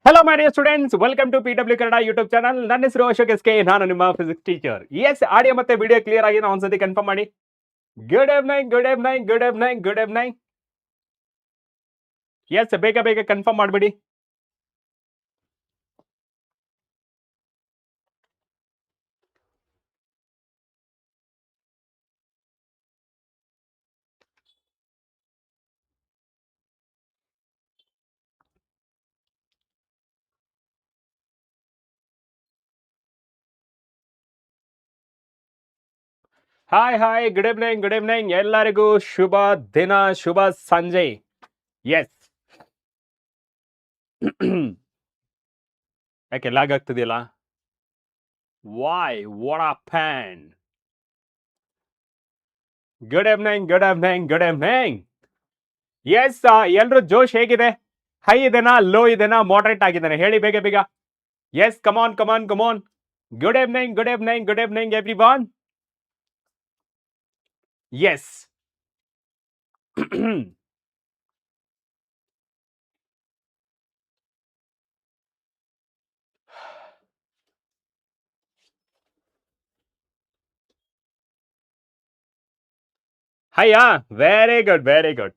Hello my dear students, welcome to PW Kannada YouTube channel. ನನ್ನ ಹೆಸರು Ashok SK, ನಾನು ನಿಮ್ಮ ಫಿಸಿಕ್ಸ್ ಟೀಚರ್. ಎಸ್, ಆಡಿಯೋ ಮತ್ತೆ ವಿಡಿಯೋ ಕ್ಲಿಯರ್ ಆಗಿ ಒಂದ್ಸತಿ ಕನ್ಫರ್ಮ್ ಮಾಡಿ. Good evening, good evening, good evening, good evening. Yes, ಬೇಗ ಬೇಗ ಕನ್ಫರ್ಮ್ ಮಾಡ್ಬಿಡಿ. Hi hi, good evening, good evening. ಎಲ್ಲರಿಗೂ ಶುಭ ದಿನ, ಶುಭ ಸಂಜೆ. ಎಸ್. ಯಾಕೆ ಲಾಗ್ ಆಗ್ತಿದೆಯಲ್ಲ? Why, what a pan. Good evening, good evening, good evening. Yes, ಎಲ್ರು ಜೋಶ್ ಹೇಗಿದೆ? ಹೈ ಇದೆನಾ, ಲೋ ಇದೆನಾ, ಮಾಡರೇಟ್ ಆಗಿದ್ದಾನೆ? ಹೇಳಿ ಬೇಗ ಬೇಗ. Yes, come on come on come on. Good evening, good evening, good evening everyone. Yes. ಹಯ್ಯಾ, very good, very good,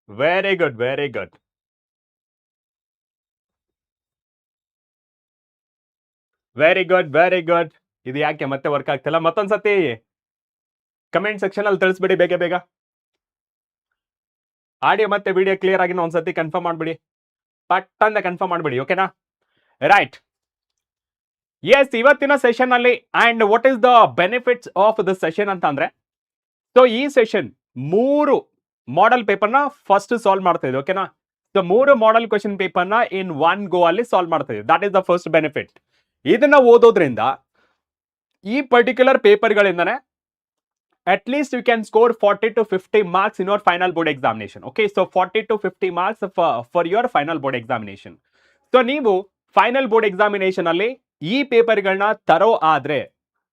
very good, very good, very good, very good. ಇದು ಯಾಕೆ ಮತ್ತೆ ವರ್ಕ್ ಆಗ್ತಿಲ್ಲ? ಮತ್ತೊಂದ್ಸತಿ ಕಮೆಂಟ್ ಸೆಕ್ಷನ್ ಅಲ್ಲಿ ತಿಳಿಸ್ಬಿಡಿ ಬೇಗ ಬೇಗ. ಆಡಿಯೋ ಮತ್ತೆ ವಿಡಿಯೋ ಕ್ಲಿಯರ್ ಆಗಿ ಒಂದ್ಸತಿ ಕನ್ಫರ್ಮ್ ಮಾಡ್ಬಿಡಿ. ಪಟ್ಟಂದ ಕನ್ಫರ್ಮ್ ಮಾಡ್ಬಿಡಿ, ಓಕೆನಾ? ರೈಟ್. ಎಸ್, ಇವತ್ತಿನ ಸೆಷನ್ ಅಲ್ಲಿ and what is the benefits of the session ಅಂತ ಅಂದ್ರೆ, ಸೊ ಈ ಸೆಷನ್ 3 ಮಾಡೆಲ್ ಪೇಪರ್ನ ಫಸ್ಟ್ ಸಾಲ್ವ್ ಮಾಡ್ತಾ ಇದೆ, ಓಕೆನಾ? ಸೊ 3 ಮಾಡೆಲ್ ಕ್ವೆಶನ್ ಪೇಪರ್ನ ಇನ್ 1 ಗೋ ಅಲ್ಲಿ ಸಾಲ್ವ್ ಮಾಡ್ತಾ ಇದೆ. That is the first benefit. ಇದನ್ನ ಓದೋದ್ರಿಂದ ಈ particular ಪೇಪರ್ಗಳಿಂದನೇ at least you can score 40 to 50 marks in your final board examination. Okay, so 40 to 50 marks for your final board examination. So ನೀವು final board examination ಅಲ್ಲಿ ಈ ಪೇಪರ್ಗಳನ್ನ ತರೋ ಆದ್ರೆ,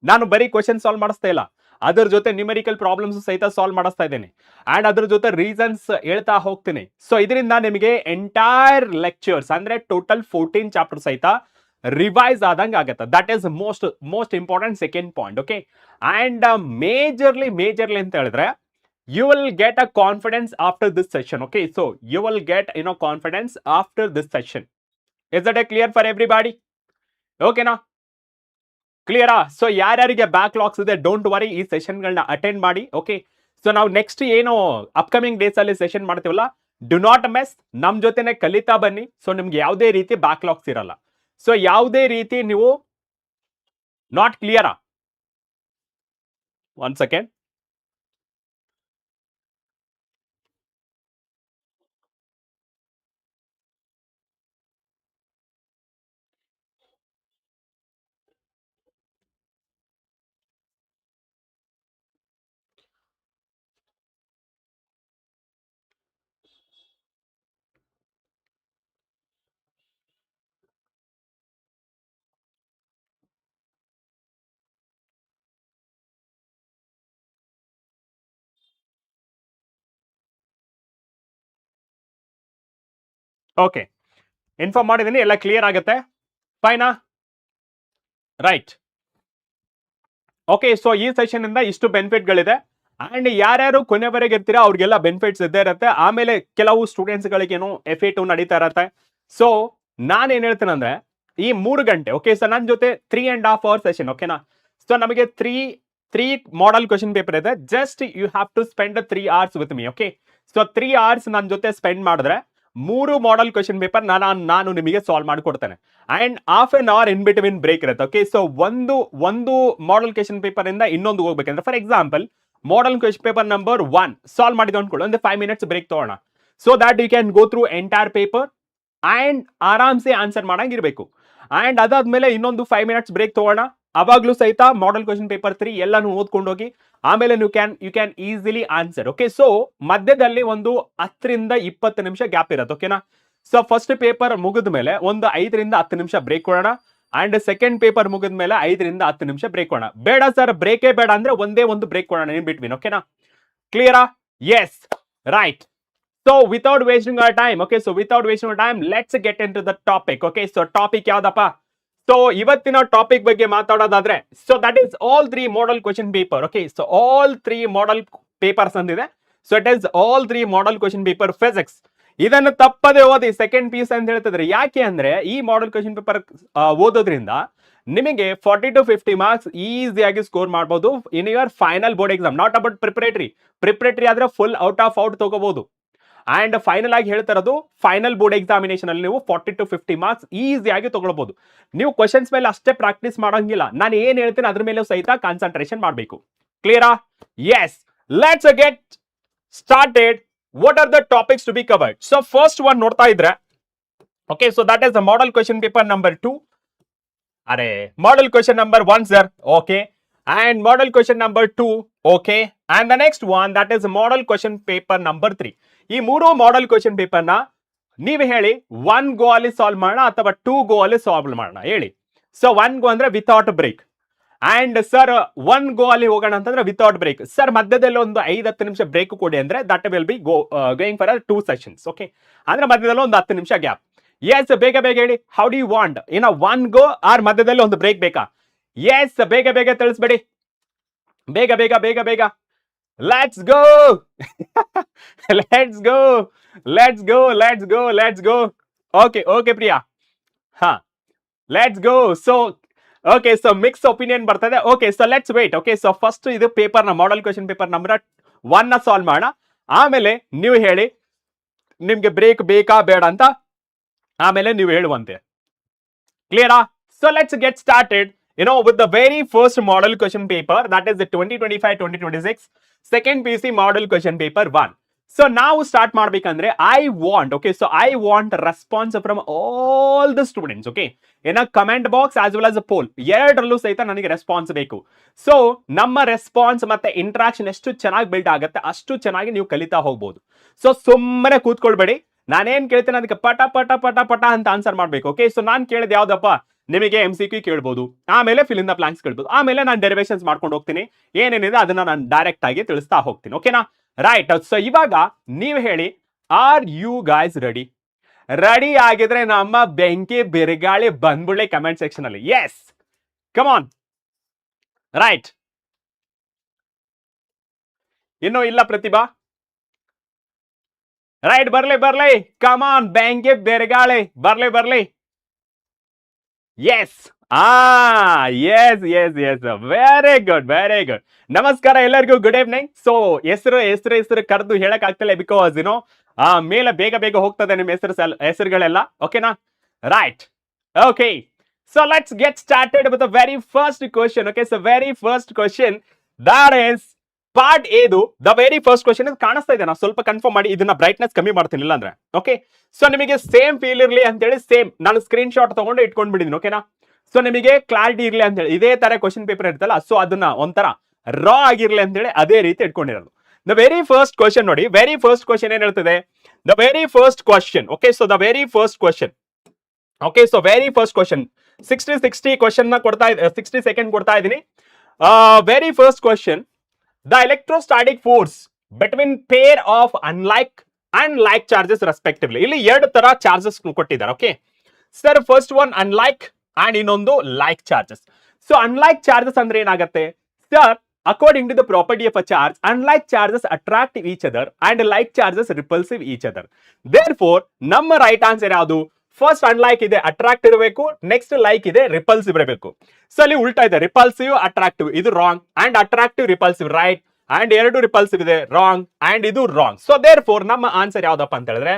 ನಾನು ಬರೀ ಕ್ವೆಶನ್ ಸಾಲ್ವ್ ಮಾಡಿಸ್ತಾ ಇಲ್ಲ, ಅದರ ಜೊತೆ ನ್ಯೂಮೆರಿಕಲ್ ಪ್ರಾಬ್ಲಮ್ಸ್ ಸಹಿತ ಸಾಲ್ವ್ ಮಾಡಿಸ್ತಾ ಇದ್ದೇನೆ ಅಂಡ್ ಅದ್ರ ಜೊತೆ ರೀಸನ್ಸ್ ಹೇಳ್ತಾ ಹೋಗ್ತೀನಿ. ಸೊ ಇದರಿಂದ ನಿಮಗೆ ಎಂಟೈರ್ ಲೆಕ್ಚರ್ಸ್ ಅಂದ್ರೆ ಟೋಟಲ್ 14 ಚಾಪ್ಟರ್ ಸಹಿತ ರಿವೈಸ್ ಆದಂಗೆ ಆಗುತ್ತೆ. That is most important second point. Okay, and majorly ಅಂತ ಹೇಳಿದ್ರೆ, you will get a confidence after this session. Okay, so you will get confidence after this session. Is that clear for everybody? Okay na? Clear? So ಯಾರ್ಯಾರಿಗೆ backlogs ಇದೆ, don't worry, ಈ ಸೆಷನ್ಗಳನ್ನ attend ಮಾಡಿ. Okay, so ನಾವು next ಏನು upcoming days ಅಲ್ಲಿ session ಮಾಡ್ತೀವಲ್ಲ, do not mess, ನಮ್ ಜೊತೆನೆ ಕಲಿತಾ ಬನ್ನಿ. ಸೊ ನಿಮ್ಗೆ ಯಾವುದೇ ರೀತಿ ಬ್ಯಾಕ್ಲಾಗ್ಸ್ ಇರಲ್ಲ. ಸೊ ಯಾವುದೇ ರೀತಿ ನೀವು ನಾಟ್ ಕ್ಲಿಯರಾ? One second. ಓಕೆ, ಇನ್ಫಾರ್ಮ್ ಮಾಡಿದ್ದೀನಿ, ಎಲ್ಲ ಕ್ಲಿಯರ್ ಆಗುತ್ತೆ. ಫೈನಾ? ರೈಟ್. ಓಕೆ, ಸೊ ಈ ಸೆಷನ್ ಇಂದ ಇಷ್ಟು ಬೆನಿಫಿಟ್ಗಳಿದೆ ಅಂಡ್ ಯಾರ್ಯಾರು ಕೊನೆವರೆಗೆ ಇರ್ತೀರಾ ಅವ್ರಿಗೆಲ್ಲ ಬೆನಿಫಿಟ್ಸ್ ಇದ್ದೇ ಇರುತ್ತೆ. ಆಮೇಲೆ ಕೆಲವು ಸ್ಟೂಡೆಂಟ್ಸ್ ಗಳಿಗೇನು ಎಫ್2 ನಡೀತಾ ಇರತ್ತೆ. ಸೊ ನಾನೇನ್ ಹೇಳ್ತೇನೆ ಅಂದ್ರೆ, ಈ 3 ಗಂಟೆ, ಓಕೆ, ಸೊ ನನ್ನ ಜೊತೆ 3.5 hours ಸೆಷನ್, ಓಕೆನಾ? ಸೊ ನಮಗೆ ತ್ರೀ ಮಾಡೆಲ್ ಕ್ವೆಶನ್ ಪೇಪರ್ ಇದೆ. Just you have to spend 3 hours with me. Okay, so 3 hours ನನ್ನ ಜೊತೆ ಸ್ಪೆಂಡ್ ಮಾಡಿದ್ರೆ 3 ಮಾಡೆಲ್ ಕ್ವೆಶನ್ ಪೇಪರ್ ನಾನು ನಿಮಗೆ ಸಾಲ್ವ್ ಮಾಡಿಕೊಡ್ತೇನೆ and half an hour in between break ಇರುತ್ತೆ. ಓಕೆ, ಸೊ ಒಂದು ಮಾಡೆಲ್ ಕ್ವೆಶನ್ ಪೇಪರ್ ಇಂದ ಇನ್ನೊಂದು ಹೋಗ್ಬೇಕಂದ್ರೆ, for example model question paper number 1 solve ಮಾಡಿದ ಅನ್ಕೊಳ್ಳಿ, ಒಂದು 5 minutes ಬ್ರೇಕ್ ತಗೋಣ. So that you can go through entire paper and ಆರಾಮ್ಸೆ ಆನ್ಸರ್ ಮಾಡಂಗಿರ್ಬೇಕು. ಅಂಡ್ ಅದಾದ್ಮೇಲೆ ಇನ್ನೊಂದು 5 minutes ಬ್ರೇಕ್ ತಗೋಣ. ಅವಾಗ್ಲೂ ಸಹಿತ ಮಾಡೆಲ್ ಕ್ವೆಶನ್ ಪೇಪರ್ 3 ಎಲ್ಲಾನು ಓದ್ಕೊಂಡು ಹೋಗಿ ಆಮೇಲೆ you can easily answer. Okay, so ಮಧ್ಯದಲ್ಲಿ ಒಂದು 10 ರಿಂದ 20 ನಿಮಿಷ ಗ್ಯಾಪ್ ಇರುತ್ತೆ, ಓಕೆನಾ? ಸೊ ಫಸ್ಟ್ ಪೇಪರ್ ಮುಗಿದ ಮೇಲೆ ಒಂದು 5 ರಿಂದ 10 ನಿಮಿಷ ಬ್ರೇಕ್ ಕೊಡೋಣ ಅಂಡ್ ಸೆಕೆಂಡ್ ಪೇಪರ್ ಮುಗಿದ ಮೇಲೆ 5 ರಿಂದ 10 ನಿಮಿಷ ಬ್ರೇಕ್ ಕೊಡೋಣ. ಬೇಡ ಸರ್, ಬ್ರೇಕೇ ಬೇಡ ಅಂದ್ರೆ ಒಂದೇ ಒಂದು ಬ್ರೇಕ್ ಕೊಡೋಣ ಇನ್ ಬಿಟ್ವೀನ್, ಓಕೆನಾ? ಕ್ಲಿಯರಾ? Yes, right. So without wasting our time, okay, so without wasting our time, let's get into the topic. Okay, so topic ಯಾವ್ದಪ್ಪ? ಸೊ ಇವತ್ತಿನ ಟಾಪಿಕ್ ಬಗ್ಗೆ ಮಾತಾಡೋದಾದ್ರೆ, so that is all 3 model question paper. Okay, so all 3 model papers ಅಂದಿದೆ. So it is all 3 model question paper physics. ಇದನ್ನು ತಪ್ಪದೆ ಓದಿ second piece ಅಂತ ಹೇಳ್ತಿದ್ರೆ. ಯಾಕೆ ಅಂದ್ರೆ ಈ ಮಾಡಲ್ ಕ್ವೆಶ್ಚನ್ ಪೇಪರ್ ಓದೋದ್ರಿಂದ ನಿಮಗೆ 40 to 50 ಮಾರ್ಕ್ಸ್ ಈಸಿಯಾಗಿ ಸ್ಕೋರ್ ಮಾಡಬಹುದು in your final board exam. Not about preparatory ಆದ್ರೆ ಫುಲ್ ಔಟ್ ಆಫ್ ಔಟ್ ತಗೋಬಹುದು. ಅಂಡ್ ಫೈನಲ್ ಆಗಿ ಹೇಳ್ತಾ ಇರೋದು, ಫೈನಲ್ ಬೋರ್ಡ್ ಎಕ್ಸಾಮಿನೇಷನ್ ಅಲ್ಲಿ ನೀವು 40 to 50 ಮಾರ್ಕ್ಸ್ ಈಸಿಯಾಗಿ ತಗೊಳ್ಬಹುದು. ನೀವು ಕ್ವಶನ್ಸ್ ಮೇಲೆ ಅಷ್ಟೇ ಪ್ರಾಕ್ಟೀಸ್ ಮಾಡೋಂಗಿಲ್ಲ, ನಾನು ಏನ್ ಹೇಳ್ತೀನಿ ಅದ್ರ ಮೇಲೆ ಸಹಿತ ಕಾನ್ಸಂಟ್ರೇಷನ್ ಮಾಡಬೇಕು. ಕ್ಲಿಯರಾ? Yes, let's get started. What are the topics to be covered? So first one ನೋಡ್ತಾ ಇದ್ರೆ, okay, so that is the model question paper number 2. ಅರೆ, model question number 1 sir. Okay, and model question number 2, okay, and the next one that is model question paper number 3. ಈ ಮೂರು ಮಾಡಲ್ question paper ನ ನೀವು ಹೇಳಿ 1 ಗೋ ಅಲ್ಲಿ solve ಮಾಡೋಣ ಅಥವಾ 2 ಗೋ ಅಲ್ಲಿ ಸಾಲ್ವ್ ಮಾಡೋಣ ಹೇಳಿ. ಸೊ 1 ಗೋ ಅಂದ್ರೆ ವಿತೌಟ್ ಬ್ರೇಕ್, ಅಂಡ್ ಸರ್ 1 ಗೋ ಅಲ್ಲಿ ಹೋಗೋಣ ಅಂತಂದ್ರೆ ವಿತೌಟ್ ಬ್ರೇಕ್. ಸರ್ ಮಧ್ಯದಲ್ಲಿ ಒಂದು 5-10 ನಿಮಿಷ ಬ್ರೇಕ್ ಕೊಡಿ ಅಂದ್ರೆ that will be going for 2 sessions. Okay, ಅಂದ್ರೆ ಮಧ್ಯದಲ್ಲಿ ಒಂದು 10 ನಿಮಿಷ ಗ್ಯಾಪ್. ಎಸ್, ಬೇಗ ಬೇಗ ಹೇಳಿ. How do you want? ಇನ್ನ 1 ಗೋ ಆರ್ ಮಧ್ಯದಲ್ಲಿ ಒಂದು ಬ್ರೇಕ್ ಬೇಕಾ? ಎಸ್, ಬೇಗ ಬೇಗ ತಿಳಿಸ್ಬೇಡಿ. ಬೇಗ ಬೇಗ ಬೇಗ ಬೇಗ. Let's go let's go let's go let's go let's go. Okay okay Priya, ಹಾ, let's go. So okay, so mix opinion ಬರ್ತದೆ. Okay, so let's wait. Okay, so first ಇದು ಪೇಪರ್ ನ ಮಾಡಲ್ ಕ್ವೆಶ್ಚನ್ ಪೇಪರ್ ನಂಬರ್ 1 ನ solve ಮಾಡೋಣ. ಆಮೇಲೆ ನೀವು ಹೇಳಿ ನಿಮ್ಗೆ ಬ್ರೇಕ್ ಬೇಕಾ ಬೇಡ ಅಂತ, ಆಮೇಲೆ ನೀವು ಹೇಳುವಂತೆ. ಕ್ಲಿಯರಾ? So let's get started. With the very first model question paper, that is the 2025-2026 second PUC model question paper 1. So now start ಮಾಡಬೇಕಂದ್ರೆ I want, okay, so I want response from all the students, okay, in a comment box as well as a poll. ಎರಡರಲ್ಲೂ ಸಹಿತ ನನಗೆ response ಬೇಕು. So ನಮ್ಮ response ಮತ್ತೆ interaction ಎಷ್ಟು ಚೆನ್ನಾಗಿ build ಆಗುತ್ತೆ ಅಷ್ಟು ಚೆನ್ನಾಗಿ ನೀವು ಕಲಿತಾ ಹೋಗ್ಬೋದು. ಸೊ ಸುಮ್ಮನೆ ಕೂತ್ಕೊಳ್ಬೇಡಿ, ನಾನೇನ್ ಕೇಳ್ತೇನೆ ಅದಕ್ಕೆ ಪಟ ಪಟ ಪಟ ಪಟ ಅಂತ ಆನ್ಸರ್ ಮಾಡ್ಬೇಕು. ಓಕೆ, ಸೊ ನಾನು ಕೇಳಿದ ಯಾವ್ದಪ್ಪ, ನಿಮಗೆ MCQ ಕೇಳ್ಬೋದು, ಆಮೇಲೆ ಫಿಲ್ ಇನ್ ದ ಬ್ಲಾಂಕ್ಸ್ ಕೇಳ್ಬೋದು, ಆಮೇಲೆ ನಾನು ಡೆರಿವೇಷನ್ಸ್ ಮಾಡ್ಕೊಂಡು ಹೋಗ್ತೀನಿ. ಏನೇನಿದೆ ಅದನ್ನ ನಾನು ಡೈರೆಕ್ಟ್ ಆಗಿ ತಿಳಿಸ್ತಾ ಹೋಗ್ತೀನಿ. ಓಕೆನಾ? ರೈಟ್. ಸೊ ಇವಾಗ ನೀವು ಹೇಳಿ, are you guys ready? Ready ಆಗಿದ್ರೆ ನಮ್ಮ ಬೆಂಕಿ ಬಿರುಗಾಳಿ ಬಂದ್ಬಿಡ್ಲಿ ಕಮೆಂಟ್ ಸೆಕ್ಷನ್ ಅಲ್ಲಿ. Yes, come on. ರೈಟ್. ಇನ್ನೂ ಇಲ್ಲ ಪ್ರತಿಭಾ? ರೈಟ್, ಬರ್ಲಿ ಬರ್ಲಿ, ಕಮ್ ಆನ್, ಬೆಂಕಿ ಬಿರುಗಾಳಿ ಬರ್ಲಿ ಬರ್ಲಿ. Yes, yes yes yes, very good very good. ನಮಸ್ಕಾರ ಎಲ್ಲರಿಗೂ, ಗುಡ್ ಈವ್ನಿಂಗ್. ಸೊ ಹೆಸರು ಕರೆದು ಹೇಳಕ್ ಆಗ್ತಿಲ್ಲ, ಬಿಕಾಸ್ ಮೇಲೆ ಬೇಗ ಬೇಗ ಹೋಗ್ತದೆ ನಿಮ್ಮ ಹೆಸರುಗಳೆಲ್ಲ. ಓಕೆನಾ? Right. Okay, so let's get started with the very first question. Okay, so very first question that is part ಎದು. ದ ವೆರಿ ಫಸ್ಟ್ ಕ್ವಶನ್ ಇದು ಕಾಣಿಸ್ತಾ ಇದೆ, ನಾವು ಸ್ವಲ್ಪ ಕನ್ಫರ್ಮ್ ಮಾಡಿ ಇದನ್ನ ಬ್ರೈಟ್ನೆಸ್ ಕಮ್ಮಿ ಮಾಡ್ತೀನಿ, ಇಲ್ಲ ಅಂದ್ರೆ. ಓಕೆ, ಸೊ ನಿಮಗೆ ಸೇಮ್ ಫೀಲ್ ಇರ್ಲಿ ಅಂತೇಳಿ ಸೇಮ್ ನಾನು ಸ್ಕ್ರೀನ್ ಶಾಟ್ ತಗೊಂಡು ಇಟ್ಕೊಂಡ್ಬಿಟ್ಟಿದ್ದೀನಿ. ಓಕೆನಾ? ಸೊ ನಿಮಗೆ ಕ್ಲಾರಿಟಿ ಇರ್ಲಿ ಅಂತ ಹೇಳಿ ಇದೇ ತರ ಕ್ವಶನ್ ಪೇಪರ್ ಇರ್ತಲ್ಲ, ಸೊ ಅದನ್ನ ಒಂಥರ ರಾ ಆಗಿರ್ಲಿ ಅಂತ ಹೇಳಿ ಅದೇ ರೀತಿ ಇಟ್ಕೊಂಡಿರೋದು. ದ ವೆರಿ ಫಸ್ಟ್ ಕ್ವಶನ್ ನೋಡಿ, ವೆರಿ ಫಸ್ಟ್ ಕ್ವಶನ್ ಏನ್ ಹೇಳ್ತದೆ? The very first question. Okay, so the very first question. Okay, so very first question 60 question ನ ಕೊಡ್ತಾ 60 ಸೆಕೆಂಡ್ ಕೊಡ್ತಾ ಇದ್ದೀನಿ. Very first question, the electrostatic force between pair of unlike and like charges respectively. ಇಲ್ಲಿ ಎರಡು ತರ charges ಕೊಟ್ಟಿದ್ದಾರೆ. Okay sir, first one unlike and ಇನ್ನೊಂದು like charges. So unlike charges ಅಂದ್ರೆ ಏನಾಗುತ್ತೆ sir? According to the property of a charge, unlike charges attract each other and like charges repulsive each other. Therefore ನಮ್ಮ right answer ಯಾವುದು? First unlike ಇದೆ, attract ಇರಬೇಕು. Next like ಇದೆ, repulsive ಇರಬೇಕು. So ಅಲ್ಲಿ ಉಲ್ಟಾ ಇದೆ, ರಿಪಲ್ಸಿವ್ ಅಟ್ರಾಕ್ಟಿವ್, ಇದು wrong. And attractive repulsive right, and ಎರಡು ರಿಪಲ್ಸಿವ್ ಇದೆ ರಾಂಗ್, ಅಂಡ್ ಇದು ರಾಂಗ್. ಸೊ ದೇರ್ ಫೋರ್ ನಮ್ಮ ಆನ್ಸರ್ ಯಾವ್ದಪ್ಪ ಅಂತ ಹೇಳಿದ್ರೆ,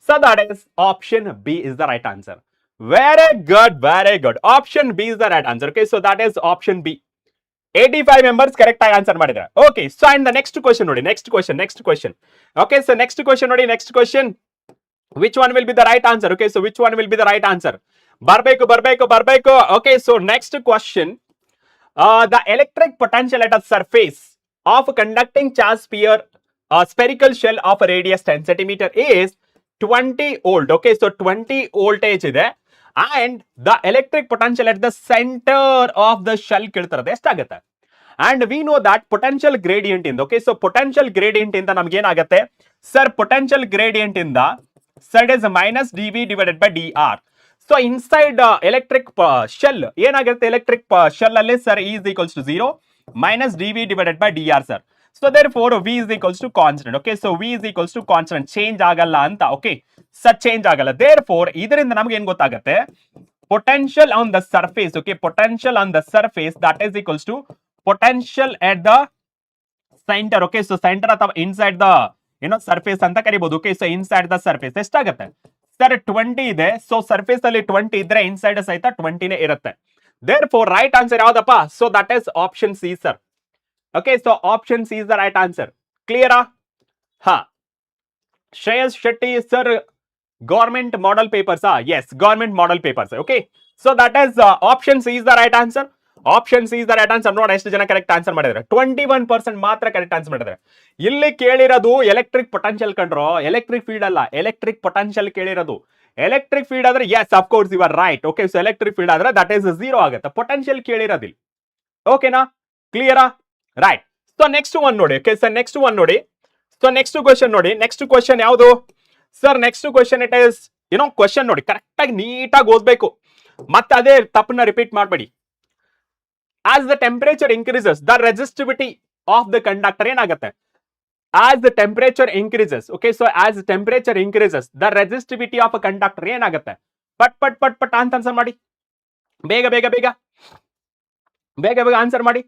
so that is option B is the right answer. Very good very good, option B is the right answer. Okay, so that is option B. 85 members correct ಆಗಿ answer ಮಾಡಿದ್ರೆ. Okay, so and the next question ನೋಡಿ, next question. Okay, so next question ನೋಡಿ, next question. Which one will be the right answer? Okay, so which one will be the right answer? Barbeku. Okay, so next question. The electric potential at a surface of a conducting charge sphere, spherical shell of a radius 10 centimeter is 20 volt. Okay, so 20 voltage ಇದೆ. And the electric potential at the center of the shell ಕೇಳ್ತಾರದು ಎಷ್ಟಾಗುತ್ತೆ? And we know that potential gradient ಇಂದ, okay, so potential gradient ಇಂದ ನಮ್ಗೆ ಏನಾಗುತ್ತೆ? Sir, potential gradient in the, sir, it is minus dV divided by dr. So inside electric shell, ಏನಾಗಿರುತ್ತೆ electric shell ಅಲ್ಲಿ sir E is equals to 0 minus dV divided by dr sir. So therefore V is equals to constant. Okay, so V is equals to constant, change ಆಗಲ್ಲ ಅಂತ. Okay, sir change ಆಗಲ್ಲ. Therefore ಇದರಿಂದ ನಮಗೆ ಏನು ಗೊತ್ತಾಗುತ್ತೆ, potential on the surface. Okay, potential on the surface that is equals to potential at the center. Okay, so center ಅಥವಾ inside the surface ಅಂತ ಕರಿಬಹುದು. Okay, so inside the surface ಎಷ್ಟಾಗುತ್ತೆ sir 20 ಇದೆ. ಸೊ ಸರ್ಫೇಸ್ ಅಲ್ಲಿ 20 ಇದ್ರೆ inside ಸಹಿತ 20ನೇ ಇರುತ್ತೆ. ದೇರ್ ಫೋರ್ ರೈಟ್ ಆನ್ಸರ್ ಯಾವ್ದಪ್ಪ? So that is option C sir. Okay, so option C is the right answer. ಕ್ಲಿಯರಾ? ಹಾ, Shreyas Shetty sir, government model papers. Yes, government model papers. Okay, so that is option C is the right answer. Option C is the right answer. ನೋಡಿ ಎಷ್ಟು ಜನ correct answer ಮಾಡಿದ್ರೆ, 21% ಮಾತ್ರ correct answer ಮಾಡಿದ್ರೆ. ಇಲ್ಲಿ ಕೇಳಿರೋದು ಎಲೆಕ್ಟ್ರಿಕ್ ಪೊಟೆನ್ಷಿಯಲ್ ಕಂಡ್ರೋ, ಎಲೆಕ್ಟ್ರಿಕ್ ಫೀಲ್ಡ್ ಅಲ್ಲ, ಎಲೆಕ್ಟ್ರಿಕ್ ಪೊಟೆನ್ಷಿಯಲ್ ಕೇಳಿರೋದು. ಎಲೆಕ್ಟ್ರಿಕ್ ಫೀಲ್ಡ್ ಆದ್ರೆ yes of course you are right. Okay, so electric field ಆದ್ರೆ ದಟ್ ಇಸ್ 0 ಆಗುತ್ತೆ. ಪೊಟೆನ್ಷಿಯಲ್ ಕೇಳಿರೋದಿಲ್ಲ. ಓಕೆನಾ? ಕ್ಲಿಯರಾ? ರೈಟ್. ಸೊ ನೆಕ್ಸ್ಟ್ ಒನ್ ನೋಡಿ. ಓಕೆ ಸರ್, ನೆಕ್ಸ್ಟ್ ಒನ್ ನೋಡಿ. ಸೊ ನೆಕ್ಸ್ಟ್ ಕ್ವಶನ್ ನೋಡಿ. ನೆಕ್ಸ್ಟ್ ಕ್ವಶನ್ ಯಾವುದು sir? Next question it is question ನೋಡಿ, ಕರೆಕ್ಟ್ ಆಗಿ ನೀಟಾಗಿ ಓದ್ಬೇಕು, ಮತ್ತೆ ಅದೇ ತಪ್ಪನ್ನ ರಿಪೀಟ್ ಮಾಡಬೇಡಿ. As the temperature increases, the resistivity of the conductor ಏನಾಗುತ್ತೆ? As the temperature increases, okay, so as the temperature increases, the resistivity of a conductor ಏನಾಗುತ್ತೆ? ಪಟ್ ಪಟ್ ಪಟ್ ಪಟ್ ಅಂತ ಆನ್ಸರ್ ಮಾಡಿ, ಬೇಗ ಬೇಗ ಬೇಗ ಬೇಗ ಬೇಗ ಆನ್ಸರ್ ಮಾಡಿ,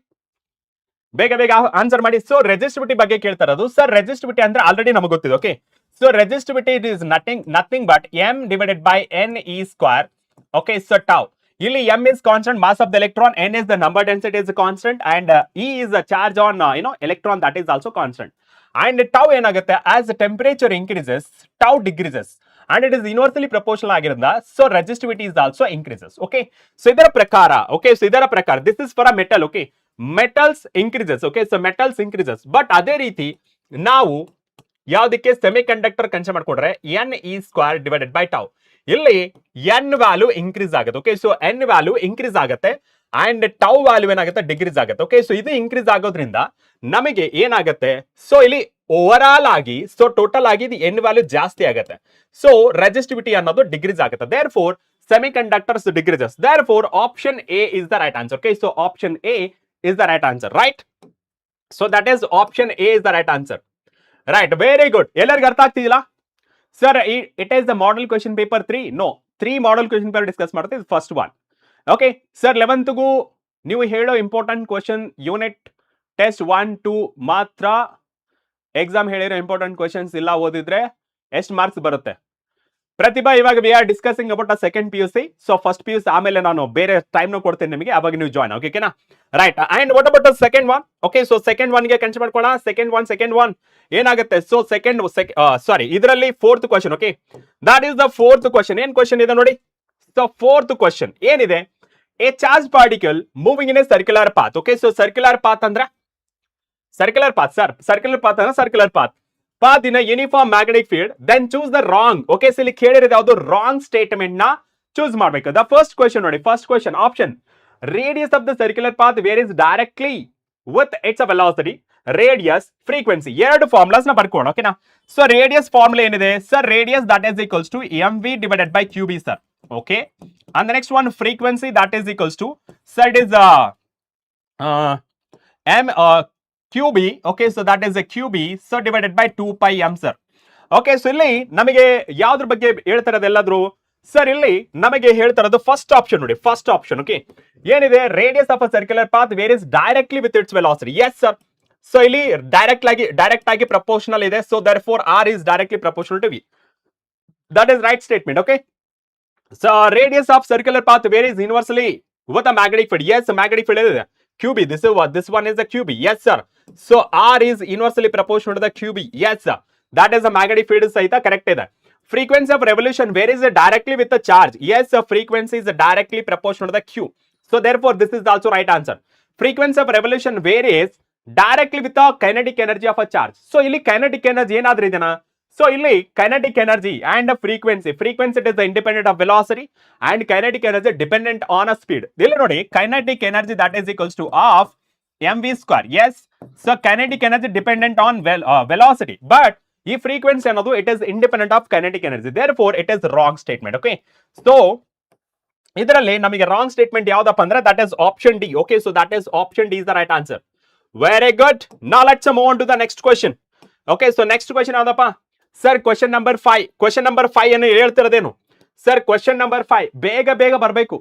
ಬೇಗ ಬೇಗ ಆನ್ಸರ್ ಮಾಡಿ. ಸೊ ರೆಸಿಸ್ಟಿವಿಟಿ ಬಗ್ಗೆ ಕೇಳ್ತಾ ಇರೋದು ಸರ್. ರೆಸಿಸ್ಟಿವಿಟಿ ಅಂದ್ರೆ ಆಲ್ರೆಡಿ ನಮಗೆ ಗೊತ್ತಿದೆ. Okay, so resistivity it is nothing but m divided by n e square. Okay, so tau. ಇಲ್ಲಿ m is constant, mass of the electron, n is the number density is constant, and e is the charge on electron, that is also constant. And tau ಏನಾಗುತ್ತೆ? As the temperature increases, tau decreases, and it is inversely proportional ಆಗಿರೋದ್ರಿಂದ so resistivity is also increases. Okay, so ಇದರ ಪ್ರಕಾರ, okay, so ಇದರ ಪ್ರಕಾರ this is for a metal. Okay, metals increases. Okay, so metals increases, but ಅದೇ ರೀತಿ ನಾವು ಯಾವುದಕ್ಕೆ semiconductor consider ಮಾಡ್ಕೊಂಡ್ರೆ n e square divided by tau. ಇಲ್ಲಿ n ವ್ಯಾಲ್ಯೂ ಇನ್ಕ್ರೀಸ್ ಆಗುತ್ತೆ. Okay, so n value increase ಆಗುತ್ತೆ ಅಂಡ್ ಟೌ ವ್ಯಾಲ್ಯೂ ಏನಾಗುತ್ತೆ? Decrease ಆಗುತ್ತೆ. ಓಕೆ, ಸೊ ಇದು ಇನ್ಕ್ರೀಸ್ ಆಗೋದ್ರಿಂದ ನಮಗೆ ಏನಾಗುತ್ತೆ? ಸೊ ಇಲ್ಲಿ ಓವರ್ ಆಲ್ ಆಗಿ, ಸೊ ಟೋಟಲ್ ಆಗಿ ಇದು n ವ್ಯಾಲ್ಯೂ ಜಾಸ್ತಿ ಆಗುತ್ತೆ. ಸೊ ರೆಸಿಸ್ಟಿವಿಟಿ ಅನ್ನೋದು ಡಿಕ್ರೀಸ್ ಆಗುತ್ತೆ. Therefore semiconductor decreases. Therefore option A is the right answer. Okay, so option A is the right answer. Right, so that is option A is the right answer. Right, very good. ಎಲ್ಲರಿಗೂ ಅರ್ಥ ಆಗ್ತಿದಿಲ್ಲ sir? It is the model question paper 3. No, 3 model question paper discuss ಮಾಡ್ತೀವಿ. First one. Okay sir, 11ಗೂ ನೀವು ಹೇಳೋ important question unit test 1, 2 ಮಾತ್ರ exam ಹೇಳಿರೋ important questions ಇಲ್ಲ ಓದಿದ್ರೆ ಎಷ್ಟು ಮಾರ್ಕ್ಸ್ ಬರುತ್ತೆ? ಪ್ರತಿಭಾ, ಇವಾಗ we are discussing about a second PUC. So first PUC ಆಮೇಲೆ ನಾನು ಬೇರೆ ಟೈಮ್ ನ ಕೊಡ್ತೇನೆ ನಿಮಗೆ, ಅವಾಗ ನೀವು ಜಾಯ್ನ್. ಓಕೆನಾ? Right. And what about second one? Okay, so second one ಗೆ ಕನ್ಸಿಡರ್ ಮಾಡ್ಕೊಳ್ಳೋಣ. ಸೆಕೆಂಡ್ ಒನ್ ಏನಾಗುತ್ತೆ? ಸೊ ಸಾರಿ, ಇದರಲ್ಲಿ fourth question. Okay, that is the fourth question. ಏನ್ ಕ್ವಶನ್ ಇದೆ ನೋಡಿ? ಸೊ ಫೋರ್ತ್ ಕ್ವಶನ್ ಏನಿದೆ? A charge particle moving in a circular path. Okay, so circular path ಅಂದ್ರೆ circular path sir. Circular path ಅಂದ್ರೆ circular path in uniform magnetic field, then choose the wrong. Okay, so ಇಲ್ಲಿ ಕೇಳಿರೋದು ಯಾವುದು? Wrong statement ನ choose ಮಾಡಬೇಕು. The first question ನೋಡಿ, first question option radius of the circular path varies directly with its velocity, radius, frequency. ಎರಡು formulas ನ ಬರ್ಕೋಣ. ಓಕೆನಾ? ಸೊ ರೇಡಿಯಸ್ ಫಾರ್ಮುಲಾ ಏನಿದೆ sir? Radius that is equals to mv divided by qb sir. Okay, and next one frequency that is equals to sir it is m qb. Okay, so that is qb so divided by 2 pi m sir. Okay, so ಇಲ್ಲಿ ನಮಗೆ ಯಾವ್ದ್ರ ಬಗ್ಗೆ ಹೇಳ್ತಾರದು ಎಲ್ಲಾದ್ರೂ sir? ಇಲ್ಲಿ ನಮಗೆ ಹೇಳ್ತಾರದು first option ನೋಡಿ, first option. Okay, ಏನಿದೆ? Radius of a circular path varies directly with its velocity. S sir. So ಇಲ್ಲಿ ಡೈರೆಕ್ಟ್ ಆಗಿ ಪ್ರಪೋರ್ಷನಲ್ ಇದೆ. So therefore r is directly proportional to v. That is right statement. Okay, so radius of circular path varies inversely with a magnetic field. Yes, magnetic field is qb. This one is the qb. Yes sir. So r is inversely proportional to the qb. Yes sir, that is a magnetic field ಸಹಿತ correct ಇದೆ. Frequency of revolution varies directly with the charge. Yes sir, frequency is directly proportional to the q. So therefore this is also right answer. Frequency of revolution varies directly with the kinetic energy of a charge. So ಇಲ್ಲಿ kinetic energy ಏನಾದ್ರೂ ಇದೆನಾ? So ಇಲ್ಲಿ kinetic energy and frequency it is the independent of velocity and kinetic energy dependent on a speed. ಇಲ್ಲಿ ನೋಡಿ, kinetic energy that is equals to of mv square. Yes, so kinetic energy dependent on velocity, but ಈ frequency ಅನ್ನೋದು it is independent of kinetic energy, therefore it is wrong statement. Okay, so ಇದರಲ್ಲಿ ನಮಗೆ wrong statement ಯಾವ್ದಪ್ಪ ಅಂದ್ರೆ that is option D. Okay, so that is option D is the right answer. Very good. Now let's move on to the next question. Okay, so next question ಯಾವ್ದಪ್ಪ sir? Question number 5. Question number 5 ಅನ್ನು ಹೇಳ್ತಿರೋದೇನು sir? Question number 5 ಬೇಗ ಬೇಗ ಬರಬೇಕು.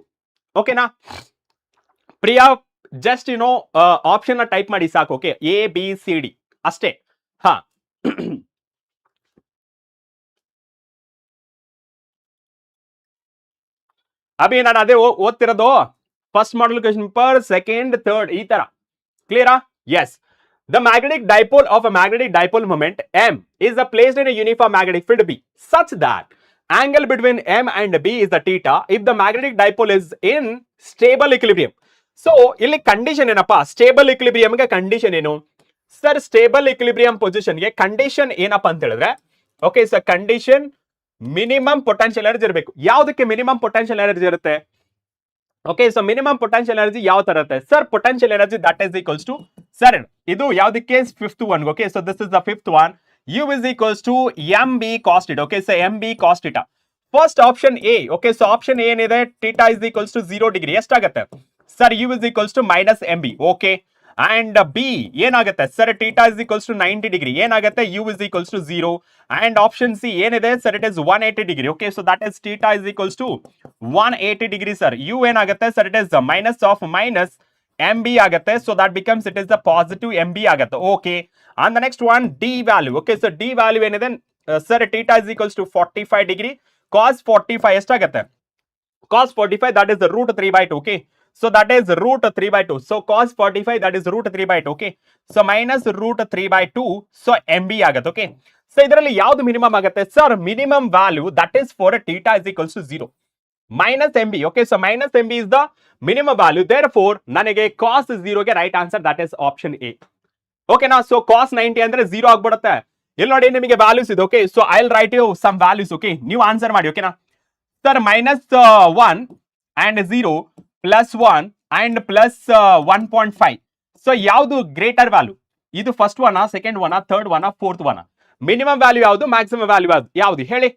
ಓಕೆನಾ Priya? Just option type ಮಾಡಿ ಸಾಕು. Okay, A B C D ಅಷ್ಟೇ. ಹಾ ಅಭಿ ನಾನು ಅದೇ ಓದ್ತಿರೋದು, ಫಸ್ಟ್ ಮಾಡಲ್ ಕ್ವೆಶ್ಚನ್ ಪರ್ ಸೆಕೆಂಡ್ ಥರ್ಡ್ ಈ ತರ. ಕ್ಲಿಯರಾ? S. The magnetic dipole of a magnetic dipole moment M is placed in a uniform magnetic field B such that angle between M and B is the theta if the magnetic dipole is in stable equilibrium. So ಇಲ್ಲಿ condition ಏನಪ್ಪಾ? Stable equilibrium ಗೆ condition ಏನು sir? Stable equilibrium position ಗೆ condition ಏನಪ್ಪಾ ಅಂತ ಹೇಳಿದ್ರೆ, okay sir, condition minimum potential energy ಇರಬೇಕು. ಯಾವುದಕ್ಕೆ ಮಿನಿಮಮ್ ಪೊಟೆನ್ಷಿಯಲ್ ಎನರ್ಜಿ ಇರುತ್ತೆ? Okay, so minimum potential energy ಯಾವ ತರ ಇರುತ್ತೆ sir? Potential energy that is equals to sir, ಇದು ಯಾವ್ದಕ್ಕೆ? Fifth one. Okay, so this is the fifth one. U is equals to M B cos theta. Okay, so M B cos theta. First option A. Okay, so option ಏನಿದೆ? Theta is equals to 0 degree. ಎಷ್ಟಾಗುತ್ತೆ sir? U is equals to minus M B. Okay, and B ಏನಾಗುತ್ತೆ sir? Theta is equals to 90 degree. ಏನಾಗುತ್ತೆ? U is equals to 0. And option C ಏನಿದೆ sir? It is 180 degree. Okay, so that is theta is equals to 180 degree sir. U ಏನಾಗುತ್ತೆ sir? It is minus of minus M B ಆಗುತ್ತೆ. So that becomes it is the positive M B ಆಗುತ್ತೆ. Okay, and the next one D value. Okay, so D value ಏನಿದೆ sir? Theta is equals to 45 degree. Cos 45 ಎಷ್ಟಾಗುತ್ತೆ? Cos 45 that is root 3/2. Okay, so that is root 3/2. So cos 45 that is root 3/2. Okay, so minus root 3/2. So MB ಆಗುತ್ತೆ. Okay, so ಇದರಲ್ಲಿ ಯಾವ್ದು minimum ಆಗುತ್ತೆ sir? Minimum value that is for theta is equals to 0 minus MB. Okay, so minus MB is the minimum value. Therefore ನನಗೆ cos 0 ಗೆ right answer that is option A. ಓಕೆನಾ? So cos 90 ಅಂದ್ರೆ 0 ಆಗ್ಬಿಡುತ್ತೆ. ಇಲ್ಲಿ ನೋಡಿ ನಿಮಗೆ values ಇದೆ. Okay, so I will write you some values. Okay, ನೀವು ಆನ್ಸರ್ ಮಾಡಿ. ಓಕೆನಾ sir? Minus 1 and 0 plus 1 and plus 1.5. So ಯಾವುದು ಗ್ರೇಟರ್ ವ್ಯಾಲ್ಯೂ? ಇದು first one, second one, third one, fourth one? Minimum value ಯಾವುದು? ಮ್ಯಾಕ್ಸಿಮಮ್ ವ್ಯಾಲ್ಯೂ ಯಾವುದು ಹೇಳಿ?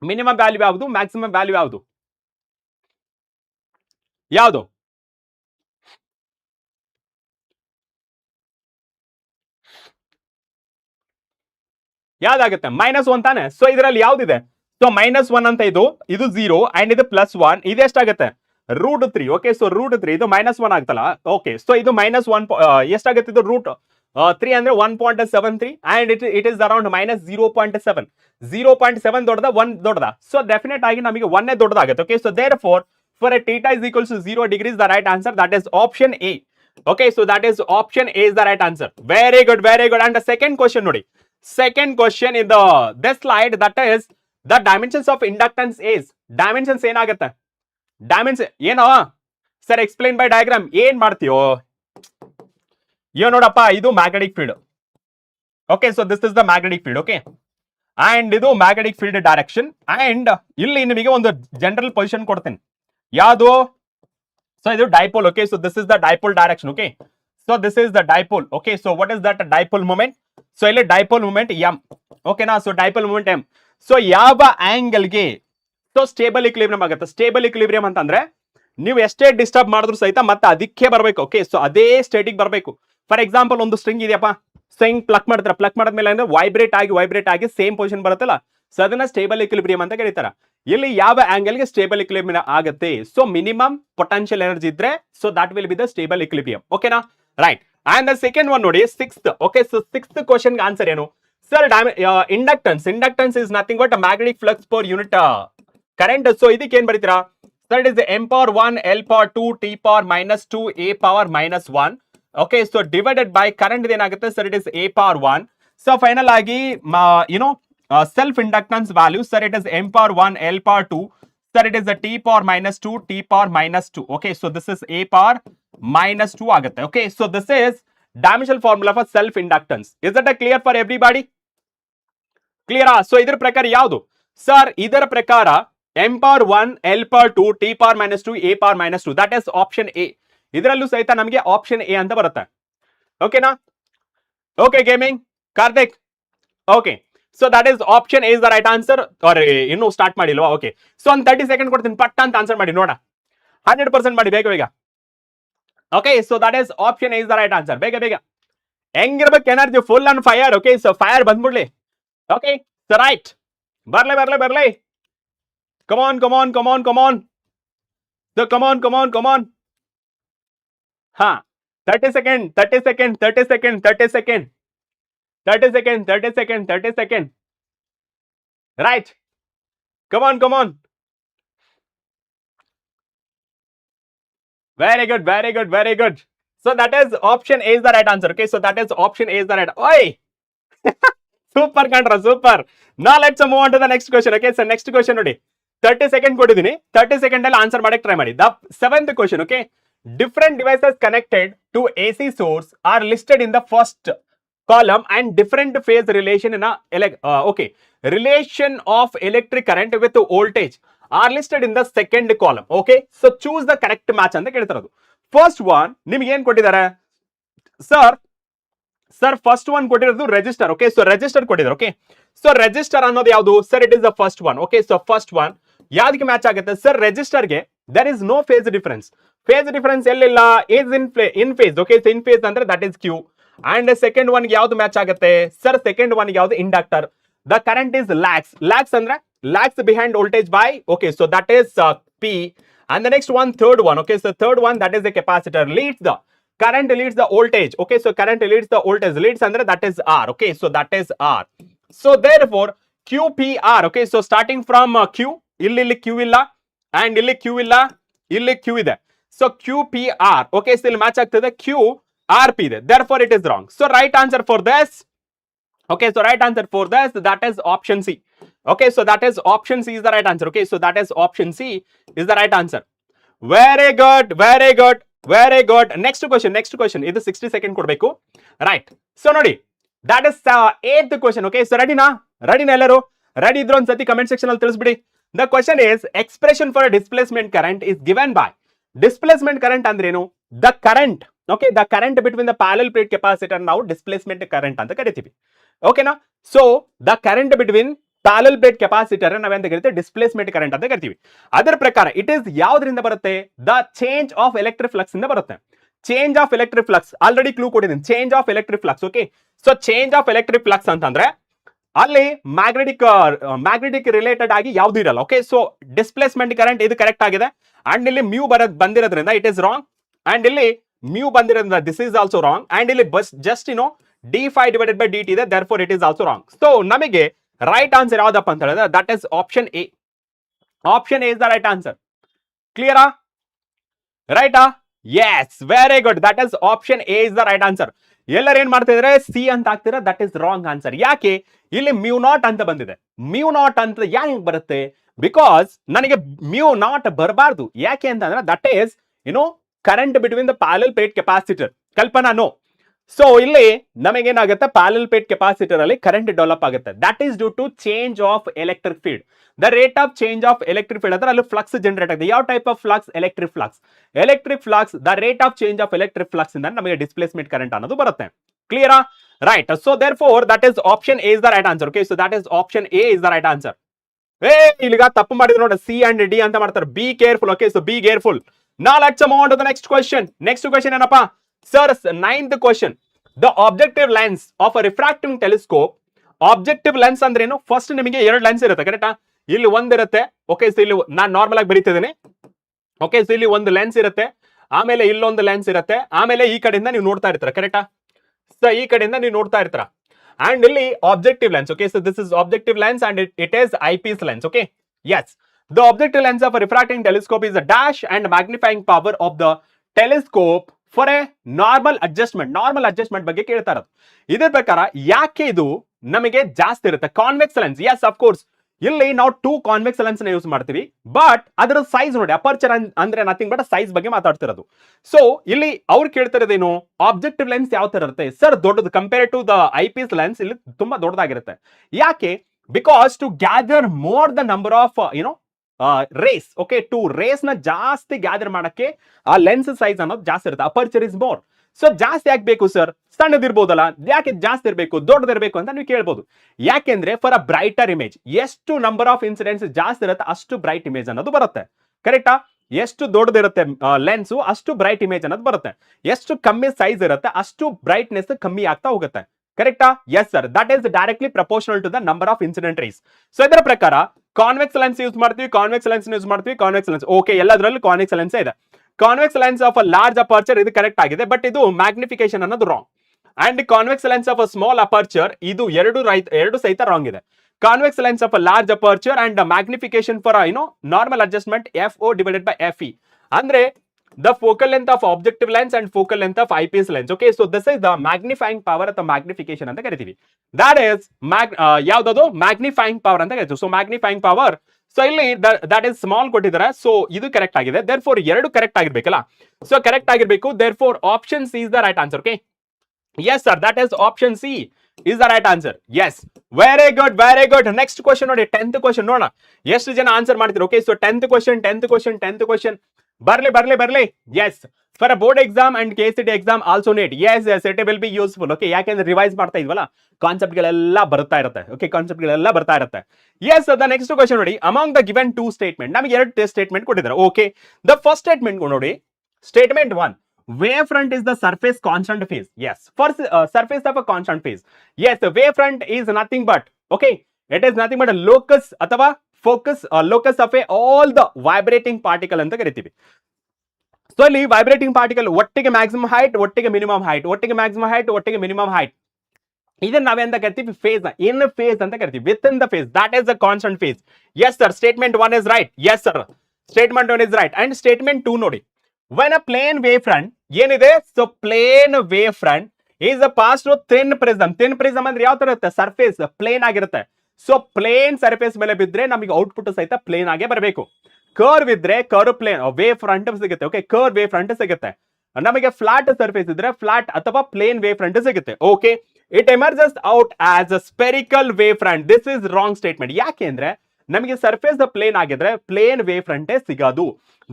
Minimum value ಯಾವುದು? Maximum value ಯಾವುದು? ಯಾವುದು? ಯಾವ್ದಾಗುತ್ತೆ? -1 ತಾನೆ. ಸೊ ಇದರಲ್ಲಿ ಯಾವ್ದಿದೆ? ಸೊ -1 ಅಂತ ಇದು 0 ಅಂಡ್ ಇದು +1. ಇದು ಎಷ್ಟಾಗುತ್ತೆ? ರೂಟ್ 3. ಓಕೆ, ಸೊ ರೂಟ್ 3 ಇದು -1 ಆಗ್ತಲ್ಲ. ಓಕೆ, ಸೊ ಇದು -1 ಎಷ್ಟಾಗುತ್ತೆ? ಇದು ರೂಟ್ 3 ಅಂದ್ರೆ 1.73 ಅಂಡ್ ಇಟ್ ಇಸ್ ಅರೌಂಡ್ -0.7. 0.7 ದೊಡ್ಡದ 1 ದೊಡ್ಡದ? ಸೊ ಡೆಫಿನೆಟ್ ಆಗಿ ನಮಗೆ 1 ದೊಡ್ಡದಾಗುತ್ತೆ. Okay, so therefore for A theta is equals to 0 degree is the right answer. That is option A. Okay, so that is option A is the right answer. Very good, very good. And second question ನೋಡಿ. Second question in this slide that is the dimensions of inductance is. Dimensions ಏನಾಗುತ್ತೆ? Dimension ಏನೋ sir? Explain by diagram. ಏನ್ ಮಾಡ್ತೀಯೋ ನೋಡಪ್ಪ, ಇದು magnetic field. Okay, so this is the magnetic field. Okay, and ಇದು magnetic field direction. And ಇಲ್ಲಿ ನಿಮಗೆ ಒಂದು ಜನರಲ್ ಪೊಸಿಷನ್ ಕೊಡ್ತೇನೆ. ಯಾವುದು? ಸೊ ಇದು dipole. Okay, so this is the dipole direction. Okay, so this is the dipole. Okay, so what is that dipole moment? So ಇಲ್ಲಿ dipole moment M. ಓಕೆನಾ? So dipole moment M. So ಯಾವ ಆಂಗಲ್ಗೆ so stable equilibrium ಆಗುತ್ತೆ? Stable equilibrium ಅಂತಂದ್ರೆ ನೀವು ಎಷ್ಟೇ disturb ಮಾಡಿದ್ರು ಸಹಿತ ಮತ್ತೆ ಅದಕ್ಕೆ ಬರಬೇಕು. ಓಕೆ, ಸೊ ಅದೇ ಸ್ಟೇಟಿಗೆ ಬರಬೇಕು. ಫಾರ್ ಎಕ್ಸಾಂಪಲ್ ಒಂದು ಸ್ಟ್ರಿಂಗ್ ಇದೆಯಪ್ಪ, ಸ್ಟ್ರಿಂಗ್ ಪ್ಲಕ್ ಮಾಡ್ತಾರೆ. ಪ್ಲಕ್ ಮಾಡಿದ್ಮೇಲೆ ಅಂದ್ರೆ ವೈಬ್ರೇಟ್ ಆಗಿ ಸೇಮ್ ಪೊಸಿಷನ್ ಬರುತ್ತಲ್ಲ, ಸೊ ಅದನ್ನ ಸ್ಟೇಬಲ್ ಇಕ್ವಿಲಿಬ್ರಿಯಂ ಅಂತ ಕರೀತಾರೆ. ಇಲ್ಲಿ ಯಾವ ಆಂಗಲ್ಗೆ ಸ್ಟೇಬಲ್ ಇಕ್ವಿಲಿಬ್ರಿಯಂ ಆಗುತ್ತೆ? ಸೊ ಮಿನಿಮಮ್ ಪೊಟೆನ್ಷಿಯಲ್ ಎನರ್ಜಿ ಇದ್ರೆ so that will be the stable equilibrium. ಓಕೆನಾ? Right. And the second one ನೋಡಿ, sixth. Okay, so sixth question answer ಏನು sir? Inductance is nothing but magnetic flux per unit current. So ಇದಕ್ಕೆ ಏನ್ ಬರೀತೀರಾ sir? It is m⁴1 l⁴2 t⁻⁻2 a⁻−1. Okay, so divided by current ಏನಾಗುತ್ತೆ sir? It is a⁴1. So final ಆಗಿ self inductance value sir? It is m⁴1 l⁴2. Sir it is t⁻⁻2 t⁻⁻2. Okay, so this is a⁻⁻2 ಆಗುತ್ತೆ. Okay, so this is dimensional formula for self inductance. Is that clear for everybody? ಕ್ಲಿಯರಾ? So ಇದ್ರ ಪ್ರಕಾರ ಯಾವುದು sir? ಇದರ ಪ್ರಕಾರ m⁴1 l⁴2 t⁻⁻2 a⁻−2 that is option A. ಇದರಲ್ಲೂ ಸಹಿತ ನಮಗೆ ಆಪ್ಷನ್ ಎ ಅಂತ ಬರುತ್ತೆ. ಓಕೆನಾ? Okay gaming Karthik. Okay, so that is option is the right answer. ಇನ್ನು ಸ್ಟಾರ್ಟ್ ಮಾಡಿಲ್ವಾ? ಓಕೆ, ಸೊ ಒಂದು 30 ಸೆಕೆಂಡ್ ಕೊಡ್ತೀನಿ, ಪಟ್ಟ ಅಂತ ಆನ್ಸರ್ ಮಾಡಿ ನೋಡ. 100% ಮಾಡಿ ಬೇಗ ಬೇಗ. Okay, so that is option is the right answer. ಬೇಗ ಬೇಗ ಹೆಂಗಿರ್ಬೇಕು energy? Full on fire. Okay, so fire ಬಂದ್ಬಿಡ್ಲಿ. ಓಕೆ, ಸೊ ರೈಟ್, ಬರ್ಲಿ ಬರ್ಲಿ ಬರ್ಲಿ. Come on come on come on come on, so come on come on come on. ಹಾ, 30 second 30 second 30 second 30 second 30 second 30 second 30 second. Right, come on come on. Very good, very good, very good. So that is option A is the right answer. Okay, so that is option A is the right. Oi, super ಕಂಡ್ರ, super. Now let's move on to the next question. Okay, so next question ನೋಡಿ, 30 second ಕೊಟ್ಟಿದ್ದೀನಿ, 30 second ಅಲ್ಲಿ answer ಮಾಡಕ್ಕೆ try ಮಾಡಿ. The seventh question. Okay, different devices connected to AC source are listed in the first column and different phase relation in a okay, relation of electric current with voltage are listed in the second column. Okay, so choose the correct match ಅಂತ ಕೇಳ್ತಿರೋದು. First one ನಿಮ್ಗೆ ಏನ್ ಕೊಟ್ಟಿದ್ದಾರೆ sir first one ಕೊಟ್ಟಿರೋದು register. Okay, so register ಕೊಟ್ಟಿದ್ದಾರೆ. Okay, so register ಅನ್ನೋದು ಯಾವುದು sir? It is the first one. Okay, so first one ಯಾವ್ದಕ್ಕೆ ಮ್ಯಾಚ್ ಆಗುತ್ತೆ ಸರ್? ರೆಜಿಸ್ಟರ್ಗೆ there is no phase difference. Phase difference ಎಲ್ಲಿಲ್ಲ, is in phase. Okay, so in phase ಅಂದ್ರೆ that is Q. And second one ಯಾವ್ದು match ಆಗುತ್ತೆ sir? Second one ಯಾವ್ದು? Inductor. The current is lags. Lags ಅಂದ್ರೆ lags behind voltage by. Okay, so that is P. And the next one, third one. Okay, so third one, that is the capacitor, leads the current, leads the voltage. Okay, so current leads the voltage, leads under, that is R. Okay, so that is R. So therefore QPR. Okay, so starting from Q, illi Q illa, and illi Q illa, illi Q ide. So QPR. Okay, still match ಆಗ್ತದೆ QRP ಇದೆ. Therefore it is wrong. So right answer for this. Okay, so right answer for this, that is option C. Okay, so that is option C is the right answer. Okay, so that is option C is the right answer. Very good, very good, very good. Next question, next question. ಇದು 60 second ಕೊಡಬೇಕು. Right, so ನೋಡಿ, that is 8th question. Okay, so ready ನಾ ಎಲ್ಲರೂ? Ready ಇದ್ರು ಒಂದ್ಸತಿ comment section ಅಲ್ಲಿ ತಿಳಿಸ್ಬಿಡಿ. The question is, expression for a displacement current is given by. Displacement current ಅಂದ್ರೆ ಏನು? The current. Okay, the current between the parallel plate capacitor ನಾವು displacement current ಅಂತ ಕರಿತೀವಿ. ಓಕೆನಾ? So the current between parallel plate capacitor ನಾವೇಂತ ಕರಿತೀವಿ? Displacement current ಅಂತ ಕರಿತೀವಿ. ಅದರ ಪ್ರಕಾರ ಇಟ್ ಇಸ್ ಯಾವ್ದ್ರಿಂದ ಬರುತ್ತೆ? The change of electric flux ಇಂದ ಬರುತ್ತೆ. Change of electric flux already clue ಕೊಟ್ಟಿದ್ದೀನಿ. Change of electric flux. Okay, so change of electric flux ಅಂತಂದ್ರೆ ಅಲ್ಲಿ ಮ್ಯಾಗ್ನೆಟಿಕ್ ರಿಲೇಟೆಡ್ ಆಗಿ ಯಾವ್ದು ಇರಲ್ಲ. ಓಕೆ, ಸೊ ಡಿಸ್ಪ್ಲೇಸ್ಮೆಂಟ್ ಕರೆಂಟ್ ಇದು ಕರೆಕ್ಟ್ ಆಗಿದೆ. ಅಂಡ್ ಇಲ್ಲಿ ಮ್ಯೂ ಬಂದಿರೋದ್ರಿಂದ ಇಟ್ ಇಸ್ ರಾಂಗ್. ಅಂಡ್ ಇಲ್ಲಿ ಮ್ಯೂ ಬಂದಿರೋದ್ರಿಂದ this is also wrong. And ಇಲ್ಲಿ just d5 divided by dt ಇದೆ. therefore it is also wrong. So ನಮಗೆ ರೈಟ್ ಆನ್ಸರ್ ಯಾವ್ದಪ್ಪ ಅಂತ ಹೇಳಿದ್ರೆ that is option A. Option A is the right answer. ಕ್ಲಿಯರಾ? ರೈಟಾ? Yes, very good. That is option A is the right answer. ಎಲ್ಲರೂ ಏನ್ ಮಾಡ್ತಾ ಇದ್ರೆ ಸಿ ಅಂತ ಹಾಕ್ತೀರಾ? That is wrong answer. ಯಾಕೆ? ಇಲ್ಲಿ ಮ್ಯೂ ನಾಟ್ ಅಂತ ಬಂದಿದೆ. ಮ್ಯೂ ನಾಟ್ ಅಂತ ಯಾಕೆ ಬರುತ್ತೆ? ಬಿಕಾಸ್ ನನಗೆ ಮ್ಯೂ ನಾಟ್ ಬರಬಾರ್ದು. ಯಾಕೆ ಅಂತಂದ್ರೆ that is current between the parallel plate capacitor. Kalpana no. So ಇಲ್ಲಿ ನಮಗೇನಾಗುತ್ತೆ? ಪ್ಯಾರಲಲ್ ಪ್ಲೇಟ್ ಕೆಪಾಸಿಟರ್ ಅಲ್ಲಿ ಕರೆಂಟ್ ಡೆವಲಪ್ ಆಗುತ್ತೆ. That is due to change of electric field. The rate of change of electric field ಅಂದ್ರೆ ಅಲ್ಲಿ flux generate ಆಗುತ್ತೆ. ಯಾವ type of flux? Electric flux. Electric flux, the rate of change of electric flux ಇಂದ ನಮಗೆ displacement current ಅನ್ನೋದು ಬರುತ್ತೆ. ಕ್ಲಿಯರಾ? Right. So therefore that is option A is the right answer. Okay, so that is option A is the right answer. ಇಲ್ಲಿಗ ತಪ್ಪು ಮಾಡಿದ್ರು ನೋಡಿ, C and D ಅಂತ ಮಾಡ್ತಾರೆ. Be careful. Okay, so be careful. Now let's move on to the next question. Next question ಏನಪ್ಪ sir? 9th question. The objective lens of a refracting telescope. Objective lens ಅಂದ್ರೇನು? First ನಿಮಗೆ 2 lens ಇರುತ್ತೆ, ಕರೆಕ್ಟಾ? ಇಲ್ಲಿ ಒಂದಿರುತ್ತೆ. Okay, so ಇಲ್ಲಿ ನಾನು normal ಆಗಿ ಬರೀತಿದ್ದೀನಿ. Okay, so ಇಲ್ಲಿ ಒಂದು ಲೆನ್ಸ್ ಇರುತ್ತೆ, ಆಮೇಲೆ ಇಲ್ಲೊಂದು ಲೆನ್ಸ್ ಇರುತ್ತೆ, ಆಮೇಲೆ ಈ ಕಡೆಯಿಂದ ನೀವು ನೋಡ್ತಾ ಇರ್ತೀರ, ಕರೆಕ್ಟಾ? ಸೊ ಈ ಕಡೆಯಿಂದ ನೀವು ನೋಡ್ತಾ ಇರ್ತೀರ. ಅಂಡ್ ಇಲ್ಲಿ objective lens. Okay, so this is objective lens and it is eyepiece lens. Okay, yes. The objective lens of a refracting telescope is the dash and magnifying power of the telescope for a normal adjustment. Normal adjustment ಬಗ್ಗೆ ಕೇಳ್ತಾ ಇರೋದು. ಇದರ ಪ್ರಕಾರ ಯಾಕೆ ಇದು ನಮಗೆ ಜಾಸ್ತಿ ಇರುತ್ತೆ? Convex lens. Yes, of course ಇಲ್ಲಿ ನಾವು 2 ಕಾನ್ವೆಕ್ಸ್ ಲೆನ್ಸ್ ನ ಯೂಸ್ ಮಾಡ್ತೀವಿ. ಬಟ್ ಅದರ ಸೈಜ್ ನೋಡಿ, ಅಪರ್ಚರ್ ಅಂದ್ರೆ ನಥಿಂಗ್ ಬಟ್ ಸೈಜ್ ಬಗ್ಗೆ ಮಾತಾಡ್ತಿರೋದು. ಸೊ ಇಲ್ಲಿ ಅವ್ರು ಕೇಳ್ತಿರೋದೇನು? ಆಬ್ಜೆಕ್ಟಿವ್ ಲೆನ್ಸ್ ಯಾವ ತರ ಇರುತ್ತೆ ಸರ್? ದೊಡ್ಡದು. Compare to the eyepiece lens ಇಲ್ಲಿ ತುಂಬಾ ದೊಡ್ಡದಾಗಿರುತ್ತೆ. ಯಾಕೆ? Because to gather more the number of rays. Okay, to rays ನ ಜಾಸ್ತಿ ಗ್ಯಾದರ್ ಮಾಡಕ್ಕೆ ಆ ಲೆನ್ಸ್ ಸೈಜ್ ಅನ್ನೋದು ಜಾಸ್ತಿ ಇರುತ್ತೆ. Aperture is more. ಸೊ ಜಾಸ್ತಿ ಯಾಕೆ ಬೇಕು ಸರ್, ಸಣ್ಣದಿರ್ಬೋದಲ್ಲ, ಯಾಕೆ ಜಾಸ್ತಿ ಇರಬೇಕು, ದೊಡ್ಡದಿರಬೇಕು ಅಂತ ನೀವು ಕೇಳ್ಬೋದು. ಯಾಕೆಂದ್ರೆ ಫಾರ್ ಅ ಬ್ರೈಟರ್ ಇಮೇಜ್, ಎಷ್ಟು ನಂಬರ್ ಆಫ್ ಇನ್ಸಿಡೆಂಟ್ಸ್ ಜಾಸ್ತಿ ಇರುತ್ತೆ ಅಷ್ಟು ಬ್ರೈಟ್ ಇಮೇಜ್ ಅನ್ನೋದು ಬರುತ್ತೆ. ಕರೆಕ್ಟಾ? ಎಷ್ಟು ದೊಡ್ಡದಿರುತ್ತೆ ಲೆನ್ಸು ಅಷ್ಟು ಬ್ರೈಟ್ ಇಮೇಜ್ ಅನ್ನೋದು ಬರುತ್ತೆ. ಎಷ್ಟು ಕಮ್ಮಿ ಸೈಜ್ ಇರುತ್ತೆ ಅಷ್ಟು ಬ್ರೈಟ್ನೆಸ್ ಕಮ್ಮಿ ಆಗ್ತಾ ಹೋಗುತ್ತೆ. ಕರೆಕ್ಟಾ? Yes sir, that is directly proportional to the number of incident rays. So ಇದರ ಪ್ರಕಾರ ಕಾನ್ವೆಕ್ಸ್ ಲೆನ್ಸ್ ಯೂಸ್ ಮಾಡ್ತೀವಿ, ಕಾನ್ವೆಕ್ಸ್ ಲೆನ್ಸ್ ಯೂಸ್ ಮಾಡ್ತೀವಿ, ಕಾನ್ವೆಕ್ಸ್ ಲೆನ್ಸ್ ಓಕೆ, ಎಲ್ಲದರಲ್ಲೂ ಕಾನ್ವೆಕ್ಸ್ ಲೆನ್ಸ್ ಇದೆ. Convex lens of a large aperture ಇದು ಕರೆಕ್ಟ್ ಆಗಿದೆ, but ಇದು magnification ಅನ್ನೋದು wrong. And convex lens of a small aperture ಇದು ಎರಡು ಸಹಿತ ರಾಂಗ್ ಇದೆ. Convex lens of a large aperture and magnification for normal adjustment FO divided by FE ಅಂದ್ರೆ the focal length of objective lens and focal length of eyepiece lens. Okay, so this is the magnifying power ಅಥವಾ magnification ಅಂತ ಕರಿತೀವಿ. That is ಯಾವ್ದದು magnifying power ಅಂತ ಕರಿತೀವಿ. So magnifying power, so ಇಲ್ಲಿ that is small ಕೊಟ್ಟಿದ್ದಾರೆ, so ಇದು correct ಆಗಿದೆ. therefore ಎರಡು ಕರೆಕ್ಟ್ ಆಗಿರ್ಬೇಕಲ್ಲ, ಸೊ ಕರೆಕ್ಟ್ ಆಗಿರ್ಬೇಕು. therefore option C is the right answer. Okay, yes sir, that is option C is the right answer. Yes, very good, very good. next question ನೋಡಿ, 10th question ನೋಡೋಣ ಎಷ್ಟು ಜನ answer ಮಾಡ್ತೀರಾ. Okay, so 10th question ಬರ್ಲಿ. yes, for a board exam and KCT exam also need. yes it will be useful. okay, ಯಾಕೆಂದ್ರೆ revise ಮಾಡ್ತಾ ಇದ್ವಲ್ಲ, concept ಗಳೆಲ್ಲ ಬರ್ತಾ ಇರುತ್ತೆ. ಓಕೆ, ಕಾನ್ಸೆಪ್ಟ್ ಗಳೆಲ್ಲ ಬರ್ತಾ ಇರುತ್ತೆ. yes, the next question ನೋಡಿ, among the given two statement, ನಮಗೆ ಎರಡು ಸ್ಟೇಟ್ಮೆಂಟ್ ಕೊಟ್ಟಿದ್ದಾರೆ. ಓಕೆ, the first statement ನೋಡಿ, statement 1, wave front is the surface constant phase. yes, for surface of a constant phase. yes, the wave front is nothing but, okay, it is nothing but a locus ಅಥವಾ locus of all the vibrating particle ಅಂತ ಕರಿತೀವಿ. So ಇಲ್ಲಿ vibrating particle ಒಟ್ಟಿಗೆ maximum height, ಒಟ್ಟಿಗೆ minimum height, ಒಟ್ಟಿಗೆ maximum height, ಒಟ್ಟಿಗೆ minimum height, ಇದನ್ನ ನಾವೆಂತ ಕರಿತೀವಿ, ಫೇಸ್ ಇನ್ ಫೇಸ್ ಅಂತ ಕರಿತೀವಿ. With in the phase, that is the constant phase. Yes sir, statement 1 is right. Yes sir, statement 1 is right. And statement 2 ನೋಡಿ, when a plane wave front ಏನಿದೆ, so plane wave front is a pass to thin prism. Thin prism ಅಂದ್ರೆ ಯಾವ ತರ ಇರುತ್ತೆ, surface plane ಆಗಿರುತ್ತೆ. So plane surface ಮೇಲೆ ಬಿದ್ರೆ ನಮಗೆ ಔಟ್ಪುಟ್ ಸಹಿತ ಪ್ಲೇನ್ ಆಗೇ ಬರಬೇಕು. ಕರ್ವ್ ಇದ್ರೆ ಕರ್ವ್ ಪ್ಲೇನ್ ವೇವ್ ಫ್ರಂಟ್ ಸಿಗುತ್ತೆ. ಓಕೆ, ಕರ್ವ್ ವೇವ್ ಫ್ರಂಟ್ ಸಿಗುತ್ತೆ. ನಮಗೆ ಫ್ಲಾಟ್ ಸರ್ಫೇಸ್ ಇದ್ರೆ ಫ್ಲಾಟ್ ಅಥವಾ ಪ್ಲೇನ್ ವೇವ್ ಫ್ರಂಟ್ ಸಿಗುತ್ತೆ. Okay, it emerges out as a spherical wave front. This is wrong statement. ಯಾಕೆಂದ್ರೆ ನಮಗೆ ಸರ್ಫೇಸ್ ಪ್ಲೇನ್ ಆಗಿದ್ರೆ ಪ್ಲೇನ್ ವೇವ್ ಫ್ರಂಟೇ ಸಿಗೋದು.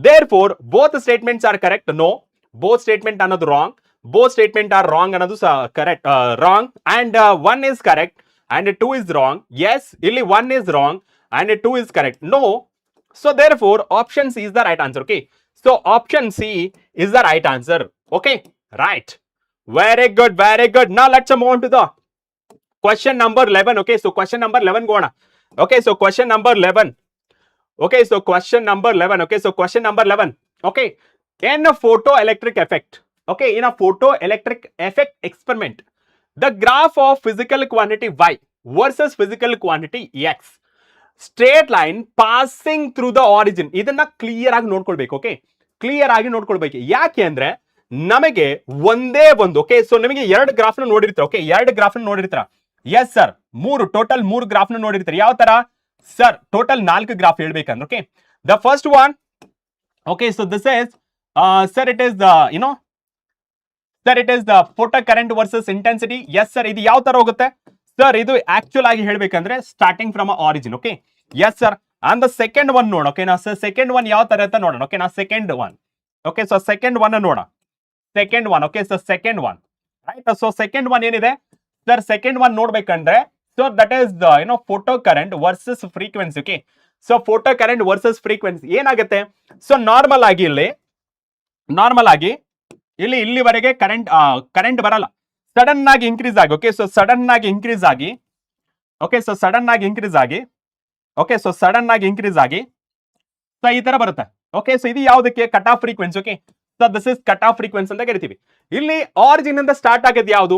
therefore both statements are correct. no, both statement ಅನ್ನೋದು wrong, both statement are wrong ಅನ್ನೋದು correct, wrong. and 1 is correct and 2 is wrong. yes, ಇಲ್ಲಿ 1 is wrong and 2 is correct. no, so therefore option C is the right answer. okay, so option C is the right answer. okay, right, very good, very good. now let's move on to the question number 11. okay, so question number 11 go on. okay, so question number 11. okay, so question number 11. okay, so question number 11. okay, in a photoelectric effect, okay, in a photoelectric effect experiment, the graph of physical quantity y versus physical quantity x, straight line passing through the origin, ಇದನ್ನ clear ಆಗಿ ನೋಡ್ಕೊಳ್ಬೇಕು. Okay, clear ಆಗಿ ನೋಡ್ಕೊಳ್ಬೇಕು. ಯಾಕೆ ಅಂದ್ರೆ ನಮಗೆ ಒಂದೇ ಒಂದು, ಓಕೆ, ಸೊ ನಿಮಗೆ ಎರಡು ಗ್ರಾಫ್ ನ ನೋಡಿರ್ತೀರ. ಓಕೆ, ಎರಡು ಗ್ರಾಫ್ ನ ನೋಡಿರ್ತೀರ. ಎಸ್ ಸರ್, ಟೋಟಲ್ ಮೂರು ಗ್ರಾಫ್ ನ ನೋಡಿರ್ತೀರ. ಯಾವ ತರ ಸರ್? ಟೋಟಲ್ 4 ಗ್ರಾಫ್ ಹೇಳ್ಬೇಕಂದ್ರೆ. Okay, the first one, okay, so this is sir it is the photo current versus intensity. S sir, ಇದು ಯಾವ ತರ ಹೋಗುತ್ತೆ ಸರ್? ಇದು ಆಕ್ಚುಲ್ ಆಗಿ ಹೇಳ್ಬೇಕಂದ್ರೆ starting from origin. Okay, yes sir. And the second one ನೋಡ. Okay, ನಾ second one ಯಾವ ತರ ಅಂತ ನೋಡೋಣ. ಓಕೆ, ನಾ second one, okay, so second one ನೋಡ. Second one, okay, so second one, right. So second one ಏನಿದೆ ಸರ್? ಸೆಕೆಂಡ್ ಒನ್ ನೋಡ್ಬೇಕಂದ್ರೆ so that is photo current versus frequency. Okay, so photo current versus frequency ಏನಾಗುತ್ತೆ? So normal ಆಗಿ ಇಲ್ಲಿವರೆಗೆ current ಬರಲ್ಲ, sudden ಆಗಿ increase ಆಗಿ. Okay, so sudden ಆಗಿ increase ಆಗಿ. ಓಕೆ, ಸೊ ಸಡನ್ ಆಗಿ ಇನ್ಕ್ರೀಸ್ ಆಗಿ. ಓಕೆ, ಸೊ ಸಡನ್ ಆಗಿ ಇನ್ಕ್ರೀಸ್ ಆಗಿ ಸೊ ಈ ತರ ಬರುತ್ತೆ. ಓಕೆ, ಸೊ ಇದು ಯಾವುದಕ್ಕೆ? Cut off frequency. Okay, so this is cut off frequency ಅಂತ ಕರಿತೀವಿ. ಇಲ್ಲಿ ಆರಿಜಿನ್ ಇಂದ ಸ್ಟಾರ್ಟ್ ಆಗೋದು ಯಾವುದು?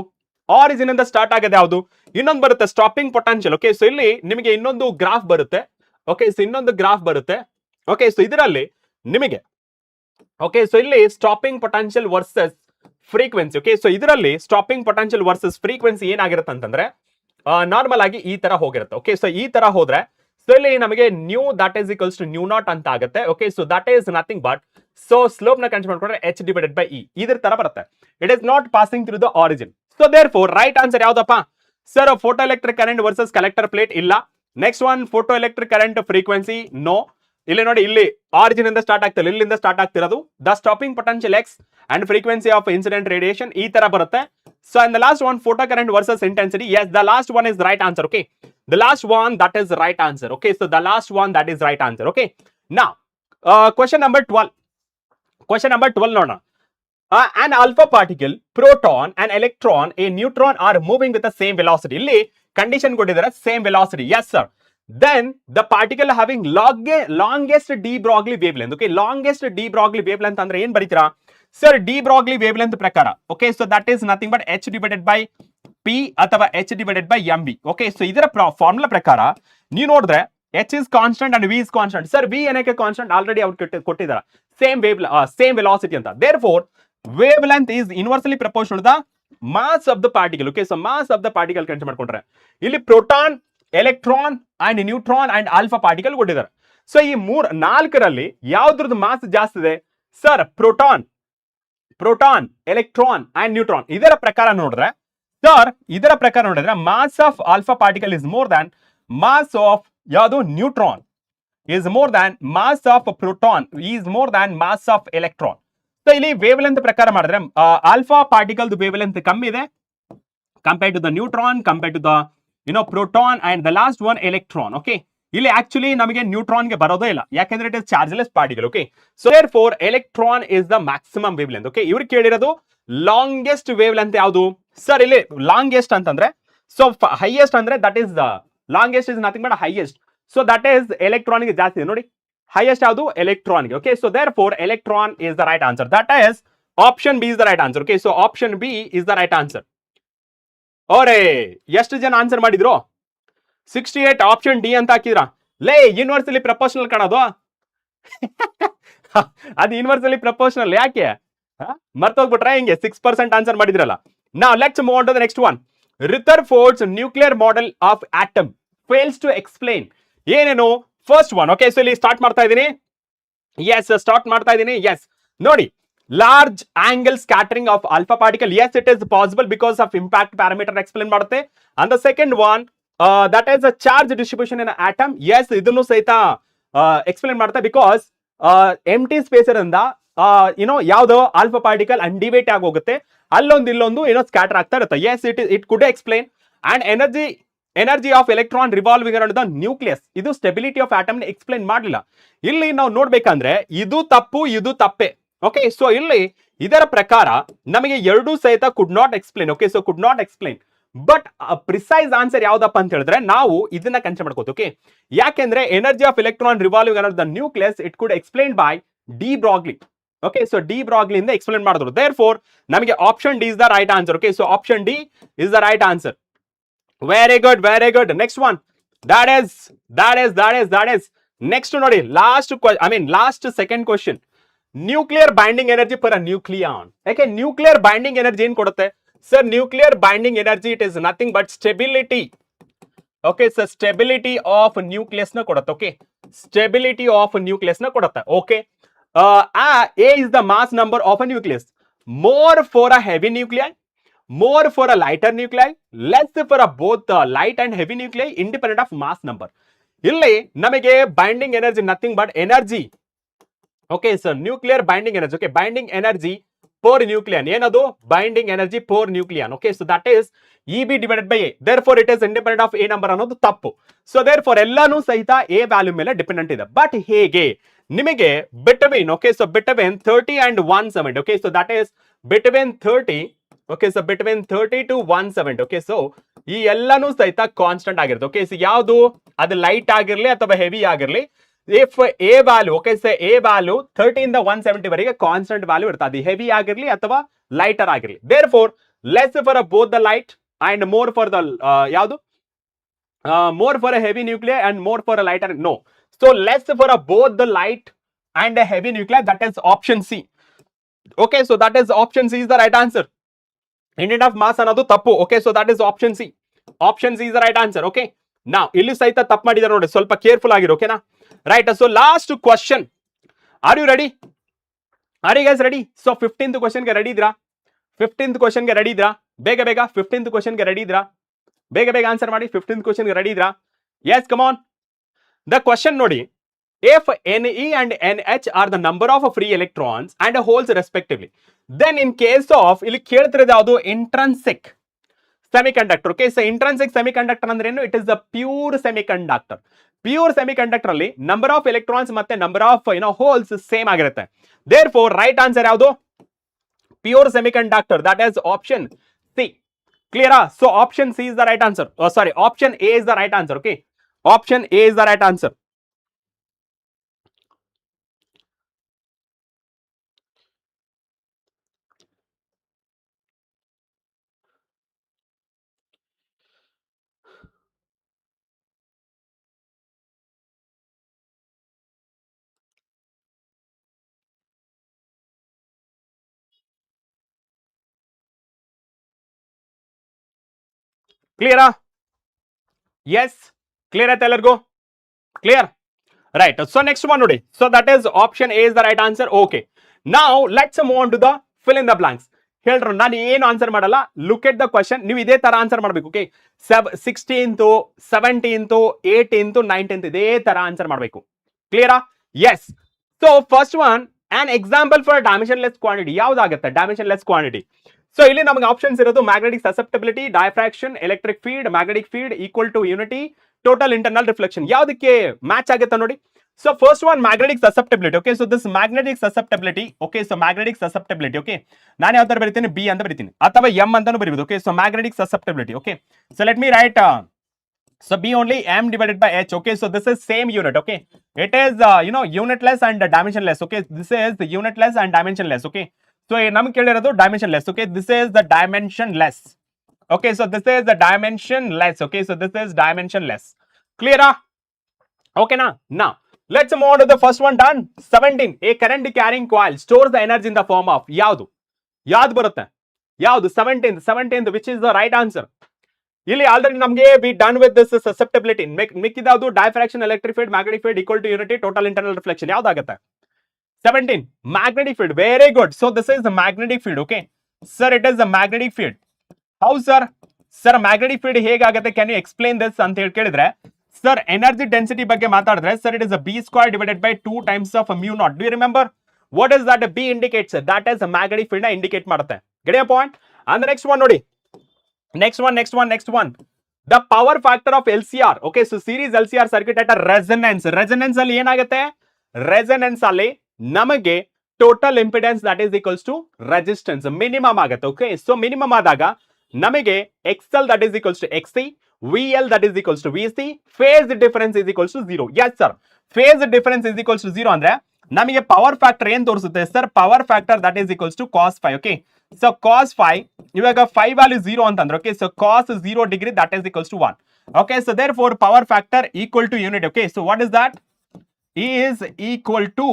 ಆರಿಜಿನ್ ಇಂದ ಸ್ಟಾರ್ಟ್ ಆಗೋದು ಯಾವುದು? ಇನ್ನೊಂದು ಬರುತ್ತೆ, ಸ್ಟಾಪಿಂಗ್ ಪೊಟೆನ್ಶಿಯಲ್. ಓಕೆ, ಸೊ ಇಲ್ಲಿ ನಿಮಗೆ ಇನ್ನೊಂದು ಗ್ರಾಫ್ ಬರುತ್ತೆ. ಓಕೆ, ಸೊ ಇನ್ನೊಂದು ಗ್ರಾಫ್ ಬರುತ್ತೆ. ಓಕೆ, ಸೊ ಇದರಲ್ಲಿ ನಿಮಗೆ, ಓಕೆ, ಸೊ ಇಲ್ಲಿ stopping potential versus frequency. Okay, so ಇದರಲ್ಲಿ ಸ್ಟಾಪಿಂಗ್ ಪೊಟೆನ್ಶಿಯಲ್ ವರ್ಸಸ್ ಫ್ರೀಕ್ವೆನ್ಸಿ ಏನಾಗಿರುತ್ತೆ ಅಂತಂದ್ರೆ ನಾರ್ಮಲ್ ಆಗಿ ಈ ತರ ಹೋಗಿರುತ್ತೆ. ಓಕೆ, ಸೊ ಈ ತರ ಹೋದ್ರೆ ಸೊ ಇಲ್ಲಿ ನಮಗೆ nu that is equals to nu naught ಅಂತ ಆಗುತ್ತೆ. Okay, so that is nothing but, so slope ನ ಕನ್ಸಿಡರ್ ಮಾಡ್ಕೊಂಡ್ರೆ h ಡಿವೈಡೆಡ್ ಬೈ e ಇದ್ರ ತರ ಬರುತ್ತೆ. It is not passing through the origin. So therefore right answer ಯಾವ್ದಪ್ಪ sir? Photo electric current versus collector plate ಇಲ್ಲ. Next one photo electric current frequency no. ಇಲ್ಲಿ ನೋಡಿ, ಇಲ್ಲಿ ಆರಿಜಿನ್ ಇಂದ ಸ್ಟಾರ್ಟ್ ಆಗ್ತಿಲ್ಲ, ಇಲ್ಲಿಂದ ಸ್ಟಾರ್ಟ್ ಆಗ್ತಿರೋದು. The stopping potential X and frequency of incident radiation ಈ ತರ ಬರುತ್ತೆ. So and the last one photo current versus intensity. Yes, the last one is right answer. Okay, the last one that is right answer. Okay, so the last one that is right answer. Okay, now question number 12. Question number 12 ನೋಡೋಣ. An alpha particle, proton, an electron, a neutron are moving with the same velocity. ಇಲ್ಲಿ condition ಕೊಟ್ಟಿದ್ದಾರೆ, same velocity. yes sir. Then the particle having longest de Broglie wavelength. Okay, longest de Broglie wavelength ಅಂದ್ರೆ ಏನ್ ಬರೀತೀರಾ sir? de Broglie wavelength ಪ್ರಕಾರ. Okay, so that is nothing but h divided by p ಅಥವಾ h divided by mv. Okay, so ಇದರ formula ಪ್ರಕಾರ ನೀವು ನೋಡಿದ್ರೆ h is constant and v is constant. Sir v ಏನಕ್ಕೆ ಕಾನ್ಸ್ಟೆಂಟ್? ಆಲ್ರೆಡಿ ಅವ್ರು ಕೊಟ್ಟಿದ್ದಾರೆ, same velocity ಅಂತ. therefore wavelength is inversely proportional to the mass of the particle. Okay, so mass of the particle consider ಮಾಡ್ಕೊಂಡ್ರೆ ಇಲ್ಲಿ proton, electron and neutron and alpha particle ಕೊಟ್ಟಿದ್ದಾರೆ. ಸೊ ಈ ನಾಲ್ಕರಲ್ಲಿ ಯಾವ್ದ್ರದ್ದು ಮಾಸ್ ಜಾಸ್ತಿ ಇದೆ sir? Proton, electron and neutron. ಇದರ ಪ್ರಕಾರ ನೋಡಿದ್ರೆ ಸರ್, ಇದರ ಪ್ರಕಾರ ನೋಡಿದ್ರೆ mass of alpha particle is more than mass of ಯಾವುದು? Neutron is more than mass of proton is more than mass of electron. So ಇಲ್ಲಿ ವೇವ್ ಲೆಂತ್ ಪ್ರಕಾರ ಮಾಡಿದ್ರೆ ಆಲ್ಫಾ ಪಾರ್ಟಿಕಲ್ ವೇವ್ ಲೆಂತ್ ಕಮ್ಮಿ ಇದೆ compared to the neutron, compared to the proton and the last one electron. Okay, ಇಲ್ಲಿ actually ನಮಗೆ neutron ಗೆ ಬರೋದೇ ಇಲ್ಲ, ಯಾಕೆಂದ್ರೆ it is chargeless particle. Okay, so therefore electron is the maximum wave length. Okay, ಇವ್ರು ಕೇಳಿರೋದು ಲಾಂಗೆಸ್ಟ್ ವೇವ್ ಲೆಂತ್ ಯಾವುದು sir? ಇಲ್ಲಿ ಲಾಂಗೆಸ್ಟ್ ಅಂತಂದ್ರೆ, ಸೊ ಹೈಯೆಸ್ಟ್ ಅಂದ್ರೆ that is the longest is nothing but highest. So that is electron ಗೆ ಜಾಸ್ತಿ ಇದೆ ನೋಡಿ, ಹೈಯೆಸ್ಟ್ ಯಾವುದು? ಎಲೆಕ್ಟ್ರಾನ್ ಗೆ. Okay, so therefore electron is the right answer. That is option B is the right answer. Okay, so option B is the right answer. ಓರೇ, ಎಷ್ಟು ಜನ answer ಮಾಡಿದ್ರು? 68 ಆಪ್ಷನ್ ಡಿ ಅಂತ ಹಾಕಿದ್ರ. ಲೇ, ಯೂನಿವರ್ಸಲಿ ಪ್ರಪೋರ್ಷನಲ್ ಕಾಣೋದು ಅದು ಯೂನಿವರ್ಸಲಿ ಪ್ರಪೋರ್ಷನಲ್ ಯಾಕೆ ಮರ್ತೋಗ್ಬಿಟ್ರೆ ಹಿಂಗೆ? 6% ಆನ್ಸರ್ ಮಾಡಿದ್ರಲ್ಲ. ನಾವ್ let's move on to the next one. Rutherford's nuclear model of atom fails to explain. ಏನೇನು? First one. ಓಕೆ, ಸೊ ಇಲ್ಲಿ ಸ್ಟಾರ್ಟ್ ಮಾಡ್ತಾ ಇದ್ದೀನಿ. ಸ್ಟಾರ್ಟ್ ಮಾಡ್ತಾ ಇದ್ದೀನಿ. ನೋಡಿ, large angle scattering of alpha particle. Yes, it is possible because of impact parameter explain ಮಾಡುತ್ತೆ. And the second one that is a charge distribution in atom. Yes, ಇದನ್ನು ಸಹಿತ explain ಮಾಡುತ್ತೆ ಬಿಕಾಸ್ ಎಂಟಿ ಸ್ಪೇಸ್ ಇಂದ ಯಾವ್ದೋ alpha particle ಅನ್ಡಿವೇಟ್ ಆಗಿ ಹೋಗುತ್ತೆ, ಅಲ್ಲೊಂದು ಇಲ್ಲೊಂದು ಸ್ಕ್ಯಾಟರ್ ಆಗ್ತಾ ಇರುತ್ತೆ. Yes, it could explain. And energy of electron revolving around the nucleus. ಇದು ಸ್ಟೆಬಿಲಿಟಿ ಆಫ್ ಆಟಮ್ ಎಕ್ಸ್ಪ್ಲೇನ್ ಮಾಡಲಿಲ್ಲ. ಇಲ್ಲಿ ನಾವು ನೋಡ್ಬೇಕಂದ್ರೆ ಇದು ತಪ್ಪು, ಇದು ತಪ್ಪೆ. ಓಕೆ, ಸೊ ಇಲ್ಲಿ ಇದರ ಪ್ರಕಾರ ನಮಗೆ ಎರಡೂ ಸಹಿತ could not explain. Okay, so could not explain. But precise answer ಯಾವ್ದಪ್ಪ ಅಂತ ಹೇಳಿದ್ರೆ ನಾವು ಇದನ್ನ ಕನ್ಸಿಡರ್ ಮಾಡ್ಕೋತೀವಿ. ಓಕೆ, ಯಾಕೆಂದ್ರೆ energy of electron revolving around the nucleus it could explain by D Broglie. Okay, so D Broglie ಇಂದ ಎಕ್ಸ್ಪ್ಲೇನ್ ಮಾಡಿದ್ರು. Therefore ನಮಗೆ option D is the right answer. Okay, so option D is the right answer. Very good, very good. Next one, that is next ನೋಡಿ, last second question. Nuclear binding energy per nucleon. ಯಾಕೆ nuclear binding energy ಏನ್ ಕೊಡುತ್ತೆ sir? Nuclear binding energy it is nothing but stability. Okay, sir stability of nucleus ನ ಕೊಡುತ್ತೆ. Okay, stability of nucleus ನ ಕೊಡುತ್ತೆ. Okay, A is the mass number of a nucleus. More for a heavy nuclei, more for a lighter nuclei, less for a both light and heavy nuclei independent of mass number. ಇಲ್ಲಿ ನಮಗೆ binding energy nothing but energy. Okay, sir nuclear binding energy. Okay, binding energy per nucleon. ಏನದು? Binding energy per nucleon. Okay, so that is EB divided by A. Therefore it is independent of A number ಅನ್ನೋದು ತಪ್ಪು. So therefore ಎಲ್ಲಾನು ಸಹಿತ A value ಮೇಲೆ dependent ಇದೆ. But ಹೇಗೆ ನಿಮಗೆ between, okay, so between 30 and 170. Okay, so that is between 30. Okay, so between 30 to 170. Okay, so ಈ ಎಲ್ಲಾನು ಸಹಿತ ಕಾನ್ಸ್ಟೆಂಟ್ ಆಗಿರುತ್ತೆ. ಓಕೆ, ಸೊ ಯಾವುದು? ಅದು ಲೈಟ್ ಆಗಿರ್ಲಿ ಅಥವಾ ಹೆವಿ ಆಗಿರ್ಲಿ, if A value, okay, so A value 30 ಇಂದ 170 ವರೆಗೆ ಕಾನ್ಸ್ಟೆಂಟ್ ವ್ಯಾಲ್ಯೂ ಇರುತ್ತೆ. ಅದು ಹೆವಿ ಆಗಿರ್ಲಿ ಅಥವಾ ಲೈಟರ್ ಆಗಿರ್ಲಿ. Therefore less for both the light and more for the ಯಾವುದು? More for a heavy nuclear and more for a lighter. No, so less for a both the light and a heavy nuclear. That is option C. Okay, so that is option C is the right answer. Indian of mass ಅನ್ನೋದು ತಪ್ಪು. Okay, so that is option C. Option C is the right answer. Okay, ನಾವು ಇಲ್ಲಿ ಸಹಿತ ತಪ್ಪು ಮಾಡಿದ್ದಾರೆ ನೋಡಿ, ಸ್ವಲ್ಪ careful ಆಗಿರೋ. ಓಕೆನಾ? Right, so last question. Are you ready? Are you guys ready? So 15th ಕ್ವಶನ್ಗೆ ರೆಡಿ ಇದ್ರಾ? 15th ಕ್ವಶನ್ಗೆ ರೆಡಿ ಇದ್ರಾ? ಬೇಗ ಬೇಗ 15th ಕ್ವಶನ್ಗೆ ರೆಡಿ ಇದ್ರಾ? ಬೇಗ ಬೇಗ ಆನ್ಸರ್ ಮಾಡಿ. 15th ಕ್ವಶನ್ಗೆ ರೆಡಿ ಇದ್ರಾ? Yes, come on. The question ನೋಡಿ, if Ne and NH are the number of free electrons and holes respectively, then in case of ಇಲ್ಲಿ ಕೇಳ್ತಿರೋದು ಯಾವುದು intrinsic semiconductor. Okay, so intrinsic semiconductor ಅಂದ್ರೆ ಏನು? It is the pure semiconductor. Pure semiconductor ಅಲ್ಲಿ number of electrons ಮತ್ತೆ number of holes same ಆಗಿರುತ್ತೆ. Therefore right answer ಯಾವುದು? Pure semiconductor, that is option C. ಕ್ಲಿಯರಾ? So option C is the right answer. Sorry, option A is the right answer. Okay, option A is the right answer. ಕ್ಲಿಯರಾ? Yes, clear ಆಯ್ತಾ ಎಲ್ಲರಿಗೂ? Clear, right. So next one ನೋಡಿ. So that is option A is the right answer. Okay, ನಾವು let's move on to the fill in the blanks. ಹೇಳ್ರು, ನಾನು ಏನು answer ಮಾಡಲ್ಲ, look at the question, ನೀವು ಇದೇ ತರ ಆನ್ಸರ್ ಮಾಡಬೇಕು. Okay, 16th 17th 18th 19th ಇದೇ ತರ ಆನ್ಸರ್ ಮಾಡಬೇಕು. ಕ್ಲಿಯರಾ? Yes. So first one, an example for dimensionless quantity ಯಾವ್ದಾಗುತ್ತೆ? Dimensionless quantity. ಸೊ ಇಲ್ಲಿ ನಮಗೆ ಆಪ್ಷನ್ಸ್ ಇರೋದು magnetic susceptibility, diffraction, electric field, magnetic field equal to unity, total internal reflection. ಯಾವ್ದಕ್ಕೆ match ಆಗುತ್ತೆ ನೋಡಿ. So first one magnetic susceptibility. Okay, so this magnetic susceptibility. Okay, so magnetic susceptibility. Okay, ನಾನು ಯಾವ ತರ ಬರೀತೀನಿ? ಬಿ ಅಂತ ಬರೀತೀನಿ ಅಥವಾ ಎಂ ಅಂತಾನು ಬರೀಬಹುದು. Okay, so magnetic susceptibility. Okay, so let me write so B only M divided by H. Okay, so this is same unit. Okay, it is unitless and dimensionless. Okay, this is the unitless and dimensionless. Okay, so ನಮ್ಗೆ ಕೇಳಿರೋದು dimensionless. Okay, this is the dimensionless. Okay, so this is the dimensionless. Okay, so this is dimensionless. Clear? Okay, now let's move on to the first one. Done. 17, a current carrying coil stores the energy in the form of ಯಾವುದು ಬರುತ್ತೆ? ಯಾವುದು? 17th, which is the right answer. ಇಲ್ಲಿ already ನಮಗೆ we done with this susceptibility. ಮಿಕ್ಕಿದಾವುದು diffraction, electric field, magnetic field equal to unity, total internal reflection. ಯಾವ್ದಾಗುತ್ತೆ? 17 magnetic field. Very good. So this is the magnetic field. Okay sir, it is the magnetic field. How sir? Sir magnetic field ಹೇಗಾಗುತ್ತೆ, can you explain this ಅಂತ ಹೇಳಿ ಕೇಳಿದ್ರೆ, sir energy density ಬಗ್ಗೆ ಮಾತಾಡಿದ್ರೆ, sir it is B square divided by 2 times of mu not. Do you remember what is that? B indicates that is magnetic field ನ indicate ಮಾಡುತ್ತೆ. ಗೆಳೆಯ point. ಅಂದ್ರೆ next one ನೋಡಿ. Next one. The power factor of LCR. Okay, so series LCR circuit at a resonance. Resonance ಅಲ್ಲಿ ಏನಾಗುತ್ತೆ? Resonance ಅಲ್ಲಿ ನಮಗೆ total impedance that is equals to resistance minimum ಆಗುತ್ತೆ. Okay, so minimum ಆದಾಗ ನಮಗೆ XL that is equals to XC, VL that is equals to VC, phase difference is equals to 0. Yes sir, phase difference is equals to 0 ಅಂದ್ರೆ ನಮಗೆ power factor ಏನ್ ತೋರಿಸುತ್ತೆ sir? Power factor that is equals to cos 5. Okay, so cos 5 ಇವಾಗ 5 value 0 ಅಂತಂದ್ರೆ, okay, so cos 0 degree that is equals to 1. Okay, so therefore power factor equal to unit. Okay, so what is that? Is equal to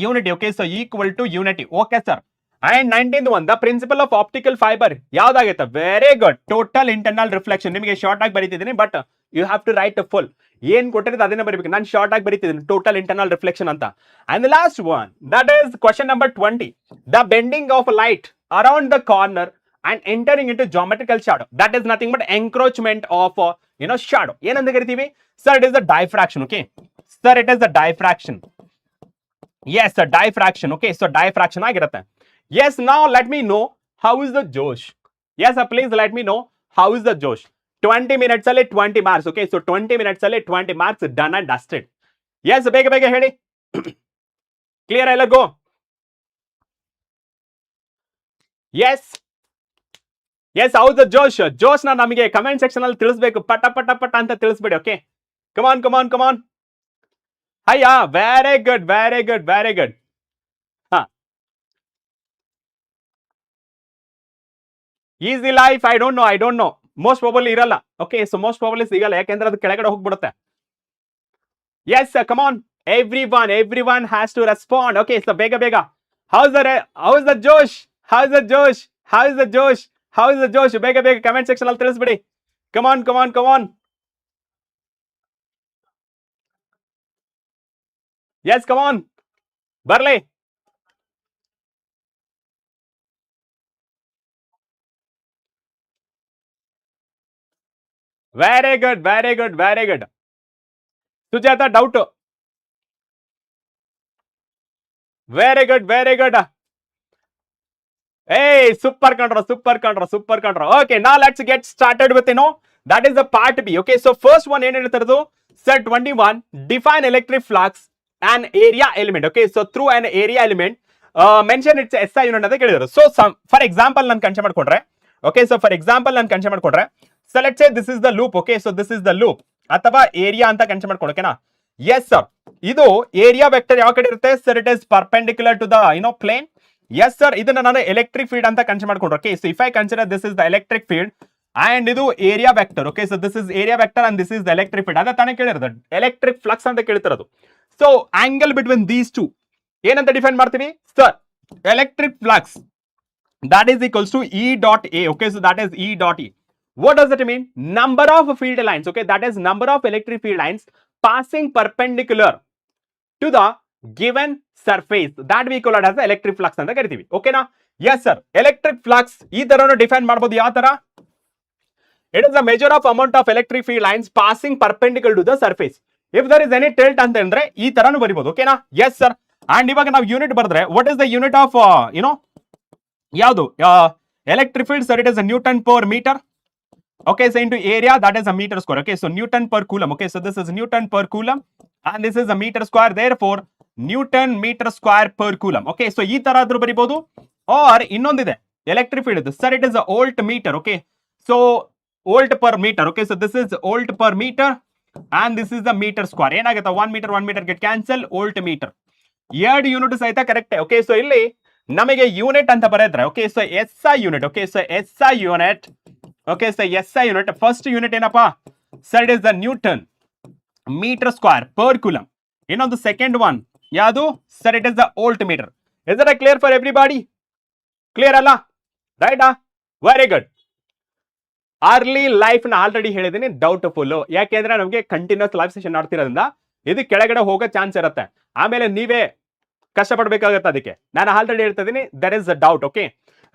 unity. Okay, so equal to unity. Okay sir. And 19th one, the principle of optical fibre ಯಾವ್ದಾಗುತ್ತೆ? Very good, total internal reflection. ನಿಮಗೆ short ಆಗಿ ಬರೀತಿದ್ದೀನಿ, but you have to write full. ಏನ್ ಕೊಟ್ಟಿರೋದು ಅದನ್ನ ಬರೀಬೇಕು. ನಾನು short ಆಗಿ ಬರೀತಿದ್ದೀನಿ ಟೋಟಲ್ ಇಂಟರ್ನಲ್ ರಿಫ್ಲೆಕ್ಷನ್ ಅಂತ. And last one, that is question number 20. The bending of light around the corner and entering into geometrical shadow, that is nothing but encroachment of shadow. ಏನಂತ ಕರಿತೀವಿ sir? It is the diffraction. Okay sir, it is the diffraction. Yes, diffraction. Okay, so diffraction ಆಗಿರುತ್ತೆ. Yes, now let me know how is the Josh. Yes sir, please let me know how is the Josh. 20 minutes alle 20 marks. Okay, so 20 minutes alle 20 marks done and dusted. Yes, ಬೇಗ ಹೇಳಿ. Clear ಎಲ್ಲರಿಗೂ? Yes, how is the Josh? Josh ನ ನಮಗೆ comment section ಅಲ್ಲಿ ತಿಳಿಸಬೇಕು. ಪಟ ಅಂತ ತಿಳಿಸ್ಬೇಡಿ. Okay, come on. Hiya, very good. Easy life, I don't know. Most probably ಇರಲ್ಲ. ಓಕೆ, ಸೊ ಮೋಸ್ಟ್ ಪ್ರಾಬಬ್ಲಿ ಸಿಗಲ್ಲ, ಯಾಕೆಂದ್ರೆ ಅದು ಕೆಳಗಡೆ ಹೋಗ್ಬಿಡುತ್ತೆ. Yes come on, every one has to respond. Okay, so ಬೇಗ. ಹೌ ಇಸ್ ದ ಜೋಶ್? ಬೇಗ ಕಮೆಂಟ್ ಸೆಕ್ಷನ್ ಅಲ್ಲಿ ತಿಳಿಸ್ಬಿಡಿ. Come on. Yes come on, ಬರ್ಲಿ. Very good. Sujatha doubt. Very good very good. Hey, super contra. Okay, now let's get started with, that is the part B. Okay, so first one, set 21, define electric flux and area element. Okay, so through an area element, mention its SI unit. So, for example, okay, so for example, so let's say this is the loop. Okay, so this is the loop. Athava area anta consider okay na? Yes, sir. Idu area vector yav kade irutte? Sir, it is perpendicular to the, plane. Yes, sir. This is an electric field. Okay, so if I consider this is the electric field and this is area vector. Okay, so this is area vector and this is the electric field. That's the electric flux. So angle between these two. What define martivi? Sir, electric flux that is equals to E dot A. Okay, so that is E dot E. What does it mean? Number of field lines. Okay, that is number of electric field lines passing perpendicular to the given surface, that we call it as the electric flux anta karitivi. Okay na? Yes sir. Electric flux ee taranu define ಮಾಡಬಹುದು ಯಾವ ತರ? It is the measure of amount of electric field lines passing perpendicular to the surface. If there is any tilt ಅಂತ ಅಂದ್ರೆ ಈ ತರನು ಬರಿಬಹುದು. Okay na? Yes sir. And ಇವಾಗ ನಾವು unit ಬರೆದ್ರೆ what is the unit of ಯಾವುದು electric field? Sir, it is a Newton per meter. Okay, so into area, that is a meter square. Okay, so Newton per coulomb. Okay, so this is Newton per coulomb and this is a meter square. Therefore, Newton meter square per coulomb. Okay, so ee tara adru baribodu. Or innondide electric field idu. Sir, it is a volt meter. Okay, so volt per meter. Okay, so this is volt per meter and this is the meter square. Enagutte 1 meter get cancel, volt meter. ಎರಡು unit ಸಹಿತ correct. Okay, so ಇಲ್ಲಿ ನಮಗೆ unit ಅಂತ ಬರೆದ್ರೆ okay, so SI unit. Okay, so SI unit. Okay, so SI unit first unit ಏನಪ್ಪಾ? Sir, it is the newton metre square per coulomb. ಇನ್ನೊಂದು second one ಯಾವುದು? Sir, it is the volt metre. Is that clear for everybody? Clear ಅಲ್ಲ? ರೈಟಾ? Very good. Early life ನ already ಹೇಳಿದೀನಿ, doubtful. ಯಾಕೆಂದ್ರೆ ನಮಗೆ continuous life session ಮಾಡ್ತಿರೋದ್ರಿಂದ ಇದು ಕೆಳಗಡೆ ಹೋಗೋ ಚಾನ್ಸ್ ಇರುತ್ತೆ. ಆಮೇಲೆ ನೀವೇ ಕಷ್ಟಪಡಬೇಕಾಗುತ್ತೆ. ಅದಕ್ಕೆ ನಾನು ಆಲ್ರೆಡಿ ಹೇಳ್ತಾ ಇದೀನಿ, there is a doubt. Okay,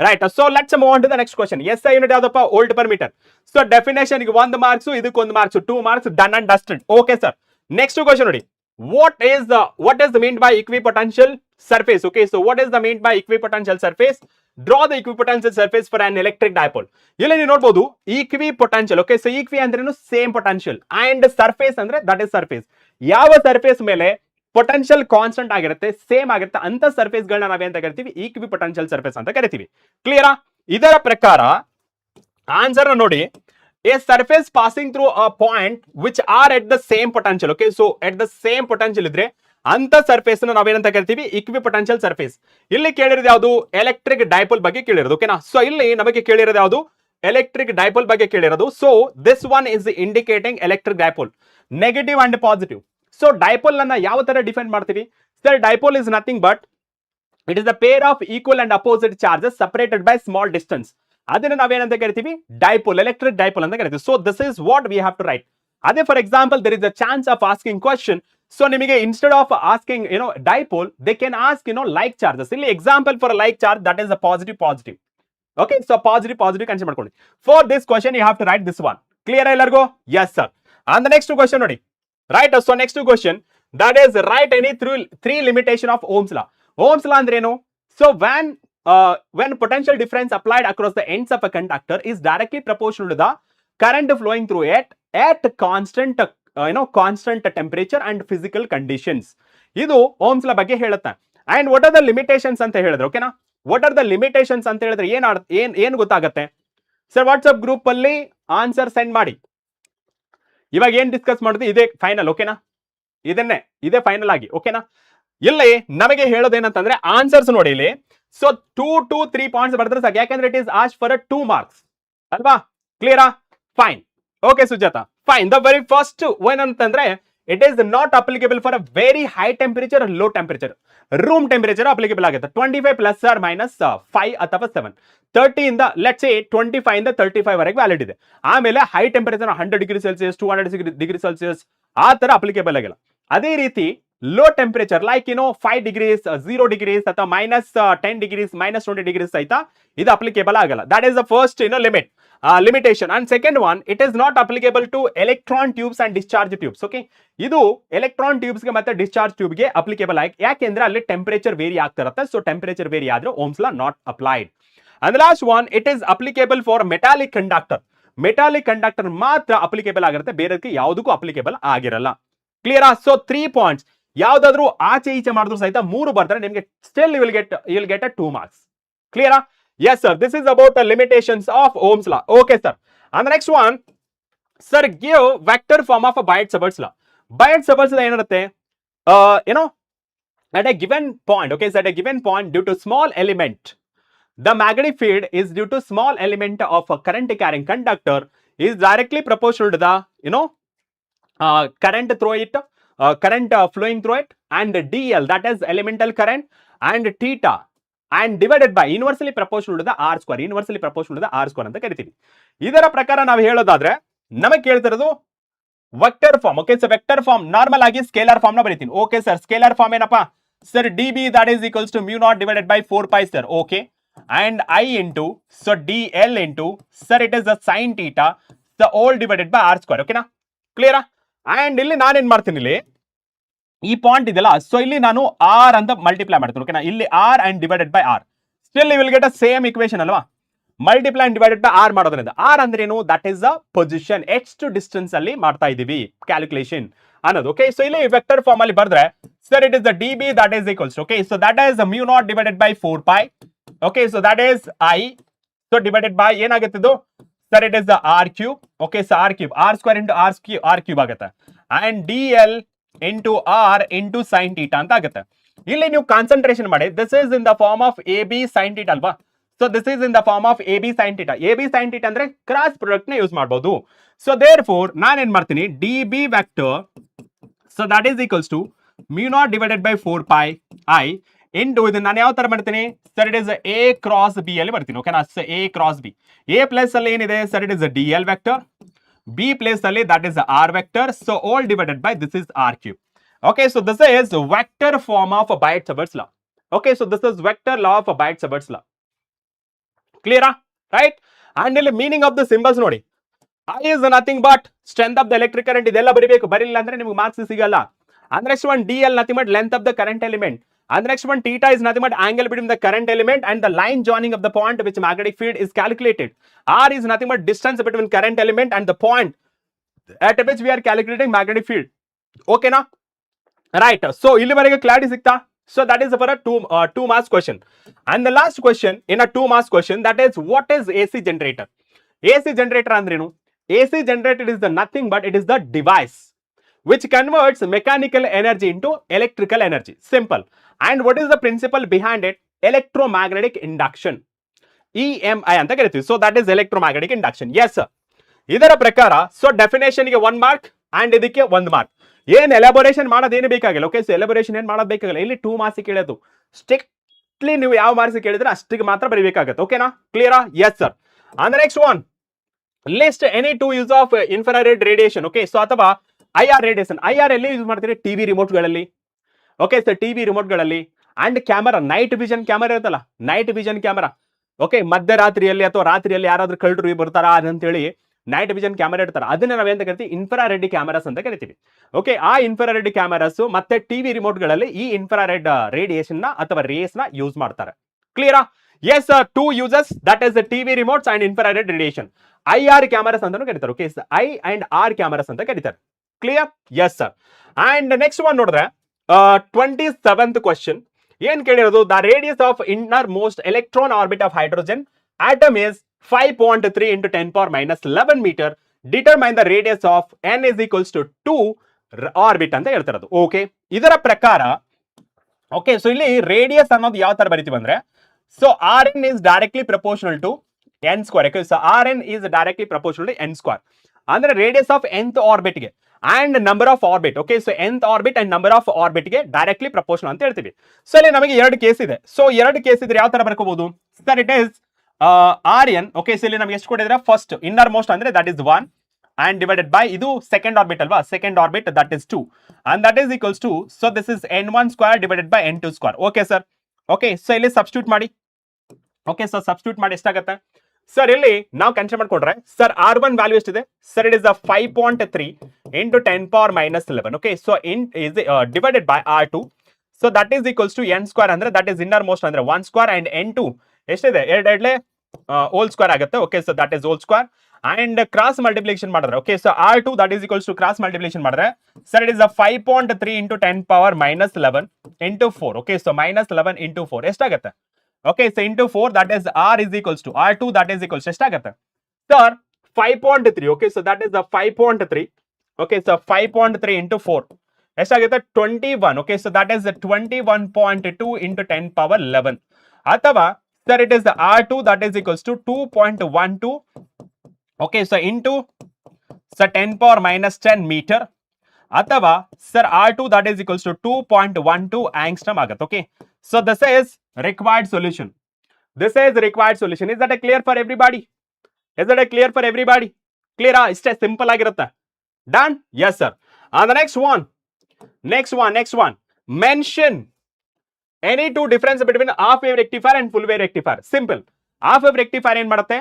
right. So let's move on to the next question. SI unit ಯಾವ್ದಪ್ಪ? Volt per metre. So definition ಗೆ 1 ಮಾರ್ಕ್ಸ್, ಇದಕ್ಕೆ 1 marks, 2 marks, done and dusted. Okay sir, next question ನೋಡಿ. What is the mean by equipotential surface? Okay, so what is the mean by equipotential surface? Draw the equipotential surface for an electric dipole. ಇಲ್ಲಿ ನೀವು ನೋಡಬಹುದು equipotential. Okay, so equi ಅಂದ್ರೇನು? Same potential, and surface ಅಂದ್ರೆ that is surface. ಯಾವ surface ಮೇಲೆ potential constant ಆಗಿರುತ್ತೆ, same ಆಗಿರುತ್ತೆ, ಅಂತ ಸರ್ಫೇಸ್ ಗಳನ್ನ ನಾವೇಂತ ಕರಿತೀವಿ? ಈಕ್ವಿಪೊಟೆನ್ಶಿಯಲ್ ಸರ್ಫೇಸ್ ಅಂತ ಕರಿತೀವಿ. ಕ್ಲಿಯರಾ? ಇದರ ಪ್ರಕಾರ ಆನ್ಸರ್ ನೋಡಿ. A surface passing through a point which are at the same potential. Okay, so at the same potential ಇದ್ರೆ ಅಂತ ಸರ್ಫೇಸ್ ನ ನಾವೇನಂತ ಕರಿತೀವಿ? Equipotential surface. ಇಲ್ಲಿ ಕೇಳಿರೋದು ಯಾವುದು? ಎಲೆಕ್ಟ್ರಿಕ್ ಡೈಪೋಲ್ ಬಗ್ಗೆ ಕೇಳಿರೋದು. ಓಕೆನಾ? ಸೊ ಇಲ್ಲಿ ನಮಗೆ ಕೇಳಿರೋದು ಯಾವುದು? ಎಲೆಕ್ಟ್ರಿಕ್ ಡೈಪೋಲ್ ಬಗ್ಗೆ ಕೇಳಿರೋದು. So this one is indicating electric dipole, negative and positive. So dipole ಅನ್ನ ಯಾವ ತರ ಡಿಫೈನ್ ಮಾಡ್ತೀವಿ? Sir, dipole is nothing but it is the pair of equal and opposite charges separated by small distance. ಅದನ್ನ ನಾವೇನಂತ ಕರಿತೀವಿ? Dipole, electric dipole ಅಂತ ಕರಿತೀವಿ. So this is what we have to write. ಅದೇ for example there is a chance of asking question. So ನಿಮಗೆ instead of asking dipole, they can ask like charges. ಇಲ್ಲಿ example for like charge, that is a positive. Okay, so positive consider ಮಾಡ್ಕೊಳ್ಳಿ. For this question you have to write this one. Clear ಎಲ್ಲರಿಗೂ? Yes sir. And the next question ನೋಡಿ. Right. So next question, that is write any three limitation of Ohm's law. Ohm's law ಅಂದ್ರೆ ಏನು? So when potential difference applied across the ends of a conductor is directly proportional to the current flowing through it at constant constant temperature and physical conditions. ಇದು Ohm's law ಬಗ್ಗೆ ಹೇಳುತ್ತೆ. And what are the limitations ಅಂತ ಹೇಳಿದ್ರೆ, ಓಕೆನಾ? What are the limitations ಅಂತ ಹೇಳಿದ್ರೆ ಏನ್ ಗೊತ್ತಾಗತ್ತೆ? ಸರ್, ವಾಟ್ಸ್ಆಪ್ ಗ್ರೂಪ್ ಅಲ್ಲಿ ಆನ್ಸರ್ ಸೆಂಡ್ ಮಾಡಿ. ಇವಾಗ ಏನ್ ಡಿಸ್ಕಸ್ ಮಾಡಿದ್ವಿ ಇದೇ ಫೈನಲ್. ಓಕೆನಾ? ಇದೇ ಫೈನಲ್ ಆಗಿ. ಓಕೆನಾ? ಇಲ್ಲಿ ನಮಗೆ ಹೇಳೋದೇನಂತಂದ್ರೆ ಆನ್ಸರ್ಸ್ ನೋಡಿ ಇಲ್ಲಿ. ಸೊ 2 to 3 ಪಾಯಿಂಟ್ಸ್ ಬರ್ತಾರೆ ಸಾಕು, ಯಾಕಂದ್ರೆ it is asked for 2 marks ಅಲ್ವಾ? ಕ್ಲಿಯರಾ? Fine. Okay Sujatha, fine. The very first one ಅಂತಂದ್ರೆ it is not applicable for a very high temperature, low temperature. Room temperature applicable ಆಗುತ್ತೆ. 25 ಪ್ಲಸ್ ಆರ್ ಮೈನಸ್ 5 ಅಥವಾ 7. 30 ಇಂದ let's say 25 ಇಂದ 35 ವರೆಗೆ valid ಇದೆ. ಆಮೇಲೆ high temperature 100 degree Celsius, 200 degree Celsius ಆ ತರ ಅಪ್ಲಿಕೇಬಲ್ ಆಗಿಲ್ಲ. ಅದೇ ರೀತಿ low temperature like 5 degrees 0 degrees ಅಥವಾ -10 ಡಿಗ್ರೀಸ್ -20 ಡಿಗ್ರೀಸ್ ಆಯ್ತಾ ಇದು ಅಪ್ಲಿಕೇಬಲ್ ಆಗಲ್ಲ. That is the first limit limitation. And second one, it is not applicable to electron tubes and discharge tubes. Okay, ಇದು ಎಲೆಕ್ಟ್ರಾನ್ ಟ್ಯೂಬ್ಸ್ ಗೆ ಮತ್ತೆ ಡಿಸ್ಚಾರ್ಜ್ ಟ್ಯೂಬ್ ಗೆ applicable ಆಗಿ, ಯಾಕೆಂದ್ರೆ ಅಲ್ಲಿ ಟೆಂಪರೇಚರ್ ವೇರಿ ಆಗ್ತಿರುತ್ತೆ. ಸೊ ಟೆಂಪರೇಚರ್ ವೇರಿ ಆದ್ರೆ ohm's law not applied. And the last one, it is applicable for metallic conductor. Metallic conductor ಮಾತ್ರ ಅಪ್ಲಿಕೇಬಲ್ ಆಗಿರುತ್ತೆ, ಬೇರೆದಕ್ಕೆ ಯಾವುದಕ್ಕೂ ಅಪ್ಲಿಕೇಬಲ್ ಆಗಿರಲ್ಲ. ಕ್ಲಿಯರಾ? ಸೊ 3 ಪಾಯಿಂಟ್ಸ್ ಯಾವ್ದಾದ್ರು ಆಚೆ ಈಚೆ ಮಾಡಿದ್ರು ಸಹಿತ 3 ಬರ್ತಾರೆ ನಿಮಗೆ, still you will get 2 marks. ಕ್ಲಿಯರಾ? Yes sir, this is about the limitations of Ohm's law. Okay sir. And the next one, sir, give vector form of a Biot-Savart's law. Biot-Savart's law ಏನಿರುತ್ತೆ, at a given point, okay, so at a given point, due to small element, the magnetic field is due to small element of a current carrying conductor is directly proportional to the current through it, current flowing through it, and dl, that is elemental current, and theta, and divided by inversely proportional to the r square. Inversely proportional to the r square ಅಂತ ಕರಿತೀವಿ. ಇದರ ಪ್ರಕಾರ ನಾವು ಹೇಳೋದಾದ್ರೆ ನಮಗೆ ಕೇಳ್ತಿರೋದು vector form. Okay, so vector form normal ಆಗಿ scalar form ನ ಬರೀತೀನಿ. ಓಕೆ ಸರ್, ಸ್ಕೇಲಾರ್ ಫಾರ್ಮ್ ಏನಪ್ಪಾ sir? db that is equals to mu naught divided by 4 pi sir. Okay, and I into, so dl into, sir, it is the sin theta, the all divided by r square. ಓಕೆನಾ? ಕ್ಲಿಯರಾ? And ಇಲ್ಲಿ ನಾನೇನ್ ಮಾಡ್ತೀನಿ, ಇಲ್ಲಿ ಈ point ಇದೆಯಲ್ಲ, so ಇಲ್ಲಿ ನಾನು ಆರ್ ಅಂತ ಮಲ್ಟಿಪ್ಲೈ ಮಾಡ್ತೀನಿ. ಓಕೆನಾ? ಇಲ್ಲಿ R and divided by R, still you will get a same equation ಅಲ್ವಾ? Multiply and divided by R ಮಾಡೋದ್ರಿಂದ, ಆರ್ ಅಂದ್ರೆ ಏನು? ದಟ್ ಇಸ್ ದ ಪೊಸಿಷನ್, ಎಷ್ಟು ಡಿಸ್ಟೆನ್ಸ್ ಅಲ್ಲಿ ಮಾಡ್ತಾ ಇದೀವಿ ಕ್ಯಾಲ್ಕುಲೇಷನ್ ಅನ್ನೋದು. ಓಕೆ, ಸೊ ಇಲ್ಲಿ ವೆಕ್ಟರ್ ಫಾರ್ಮ್ ಅಲ್ಲಿ ಬರೆದ್ರೆ sir it is the D B that is equals, okay, so that is mu naught divided by 4 pi. Okay, so that is I, so divided by ಏನಾಗುತ್ತೆ ಇದು sir? It is the R cube. Okay, so R cube, R square into R cube ಆಗುತ್ತೆ, and D L into R into sine theta ಅಂತ ಆಗುತ್ತೆ. ಇಲ್ಲಿ ನೀವು concentration ಮಾಡಿ, this is in the form of A B sine theta ಅಲ್ವಾ? So this is in the form of A B sine theta. A B sine theta ಅಂದ್ರೆ cross product ನ use ಮಾಡಬಹುದು. So therefore ನಾನು ಏನ್ ಮಾಡ್ತೀನಿ, D B vector, so that is equals to mu naught divided by 4 pi I into, ಇದು ನಾನು ಯಾವ ತರ ಮಾಡ್ತೀನಿ sir? It is A cross B ಅಲ್ಲಿ ಬರ್ತೀನಿ. ಓಕೆನಾ? So A cross B, A place ಅಲ್ಲಿ ಏನಿದೆ sir? It is D L vector, B place ಅಲ್ಲಿ that is R vector, so all divided by this is R cube. Okay, so this is vector form of a Biot-Savart's law. Okay, so this is vector law of a Biot-Savart's law. Clear? Right? And the meaning of the symbols ನೋಡಿ, I is nothing but strength of the electric current. ಇದೆಲ್ಲ ಬರಿಬೇಕು, ಬರಿಲ್ಲ ಅಂದ್ರೆ ನಿಮಗೆ marks ಸಿಗಲ್ಲ. And next one, dl nothing but length of the current element. And next one, theta is nothing but angle between the current element and the line joining of the point which magnetic field is calculated. R is nothing but distance between current element and the point at which we are calculating magnetic field. Okay na? Right, so ಇಲ್ಲಿವರೆಗೆ clarity ಸಿಗ್ತಾ? So that is for a 2 marks question. And the last question in a 2 marks question, that is what is AC generator? AC generator ಅಂದ್ರೇನು? AC generator is the nothing but it is the device which converts mechanical energy into electrical energy. Simple. And what is the principle behind it? Electromagnetic induction, EMI ಅಂತ ಕರಿತೀವಿ. So that is electromagnetic induction. Yes sir. ಇದರ ಪ್ರಕಾರ so definition ಗೆ 1 mark and ಇದಕ್ಕೆ 1 mark. ಏನ್ ಎಲಾಬೋರೇಷನ್ ಮಾಡೋದೇನು ಬೇಕಾಗಿಲ್ಲ. Okay, so ಎಲಾಬೋರೇಷನ್ ಏನ್ ಮಾಡೋದು ಬೇಕಾಗಿಲ್ಲ. ಇಲ್ಲಿ 2 ಮಾರ್ಕ್ಸ್ ಕೇಳೋದು, ಸ್ಟ್ರಿಕ್ಟ್ಲಿ ನೀವು ಯಾವ ಮಾರ್ಕ್ಸ್ ಕೇಳಿದ್ರೆ ಅಷ್ಟಿಗೆ ಮಾತ್ರ ಬರೀಬೇಕಾಗುತ್ತೆ. ಓಕೆನಾ? ಕ್ಲಿಯರಾ? Yes sir. And next one, list any 2 use of infrared radiation. Okay, so ಅಥವಾ ಐಆರ್ ರೇಡಿಯೇಷನ್. ಐಆರ್ ಎಲ್ಲಿ ಯೂಸ್ ಮಾಡ್ತೀರಿ? ಟಿವಿ ರಿಮೋಟ್ಗಳಲ್ಲಿ. ಓಕೆ, ಸೊ ಟಿವಿ ರಿಮೋಟ್ಗಳಲ್ಲಿ and camera, night vision camera ಇರುತ್ತಲ್ಲ, ನೈಟ್ ವಿಷನ್ ಕ್ಯಾಮರಾ. ಓಕೆ, ಮಧ್ಯರಾತ್ರಿಯಲ್ಲಿ ಅಥವಾ ರಾತ್ರಿಯಲ್ಲಿ ಯಾರಾದ್ರೂ ಕಳ್ಳರು ಬರ್ತಾರಾ ಅಂತೇಳಿ ನೈಟ್ ವಿಷನ್ ಕ್ಯಾಮರಾ ಇಡ್ತಾರೆ, ಅದನ್ನ ನಾವೇಂತ ಕರಿತೀವಿ? ಇನ್ಫ್ರಾರೆಡ್ ಕ್ಯಾಮರಾಸ್ ಅಂತ ಕರಿತೀವಿ. ಓಕೆ, ಆ ಇನ್ಫ್ರಾರೆಡ್ ಕ್ಯಾಮರಾಸ್ ಮತ್ತೆ ಟಿವಿ ರಿಮೋಟ್ಗಳಲ್ಲಿ ಈ ಇನ್ಫ್ರಾರೆಡ್ ರೇಡಿಯೇಷನ್ ನ ಅಥವಾ ರೇಸ್ ನ ಯೂಸ್ ಮಾಡ್ತಾರೆ. ಕ್ಲಿಯರಾ? Yes sir. 2 uses, that is the TV remotes and infrared radiation. IR cameras ಅಂತಾನು ಕರೀತಾರೆ. Okay, I and R cameras ಅಂತ ಕರೀತಾರೆ. Clear? Yes sir. And next one ನೋಡಿದ್ರೆ 27th ಕ್ವಶನ್ ಏನ್ ಕೇಳಿರೋದು? The radius of innermost electron orbit of hydrogen atom is 5.3 into 10 power minus 11 meter. Determine the radius of n is equals to 2 orbit ಅಂತ ಹೇಳ್ತಿರೋದು. Okay, ಇದರ ಪ್ರಕಾರ okay, so ಇಲ್ಲಿ radius ಅನ್ನೋದು ಯಾವ ತರ ಬರೀತೀವಿ ಅಂದ್ರೆ, so R N is directly proportional to N square. So R N is directly proportional to N square ಅಂದ್ರೆ ರೇಡಿಯಸ್ ಆಫ್ nth ಆರ್ಬಿಟ್ ಗೆ and number of orbit. Okay, so nth orbit and number of orbit ಗೆ directly proportional ಅಂತ ಹೇಳ್ತೀವಿ. So ಇಲ್ಲಿ ನಮಗೆ 2 case ಇದೆ. So 2 case ಇದ್ರೆ ಯಾವ ತರ ಬರ್ಕೋಬಹುದು sir? It is R N. Okay, so ಇಲ್ಲಿ ನಮಗೆ ಎಷ್ಟು ಕೊಟ್ಟಿದ್ರೆ, ಫಸ್ಟ್ ಇನ್ನರ್ ಮೋಸ್ಟ್ ಅಂದ್ರೆ that is 1 and divided by ಇದು second orbit ಅಲ್ವಾ, second orbit that is 2 and that is equals to, so this is n1 square divided by n2 square. Okay sir, okay, so ಇಲ್ಲಿ substitute ಮಾಡಿ. Okay sir, substitute ಮಾಡಿ ಎಷ್ಟಾಗುತ್ತೆ sir? ಇಲ್ಲಿ ನಾವು consider ಮಾಡ್ಕೊಂಡ್ರೆ sir R1 value ಎಷ್ಟಿದೆ sir? It is 5.3 into 10 power minus 11. Okay, so in is divided by R2, so that is equals to n square ಅಂದ್ರೆ that is innermost ಅಂದ್ರೆ 1 square and n2 ಎಷ್ಟಿದೆ? ಎರಡೇ whole square ಆಗುತ್ತೆ. Okay, so that is whole square and cross multiplication ಮಾಡಿದ್ರೆ, okay, so R2 that is equals to cross multiplication ಮಾಡಿದ್ರೆ sir it is 5.3 into 10 power minus 11 into 4. Okay, so minus 11 into 4 ಎಷ್ಟಾಗುತ್ತೆ? Okay, so into 4 that is R is equals to R2 that is equals ಎಷ್ಟಾಗುತ್ತೆ sir? 5.3. Okay, so that is 5.3. Okay, so 5.3 into 4 ಎಷ್ಟಾಗುತ್ತೆ? 21. Okay, so that is 21.2 into 10 power 11. ಅಥವಾ sir it is the R2 that is equals to 2.12. okay, so into so 10 power minus 10 meter ಅಥವಾ sir R2 that is equals to 2.12 angstrom ಆಗುತ್ತೆ. okay, so this is required solution. This is required solution. Is that a clear for everybody? Is that a clear for everybody? Clear? ಇಷ್ಟೇ simple ಆಗಿರುತ್ತೆ. Done? Yes sir. And the next one mention any two difference between half wave rectifier and full wave rectifier. Simple. half wave rectifier ಏನ್ ಮಾಡುತ್ತೆ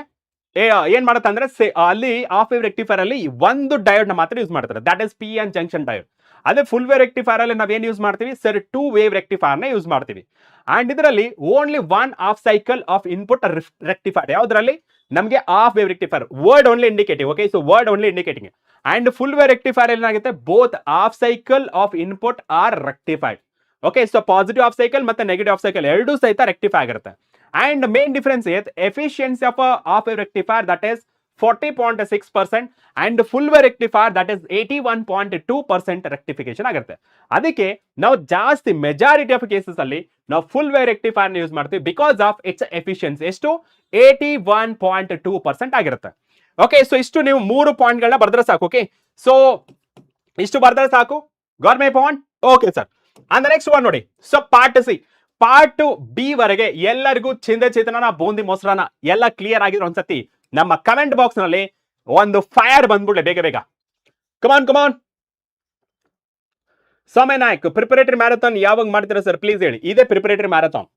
ಅಂದ್ರೆ ಅಲ್ಲಿ half wave rectifier ಅಲ್ಲಿ ಒಂದು diode ನ ಮಾತ್ರ ಯೂಸ್ ಮಾಡ್ತಾರೆ, that is P N junction diode. ಅದೇ ಫುಲ್ ವೇವ್ ರೆಕ್ಟಿಫೈರ್ ಅಲ್ಲಿ ನಾವೇನ್ ಯೂಸ್ ಮಾಡ್ತೀವಿ ಸರ್? 2 ವೇವ್ ರೆಕ್ಟಿಫೈರ್ ನ ಯೂಸ್ ಮಾಡ್ತೀವಿ. ಅಂಡ್ ಇದರಲ್ಲಿ only 1 half cycle of input rectifier. ಯಾವ್ದ್ರಲ್ಲಿ? ನಮಗೆ half wave rectifier, word only indicative. Okay, so word only indicating. And full wave rectifier ಏನಾಗುತ್ತೆ? Both half cycle of input are rectified. Okay, so positive half cycle ಮತ್ತೆ negative half cycle ಎರಡೂ ಸಹಿತ rectify ಆಗಿರುತ್ತೆ. And main difference is efficiency of half wave rectifier that is 40.6% and full wave rectifier that is 81.2% rectification ಆಗಿರುತ್ತೆ. ಅದಕ್ಕೆ ನಾವು ಜಾಸ್ತಿ majority of cases ಅಲ್ಲಿ ನಾವು ಫುಲ್ ವೇವ್ ರೆಕ್ಟಿಫೈರ್ ನ ಯೂಸ್ ಮಾಡ್ತೀವಿ ಬಿಕಾಸ್ ಆಫ್ ಇಟ್ಸ್ ಎಫಿಷಿಯನ್ಸಿ ಎಷ್ಟು? 81.2% ಆಗಿರುತ್ತೆ. ಓಕೆ, ಸೊ ಇಷ್ಟು ನೀವು 3 ಪಾಯಿಂಟ್ಗಳನ್ನ ಬರೆದ್ರೆ ಸಾಕು. ಓಕೆ, ಸೊ ಇಷ್ಟು ಬರೆದ್ರೆ ಸಾಕು. Got my point? Okay sir. And next one ನೋಡಿ, so part C, part B ವರೆಗೆ ಎಲ್ಲರಿಗೂ ಚಿಂದೆ ಚೇತನ ಬೂಂದಿ ಮೊಸರನ ಎಲ್ಲ ಕ್ಲಿಯರ್ ಆಗಿರೋ ಒಂದ್ಸತಿ ನಮ್ಮ ಕಮೆಂಟ್ ಬಾಕ್ಸ್ ನಲ್ಲಿ ಒಂದು ಫೈರ್ ಬಂದ್ಬಿಡ್ಲೆ ಬೇಗ ಬೇಗ. Come on Soumya Nayak, preparatory marathon ಯಾವಾಗ ಮಾಡ್ತೀರಾ ಸರ್ ಪ್ಲೀಸ್ ಹೇಳಿ. ಇದೇ preparatory marathon.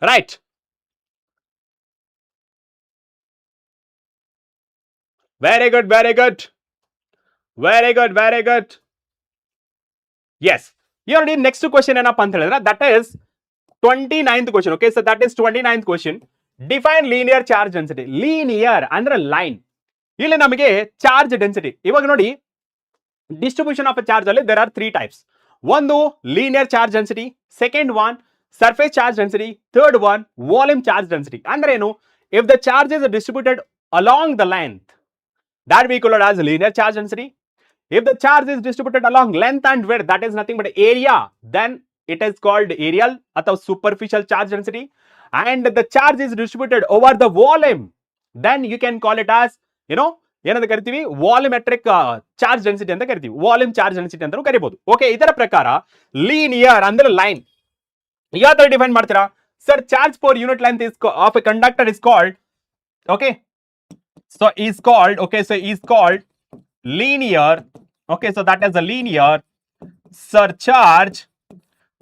Right, very good very good very good very good. Yes, ನೋಡಿ ನೆಕ್ಸ್ಟ್ ಕ್ವಶನ್ ಏನಪ್ಪಾ ಅಂತ ಹೇಳಿದ್ರೆ that is 29th question. Okay, so that is 29th question. Define linear charge density. Linear ಅಂದ್ರೆ line. ಇಲ್ಲಿ ನಮಗೆ charge density ಇವಾಗ ನೋಡಿ, distribution of charge ಅಲ್ಲಿ ದೇರ್ ಆರ್ 3 ಟೈಪ್ಸ್. ಒಂದು linear charge density, second one surface charge density, third one volume charge density. ಅಂದ್ರೆ ಏನು? If the charge is distributed along the length that we call it as linear charge density. If the charge is distributed along length and width, that is nothing but area, then it is called areal or superficial charge density. And the charge is distributed over the volume, then you can call it as, ಏನಂತ ಕರಿತೀವಿ? Volumetric charge density ಅಂತ ಕರಿತೀವಿ, volume charge density ಅಂತ ಕರಿಬಹುದು. Okay, ಇದರ ಪ್ರಕಾರ linear ಅಂದ್ರೆ line. ಯಾವ ತರ ಡಿಫೈನ್ ಮಾಡ್ತೀರಾ sir? Charge per unit length is of A conductor is called, okay, so is called linear. Okay, so that is a linear surcharge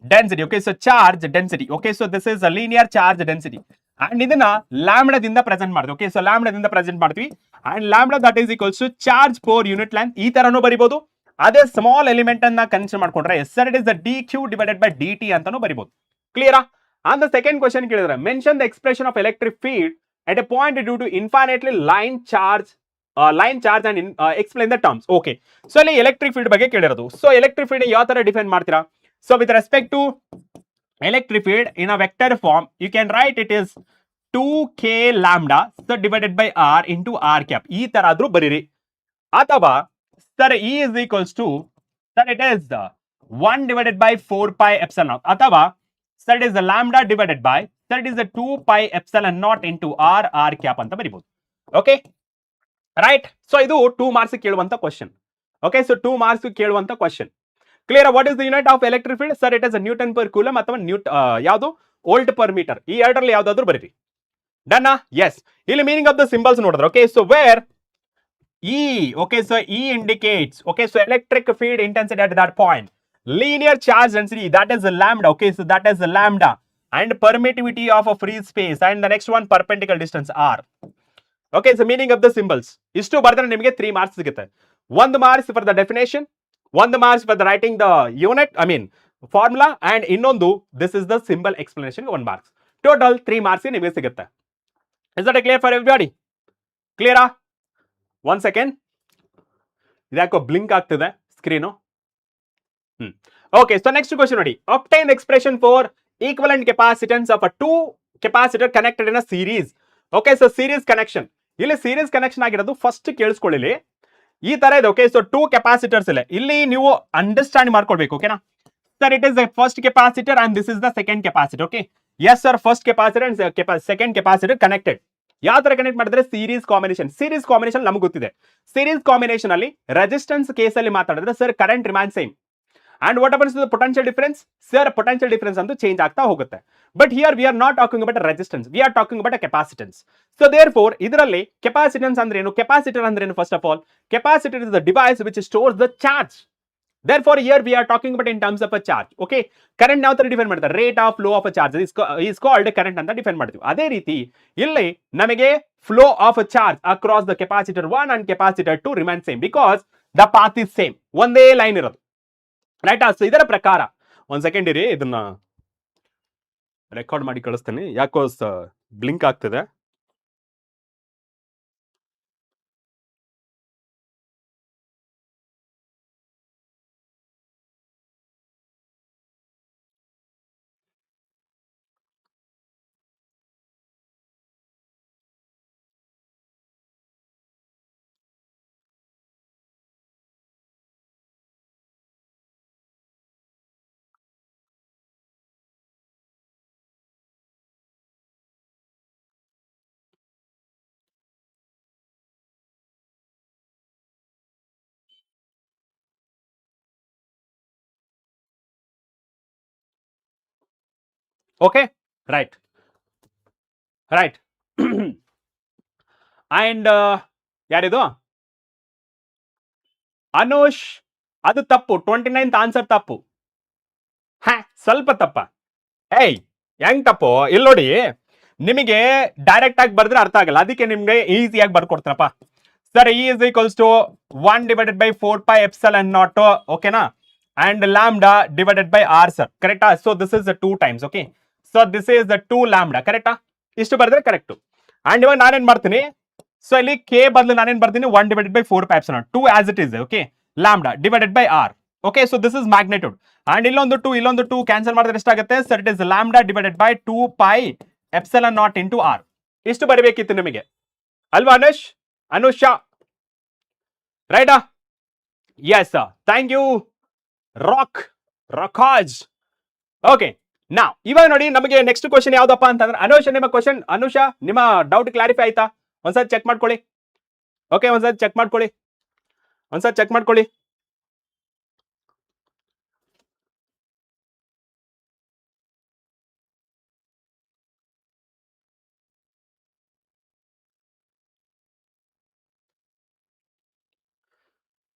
density. Okay, so charge density. Okay, so this is a linear charge density and ಇದನ್ನ lambda ದಿಂದ present ಮಾಡ್ತೀವಿ. Okay, so lambda ದಿಂದ present ಮಾಡ್ತೀವಿ and lambda that is equals to charge per unit length. ಈ ತರನೂ ಬರಿಬಹುದು. ಅದೇ small element ಅನ್ನ consider ಮಾಡ್ಕೊಂಡ್ರೆ sir it is the dq divided by dt ಅಂತಾನೂ ಬರಿಬಹುದು. ಕ್ಲಿಯರಾ? and the second question ಕೇಳಿದ್ರೆ mention the expression of electric field at a point due to infinitely line charge and explain the terms. Okay, so ಅಲ್ಲಿ electric field ಬಗ್ಗೆ ಕೇಳಿರೋದು. so electric field ಯಾವ ತರ define ಮಾಡ್ತೀರಾ? so with respect to electric field in a vector form you can write it is 2k lambda so divided by r into r cap. ಈ ತರ ಆದ್ರೂ ಬರೀರಿ. ಅಥವಾ sir E is equals to sir it is 1 divided by 4 pi epsilon naught. ಅಥವಾ sir it is the lambda divided by that is the 2 pi epsilon naught into r cap ಅಂತ ಬರಿಬಹುದು. Okay, right. So ಇದು 2 marks ಕೇಳುವಂತ question. Okay, so 2 marks ಕೇಳುವಂತ question. Clear? What is the unit of electric field? Sir it is newton per coulomb ಅಥವಾ ಯಾವುದು volt per metre. ಈ ಎರಡರಲ್ಲಿ ಯಾವ್ದಾದ್ರು ಬರೀರಿ. ಡನ್ ಎಸ್ ಇಲ್ಲಿ ಮೀನಿಂಗ್ ಆಫ್ ದ ಸಿಂಬಲ್ಸ್ ನೋಡಿದ್ರೆ okay so where E, okay, so E indicates, okay, so electric field intensity at that point, linear charge density, that is lambda, okay, so that is lambda, and permittivity of a free space, and the next one perpendicular distance R. Okay, so meaning of the symbols. ಇಷ್ಟು ಬರೆದ್ರೆ ನಿಮಗೆ 3 marks ಸಿಗುತ್ತೆ. 1 marks for the definition, 1 marks for the writing the unit, I mean formula, and ಇನ್ನೊಂದು this is the symbol explanation 1 marks. Total 3 marks ನಿಮಗೆ ಸಿಗುತ್ತೆ. Is that clear for everybody? Clear? 1 second. ಇದ್ಯಾಕೋ blink ಆಗ್ತಿದೆ screen. Okay so next question ನೋಡಿ. obtain the expression for equivalent capacitance of a two capacitor connected in a series. Okay so series connection, ಇಲ್ಲಿ series connection ಆಗಿರೋದು first ಕೇಳಿಸ್ಕೊಳ್ಳಿ ಈ ತರ ಇದೆ. Okay so 2 capacitors ಇಲ್ಲ, ಇಲ್ಲಿ ನೀವು ಅಂಡರ್ಸ್ಟ್ಯಾಂಡ್ ಮಾಡ್ಕೊಳ್ಬೇಕು. ಓಕೆನಾ sir, it is the first capacitor and this is the second capacitor. Okay yes sir, first capacitor and second capacitor connected. ಯಾವ ತರ ಕನೆಕ್ಟ್ ಮಾಡಿದ್ರೆ ಸೀರೀಸ್ ಕಾಂಬಿನೇಷನ್. ಸೀರೀಸ್ ಕಾಂಬಿನೇಷನ್ ನಮ್ಗೆ ಗೊತ್ತಿದೆ. ಸೀರೀಸ್ ಕಾಂಬಿನೇಷನ್ ಅಲ್ಲಿ ರೆಸಿಸ್ಟೆನ್ಸ್ ಕೇಸಲ್ಲಿ ಮಾತಾಡಿದ್ರೆ sir current remain same. And what happens to potential difference? Sir potential difference ಅಂತೂ change ಆಗ್ತಾ ಹೋಗುತ್ತೆ. But here we are not talking about resistance, we are talking about capacitance. So therefore ಇದರಲ್ಲಿ capacitance ಅಂದ್ರೆ ಏನು, capacitor ಅಂದ್ರೆ ಏನು? First of all capacitor is the device which stores the charge. Therefore here we are talking about in terms of a charge. Okay, current ಯಾವ ತರ define ಮಾಡ್ತಾರೆ? Rate of flow of a charge is called current ಅಂತ define ಮಾಡ್ತೀವಿ. ಅದೇ ರೀತಿ ಇಲ್ಲಿ ನಮಗೆ flow of a charge across the capacitor 1 and capacitor 2 remain same because the path is same, ಒಂದೇ ಲೈನ್ ಇರೋದು. ರೈಟ್? ಸೊ ಇದರ ಪ್ರಕಾರ ಒಂದ್ ಸೆಕೆಂಡ್ ಇರಿ, ಇದನ್ನ ರೆಕಾರ್ಡ್ ಮಾಡಿ ಕಳಿಸ್ತೇನೆ, ಯಾಕೋ ಬ್ಲಿಂಕ್ ಆಗ್ತಿದೆ. ಓಕೆ ರೈಟ್ ರೈಟ್ ಅಂಡ್ ಯಾರಿದು ಅನುಷ್, ಅದು ತಪ್ಪು. 29th ಆನ್ಸರ್ ತಪ್ಪು. ಸ್ವಲ್ಪ ತಪ್ಪ. ಏಯ್ ಹೆಂಗ್ ತಪ್ಪು? ಇಲ್ಲಿ ನೋಡಿ, ನಿಮಗೆ ಡೈರೆಕ್ಟ್ ಆಗಿ ಬರೆದ್ರೆ ಅರ್ಥ ಆಗಲ್ಲ, ಅದಕ್ಕೆ ನಿಮ್ಗೆ ಈಸಿಯಾಗಿ ಬರ್ಕೊಡ್ತಾರಪ್ಪ. Sir E is equals to 1 divided by 4 pi epsilon naught, ಓಕೆನಾ, and lambda divided by R sir, ಕರೆಕ್ಟಾ? So this is 2 times. Okay so this is 2 lambda, ಕರೆಕ್ಟಾ? ಇಷ್ಟು ಬರೆದ್ರೆ ಕರೆಕ್ಟ್. ಅಂಡ್ ಇವಾಗ ನಾನೇನ್ ಮಾಡ್ತೀನಿ, ಸೊ ಇಲ್ಲಿ ಕೆ ಬದಲು ನಾನೇನ್ ಬರ್ತೀನಿ 1 divided by 4 pi epsilon 2 as it is. Okay lambda divided by R. Okay so this is magnitude. And ಇಲ್ಲೊಂದು 2 ಕ್ಯಾನ್ಸಲ್ ಮಾಡಿದ್ರೆ ಎಷ್ಟಾಗುತ್ತೆ sir? It is lambda divided by 2 pi epsilon naught into r. ಇಷ್ಟು ಬರಬೇಕಿತ್ತು ನಿಮಗೆ ಅಲ್ವಾ ಅನುಷ್? ಅನುಷಾ ರೈಟಾ? ಎಸ್ ಥ್ಯಾಂಕ್ ಯು ರಾಕಾಜ್. Okay ನಾವ್ ಇವಾಗ ನೋಡಿ, ನಮಗೆ ನೆಕ್ಸ್ಟ್ ಕ್ವಶನ್ ಯಾವ್ದಪ್ಪ ಅಂತಂದ್ರೆ ಅನುಷ, ನಿಮ್ಮ ಕ್ವಶನ್ ಅನುಷಾ, ನಿಮ್ಮ ಡೌಟ್ ಕ್ಲಾರಿಫೈ ಆಯ್ತಾ? ಒಂದ್ಸರಿ ಚೆಕ್ ಮಾಡ್ಕೊಳ್ಳಿ. ಓಕೆ ಒಂದ್ಸರಿ ಚೆಕ್ ಮಾಡ್ಕೊಳ್ಳಿ, ಒಂದ್ಸರಿ ಚೆಕ್ ಮಾಡ್ಕೊಳ್ಳಿ.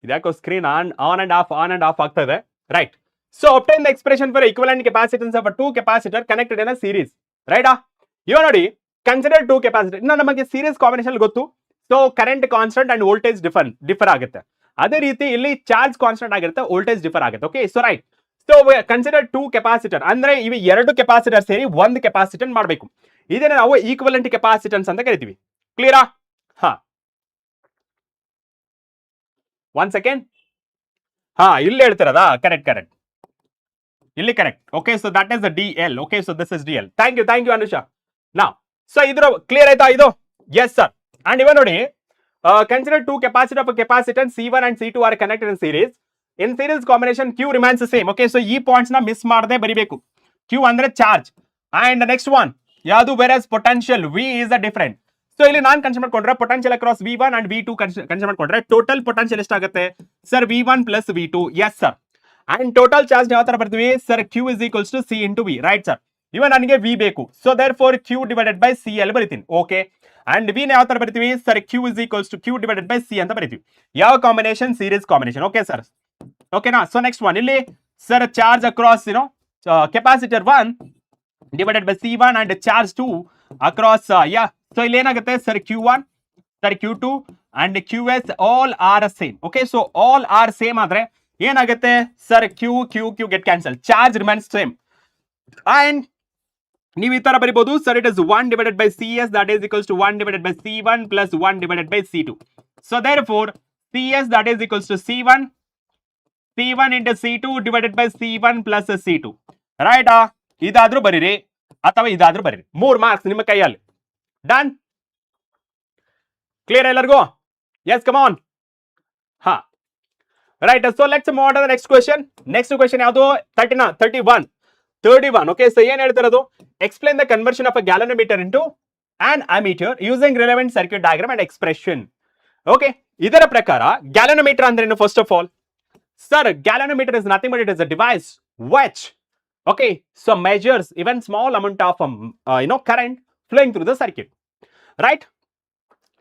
ಇದ್ಯಾಕೋ ಸ್ಕ್ರೀನ್ ಆನ್ ಅಂಡ್ ಆಫ್ ಆಗ್ತಾ ಇದೆ. Right? So obtain the expression for equivalent capacitance of a two capacitor connected in a series. ರೈಟಾ? ಇವಾಗ ನೋಡಿ, ಕನ್ಸಿಡರ್ 2 ಕೆಪಾಸಿಟರ್. ಇನ್ನು ನಮಗೆ ಸೀರೀಸ್ ಕಾಂಬಿನೇಷನ್ ಗೊತ್ತು. So current constant and voltage differ ಆಗುತ್ತೆ. ಅದೇ ರೀತಿ ಇಲ್ಲಿ ಚಾರ್ಜ್ ಕಾನ್ಸ್ಟೆಂಟ್ ಆಗಿರುತ್ತೆ, ವೋಲ್ಟೇಜ್ ಡಿಫರ್ ಆಗುತ್ತೆ. Okay so right. So consider 2 capacitor ಅಂದ್ರೆ ಇವು 2 ಕೆಪಾಸಿಟರ್ ಸೇರಿ 1 ಕೆಪಾಸಿಟೆನ್ಸ್ ಮಾಡಬೇಕು. ಇದನ್ನ ನಾವು ಈಕ್ವಲೆಂಟ್ ಕೆಪಾಸಿಟೆನ್ಸ್ ಅಂತ ಕರಿತೀವಿ. ಕ್ಲಿಯರಾ? ಹಾ, 1 ಸೆಕೆಂಡ್. ಹಾ, ಇಲ್ಲಿ ಹೇಳ್ತಿರೋದಾ? ಕರೆಕ್ಟ್, ಇಲ್ಲಿ correct. Okay so that is the D L. Okay so this is D L. Thank you Anusha. ನಾವ್ ಸೊ ಇದ್ರ ಕ್ಲಿಯರ್ ಆಯ್ತಾ ಇದು? S sir. ಅಂಡ್ ಇವಾಗ ನೋಡಿ, consider 2 capacitor of capacitance C1 and C2 R connected in series. In series combination Q remains same. Okay so ಈ points ನ miss ಮಾಡದೆ ಬರಿಬೇಕು. Q ಅಂದ್ರೆ ಚಾರ್ಜ್ ಅಂಡ್ ನೆಕ್ಸ್ಟ್ ಒನ್ ಯಾವುದು? Virus potential V is the different. So ಇಲ್ಲಿ ನಾನು consider ಮಾಡ್ಕೊಂಡ್ರೆ potential across V1 and V2 consider ಮಾಡ್ಕೊಂಡ್ರೆ ಟೋಟಲ್ ಪೊಟೆನ್ಷಿಯಲ್ ಎಷ್ಟಾಗುತ್ತೆ sir? V1 plus V2. S sir. And total charge ಯಾವ ತರ ಬರ್ತೀವಿ sir? Q is equals to C into V. Right sir? ಇವ ನನಗೆ ವಿ ಬೇಕು, so therefore Q divided by C ಅಲ್ಲಿ ಬರಿತೀನಿ. ಓಕೆ, ಅಂಡ್ ವಿ ಯಾವ ತರ ಬರಿತೀವಿ sir, Q is equals to Q divided by C ಅಂತ ಬರಿತೀವಿ. ಯಾವ combination, series combination. Okay sir, ಓಕೆನಾ. ಸೊ ನೆಕ್ಸ್ಟ್ ಒನ್, ಇಲ್ಲಿ sir charge across capacitor 1 divided by C1 and charge 2 across so ಇಲ್ಲಿ ಏನಾಗುತ್ತೆ sir, Q1 sir Q2 and QS all are same. okay, so all are same ಆದ್ರೆ ಏನಾಗುತ್ತೆ sir, Q get cancel, charge remains same. and ನೀವು ಈ ತರ ಬರಿಬಹುದು sir, it is 1 divided by CS that is equals to 1 divided by C1 plus 1 divided by C2. so therefore CS that is equals to C1 into C2 divided by C1 plus C2. right ಇದಾದ್ರೂ ಬರೀರಿ ಅಥವಾ ಇದಾದ್ರೂ ಬರೀರಿ, 3 marks ನಿಮ್ಮ ಕೈಯಲ್ಲಿ. Done, clear ಎಲ್ಲರಿಗೂ? Yes, come on. ಹಾ, right. So let's move on to the next question. Next question ಯಾವುದು? 31. ಓಕೆ, ಸೊ ಏನ್ ಹೇಳ್ತಿರೋದು? Explain the conversion of a galvanometer into an ammeter using relevant circuit diagram and expression. Okay, ಇದರ ಪ್ರಕಾರ galvanometer ಅಂದ್ರೆ ಏನು? First of all sir, galvanometer is nothing but it is a device which okay, so measures even small amount of current flowing through the circuit, right?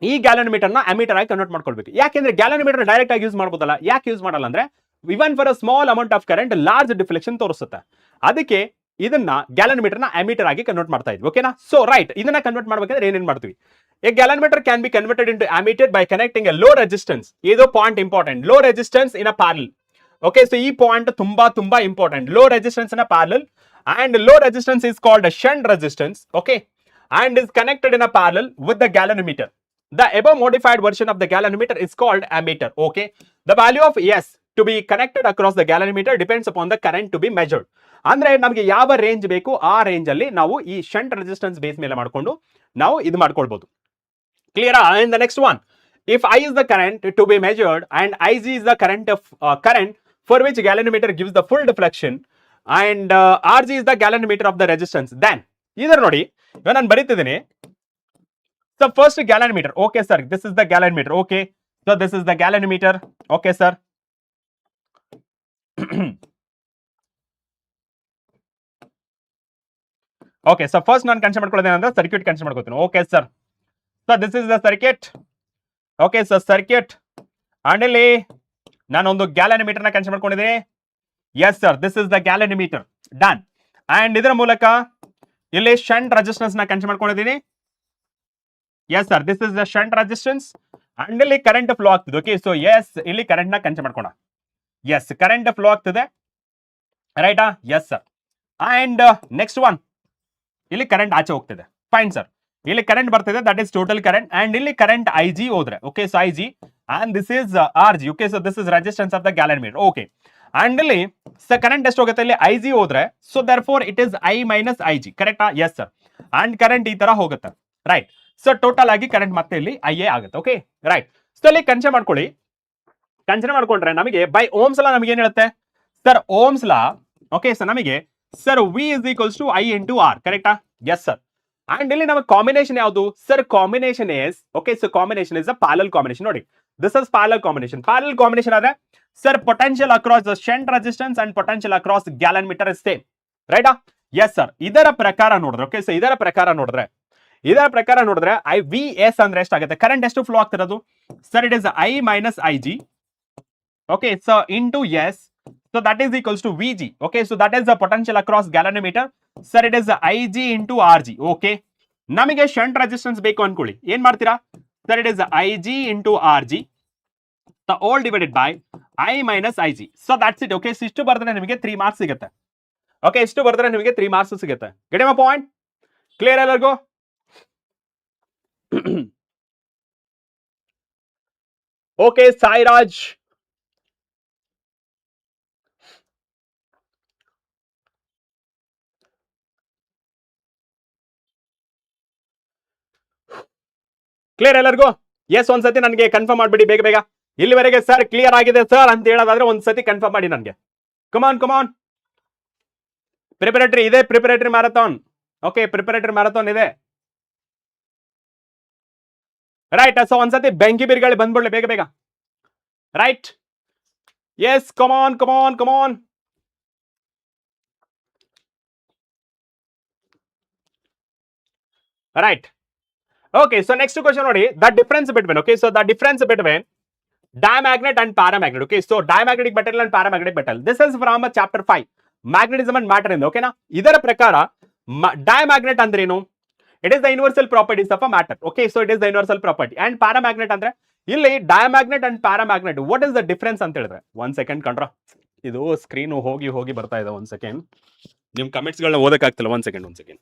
ಈ galvanometer ನ ammeter ಆಗಿ convert ಮಾಡ್ಕೊಳ್ಬೇಕು. ಯಾಕೆಂದ್ರೆ galvanometer direct ಆಗಿ use ಮಾಡಬಹುದಲ್ಲ. ಯಾಕೆ use ಮಾಡಲ್ಲ ಅಂದ್ರೆ, ಇವನ್ for a small amount of current large deflection ತೋರಿಸುತ್ತೆ. ಅದಕ್ಕೆ ಇದನ್ನ ಗ್ಯಾಲನೋಮೀಟರ್ ನ ಅಮೀಟರ್ ಆಗಿ ಕನ್ವರ್ಟ್ ಮಾಡ್ತಾ ಇದ್ವಿ. ಓಕೆನಾ? ಸೊ ರೈಟ್, ಇದನ್ನ ಕನ್ವರ್ಟ್ ಮಾಡ್ಬೇಕಂದ್ರೆ ಏನೇನ್ ಮಾಡ್ತೀವಿ? A galvanometer can be converted into ammeter by connecting a low resistance. ಇದು point important, low resistance in a parallel. Okay, so ಈ ಪಾಯಿಂಟ್ ತುಂಬಾ important. Low resistance in a parallel and low resistance is called a shunt resistance, okay, and is connected in a parallel with the galvanometer. The above modified version of the galvanometer is called ammeter. Okay, the value of S to be connected across the galvanometer depends upon the current to be measured. ಅಂದ್ರೆ ನಮಗೆ ಯಾವ range ಬೇಕು ಆ range ಅಲ್ಲಿ ನಾವು ಈ shunt resistance base ಮೇಲೆ ಮಾಡ್ಕೊಂಡು ನಾವು ಇದು ಮಾಡ್ಕೊಳ್ಬಹುದು. Clear? and the next one, if I is the current to be measured and IG is the current for which galvanometer gives the full deflection and RG is the galvanometer of the resistance, then ಇದರ ನೋಡಿ, ಇವಾಗ ನಾನು ಬರೀತಿದ್ದೀನಿ. so first galvanometer, okay sir, this is the galvanometer. okay, so this is the galvanometer. okay sir. okay, so first ನಾನು consider ಮಾಡ್ಕೊಳ್ಳೋದು ಏನಂದ್ರೆ circuit consider ಮಾಡ್ಕೊತೀನಿ. okay sir, so this is the circuit. okay, so circuit and ಇಲ್ಲಿ ನಾನು ಒಂದು galvanometer ನ consider ಮಾಡ್ಕೊಂಡಿದ್ದೀನಿ. yes sir, this is the galvanometer. done. and ಇದರ ಮೂಲಕ ಇಲ್ಲಿ ಶಂಟ್ ರೆಸಿಸ್ಟೆನ್ಸ್ ನ ಕನ್ಸಿಡರ್ ಮಾಡ್ಕೊಂಡಿದ್ದೀನಿ. yes sir, this is the shunt resistance and ಇಲ್ಲಿ ಕರೆಂಟ್ ಫ್ಲೋ ಆಗ್ತಿದೆ. ಓಕೆ, ಸೊ ಎಸ್, ಇಲ್ಲಿ ಕರೆಂಟ್ ನ ಕನ್ಸಿಡರ್ ಮಾಡ್ಕೋಣ. ಎಸ್, ಕರೆಂಟ್ ಫ್ಲೋ ಆಗ್ತಿದೆ, ರೈಟಾ? Yes sir. And next one, ಇಲ್ಲಿ ಕರೆಂಟ್ ಆಚೆ ಹೋಗ್ತಿದೆ. ಫೈನ್ ಸರ್, ಇಲ್ಲಿ ಕರೆಂಟ್ ಬರ್ತಿದೆ, that is total current. And ಇಲ್ಲಿ ಕರೆಂಟ್ ಐ ಜಿ ಹೋದ್ರೆ, okay, so I G and this is R G. Okay, so this is resistance of the galvanometer. Okay, and ಇಲ್ಲಿ current ಎಷ್ಟು ಹೋಗುತ್ತೆ? ಇಲ್ಲಿ I G ಹೋದ್ರೆ, so therefore it is I minus I G. ಕರೆಕ್ಟಾ? Yes sir. And current ಈ ತರ ಹೋಗುತ್ತೆ, right? So total ಆಗಿ ಕರೆಂಟ್ ಮತ್ತೆ ಇಲ್ಲಿ ಐ ಎ ಆಗುತ್ತೆ. Okay, right. ಸೊ ಇಲ್ಲಿ ಕನ್ಸಿಡರ್ ಮಾಡ್ಕೊಳ್ಳಿ. ಕನ್ಸಿಡರ್ ಮಾಡ್ಕೊಂಡ್ರೆ ನಮಗೆ ಬೈ ಓಮ್ಸ್ ಲಾ ನಮಗೆ ಏನ್ ಹೇಳುತ್ತೆ sir? Ohm's law. Okay, so ನಮಗೆ sir V is equals to I into R. ಕರೆಕ್ಟಾ? Yes sir. ಅಂಡ್ ಇಲ್ಲಿ ನಮಗೆ ಕಾಂಬಿನೇಷನ್ ಯಾವುದು sir? Combination is, okay, so combination is a parallel combination. ನೋಡಿ, this is parallel combination. Parallel combination ಆದ್ರೆ sir potential across the shunt resistance and potential across galvanometer is same, ರೈಟಾ? Yes sir. ಇದರ ಪ್ರಕಾರ ನೋಡಿದ್ರೆ, okay, so ಇದರ ಪ್ರಕಾರ ನೋಡಿದ್ರೆ I V S ಅಂದ್ರೆ ಎಷ್ಟಾಗುತ್ತೆ? ಕರೆಂಟ್ ಎಷ್ಟು ಫ್ಲೋ ಆಗ್ತಿರೋದು sir? It is I minus I G. Okay, so into S, so that is equals to V G. Okay, so that is the potential across galvanometer. Sir it is I G into R G. Okay, ನಮಗೆ shunt resistance ಬೇಕು ಅನ್ಕೊಳ್ಳಿ, ಏನ್ ಮಾಡ್ತೀರಾ sir? It is I G into R G all divided by I minus IG. So that's it. Okay, ಇಷ್ಟು ಬರೆದ್ರೆ ನಿಮಗೆ 3 marks ಸಿಗುತ್ತೆ. Okay, ಇಷ್ಟು ಬರೆದ್ರೆ ನಿಮಗೆ 3 ಮಾರ್ಕ್ಸ್ ಸಿಗುತ್ತೆ. Get my point? ಕ್ಲಿಯರ್ ಎಲ್ಲರಿಗೂ? ಓಕೆ, ಸಾಯಿರಾಜ್. ಕ್ಲಿಯರ್ ಎಲ್ಲರಿಗೂ? ಎಸ್, ಒಂದ್ಸತಿ ನನಗೆ ಕನ್ಫರ್ಮ್ ಮಾಡ್ಬಿಡಿ ಬೇಗ ಬೇಗ. ಇಲ್ಲಿವರೆಗೆ ಸರ್ ಕ್ಲಿಯರ್ ಆಗಿದೆ ಸರ್ ಅಂತ ಹೇಳೋದಾದ್ರೆ ಒಂದ್ಸತಿ ಕನ್ಫರ್ಮ್ ಮಾಡಿ ನನಗೆ. ಕಮಾನ್ ಕಮಾನ್. ಪ್ರಿಪರೇಟರಿ ಇದೆ, preparatory marathon. Okay, preparatory marathon ಇದೆ, ರೈಟ್? ಸೊ ಒಂದ್ಸತಿ ಬೆಂಕಿ ಬಿರ್ಗಾಳಿ ಬಂದ್ಬಿಡ್ಲಿ ಬೇಗ ಬೇಗ, ರೈಟ್? ಎಸ್, ಕಮಾನ್ ಕಮಾನ್ ಕಮಾನ್. Right. Okay, so next question ನೋಡಿ, the difference between, okay, so the difference between diamagnet and paramagnet. Okay, so diamagnetic metal and paramagnetic metal. This is from chapter 5, magnetism and matter in, okay na? ಇದರ ಪ್ರಕಾರ diamagnet ಅಂದ್ರೇನು? It is the universal properties of a matter. Okay, so it is the universal property. And paramagnet ಅಂದ್ರೆ ಇಲ್ಲಿ diamagnet and paramagnet, what is the difference ಅಂತ ಹೇಳಿದ್ರೆ, 1 second ಕಂಡ್ರ, ಇದು screen ಹೋಗಿ ಹೋಗಿ ಬರ್ತಾ ಇದೆ, 1 second, ನಿಮ್ ಕಮೆಂಟ್ಸ್ ಗಳನ್ನ ಓದಕ್ಕಾಗ್ತಿಲ್ಲ, 1 second 1 second.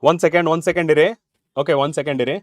One second ಇರಿ. Okay, 1 second ಇರಿ.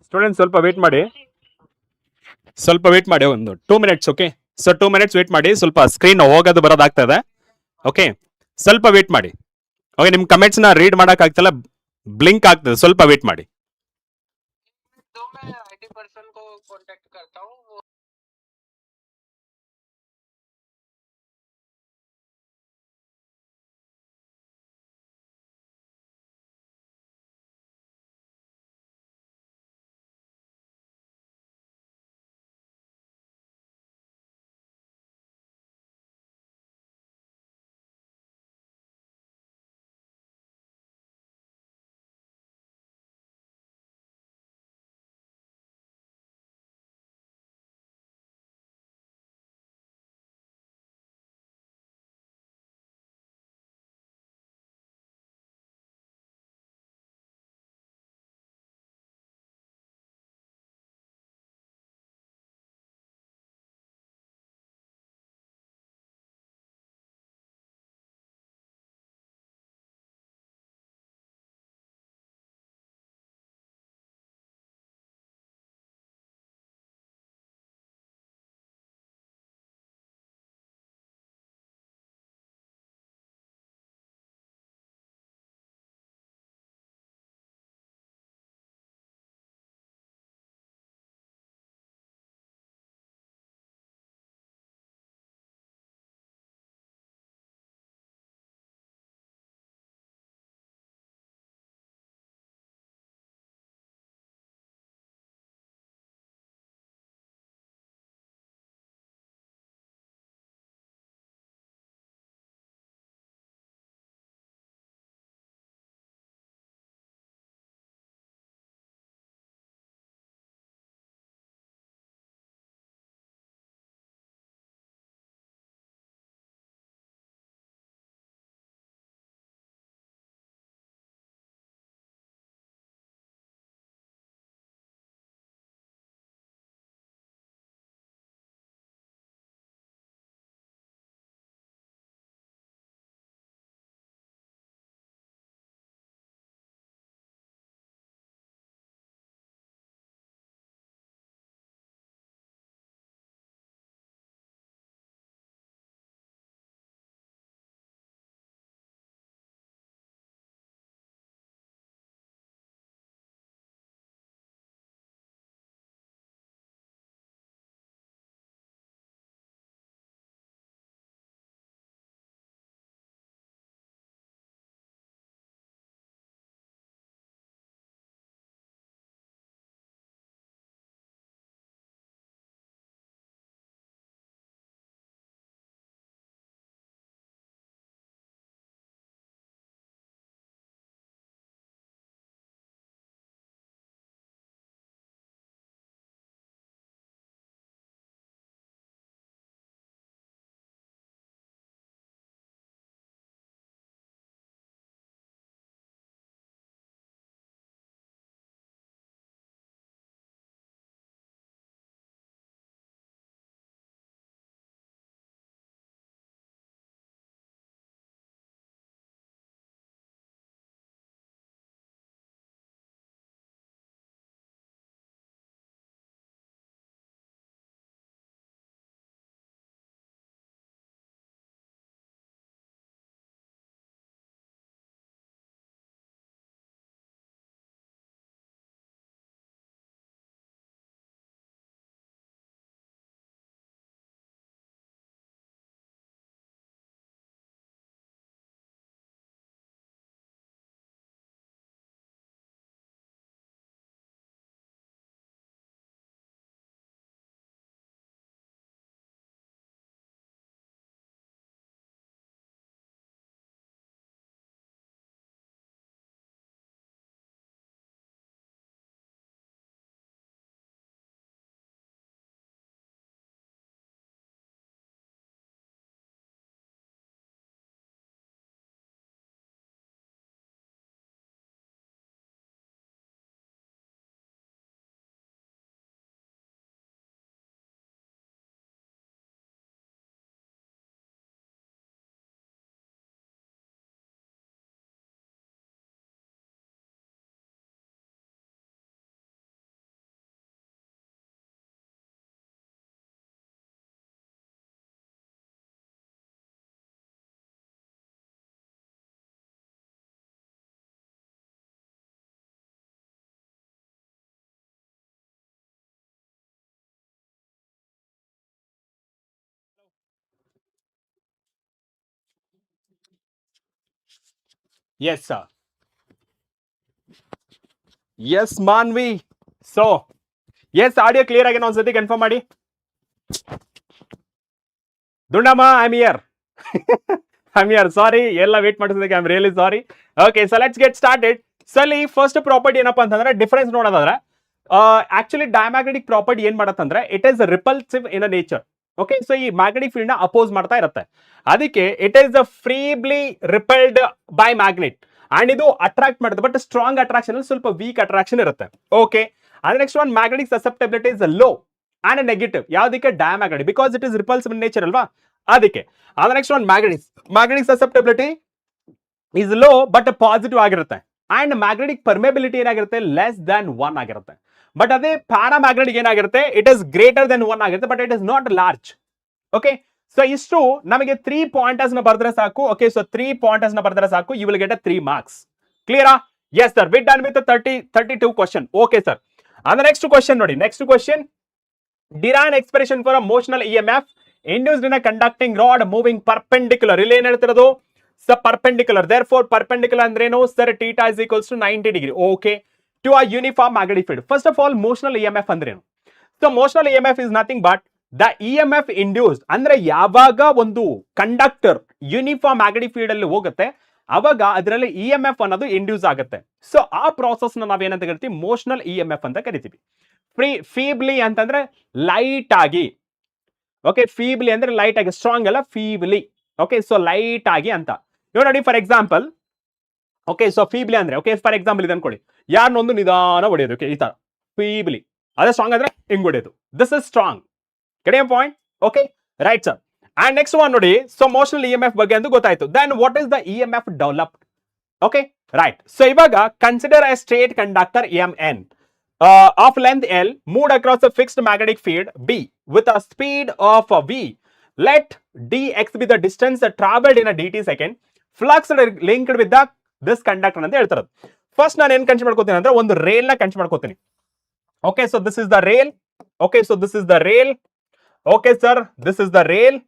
ಸ್ಟೂಡೆಂಟ್ ಸ್ವಲ್ಪ ವೇಟ್ ಮಾಡಿ, ಒಂದು 2 minutes. Okay, so 2 minutes wait ಮಾಡಿ, ಸ್ವಲ್ಪ ಸ್ಕ್ರೀನ್ ಹೋಗೋದು ಬರೋದಾಗ್ತಾ ಇದೆ. ಓಕೆ, ಸ್ವಲ್ಪ ವೇಟ್ ಮಾಡಿ. ಓಕೆ, ನಿಮ್ ಕಮೆಂಟ್ಸ್ ನ ರೀಡ್ ಮಾಡಕ್ ಆಗ್ತಿಲ್ಲ, ಬ್ಲಿಂಕ್ ಆಗ್ತದೆ, ಸ್ವಲ್ಪ ವೇಟ್ ಮಾಡಿ. Yes, sir. Yes, Manvi. So, yes, audio clear ಆಗಿ ಒಂದ್ಸತಿ ಕನ್ಫರ್ಮ್ ಮಾಡಿ. Dundamma, I am here. I'm here. Sorry, ಎಲ್ಲ ವೇಟ್ ಮಾಡಿಸೋದಕ್ಕೆ I'm really sorry. Okay, so let's get started. So ಅಲ್ಲಿ ಫಸ್ಟ್ ಪ್ರಾಪರ್ಟಿ ಏನಪ್ಪಾ ಅಂತಂದ್ರೆ ಡಿಫರೆನ್ಸ್ ನೋಡೋದಾದ್ರೆ ಆಕ್ಚುಲಿ ಡಯಾಮ್ಯಾಗ್ನೆಟಿಕ್ ಪ್ರಾಪರ್ಟಿ ಏನ್ ಮಾಡತ್ತಂದ್ರೆ it is repulsive in a nature. Okay, so ಈ ಮ್ಯಾಗ್ನೆಟಿಕ್ ಫೀಲ್ಡ್ ನ ಅಪೋಸ್ ಮಾಡ್ತಾ ಇರುತ್ತೆ. ಅದಕ್ಕೆ it is feebly repelled by magnet and ಇದು ಅಟ್ರಾಕ್ಟ್ ಮಾಡುತ್ತೆ, ಬಟ್ ಸ್ಟ್ರಾಂಗ್ ಅಟ್ರಾಕ್ಷನ್ ಸ್ವಲ್ಪ ವೀಕ್ ಅಟ್ರಾಕ್ಷನ್ ಇರುತ್ತೆ. ಓಕೆ, ಅದ್ರ next one magnetic susceptibility is low and negative. ಯಾವ್ದಕ್ಕೆ? Diamagnetic, because it is repulsive in nature ಅಲ್ವಾ, ಅದಕ್ಕೆ. ಅದ್ರ next one magnetic susceptibility is low but positive ಆಗಿರುತ್ತೆ. ಅಂಡ್ ಮ್ಯಾಗ್ನೆಟಿಕ್ ಪರ್ಮೇಬಿಲಿಟಿ ಏನಾಗಿರುತ್ತೆ? Less than 1 ಆಗಿರುತ್ತೆ. ಬಟ್ ಅದೇ ಪ್ಯಾರಾಮ್ಯಾಗ್ನೆಟಿಕ್ ಏನಾಗಿರುತ್ತೆ? ಇಟ್ ಇಸ್ ಗ್ರೇಟರ್ ದನ್ 1 ಆಗಿರುತ್ತೆ, but it is not large. Okay, so ಇಷ್ಟು ನಮಗೆ 3 ಪಾಯಿಂಟರ್ಸ್ ನ ಬರೆದ್ರೆ ಸಾಕು. ಓಕೆ, ಸೊ 3 ಪಾಯಿಂಟರ್ಸ್ ನ ಬರೆದ್ರೆ ಸಾಕು, ಯು ವಿಲ್ ಗೆಟ್ 3 ಮಾರ್ಕ್ಸ್. ಕ್ಲಿಯರಾ? Yes sir, we done with 32 question. Okay sir, ಅಂದ್ರೆ ನೆಕ್ಸ್ಟ್ ಕ್ವಶನ್ ನೋಡಿ. Next question, derive an expression for a motional EMF induced in a conducting rod moving perpendicular. ಇಲ್ಲಿ ಏನ್ ಹೇಳ್ತಿರೋದು? perpendicular. Therefore perpendicular ಅಂದ್ರೇನು sir? theta is equals to 90 degree. Okay, to a uniform magnetic field. First of all, motional EMF ಅಂದ್ರೇನು? So motional EMF is nothing but the EMF induced. ಅಂದ್ರೆ ಯಾವಾಗ ಒಂದು conductor uniform magnetic field ಅಲ್ಲಿ ಹೋಗುತ್ತೆ ಅವಾಗ ಅದರಲ್ಲಿ EMF ಅನ್ನೋದು induce ಆಗುತ್ತೆ. ಸೊ ಆ ಪ್ರಾಸೆಸ್ ನ ನಾವೇನಂತ ಕರಿತೀವಿ? ಮೋಷನಲ್ EMF ಅಂತ ಕರಿತೀವಿ. ಫೀಬ್ಲಿ ಅಂತಂದ್ರೆ ಲೈಟ್ ಆಗಿ. ಓಕೆ, ಫೀಬ್ಲಿ ಅಂದ್ರೆ ಲೈಟ್ ಆಗಿ, ಸ್ಟ್ರಾಂಗ್ ಅಲ್ಲ, ಫೀಬ್ಲಿ. ಓಕೆ, ಸೊ ಲೈಟ್ ಆಗಿ ಅಂತ. ಇವಾಗ ನೋಡಿ, ಫಾರ್ ಎಕ್ಸಾಂಪಲ್, ಓಕೆ, ಸೊ ಫೀಬ್ಲಿ ಅಂದ್ರೆ, ಓಕೆ, ಫಾರ್ ಎಕ್ಸಾಂಪಲ್ ಇದು ಅನ್ಕೊಳ್ಳಿ, ಯಾರನ್ನೊಂದು ನಿಧಾನ ಹೊಡೆಯೋದು. ಓಕೆ, ಈ ತರ ಫೀಬ್ಲಿ. ಅದೇ ಸ್ಟ್ರಾಂಗ್ ಅಂದ್ರೆ ಹಿಂಗ್ ಹೊಡೆಯೋದು. This is strong. ಕಡಿಮೆ point. Okay, right sir. And next one ನೋಡಿ, ಸೊ ಮೋಷನಲ್ EMF ಬಗ್ಗೆ ಅಂತ ಗೊತ್ತಾಯ್ತು. Then what is the EMF developed? Okay, right. So ಇವಾಗ consider a straight conductor MN of length L moved across a fixed magnetic field B with a speed of V. Let dx be the distance traveled in a dt second. Flux linked with this conductor ಅಂತ ಹೇಳ್ತಾರೆ. First ನಾನು ಏನ್ consider ಮಾಡ್ಕೋತೀನಿ ಅಂದ್ರೆ ಒಂದು rail ನ consider ಮಾಡ್ಕೋತೀನಿ. Okay, so this is the rail. Okay, so this is the rail. Okay sir, this is the rail.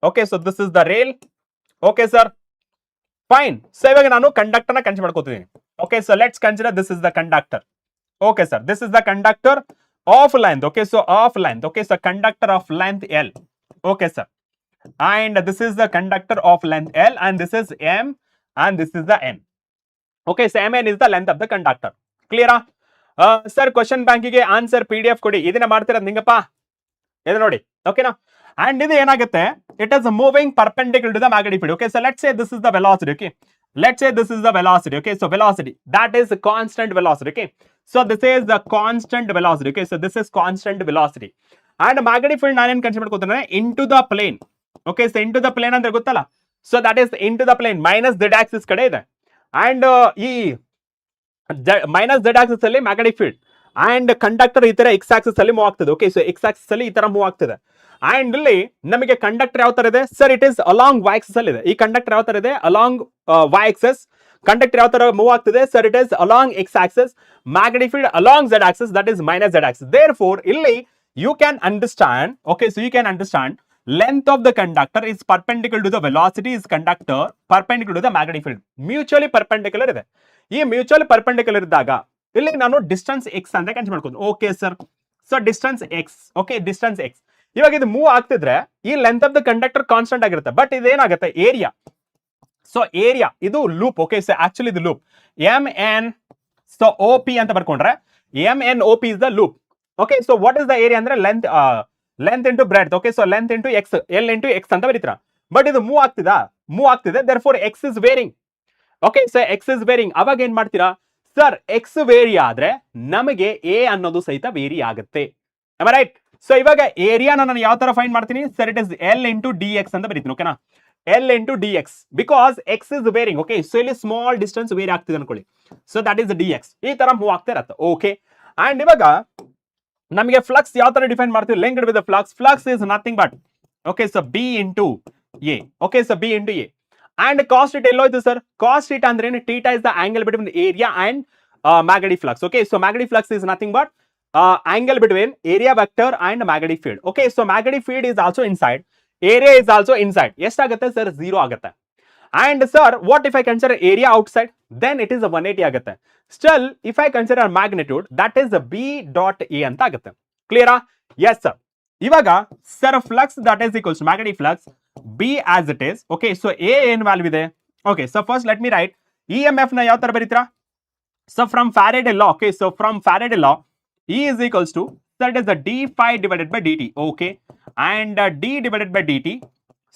Okay, so this is the rail. Okay sir, fine. So ಇವಾಗ ನಾನು conductor ನ consider ಮಾಡ್ಕೋತೀನಿ. Okay, so let's consider this is the conductor. Okay sir, this is the conductor of length. Okay, so of length. Okay, so conductor of length L. Okay sir, and this is the conductor of length L and this is M and this is the N. Okay, so Mn is the length of the conductor. Clear? Sir, question bank ಗೆ answer PDF ಕೊಡಿ. ಇದನ್ನ ಮಾಡ್ತಿರೋದು ನಿಂಗಪ್ಪ, ಇದು ನೋಡಿ. ಓಕೆನಾ? and ಇದು ಏನಾಗುತ್ತೆ? It is moving perpendicular to the magnetic field. Okay, so let's say this is the velocity. Okay, let's say this is the velocity. Okay, so velocity, that is constant velocity. Okay, so this is the constant velocity. Okay, so this is constant velocity and magnetic field ನಾನು ಏನು consider ಮಾಡ್ಕೊತೀನಿ? into the plane. Okay, so into the plane ಅಂದ್ರೆ ಗೊತ್ತಲ್ಲ, so that is into the plane minus z axis ಕಡೆ ಇದೆ and ಈ minus z axis ಅಲ್ಲಿ magnetic field and conductor ಈ ತರ x axis ಅಲ್ಲಿ ಮೂವ್ ಆಗ್ತದೆ. ಓಕೆ, ಸೊ x axis ಅಲ್ಲಿ ಈ ತರ ಮೂವ್ ಆಗ್ತದೆ ಅಂಡ್ ಇಲ್ಲಿ ನಮಗೆ ಕಂಡಕ್ಟರ್ ಯಾವ ತರ ಇದೆ sir? It is along y axis ಅಲ್ಲಿ ಇದೆ. ಈ ಕಂಡಕ್ಟರ್ ಯಾವ ತರ ಇದೆ? Along y axis. ಕಂಡಕ್ಟರ್ ಯಾವ ತರ ಮೂವ್ ಆಗ್ತಿದೆ sir? It is along x axis. Magnetic field along z axis, that is minus z axis. Therefore ಇಲ್ಲಿ you can understand, okay, so you can understand length of the conductor is perpendicular to the velocity is conductor perpendicular to the magnetic field. Mutually perpendicular ಇದೆ. ಈ mutually perpendicular ಇದ್ದಾಗ ಇಲ್ಲಿ ನಾನು distance x ಅಂತ consider ಮಾಡ್ಕೊಂಡು. Okay sir, so distance x. Okay, distance x. ಇವಾಗ ಇದು move ಆಗ್ತಿದ್ರೆ ಈ length of the conductor constant ಆಗಿರುತ್ತೆ, ಬಟ್ ಇದೇನಾಗುತ್ತೆ? ಏರಿಯಾ. ಸೊ ಏರಿಯಾ ಇದು ಲೂಪ್. ಓಕೆ, ಸೊ ಆಕ್ಚುಲಿ ಇದು ಲೂಪ್ MN, ಸೊ OP ಅಂತ ಬರ್ಕೊಂಡ್ರೆ MNOP is the loop. Okay, so what is the area ಅಂದ್ರೆ length into breadth. Okay, so length into x, L into x ಅಂತ ಬರೀತೀರಾ. But ಇದು move ಆಗ್ತಿದೆ, therefore x is varying. Okay, so x is varying. ಅವಾಗ ಏನ್ ಮಾಡ್ತೀರಾ sir? x very ಆದ್ರೆ ನಮಗೆ a ಅನ್ನೋದು ಸಹಿತ ವೇರಿ ಆಗುತ್ತೆ. am I right? ಸೊ ಇವಾಗ ಏರಿಯಾನ ನಾನು ಯಾವ ತರ ಫೈಂಡ್ ಮಾಡ್ತೀನಿ sir? It is L into dx ಅಂತ ಬರೀತೀನಿ. ಓಕೆನಾ? L into dx because x is varying. Okay, so ಇಲ್ಲಿ ಸ್ಮಾಲ್ ಡಿಸ್ಟೆನ್ಸ್ ವೇರಿ ಆಗ್ತಿದೆ ಅನ್ಕೊಳ್ಳಿ, ಸೊ ದಟ್ ಇಸ್ dx. ಈ ತರ ಮೂವ್ ಆಗ್ತಾ ಇರತ್ತೆ. ಓಕೆ, ಅಂಡ್ ಇವಾಗ ನಮಗೆ ಫ್ಲಕ್ಸ್ ಯಾವ ತರ ಡಿಫೈನ್ ಮಾಡ್ತೀವಿ? Linked with flux is nothing but, okay, so B into A. Okay, so B into A and cos theta ಎಲ್ಲೋಯ್ತು ಸರ್? ಕಾಸ್ ಥೀಟಾ ಅಂದ್ರೆ ಏನು? Theta is the angle between area and magnetic flux. Okay, so magnetic flux is nothing but angle between area vector and magnetic field. Okay, so magnetic field is also inside, area is also inside. ಎಷ್ಟಾಗುತ್ತೆ sir? 0 ಆಗುತ್ತೆ. And sir, what if I consider area outside? Then it is a 180 ಆಗುತ್ತೆ. Still, if I consider magnitude, that is a B dot A ಅಂತ ಆಗುತ್ತೆ. Clear? Yes sir. ಇವಾಗ sir flux that is equals to magnetic flux B as it is. Okay, so A ಏನ್ value ಇದೆ? Okay, so first let me write EMF ನ ಯಾವ ತರ ಬರೀತೀರಾ? So from Faraday law, okay, so from Faraday law, E is equals to, that is the d phi divided by dt, okay, and d divided by dt,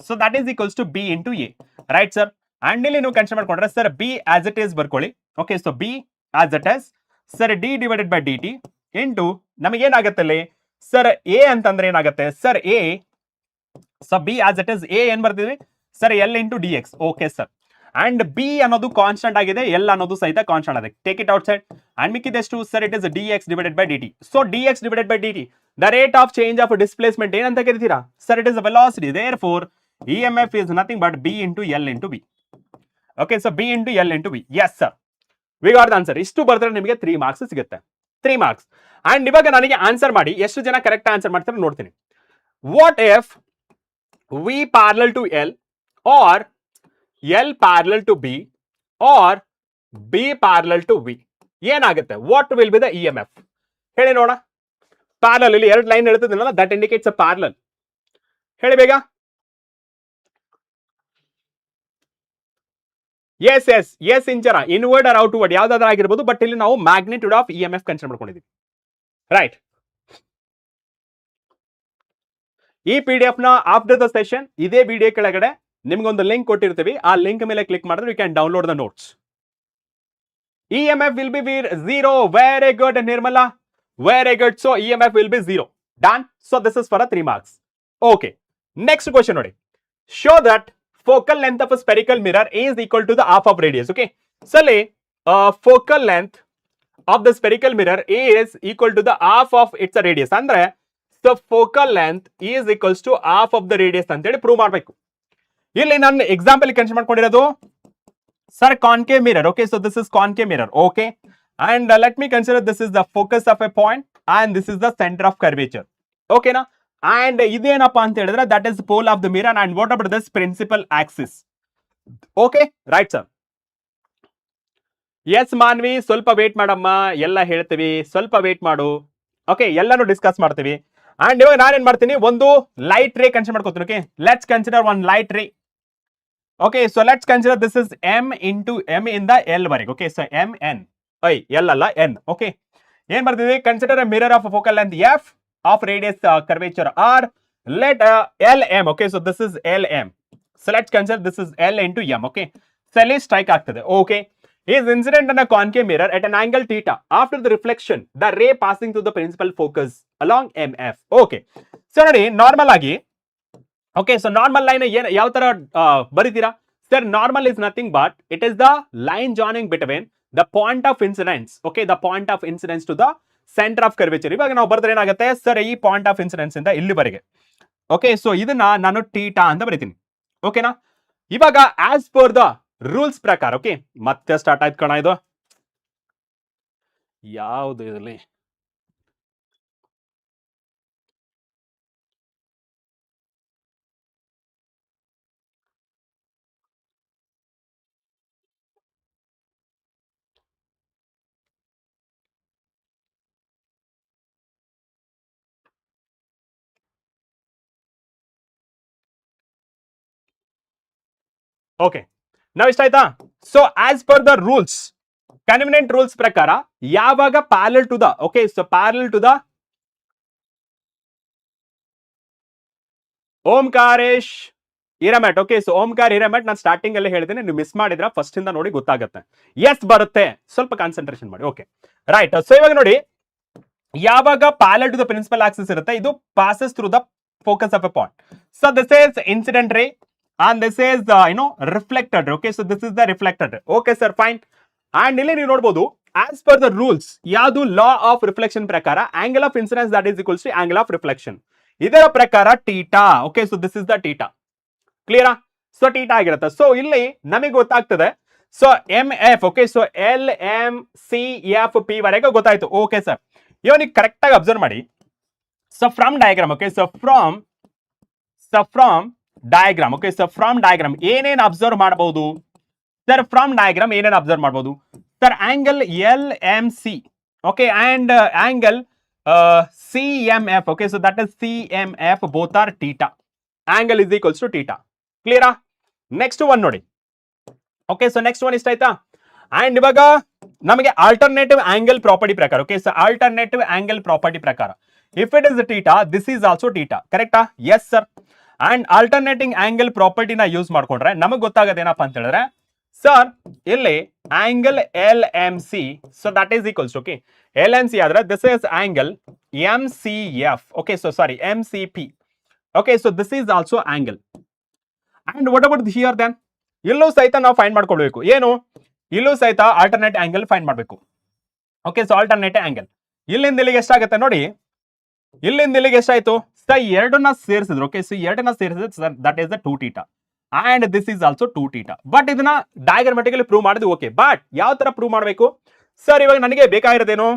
so that is equals to B into A, right sir? And ಇಲ್ಲಿ ನೀವು consider ಮಾಡ್ಕೊಂಡ್ರೆ sir B as it is ಬರ್ಕೊಳ್ಳಿ, okay, so B as it is, sir d divided by dt into ನಮಗೆ ಏನಾಗುತ್ತೆ ಅಲ್ಲಿ sir A ಅಂತಂದ್ರೆ ಏನಾಗುತ್ತೆ sir A, so B as it is A ಏನ್ ಬರ್ತೀವಿ sir L into dx, okay sir. And B ಅನ್ನೋದು constant ಆಗಿದೆ, L ಅನ್ನೋದು ಸಹಿತ ಕಾನ್ಸ್ಟೆಂಟ್ ಆಗಿದೆ. Take it outside and ಮಿಕ್ಕಿದೆಷ್ಟು sir it is D X divided by D T. So D X divided by D T the rate of change of displacement ಏನಂತ ಕರಿತೀರಾ sir? It is velocity. Therefore E M F is nothing but B into L into B. Okay, so B into L into B. Yes sir, we got the answer. ಇಷ್ಟು ಬರೆದ್ರೆ ನಿಮಗೆ 3 marks ಸಿಗುತ್ತೆ. 3 marks. And ಇವಾಗ ನನಗೆ answer ಮಾಡಿ, ಎಷ್ಟು ಜನ correct answer ಮಾಡ್ತಾರೆ ನೋಡ್ತೀನಿ. What if we parallel to L R L parallel to B or B parallel to V ಏನಾಗುತ್ತೆ? What will be the E M F ಹೇಳಿ ನೋಡ. ಪ್ಯಾರಲಲ್ ಇಲ್ಲಿ 2 ಲೈನ್ ಹೇಳ್ತಿದ್ದೀನಲ್ಲ, ದಟ್ ಇಂಡಿಕೇಟ್ಸ್ ಅ ಪ್ಯಾರಲಲ್. ಹೇಳಿ ಬೇಗ. Yes yes yes ಇಂಚರ inward or outward ಯಾವ್ದಾದ್ರು ಆಗಿರ್ಬೋದು, ಬಟ್ ಇಲ್ಲಿ ನಾವು magnitude of E M F consider ಮಾಡ್ಕೊಂಡಿದ್ದೀವಿ, ರೈಟ್? ಈ ಪಿ ಡಿ ಎಫ್ ನ ಆಫ್ಟರ್ ದ ಸೆಷನ್ ಇದೇ ವಿಡಿಯೋ ಕೆಳಗಡೆ ನಿಮ್ಗೊಂದು ಲಿಂಕ್ ಕೊಟ್ಟಿರ್ತೀವಿ. ಆ ಲಿಂಕ್ ಮೇಲೆ ಕ್ಲಿಕ್ ಮಾಡಿದ್ರೆ you can download the notes. E M F will be 0. Very good Nirmala, very good. So E M F will be 0. Done. So this is for 3 marks. Okay, next question ನೋಡಿ. Show that focal length of a spherical mirror is equal to the half of radius. Okay, so ಅಲ್ಲಿ focal length of the spherical mirror is equal to the half of its radius. ಅಂದ್ರೆ so focal length is equals to half of the radius ಅಂತ ಹೇಳಿ prove ಮಾಡಬೇಕು. ಇಲ್ಲಿ ನಾನು example consider ಮಾಡ್ಕೊಂಡಿರೋದು sir concave mirror. Okay, so this is concave mirror. Okay, and let me consider this is the focus of a point and this is the centre of curvature. ಓಕೆನಾ? And ಇದೇನಪ್ಪಾ ಅಂತ ಹೇಳಿದ್ರೆ that is pole of the mirror and what about this principal axis. Okay, right sir. Yes Manvi, ಸ್ವಲ್ಪ wait ಮಾಡಮ್ಮ, ಎಲ್ಲ ಹೇಳ್ತೀವಿ, ಸ್ವಲ್ಪ wait ಮಾಡು. ಓಕೆ, ಎಲ್ಲಾನು ಡಿಸ್ಕಸ್ ಮಾಡ್ತೀವಿ. ಅಂಡ್ ಇವಾಗ ನಾನೇನ್ ಮಾಡ್ತೀನಿ, ಒಂದು ಲೈಟ್ ರೇ ಕನ್ಸಿಡರ್ ಮಾಡ್ಕೋತೀನಿ. Okay, let's consider one light ray. Okay, so let's consider this is m into m in the L ವರೆಗೆ. Okay, so m n, L ಅಲ್ಲ n. Okay, ಏನ್ ಬರ್ತಿದ್ವಿ? Consider a mirror of a focal length f of radius curvature r. Let L m. Okay, so this is L m. So let's consider this is L into m. Okay, so ಅಲ್ಲಿ strike ಆಗ್ತದೆ. Okay, is incident on a concave mirror at an angle theta. After the reflection, the ray passing through the principal focus along mf. Okay, so ನೋಡಿ normal ಆಗಿ. Okay, so normal line ಯಾವ ತರ ಬರೀತೀರಾ sir? Normal is nothing but it is the line joining between the point of incidence. Okay, the point of incidence to the centre of curvature. ಇವಾಗ ನಾವು ಬರೆದ್ರೆ ಏನಾಗುತ್ತೆ sir, ಈ point of incidence ಇಂದ ಇಲ್ಲಿವರೆಗೆ. ಓಕೆ, ಸೊ ಇದನ್ನ ನಾನು theta ಅಂತ ಬರೀತೀನಿ. ಓಕೆನಾ? ಇವಾಗ ಆಸ್ ಪರ್ ದ ರೂಲ್ಸ್ ಪ್ರಕಾರ, ಓಕೆ, ಮತ್ತೆ ಸ್ಟಾರ್ಟ್ ಆಯ್ತು ಕಣ ಇದು. ಯಾವುದು ಇದರಲ್ಲಿ? ಓಕೆ, ನಾವು ಇಷ್ಟ ಆಯ್ತಾ? So as per the rules, convenient rules ಪ್ರಕಾರ ಯಾವಾಗ parallel to the, okay, so parallel to the Omkaresh Hiremath. Okay, so Omkara Hiremath ನಾನು ಸ್ಟಾರ್ಟಿಂಗ್ ಅಲ್ಲಿ ಹೇಳ್ತೀನಿ, ನೀವು ಮಿಸ್ ಮಾಡಿದ್ರ ಫಸ್ಟ್ ಇಂದ ನೋಡಿ ಗೊತ್ತಾಗುತ್ತೆ. ಎಸ್ ಬರುತ್ತೆ, ಸ್ವಲ್ಪ ಕಾನ್ಸಂಟ್ರೇಷನ್ ಮಾಡಿ. Okay, right. ಸೊ ಇವಾಗ ನೋಡಿ, ಯಾವಾಗ parallel to the principal axis ಇರುತ್ತೆ, ಇದು passes through the focus of a point. So this is incident ray and this is the reflected. Okay, so this is the reflected. Okay sir, fine. And ಇಲ್ಲಿ ನೀವು ನೋಡಬಹುದು, as per the rules, ಯಾವುದು law of reflection ಪ್ರಕಾರ angle of incidence that is equals to angle of reflection. ಇದರ ಪ್ರಕಾರ theta. Okay, so this is the theta. ಕ್ಲಿಯರಾ? So theta ಆಗಿರುತ್ತೆ. So ಇಲ್ಲಿ ನಮಗೆ ಗೊತ್ತಾಗ್ತದೆ, so M F. Okay, so L M C F P ವರೆಗೆ ಗೊತ್ತಾಯ್ತು. ಓಕೆ ಸರ್, ಇವನಿಗೆ ಕರೆಕ್ಟ್ ಆಗಿ ಅಬ್ಸರ್ವ್ ಮಾಡಿ. So from diagram, okay, so from diagram. Okay, so from diagram ಏನೇನು ಅಬ್ಸರ್ವ್ ಮಾಡಬಹುದು ಸರ್? ಫ್ರಮ್ ಡಯಾಗ್ರಾಮ್ ಏನೇನು ಅಬ್ಸರ್ವ್ ಮಾಡಬಹುದು sir? Angle L M C, okay, and angle C M F. Okay, so that is C M F both are theta. Angle is equals to theta. ಕ್ಲಿಯರಾ? Next one ನೋಡಿ. Okay, so next one ಇಷ್ಟ ಆಯ್ತಾ? And ಇವಾಗ ನಮಗೆ alternative angle property ಪ್ರಕಾರ, okay, so alternative angle property ಪ್ರಕಾರ if it is theta, this is also theta. ಕರೆಕ್ಟಾ? Yes sir. And alternating angle ಪ್ರಾಪರ್ಟಿನ ಯೂಸ್ ಮಾಡ್ಕೊಂಡ್ರೆ ನಮಗೆ ಗೊತ್ತಾಗೋದೇನಪ್ಪ ಅಂತ ಹೇಳಿದ್ರೆ ಸರ್, ಇಲ್ಲಿ angle L M C, so that is equals, okay, L M C ಆದ್ರೆ this is angle M C F. Okay, so sorry M C P. Okay, so this is also angle. And what about here then? ಇಲ್ಲೂ ಸಹಿತ ನಾವು find ಮಾಡ್ಕೊಳ್ಬೇಕು. ಏನು? ಇಲ್ಲೂ ಸಹಿತ alternate angle find ಮಾಡಬೇಕು. Okay, so alternate angle ಇಲ್ಲಿಂದ ಇಲ್ಲಿಗೆ ಎಷ್ಟಾಗುತ್ತೆ ನೋಡಿ. ಇಲ್ಲಿಂದ ಇಲ್ಲಿಗೆ ಎಷ್ಟಾಯ್ತು ಸರ್? ಎರಡನ್ನ ಸೇರಿಸಿದ್ರು. ಓಕೆ, ಸೊ ಎರಡನ್ನ ಸೇರಿಸಿದ್ರೆ sir that is the two theta and this is also two theta. But ಇದನ್ನ ಡಯಾಗ್ರಾಮೆಟಿಕಲಿ ಪ್ರೂವ್ ಮಾಡಿದ್ವಿ. ಓಕೆ, ಬಟ್ ಯಾವ ತರ ಪ್ರೂವ್ ಮಾಡಬೇಕು ಸರ್? ಇವಾಗ ನನಗೆ ಬೇಕಾಗಿರೋದೇನು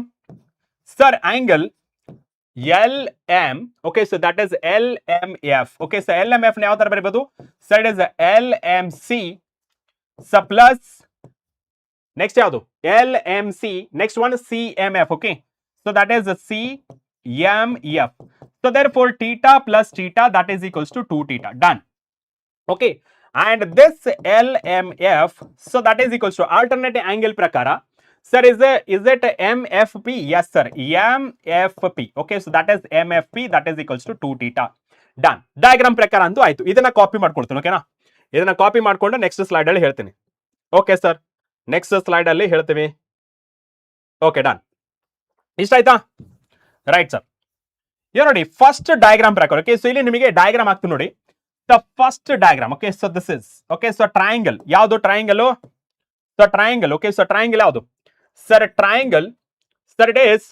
sir? Angle L M. Okay, so that is L M F. Okay, so L M F ನ ಯಾವ ತರ ಬರೀಬಹುದು sir? It is L M C ಸ ಪ್ಲಸ್ ನೆಕ್ಸ್ಟ್ ಯಾವುದು? L M C. Next one C M F. Okay, so that is C M F. So therefore theta plus theta that is equals to 2 theta. Done. Okay, and this LMF, so that is equals to alternate angle prakara. Sir, is it MFP? Yes sir, MFP. Okay, so that is MFP, that is equals to 2 theta. Done. Diagram ಪ್ರಕಾರ ಅಂತೂ ಆಯ್ತು. ಇದನ್ನ copy ಮಾಡ್ಕೊಳ್ತೀನಿ. ಓಕೆನಾ? ಇದನ್ನ copy ಮಾಡ್ಕೊಂಡು next slide ಅಲ್ಲಿ ಹೇಳ್ತೀನಿ. ಓಕೆ ಸರ್, ನೆಕ್ಸ್ಟ್ ಸ್ಲೈಡ್ ಅಲ್ಲಿ ಹೇಳ್ತೀವಿ. Okay, done. ಇಷ್ಟ ಆಯ್ತಾ? Right sir. ನೋಡಿ ಫಸ್ಟ್ ಡಯಾಗ್ರಾಮ್ ಪ್ರಕಾರ. ಓಕೆ, ಸೊ ಇಲ್ಲಿ ನಿಮಗೆ ಡಯಾಗ್ರಾಮ್ ಆಗ್ತು ನೋಡಿ. The first diagram. Okay, so this is okay, so triangle. ಯಾವುದು triangle? So triangle. Okay, so triangle ಯಾವುದು sir? Triangle sir it is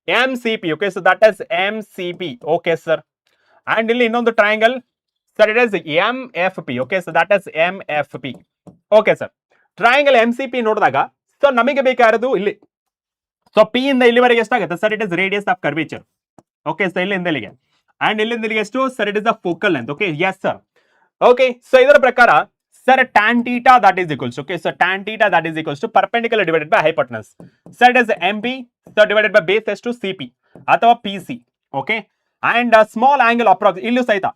M C P. Okay, so that is M C P. Okay sir. And ಇಲ್ಲಿ ಇನ್ನೊಂದು triangle sir, it is M F P. Okay, so that is M F P. Okay sir. Triangle M C P ನೋಡಿದಾಗ so ನಮಗೆ ಬೇಕಾಗಿರೋದು ಇಲ್ಲಿ, so P ಇಂದ ಇಲ್ಲಿವರೆಗೆ ಎಷ್ಟಾಗುತ್ತೆ sir? It is radius of curvature. Okay, so ಇಲ್ಲಿಂದ ಇಲ್ಲಿಗೆ and ಇಲ್ಲಿಂದ ಇಲ್ಲಿಗೆ ಎಷ್ಟು sir? It is the focal length. Okay, yes sir. Okay, so ಇದರ ಪ್ರಕಾರ sir tan theta that is equals to, okay, so tan theta that is equals to perpendicular divided by hypotenuse. So it is MP, so divided by base is to CP ಅಥವಾ PC. Okay, and small angle approx ಇಲ್ಲೂ ಸಹಿತ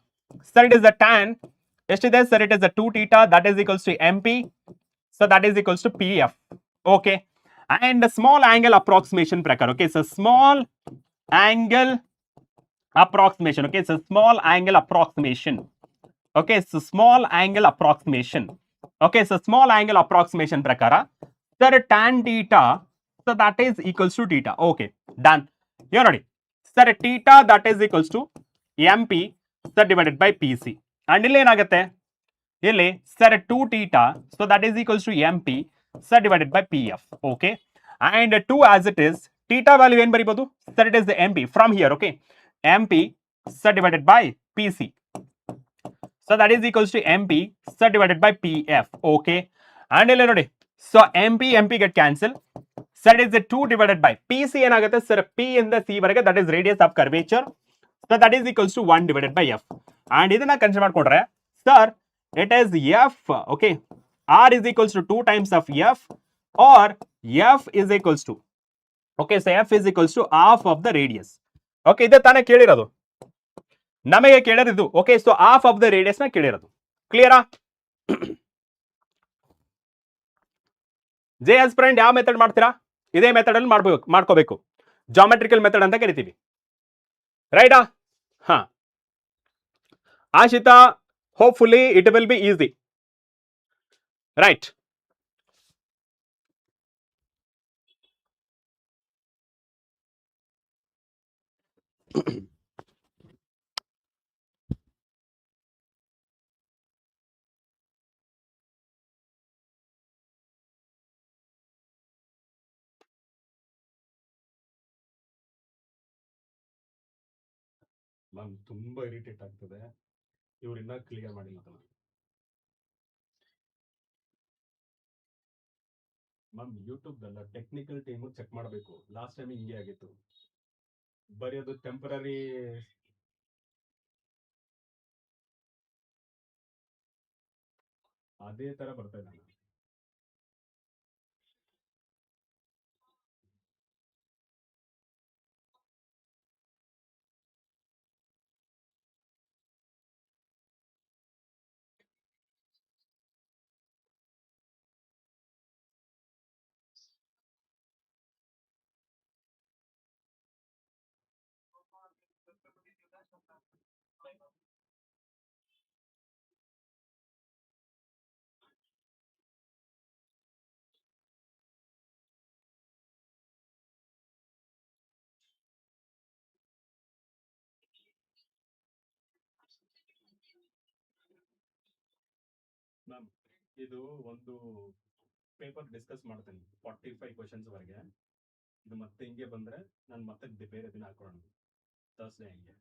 sir it is the tan ಎಷ್ಟಿದೆ sir? It is the 2 theta that is equals to MP, so that is equals to PF. Okay, and small angle approximation ಪ್ರಕಾರ. Okay, so small angle approximation. Okay, so small angle approximation. Okay, so small angle approximation. Okay, so small angle approximation prakara sir tan theta, so that is equals to theta. Okay, done. Here ನೋಡಿ sir, theta that is equals to mp sir divided by pc. and ಇಲ್ಲಿ ಏನಾಗುತ್ತೆ ಇಲ್ಲಿ sir 2 theta, so that is equals to mp sir divided by pf. Okay, and 2 as it is theta value ಏನು ಬರಿಬಹುದು sir? It is the mp from here. Okay, mp sir divided by pc. So that is equals to MP sir divided by PF. Okay, and ಇಲ್ಲಿ ನೋಡಿ so MP get cancel. So it is the 2 divided by PC ಏನಾಗುತ್ತೆ sir? P ಇಂದ C ವರೆಗೆ that is radius of curvature. So that is equals to 1 divided by F. And ಇದನ್ನ consider ಮಾಡ್ಕೊಂಡ್ರೆ sir it is F. Okay, R is equals to 2 times of F, or F is equals to, okay, so F is equals to half of the radius. Okay, ಇದೆ ತಾನೇ ಕೇಳಿರೋದು ನಮಗೆ ಕೇಳಿರೋದು. Okay, so half of the radius ನ ಕೇಳಿರೋದು. ಕ್ಲಿಯರಾ? J aspirant ಯಾವ method ಮಾಡ್ತೀರಾ? ಇದೇ ಮೆಥಡ್ ಅಲ್ಲಿ ಮಾಡ್ಕೋಬೇಕು. ಜಾಮೆಟ್ರಿಕಲ್ ಮೆಥಡ್ ಅಂತ ಕರಿತೀವಿ. ರೈಟಾ? ಹಾ, Ashita, hopefully it will be easy. Right. Ma'am ತುಂಬಾ ಇರಿಟೇಟ್ ಆಗ್ತದೆ, ಇವ್ರನ್ನ ಕ್ಲಿಯರ್ ಮಾಡಿಲ್ಲ. ಮ್ಯಾಮ್ ಯೂಟ್ಯೂಬ್ ಅಲ್ಲ, ಟೆಕ್ನಿಕಲ್ ಟೀಮು ಚೆಕ್ ಮಾಡಬೇಕು. ಲಾಸ್ಟ್ ಟೈಮ್ ಹಿಂಗೆ ಆಗಿತ್ತು. ಬರೀ ಅದು ಟೆಂಪರರಿ ಅದೇ ತರ ಬರ್ತಾ ಇದೆ ಮ್ಯಾಮ್. ಇದು ಒಂದು ಪೇಪರ್ ಡಿಸ್ಕಸ್ ಮಾಡ್ತೀನಿ 45 ಕ್ವಶನ್ಸ್ ವರೆಗೆ. ಇದು ಮತ್ತೆ ಹಿಂಗೆ ಬಂದ್ರೆ ನಾನು ಮತ್ತೆ ಬೇರೆ ದಿನ ಹಾಕೋಣ, ತರ್ಸ್ಡೇ ಹಿಂಗೆ.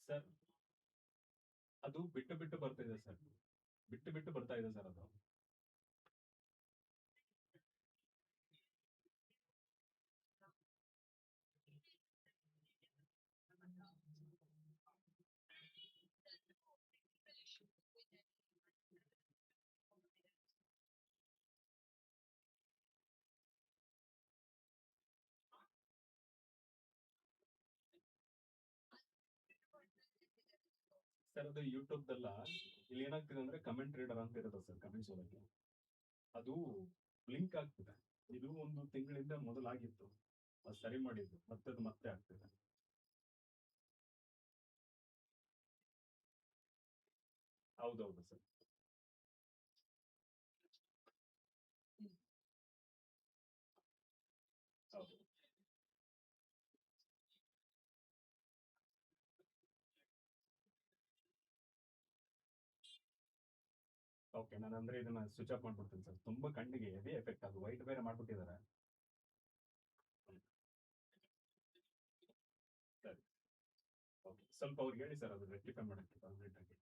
ಸರ್ ಅದು ಬಿಟ್ಟು ಬಿಟ್ಟು ಬರ್ತಿದೆ ಸರ್, ಬಿಟ್ಟು ಬಿಟ್ಟು ಬರ್ತಾ ಇದೆ ಸರ್ ಅದು. ಸರ್ ಅದು ಯೂಟ್ಯೂಬ್ದಲ್ಲ, ಇಲ್ಲಿ ಏನಾಗ್ತಿದೆ ಅಂದ್ರೆ ಕಮೆಂಟ್ ರೀಡರ್ ಅಂತ ಇರುತ್ತೆ ಸರ್, ಕಮೆಂಟ್ಸ್ ಓದಕ್ಕೆ ಅದು ಬ್ಲಿಂಕ್ ಆಗ್ತಿದೆ. ಇದು ಒಂದು ತಿಂಗಳಿಂದ ಮೊದಲಾಗಿತ್ತು, ಅದು ಸರಿ ಮಾಡಿದ್ದು, ಮತ್ತೆ ಅದು ಮತ್ತೆ ಆಗ್ತಿದೆ. ಹೌದೌದು ಸರ್. ಹೌದು. ಓಕೆ, ನಾನು ಅಂದ್ರೆ ಇದನ್ನ ಸ್ವಿಚ್ ಆಫ್ ಮಾಡ್ಬಿಡ್ತೀನಿ ಸರ್, ತುಂಬಾ ಕಣ್ಣಿಗೆ ಹೆವಿ ಎಫೆಕ್ಟ್, ಅದು ವೈಟ್ ಬೇರೆ ಮಾಡ್ಬಿಟ್ಟಿದ್ದಾರೆ. ಸರಿ, ಓಕೆ, ಸ್ವಲ್ಪ ಅವ್ರಿಗೆ ಹೇಳಿ ಸರ್ ಅದು ರೆಕ್ಟಿಫೈ ಮಾಡಕ್ಕೆ ಕಂಪ್ಲೀಟ್ ಆಗಿ.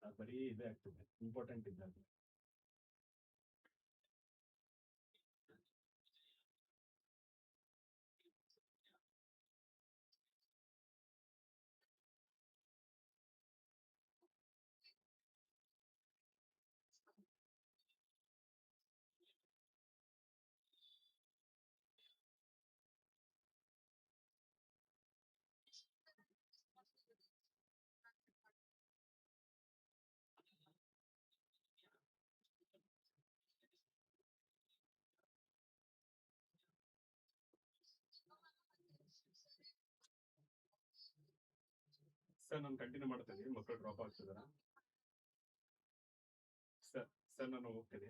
ಅದು ಬರೀ ಇದೇ ಆಗ್ತಿದೆ, ಇಂಪಾರ್ಟೆಂಟ್ ಇದ್ದಾಗ. ಸರ್ ನಾನು ಕಂಟಿನ್ಯೂ ಮಾಡ್ತಾ ಇದ್ದೀನಿ, ಮಕ್ಕಳು ಡ್ರಾಪ್ ಆಗ್ತಿದಾರ. ಸರ್ ಸರ್ ನಾನು ಹೋಗ್ತೀನಿ,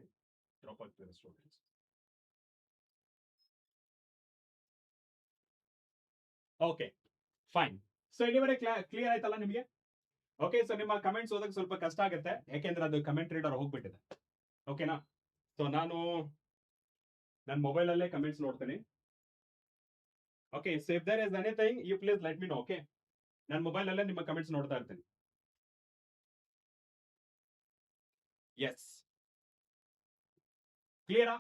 ಡ್ರಾಪ್ ಆಗ್ತಿದ್ದಾರೆ ಸ್ಟೂಡೆಂಟ್ಸ್. Okay, fine. ಸೊ ಇಲ್ಲಿವರೆಗೆ ಕ್ಲಿಯರ್ ಆಯ್ತಲ್ಲ ನಿಮಗೆ? ಓಕೆ, ಸೊ ನಿಮ್ಮ ಕಮೆಂಟ್ಸ್ ಓದಕ್ಕೆ ಸ್ವಲ್ಪ ಕಷ್ಟ ಆಗುತ್ತೆ, ಯಾಕೆಂದ್ರೆ ಅದು ಕಮೆಂಟ್ ರೀಡರ್ ಹೋಗ್ಬಿಟ್ಟಿದೆ. ಓಕೆನಾ? ಸೊ ನಾನು ನನ್ನ ಮೊಬೈಲಲ್ಲೇ ಕಮೆಂಟ್ಸ್ ನೋಡ್ತೀನಿ. Okay, so if there is anything you please let me know. Okay, ನನ್ನ ಮೊಬೈಲಲ್ಲೇ ನಿಮ್ಮ ಕಮೆಂಟ್ಸ್ ನೋಡ್ತಾ ಇರ್ತೀನಿ. ಎಸ್, ಕ್ಲಿಯರಾ?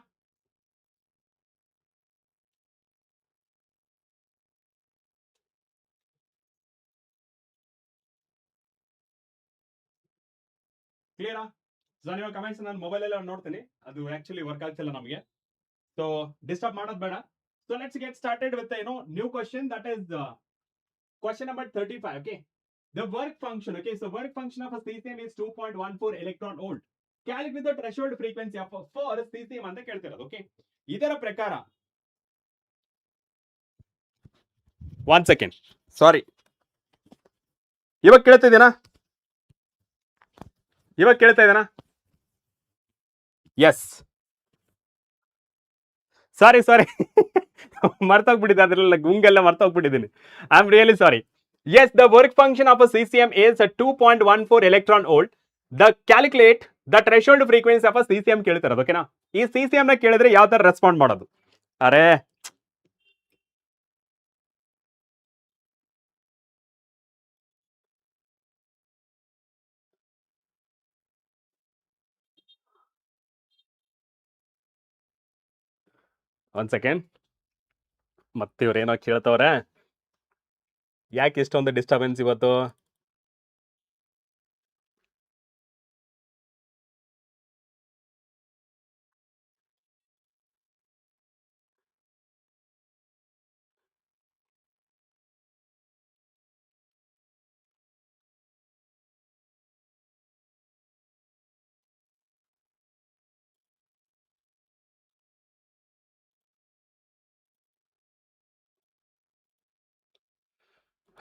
ಕ್ಲಿಯರಾ? ಸೊ ನಿಮ್ಮ ಕಮೆಂಟ್ಸ್ ನಾನು ಮೊಬೈಲಲ್ಲೇ ನೋಡ್ತೀನಿ, ಅದು ಆಕ್ಚುಲಿ ವರ್ಕ್ ಆಗ್ತಿಲ್ಲ ನಮಗೆ, ಸೊ ಡಿಸ್ಟರ್ಬ್ ಮಾಡೋದು ಬೇಡ. So let's get started with the new question, that is question number 35. Okay, the work function. Okay, so work function of a cesium is 2.14 electron volt. Calculate with the threshold frequency of for cesium ಅಂತ ಕೇಳ್ತಿರೋದು. Okay, ಇದರ ಪ್ರಕಾರ one second, sorry, ಇವಾಗ ಕೇಳ್ತಾ ಇದೆನಾ? ಇವಾಗ ಕೇಳ್ತಾ ಇದೆನಾ? ಎಸ್, ಸಾರಿ ಮರ್ತೋಗ್ಬಿಟ್ಟಿದ್ದೆ, ಅದ್ರಲ್ಲ ಗುಂಗೆಲ್ಲ ಮರ್ತೋಗ್ಬಿಟ್ಟಿದ್ದೀನಿ. I am really sorry. Yes, the work function of a cesium is a 2.14 electron volt. The calculate the threshold frequency of a cesium ಕೇಳ್ತಿರೋದು. ಓಕೆನಾ? ಈ cesium ನ ಕೇಳಿದ್ರೆ ಯಾವ ತರ ರೆಸ್ಪಾಂಡ್ ಮಾಡೋದು? ಅರೆ ಒಂದ್ ಸೆಕೆಂಡ್, ಮತ್ತೆ ಇವ್ರೇನೋ ಕೇಳ್ತವ್ರೆ, ಯಾಕೆ ಇಷ್ಟೊಂದು ಡಿಸ್ಟರ್ಬೆನ್ಸ್ ಇವತ್ತು?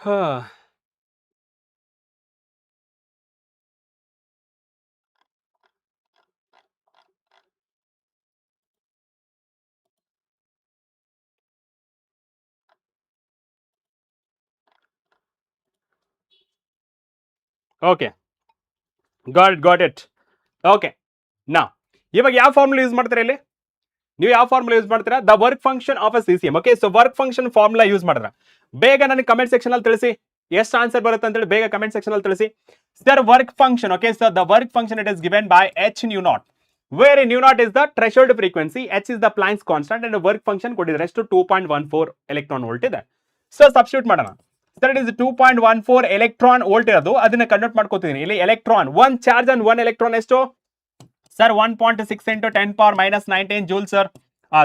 Okay, got it. ಓಕೆ, ನಾ ಇವಾಗ ಯಾವ ಫಾರ್ಮುಲಾ ಯೂಸ್ ಮಾಡ್ತೀರಾ ಇಲ್ಲಿ? ನೀವು ಯಾವ ಫಾರ್ಮುಲಾ ಯೂಸ್ ಮಾಡ್ತೀರಾ? The work function of a CCM. Okay, so work function formula use ಮಾಡಿದ್ರ ಬೇಗ ನನಗೆ ಕಮೆಂಟ್ ಸೆಕ್ಷನ್ ಅಲ್ಲಿ ತಿಳಿಸಿ ಎಷ್ಟು ಆನ್ಸರ್ ಬರುತ್ತೆ ಅಂತ ಹೇಳಿ. ಬೇಗ ಕಮೆಂಟ್ ಸೆಕ್ಷನ್ ಅಲ್ಲಿ ತಿಳಿಸಿ. Sir work function, okay sir, the work function it is given by h nu naught, where nu naught is the threshold frequency, h is the Planck's constant, and work function ಕೊಟ್ಟಿದ್ರೆ ಎಷ್ಟು 2.14 electron volt ಇದೆ. So substitute ಮಾಡೋಣ. Sir it is 2.14 electron volt ಇರೋದು, ಅದನ್ನ convert ಮಾಡ್ಕೋತೀನಿ. ಇಲ್ಲಿ electron, one charge and one electron ಎಷ್ಟು sir? 1.6 into 10 power minus 19 joule sir.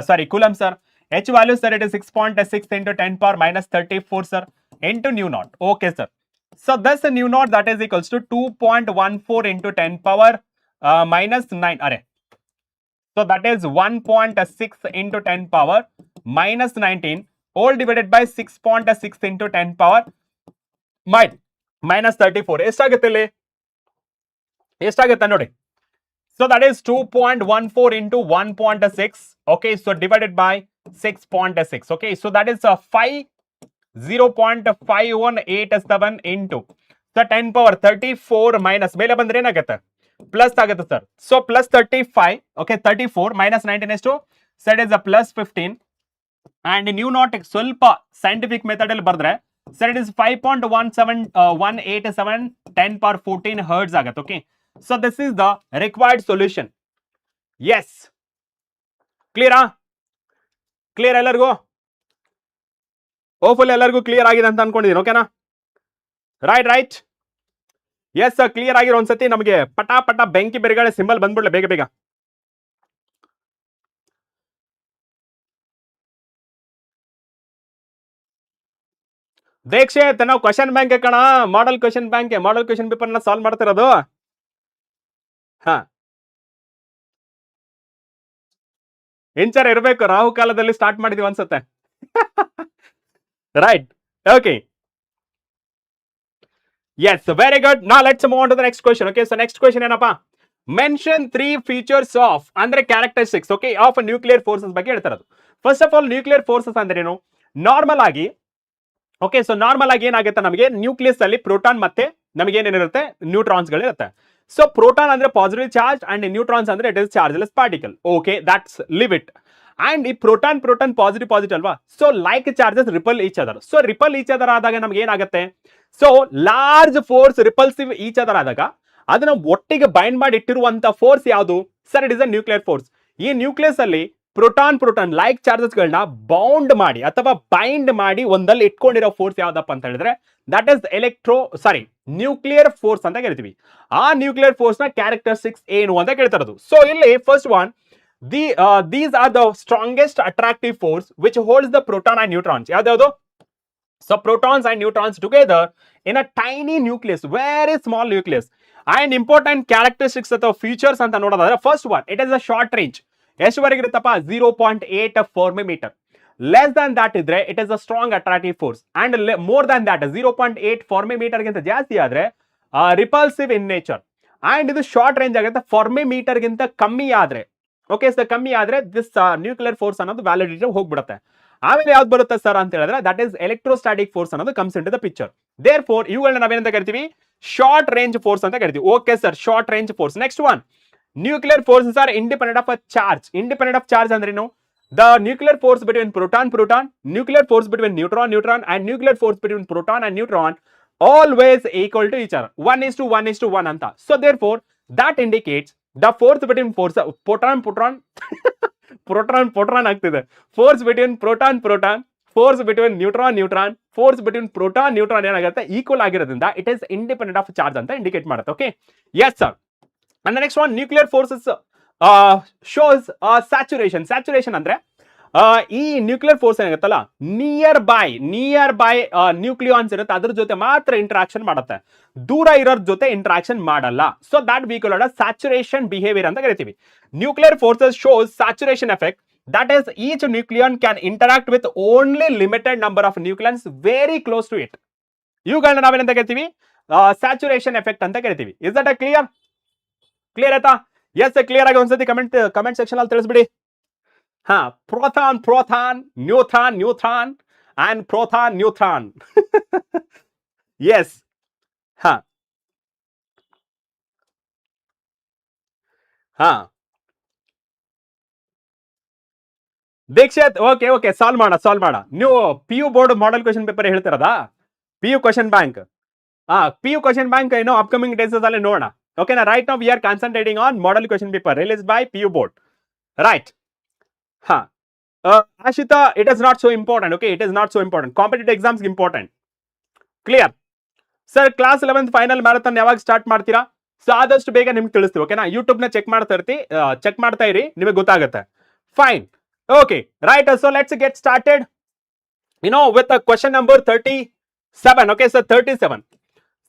Sorry, coulomb sir. H value sir, it is 6.6 into 10 power minus 34 sir into nu naught. Okay sir. So thus nu naught that is equals to 2.14 into 10 power minus 9. Array. So that is 1.6 into 10 power minus 19 all divided by 6.6 into 10 power minus 34. ಎಷ್ಟಾಗುತ್ತೆ ಇಲ್ಲಿ? ಎಷ್ಟಾಗುತ್ತೆ ನೋಡಿ. So that is 2.14 into 1.6. Okay, so divided by 6.6. Okay, so that is 0.5187 into so 10 power 34 minus ಮೇಲೆ ಬಂದ್ರೆ ಏನಾಗುತ್ತೆ? Plus ಆಗುತ್ತೆ sir. So plus 35. Okay, 34 minus 19 ಎಷ್ಟು? So it is a plus 15. And new not ಸ್ವಲ್ಪ ಸೈಂಟಿಫಿಕ್ ಮೆಥಡ್ ಅಲ್ಲಿ ಬರೆದ್ರೆ sir it is 5.187 10 power 14 hertz ಆಗುತ್ತೆ. Okay, so this is the required solution. Yes, clear? Clear ಎಲ್ಲರಿಗೂ? Hopeful ಎಲ್ಲರಿಗೂ clear ಆಗಿದೆ ಅಂತ ಅನ್ಕೊಂಡಿದ್ದೀನಿ. ಓಕೆನಾ? ರೈಟ್. ಎಸ್ ಸರ್, ಕ್ಲಿಯರ್ ಆಗಿರೋ ಒಂದ್ಸತಿ ನಮಗೆ ಪಟ ಬೆಂಕಿ ಬೆರಗಳ ಸಿಂಬಲ್ ಬಂದ್ಬಿಡ್ಲೆ ಬೇಗ. ದೀಕ್ಷಿತ್, ನಾವು ಕ್ವಶನ್ ಬ್ಯಾಂಕ್ ಕಣ, ಮಾಡೆಲ್ ಕ್ವಶನ್ ಪೇಪರ್ ನ ಸಾಲ್ವ್ ಮಾಡ್ತಿರೋದು. ಇಂಚರ ಇರಬೇಕು, ರಾಹು ಕಾಲದಲ್ಲಿ ಸ್ಟಾರ್ಟ್ ಮಾಡಿದೀವಿ ಅನ್ಸುತ್ತೆ. Right, okay, yes, very good. ನಾ let's move on to the next question. Okay, so next question ಏನಪ್ಪಾ? ಮೆನ್ಷನ್ 3 ಫೀಚರ್ಸ್ ಆಫ್ ಅಂದ್ರೆ characteristics, okay, of nuclear forces ಬಗ್ಗೆ ಹೇಳ್ತಾರದು. First of all, nuclear forces ಅಂದ್ರೆ ಏನು? ನಾರ್ಮಲ್ ಆಗಿ, ಓಕೆ, ಸೊ ನಾರ್ಮಲ್ ಆಗಿ ಏನಾಗುತ್ತೆ, ನಮಗೆ ನ್ಯೂಕ್ಲಿಯಸ್ ಅಲ್ಲಿ ಪ್ರೋಟಾನ್ ಮತ್ತೆ ನಮಗೆ ಏನೇನಿರುತ್ತೆ, ನ್ಯೂಟ್ರಾನ್ಸ್ ಗಳಿರುತ್ತೆ. ಸೊ ಪ್ರೋಟಾನ್ ಅಂದ್ರೆ ಪಾಸಿಟಿವ್ ಚಾರ್ಜ್ ಅಂಡ್ ನ್ಯೂಟ್ರಾನ್ಸ್ ಅಂದ್ರೆ it is chargeless particle. Okay, that's leave it. And ಈ ಪ್ರೋಟಾನ್ ಪಾಸಿಟಿವ್ ಅಲ್ವಾ? So like charges repel each other. So repel each other ಆದಾಗ ನಮ್ಗೆ ಏನಾಗುತ್ತೆ? So large force repulsive each other ಆದಾಗ ಅದನ್ನ ಒಟ್ಟಿಗೆ bind ಮಾಡಿ ಇಟ್ಟಿರುವಂತ ಫೋರ್ಸ್ ಯಾವುದು sir? It is a nuclear force. ಈ ನ್ಯೂಕ್ಲಿಯಸ್ ಅಲ್ಲಿ ಪ್ರೋಟಾನ್ ಲೈಕ್ ಚಾರ್ಜಸ್ ಗಳನ್ನ ಬೌಂಡ್ ಮಾಡಿ ಅಥವಾ ಬೈಂಡ್ ಮಾಡಿ ಒಂದಲ್ಲಿ ಇಟ್ಕೊಂಡಿರೋ ಫೋರ್ಸ್ ಯಾವ್ದಪ್ಪ ಅಂತ ಹೇಳಿದ್ರೆ ದಟ್ ಇಸ್ ನ್ಯೂಕ್ಲಿಯರ್ ಫೋರ್ಸ್ ಅಂತ ಕರಿತೀವಿ. ಆ ನ್ಯೂಕ್ಲಿಯರ್ ಫೋರ್ಸ್ ನ ಕ್ಯಾರೆಕ್ಟರಿಸ್ಟಿಕ್ಸ್ ಏನು ಅಂತ ಕೇಳ್ತಾ ಇರೋದು. ಸೊ ಇಲ್ಲಿ first one, these are the strongest attractive force which holds the proton and neutrons. ಯಾವ್ದು? So protons and neutrons together in a tiny nucleus, very small nucleus. And important characteristics ಅಥವಾ features ಅಂತ ನೋಡೋದಾದ್ರೆ first one, it is a short range. ಎಷ್ಟುವರೆಗೆ ಇರುತ್ತಪ್ಪ? 0.8 fermimetre. Less than that ಇದ್ರೆ it is a strong attractive force. And more than that 0.8 fermimetre ಗಿಂತ ಜಾಸ್ತಿ ಆದ್ರೆ repulsive in nature. And ಇದು ಶಾರ್ಟ್ ರೇಂಜ್ ಆಗುತ್ತೆ. ಫಾರ್ಮಿಮೀಟರ್ ಗಿಂತ ಕಮ್ಮಿ ಆದ್ರೆ, ಓಕೆ ಸರ್, ಕಮ್ಮಿ ಆದ್ರೆ ದಿಸ್ ನ್ಯೂಕ್ಲಿಯರ್ ಫೋರ್ಸ್ ಅನ್ನೋದು ವ್ಯಾಲಿಡಿಟಿ ಹೋಗ್ಬಿಡುತ್ತೆ. ಆಮೇಲೆ ಯಾವ್ದು ಬರುತ್ತೆ ಸರ್ ಅಂತ ಹೇಳಿದ್ರೆ ದಟ್ ಇಸ್ ಎಲೆಕ್ಟ್ರೋಸ್ಟಾಟಿಕ್ ಫೋರ್ಸ್ ಅನ್ನೋದು comes in to the picture. Therefore ಇವುಗಳನ್ನ ನಾವೇನಂತ ಕರಿತೀವಿ? ಶಾರ್ಟ್ ರೇಂಜ್ ಫೋರ್ಸ್ ಅಂತ ಕರಿತೀವಿ. Okay sir, short range force. Next one, nuclear forces are independent of a charge. Independent of charge ಅಂದ್ರೇನು? The nuclear force between proton, nuclear force between neutron and nuclear force between proton and neutron always equal to each other, 1:1:1 ಅಂತ. So therefore that indicates the force between proton ಆಗ್ತಿದೆ. Force between proton, force between neutron, force between proton ಏನಾಗುತ್ತೆ? Equal ಆಗಿರೋದ್ರಿಂದ it is independent of charge ಅಂತ indicate ಮಾಡುತ್ತೆ. Okay, yes sir. And next one, nuclear forces shows saturation ಅಂದ್ರೆ ಈ nuclear force ಏನಾಗುತ್ತಲ್ಲ, nearby nucleons ಇರುತ್ತೆ, ಅದ್ರ ಜೊತೆ ಮಾತ್ರ ಇಂಟರಾಕ್ಷನ್ ಮಾಡುತ್ತೆ, ದೂರ ಇರೋರ್ ಜೊತೆ ಇಂಟರಾಕ್ಷನ್ ಮಾಡಲ್ಲ. So that we call saturation behaviour ಅಂತ ಕರಿತೀವಿ. Nuclear forces shows saturation effect, that is each nucleon can interact with only limited number of nucleons very close to it. ಇವುಗಳನ್ನ ನಾವೇನಂತ ಕರಿತೀವಿ ಸ್ಯಾಚುರೇಷನ್ ಎಫೆಕ್ಟ್ ಅಂತ ಕರಿತೀವಿ. Is that clear? ಕ್ಲಿಯರ್ ಆಯ್ತಾ? Yes, clear ಆಗಿ ಒಂದ್ಸತಿ ಕಮೆಂಟ್ ಸೆಕ್ಷನ್ ಅಲ್ಲಿ ತಿಳಿಸ್ಬಿಡಿ. ಹಾ, proton, neutron and proton, neutron. Yes. ಹಾ ಹಾ ದೀಕ್ಷಿತ್, ಓಕೆ ಸಾಲ್ವ್ ಮಾಡ. ನೀವು PU board model question paper ಹೇಳ್ತಿರೋದಾ? PU question bank. PU question bank ಏನೋ ಅಪ್ಕಮಿಂಗ್ ಡೇಸ್ ಅಲ್ಲಿ ನೋಡೋಣ. ಓಕೆನಾ? Right now we are concentrating on model question paper release by PU board. Right. ಹಾ, Ashita, it is not so important. Okay, it is not so important. Competitive exams important. Clear? Sir, class 11th final marathon ಯಾವಾಗ start ಮಾಡ್ತೀರಾ? So ಆದಷ್ಟು ಬೇಗ ನಿಮ್ಗೆ ತಿಳಿಸ್ತೀವಿ. ಓಕೆನಾ? YouTube ನ check ಮಾಡ್ತಾ ಇರಿ, ನಿಮಗೆ ಗೊತ್ತಾಗುತ್ತೆ. Fine. Okay, right. So let's get started. With the question number 37. Okay, so 37.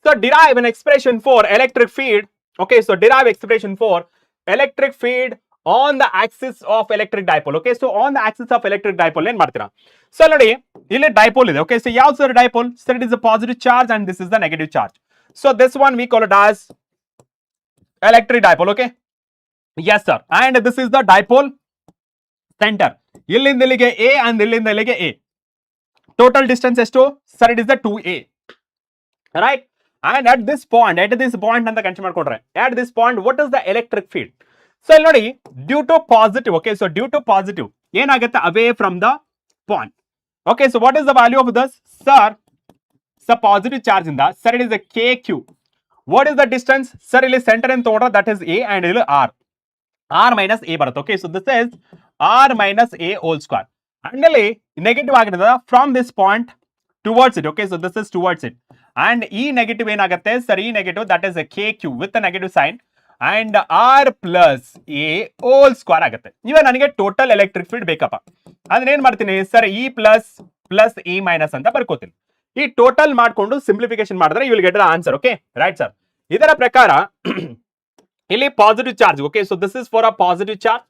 So derive an expression for electric field. Okay, so derive expression for electric field on the axis of electric dipole. Okay, so on the axis of electric dipole ಏನ್ ಮಾಡ್ತೀರಾ? So ನೋಡಿ, ಇಲ್ಲಿ dipole ಇದೆ. Okay, so ಯಾವ sir dipole? So it is a positive charge and this is the negative charge. So this one we call it as electric dipole. Okay, yes sir. And this is the dipole center. ಇಲ್ಲಿಂದ ಇಲ್ಲಿಗೆ A and ಇಲ್ಲಿಂದ ಇಲ್ಲಿಗೆ A. Total distance ಎಷ್ಟು? Sir, it is the 2A. Right? And at this point ಅಂತ consider ಮಾಡ್ಕೊಂಡ್ರೆ, at this point what is the electric field? So ಇಲ್ಲಿ ನೋಡಿ, due to positive. Okay, so due to positive ಏನಾಗುತ್ತೆ? Away from the point. Okay, so what is the value of this? Sir, so positive charge ಇಂದ, sir, it is a KQ. What is the distance? Sir, ಇಲ್ಲಿ center ಅಂತ ತಗೊಂಡ್ರೆ that is A and ಇಲ್ಲಿ R minus A ಬರುತ್ತೆ. Okay, so this is R minus A whole square. And ಇಲ್ಲಿ negative ಆಗಿರೋದ from this point towards it. Okay, so this is towards it. And ಈ negative ಏನಾಗುತ್ತೆ? Sir, ಈ negative that is KQ with negative sign and R plus A whole square ಆಗುತ್ತೆ. ಇವಾಗ ನನಗೆ total electric field ಬೇಕಪ್ಪ. ಅದನ್ನ ಏನ್ ಮಾಡ್ತೀನಿ? Sir, E plus E minus ಅಂತ ಬರ್ಕೋತೀನಿ. ಈ ಟೋಟಲ್ ಮಾಡ್ಕೊಂಡು ಸಿಂಪ್ಲಿಫಿಕೇಶನ್ ಮಾಡಿದ್ರೆ you will get the answer. Okay, right sir. ಇದರ ಪ್ರಕಾರ ಇಲ್ಲಿ positive charge. Okay, so this is for a positive charge.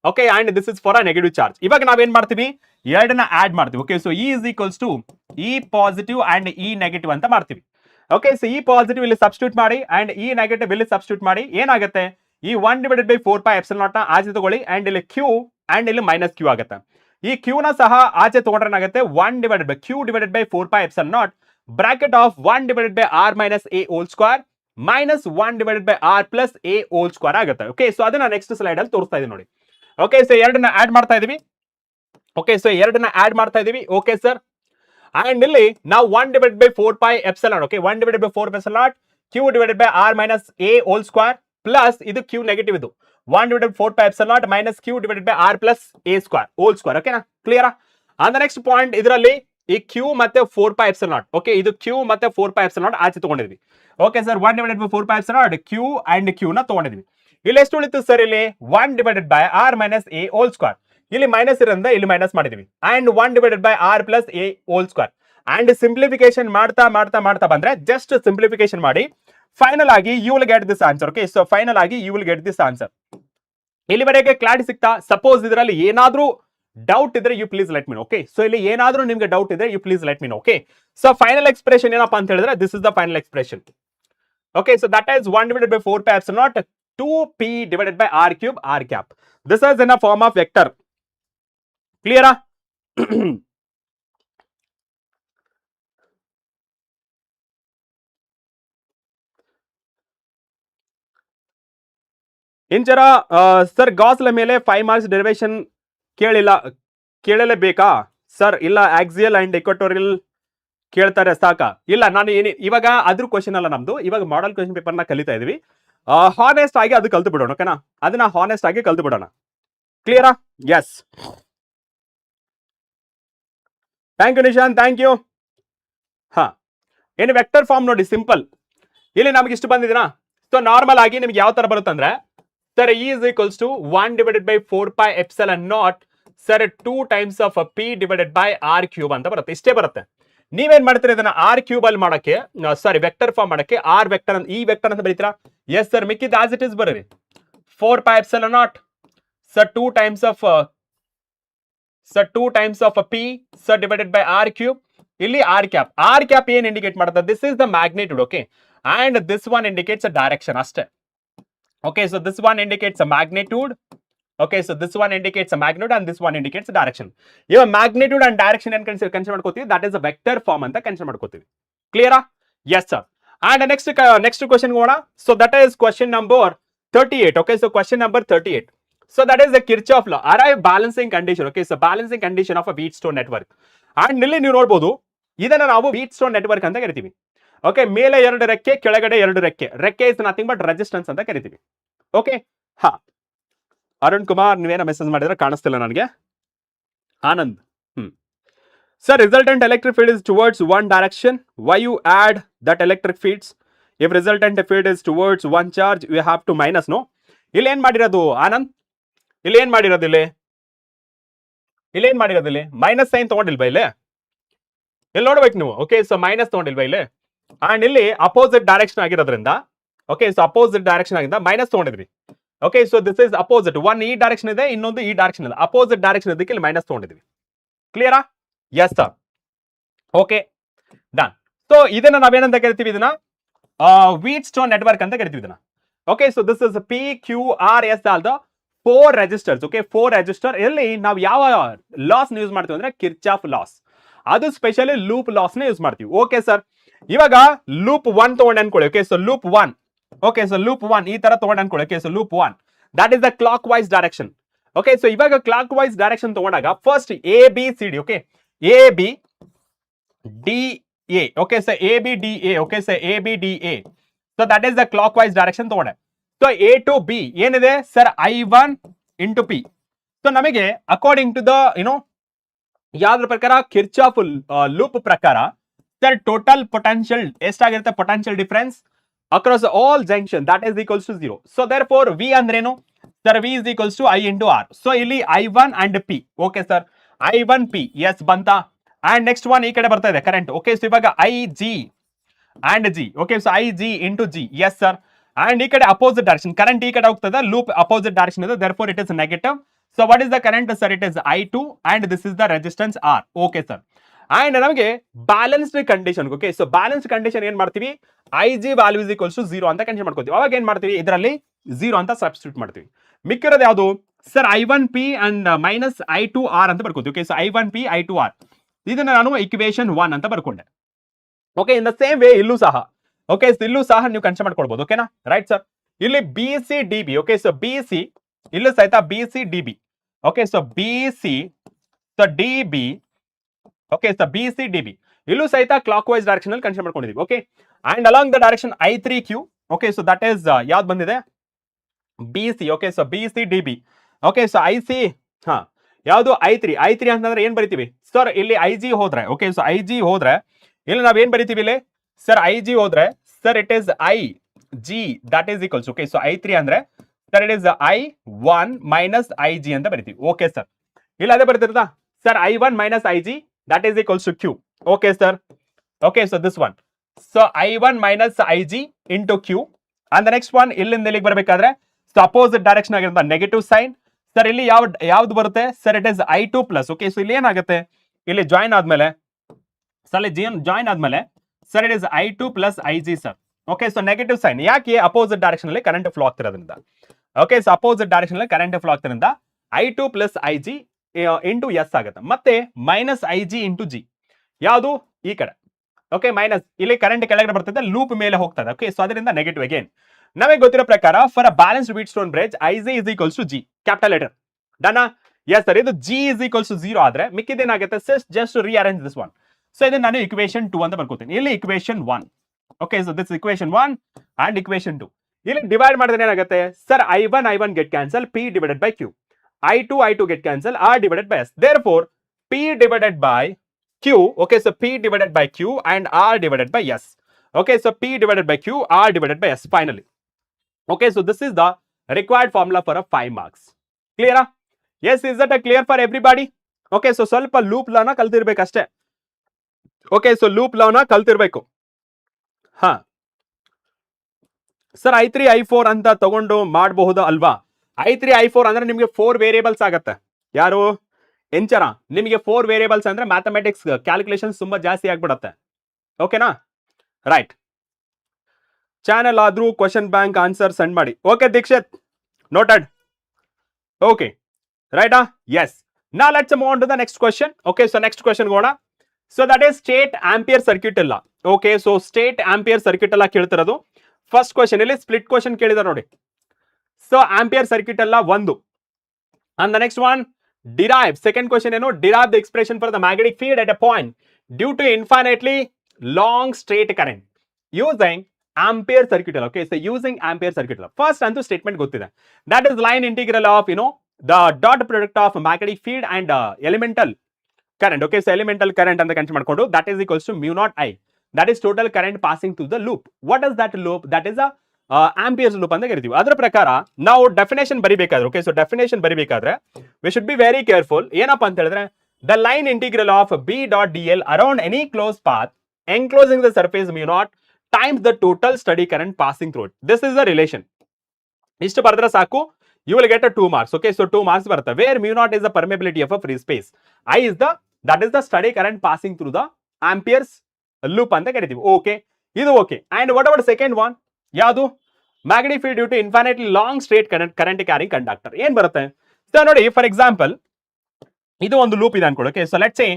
Okay, and this is for a negative charge. ಇವಾಗ ನಾವೇನ್ ಮಾಡ್ತೀವಿ? ಎರಡನ್ನ ಆಡ್ ಮಾಡ್ತೀವಿ. Okay, so E is equals to E positive and E negative ಅಂತ ಮಾಡ್ತೀವಿ. ಓಕೆ, ಸೊ E positive ಇಲ್ಲಿ substitute ಮಾಡಿ and E negative ಇಲ್ಲಿ ಸಬ್ಸ್ಟಿಟ್ಯೂಟ್ ಮಾಡಿ ಏನಾಗುತ್ತೆ? ಈ 1/4πε0 ನ ಆಚೆ ತಗೊಳ್ಳಿ ಅಂಡ್ ಇಲ್ಲಿ Q ಅಂಡ್ ಇಲ್ಲಿ ಮೈನಸ್ Q ಆಗುತ್ತೆ. ಈ Q ನ ಸಹ ಆಚೆ ತಗೊಂಡ್ರೆ ಏನಾಗುತ್ತೆ? 1/Q/4πε0 bracket of 1/R minus A whole square minus 1/R plus A whole square ಆಗುತ್ತೆ. ಓಕೆ, ಸೊ ಅದನ್ನ ನೆಕ್ಸ್ಟ್ ಸ್ಲೈಡ್ ಅಲ್ಲಿ ತೋರಿಸ್ತಾ ಇದೀನಿ ನೋಡಿ. ಓಕೆ, ಸೊ ಎರಡನ್ನ ಆಡ್ ಮಾಡ್ತಾ ಇದೀವಿ. ಓಕೆ, ಸೊ ಎರಡನ್ನ ಆಡ್ ಮಾಡ್ತಾ ಇದೀವಿ. ಓಕೆ ಸರ್, ಅಂಡ್ ಇಲ್ಲಿ ನಾವು 1/4πε0. Okay, 1/4πε0 Q/R minus A whole square plus ಇದು Q ನೆಗೆಟಿವ್, ಇದು 1/4πε0 minus Q/R plus A square whole square. ಓಕೆನಾ? ಕ್ಲಿಯರಾ? ಅಂಡ್ ನೆಕ್ಸ್ಟ್ ಪಾಯಿಂಟ್ ಇದರಲ್ಲಿ ಈ Q ಮತ್ತೆ 4πε0. ಓಕೆ, ಇದು Q ಮತ್ತೆ 4πε0 ಆಚೆ ತಗೊಂಡಿದ್ವಿ. Okay sir, 1/4πε0 Q and Q ನ ತಗೊಂಡಿದ್ವಿ. ಇಲ್ಲಿ ಎಷ್ಟು ಉಳಿತು ಸರ್? ಇಲ್ಲಿ 1/R minus A whole square. ಇಲ್ಲಿ ಮೈನಸ್ ಇರೋದ್ರಿಂದ ಇಲ್ಲಿ ಮೈನಸ್ ಮಾಡಿದೀವಿ and 1/R plus A whole square. And simplification ಮಾಡ್ತಾ ಬಂದ್ರೆ ಜಸ್ಟ್ ಸಿಂಪ್ಲಿಫಿಕೇಶನ್ ಮಾಡಿ ಫೈನಲ್ ಆಗಿ you will get this answer. Okay, so final ಆಗಿ you will get this answer. ಇಲ್ಲಿವರೆಗೆ ಕ್ಲಾರಿಟಿ ಸಿಗ್ತಾ? ಸಪೋಸ್ ಇದರಲ್ಲಿ ಏನಾದ್ರೂ ಡೌಟ್ ಇದ್ರೆ you please let me know. Okay, so ಇಲ್ಲಿ ಏನಾದ್ರೂ ನಿಮ್ಗೆ ಡೌಟ್ ಇದ್ರೆ you please let me know. Okay, so final expression ಏನಪ್ಪಾ ಅಂತ ಹೇಳಿದ್ರೆ this is the final expression. Okay, so that is 1/4πε0 2p divided by R cube R cap. This is in a form of vector. Clear? Inchara sir, Gauss ಲ ಮೇಲೆ 5 marks derivation ಕೇಳಲೇಬೇಕಾ sir? ಇಲ್ಲ, axial and equatorial ಕೇಳ್ತಾರೆ ಸಾಕ? ಇಲ್ಲ, ನಾನು ಇವಾಗ ಅದ್ರ question ಅಲ್ಲ ನಮ್ದು, ಇವಾಗ ಮಾಡೆಲ್ ಕ್ವಶನ್ ಪೇಪರ್ ನ ಕಲಿತಾ ಇದೀವಿ. ಹಾನೆಸ್ಟ್ ಆಗಿ ಅದು ಕಲ್ತು ಬಿಡೋಣ. ಓಕೆನಾ? ಅದನ್ನ ಹಾನೆಸ್ಟ್ ಆಗಿ ಕಲ್ತು ಬಿಡೋಣ. ಕ್ಲಿಯರಾ? Yes, thank you Nishant, thank you. ಹಾ, ಏನು ವೆಕ್ಟರ್ ಫಾರ್ಮ್ ನೋಡಿ, ಸಿಂಪಲ್. ಇಲ್ಲಿ ನಮ್ಗೆ ಇಷ್ಟು ಬಂದಿದ್ದೀನಾ? ಸೊ ನಾರ್ಮಲ್ ಆಗಿ ನಿಮ್ಗೆ ಯಾವ ತರ ಬರುತ್ತಂದ್ರೆ sir, E is equals to 1/4πε0 sir 2 times of P divided by R cube ಅಂತ ಬರುತ್ತೆ. ಇಷ್ಟೇ ಬರುತ್ತೆ. ನೀವೇನ್ ಮಾಡ್ತೀರಾ? ಇದನ್ನ R ಕ್ಯೂಬ್ ಅಲ್ಲಿ ಮಾಡಕ್ಕೆ, ಸಾರಿ ವೆಕ್ಟರ್ ಫಾರ್ಮ್ ಮಾಡಕ್ಕೆ R ವೆಕ್ಟರ್ ಈ ವೆಕ್ಟರ್ ಅಂತ ಬರೀತೀರಾ? ಎಸ್ ಸರ್, ಮಿಕ್ಕಿದ ಆಸ್ ಇಟ್ ಇಸ್ ಬರೀರಿ. 4πε0 sir 2 times of P sir divided by R cube ಇಲ್ಲಿ ಆರ್ ಕ್ಯಾಪ್ ಏನ್ ಇಂಡಿಕೇಟ್ ಮಾಡುತ್ತೆ, this is the magnitude. Okay, and this one indicates a direction ಅಷ್ಟೇ. Okay, so this one indicates a magnitude. Okay, so this one indicates a magnitude and this one indicates direction. ಇವಾಗ magnitude and direction ಏನ್ consider ಮಾಡ್ಕೋತೀವಿ, that is a vector form ಅಂತ consider ಮಾಡ್ಕೋತೀವಿ. ಕ್ಲಿಯರಾ? Yes sir. And next question ಹೋಗೋಣ. So that is question number 38. Okay, so question number 38. So that is the Kirchhoff law. Arrive balancing condition. Okay, so balancing condition of a Wheatstone network. And ಇಲ್ಲಿ ನೀವು ನೋಡಬಹುದು, ಇದನ್ನ ನಾವು Wheatstone network ಅಂತ ಕರಿತೀವಿ. Okay, ಮೇಲೆ 2 ರೆಕ್ಕೆ, ಕೆಳಗಡೆ 2 ರೆಕ್ಕೆ. ರೆಕ್ಕೆ ಇಸ್ ನಥಿಂಗ್ ಬಟ್ ರೆಸಿಸ್ಟೆನ್ಸ್ ಅಂತ ಕರಿತೀವಿ. ಓಕೆ, ಹಾ, ಅರುಣ್ ಕುಮಾರ್ ನೀವೇನೋ ಮೆಸೇಜ್ ಮಾಡಿದ್ರೆ ಕಾಣಿಸ್ತಿಲ್ಲ ನನಗೆ. Anand, sir resultant electric field is towards one direction, why you add that electric fields? If resultant field is towards one charge, you have to minus, no? ಇಲ್ಲಿ ಏನ್ ಮಾಡಿರೋದು ಆನಂದ್? ಇಲ್ಲಿ ಏನ್ ಮಾಡಿರೋದು? ಇಲ್ಲಿ ಮೈನಸ್ ಸೈನ್ ತಗೊಂಡಿಲ್ವಾ? ಇಲ್ಲಿ ನೋಡ್ಬೇಕು ನೀವು. ಓಕೆ, ಸೊ ಮೈನಸ್ ತಗೊಂಡಿಲ್ವಾ ಇಲ್ಲಿ? ಅಂಡ್ ಇಲ್ಲಿ ಅಪೋಸಿಟ್ ಡೈರೆಕ್ಷನ್ ಆಗಿರೋದ್ರಿಂದ, ಓಕೆ, ಸೊ ಅಪೋಸಿಟ್ ಡೈರೆಕ್ಷನ್ ಆಗಿಂದ ಮೈನಸ್ ತಗೊಂಡಿದ್ವಿ. Okay, so this is opposite. One ಈ ಡೈರೆಕ್ಷನ್ ಇದೆ, ಇನ್ನೊಂದು ಈ ಡೈರೆಕ್ಷನ್ ಇದೆ. ಅಪೋಸಿಟ್ ಡೈರೆಕ್ಷನ್ ಇದಕ್ಕೆ ಇಲ್ಲಿ ಮೈನಸ್ ತಗೊಂಡಿದ್ವಿ. ಕ್ಲಿಯರಾ? Yes sir. Okay, done. So ಇದನ್ನ ನಾವೇನಂತ ಕರಿತೀವಿ? ಇದನ್ನ Wheatstone network ಅಂತ ಕರಿತೀವಿ ಇದನ್ನ. Okay, so this is PQRS all the 4 resistors. Okay, 4 resistor. ಇಲ್ಲಿ ನಾವು ಯಾವ ಲಾಸ್ ಯೂಸ್ ಮಾಡ್ತೀವಿ ಅಂದ್ರೆ ಕಿರ್ಚಾಫ್ ಲಾಸ್. ಅದು ಸ್ಪೆಷಲಿ ಲೂಪ್ ಲಾಸ್ ನ ಯೂಸ್ ಮಾಡ್ತೀವಿ. ಓಕೆ ಸರ್, ಇವಾಗ ಲೂಪ್ 1 ತಗೊಂಡು ಅನ್ಕೊಳ್ಳಿ. Okay, so loop 1. Okay, so loop 1 ಈ ತರ ತಗೊಂಡು ಅನ್ಕೊಳ್ಳಿ. Okay, so loop 1 that is the clockwise direction. Okay, so ಇವಾಗ ಕ್ಲಾಕ್ ವೈಸ್ ಡೈರೆಕ್ಷನ್ ತಗೊಂಡಾಗ first ABCD. Okay, ABDA. Okay, so ABDA. Okay, so ABDA. So that is the clockwise direction ತಗೊಂಡೆ. So A to B ಏನಿದೆ sir? I1 into P. So ನಮಗೆ according to the ಯಾವ್ದ್ರ ಪ್ರಕಾರ, Kirchhoff loop ಪ್ರಕಾರ sir total potential ಎಷ್ಟಾಗಿರುತ್ತೆ? Potential difference across all junction that is equals to 0. So therefore V ಅಂದ್ರೇನು sir? V is equals to I into R. So ಇಲ್ಲಿ I1 and P. Okay sir, I1 P. Yes ಬಂತಾ? And next one ಈ ಕಡೆ ಬರ್ತಾ ಇದೆ current. Okay, so ಇವಾಗ IG and G. Okay, so IG into G. Yes sir. And ಈ ಕಡೆ opposite direction, current ಈ ಕಡೆ ಹೋಗ್ತದೆ, ಲೂಪ್ ಅಪೋಸಿಟ್ ಡೈರೆಕ್ಷನ್ ಇದೆ, therefore it is negative. So what is the current sir? It is I2 and this is the resistance R. Okay sir. And ನಮಗೆ balanced condition. Okay, so balanced condition ಏನ್ ಮಾಡ್ತೀವಿ? IG value is equals to 0 ಅಂತ consider ಮಾಡ್ಕೋತೀವಿ. ಅವಾಗ ಏನ್ ಮಾಡ್ತೀವಿ? ಇದರಲ್ಲಿ 0 ಅಂತ ಸಬ್ಸ್ಟಿಟ್ಯೂಟ್ ಮಾಡ್ತೀವಿ. ಮಿಕ್ಕಿರೋದು ಯಾವುದು sir? I1P and minus I2R ಅಂತ ಬರ್ಕೋತೀವಿ. ಓಕೆ, ಸೊ I1P I2R ಇದನ್ನ ನಾನು ಇಕ್ವೇಶನ್ 1 ಅಂತ ಬರ್ಕೊಂಡೆ. Okay, in the same way ಇಲ್ಲೂ ಸಹ. ಓಕೆ, ಇಲ್ಲೂ ಸಹ ನೀವು ಕನ್ಸಿಡರ್ ಮಾಡ್ಕೊಳ್ಬಹುದು. ಓಕೆನಾ? Right sir. ಇಲ್ಲಿ BCDB. ಓಕೆ, ಸೊ BC ಇಲ್ಲೂ ಸಹಿತ BCDB. Okay, so BC so DB. Okay, so BCDB ಇಲ್ಲೂ ಸಹಿತ ಕ್ಲಾಕ್ ವೈಸ್ ಡೈರೆಕ್ಷನ್ ಅಲ್ಲಿ ಕನ್ಸಿಡರ್ ಮಾಡ್ಕೊಂಡಿದೀವಿ. Okay, and along the direction I3Q. Okay, so that is ಯಾವ್ದು ಬಂದಿದೆ? BC. Okay, so BCDB. Okay, so IC ಹಾ ಯಾವುದು? I3 ಅಂತಂದ್ರೆ ಏನ್ ಬರಿತೀವಿ ಸರ್? ಇಲ್ಲಿ IG ಹೋದ್ರೆ, ಓಕೆ, ಸೊ IG ಹೋದ್ರೆ ಇಲ್ಲಿ ನಾವ್ ಏನ್ ಬರಿತೀವಿ? ಇಲ್ಲಿ ಸರ್ IG ಹೋದ್ರೆ sir it is IG that is equals. Okay, so I3 ಅಂದ್ರೆ sir it is I1 minus IG ಅಂತ ಬರಿತೀವಿ. ಓಕೆ ಸರ್, ಇಲ್ಲ ಅದೇ ಬರ್ತಿರುತ್ತಾ sir? I1 minus IG that is equals to Q. Okay sir. Okay, so this one. So I1 minus IG into Q. And the next one ಇಲ್ಲಿಂದ ಇಲ್ಲಿಗೆ ಬರ್ಬೇಕಾದ್ರೆ so opposite direction ಆಗಿರೋದು negative sign. Sir ಇಲ್ಲಿ ಯಾವ್ದು ಬರುತ್ತೆ sir? It is I2 plus. Okay, so ಇಲ್ಲಿ ಏನಾಗುತ್ತೆ? ಇಲ್ಲಿ ಜಾಯಿನ್ ಆದ್ಮೇಲೆ ಸರ್ ಜಾಯಿನ್ ಆದ್ಮೇಲೆ sir it is I2 plus IG sir. Okay, so negative sign. ಯಾಕೆ? ಅಪೋಸಿಟ್ ಡೈರೆಕ್ಷನ್ ಅಲ್ಲಿ ಕರೆಂಟ್ ಫ್ಲೋ ಆಗ್ತಿರೋದ್ರಿಂದ. ಓಕೆ, ಸೊ ಅಪೋಸಿಟ್ ಡೈರೆಕ್ಷನ್ ಅಲ್ಲಿ ಕರೆಂಟ್ ಫ್ಲೋ ಆಗ್ತಿರೋದ್ರಿಂದ I2 plus IG into S ಆಗುತ್ತೆ. ಮತ್ತೆ ಮೈನಸ್ IG ಇಂಟು G ಯಾವುದು? ಈ ಕಡೆ. ಓಕೆ, ಮೈನಸ್ ಇಲ್ಲಿ ಕರೆಂಟ್ ಕೆಳಗಡೆ ಬರ್ತದೆ, ಲೂಪ್ ಮೇಲೆ ಹೋಗ್ತದೆ. ಓಕೆ, ಸೊ ಅದರಿಂದ ನೆಗೆಟಿವ್ ಅಗೇನ್. ನಮಗೆ ಗೊತ್ತಿರೋ ಪ್ರಕಾರ for a balanced Wheatstone bridge IC is equals to G capital letter. Done? Yes sir. ಇದು G is equals to 0 ಆದ್ರೆ ಮಿಕ್ಕಿದೇನಾಗುತ್ತೆ? Just rearrange this one. So ಇದನ್ನ ನಾನು ಇಕ್ವೇಶನ್ 2 ಅಂತ ಬರ್ಕೋತೀನಿ. ಇಲ್ಲಿ equation 1. Okay, so this equation 1 and equation 2 ಇಲ್ಲಿ divide ಮಾಡಿದ್ರೆ ಏನಾಗುತ್ತೆ sir? I1 get cancel, P divided by Q. I2 get cancel, R divided by S. Therefore P divided by Q. Okay, so P divided by Q and R divided by S. Okay, so P divided by Q, R divided by S finally. Okay, so this is the required formula for a 5 marks. Clear? Yes, is that a clear for everybody? Okay, so ಸ್ವಲ್ಪ loop ಲಾನ ಕಲ್ತಿರ್ಬೇಕಷ್ಟೇ. Okay, so loop ಲಾನ ಕಲ್ತಿರ್ಬೇಕು. ಹಾ sir, I3 I4 ಅಂತ ತಗೊಂಡು ಮಾಡಬಹುದು ಅಲ್ವಾ? I3 I4 ಅಂದ್ರೆ ನಿಮ್ಗೆ 4 ವೇರಿಯೇಬಲ್ಸ್ ಆಗತ್ತೆ. ಯಾರು? ಎಂಚರ ನಿಮಗೆ 4 ವೇರಿಯೇಬಲ್ಸ್ ಅಂದ್ರೆ ಮ್ಯಾಥಮೆಟಿಕ್ಸ್ ಕ್ಯಾಲ್ಕುಲೇಷನ್ಸ್ ತುಂಬಾ ಜಾಸ್ತಿ ಆಗ್ಬಿಡುತ್ತೆ. ಓಕೆನಾ? ರೈಟ್. ಚಾನೆಲ್ ಆದ್ರೂ ಕ್ವಶನ್ ಬ್ಯಾಂಕ್ ಆನ್ಸರ್ ಸೆಂಡ್ ಮಾಡಿ. Okay Dikshit, noted. ಓಕೆ, ರೈಟಾ? ಎಸ್. ನಾ let's move on to the next question. Okay, so next question ಹೋಗೋಣ. So that is state Ampere circuit ಇಲ್ಲ. Okay, so state Ampere circuit ಎಲ್ಲ ಕೇಳ್ತಿರೋದು. First question ಇಲ್ಲಿ split question ಕೇಳಿದಾರೆ ನೋಡಿ. ಸೊ ಆಂಪಿಯರ್ ಸರ್ಕ್ಯೂಟ್ ಎಲ್ಲ ಒಂದು. And the next one derive. Second question ಏನು? Derive the expression for the magnetic field at a point due to infinitely long straight current using Ampere circuit ಅಲ್ಲ. Okay, so using Ampere circuit ಅಲ್ಲ. First ಅಂತೂ statement ಗೊತ್ತಿದೆ. That is line integral of the dot product of magnetic field and elemental current. Okay, so elemental current ಅಂತ consider ಮಾಡ್ಕೊಂಡು that is equals to mu naught I. That is total current passing through the loop. What is that loop? That is a amperes loop ಅಂತ ಕರಿತೀವಿ. ಅದರ ಪ್ರಕಾರ ನಾವು definition ಬರಿಬೇಕಾದ್ರೆ, okay, so definition ಬರಿಬೇಕಾದ್ರೆ we should be very careful. ಏನಪ್ಪಾ ಅಂತ ಹೇಳಿದ್ರೆ the line integral of B dot dl around any closed path enclosing the surface mu naught times the total steady current passing through it. This is the relation. ಇಷ್ಟು ಬರೆದ್ರೆ ಸಾಕು, you will get a 2 marks. Okay, so 2 marks ಬರುತ್ತೆ. Where mu naught is the permeability of a free space, I is that is the steady current passing through the amperes loop ಅಂತ ಕರಿತೀವಿ. Okay, ಇದು okay. And what about second one? ಯಾವುದು? Magnetic field due to infinitely long straight current carrying conductor. ಏನ್ ಬರುತ್ತೆ? So ನೋಡಿ, for example ಇದು ಒಂದು loop ಇದೆ ಅನ್ಕೊಳ್ಳಿ. Okay, so let's say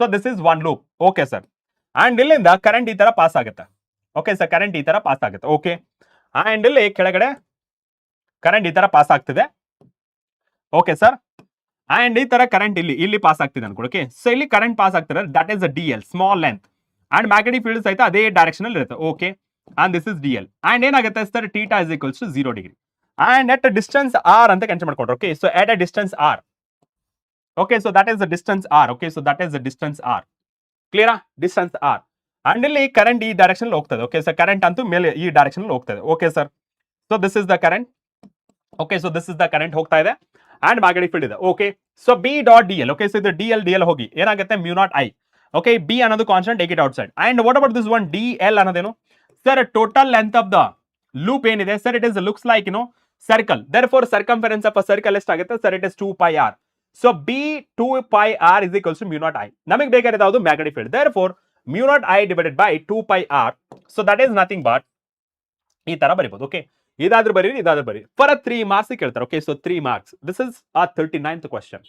so this is one loop. Okay sir, and ಇಲ್ಲಿಂದ current ಈ ತರ ಪಾಸ್ ಆಗುತ್ತೆ. ಓಕೆ ಸರ್, ಕರೆಂಟ್ ಈ ತರ ಪಾಸ್ ಆಗುತ್ತೆ. ಓಕೆ, ಅಂಡ್ ಇಲ್ಲಿ ಕೆಳಗಡೆ ಕರೆಂಟ್ ಈ ತರ ಪಾಸ್ ಆಗ್ತಿದೆ. ಓಕೆ ಸರ್, ಅಂಡ್ ಈ ತರ ಕರೆಂಟ್ ಇಲ್ಲಿ ಪಾಸ್ ಆಗ್ತಿದೆ ಅನ್ಕೊಳ್ಳಿ. ಓಕೆ, ಸೊ ಇಲ್ಲಿ ಕರೆಂಟ್ ಪಾಸ್ ಆಗ್ತಿದೆ. That is D L, small length. And magnetic field ಸಹಿತ ಅದೇ ಡೈರೆಕ್ಷನ್ ಅಲ್ಲಿ ಇರುತ್ತೆ. Okay, and this is D L. And ಏನಾಗುತ್ತೆ sir? Theta is equals to 0 degree. And at distance R ಅಂತ consider ಮಾಡ್ಕೊಂಡ್ರೆ. Okay, so at a distance R. Okay, so that is the distance R. Okay, so that is the distance R. ಕ್ಲಿಯರಾ? Distance R. And ಇಲ್ಲಿ current ಈ direction ಅಲ್ಲಿ ಹೋಗ್ತದೆ. Okay, so current ಅಂತೂ ಮೇಲೆ ಈ ಡೈರೆಕ್ಷನ್ ಅಲ್ಲಿ ಹೋಗ್ತದೆ. Okay sir, so this is the current. Okay, so this is the current ಹೋಗ್ತಾ ಇದೆ ಅಂಡ್ ಮ್ಯಾಗ್ನೆಟಿಕ್ ಫೀಲ್ಡ್ ಇದೆ. Okay, so B dot D L. Okay, so ಇದು ಡಿ ಎಲ್ ಹೋಗಿ ಏನಾಗುತ್ತೆ? Mu naught I. Okay, B ಅನ್ನೋದು constant, take it outside. And what about this one D L ಅನ್ನೋದೇನು sir? Total length of the loop ಏನಿದೆ sir, it is looks like circle. Therefore circumference of a circle ಎಷ್ಟಾಗುತ್ತೆ sir? It is 2 pi r. So B 2 pi r is equals to mu naught I. ನಮಗೆ ಬೇಕಾಗಿರೋದು ಯಾವುದು? Magnetic field. Therefore mu naught I divided by 2 pi r. So that is nothing but ಈ ತರ ಬರೀಬಹುದು. Okay, ಇದಾದ್ರೂ ಬರೀರಿ, ಇದಾದ್ರೂ ಬರೀರಿ. ಫಾರ್ 3 marks ಕೇಳ್ತಾರೆ. Okay, so 3 marks. This is a 39th question.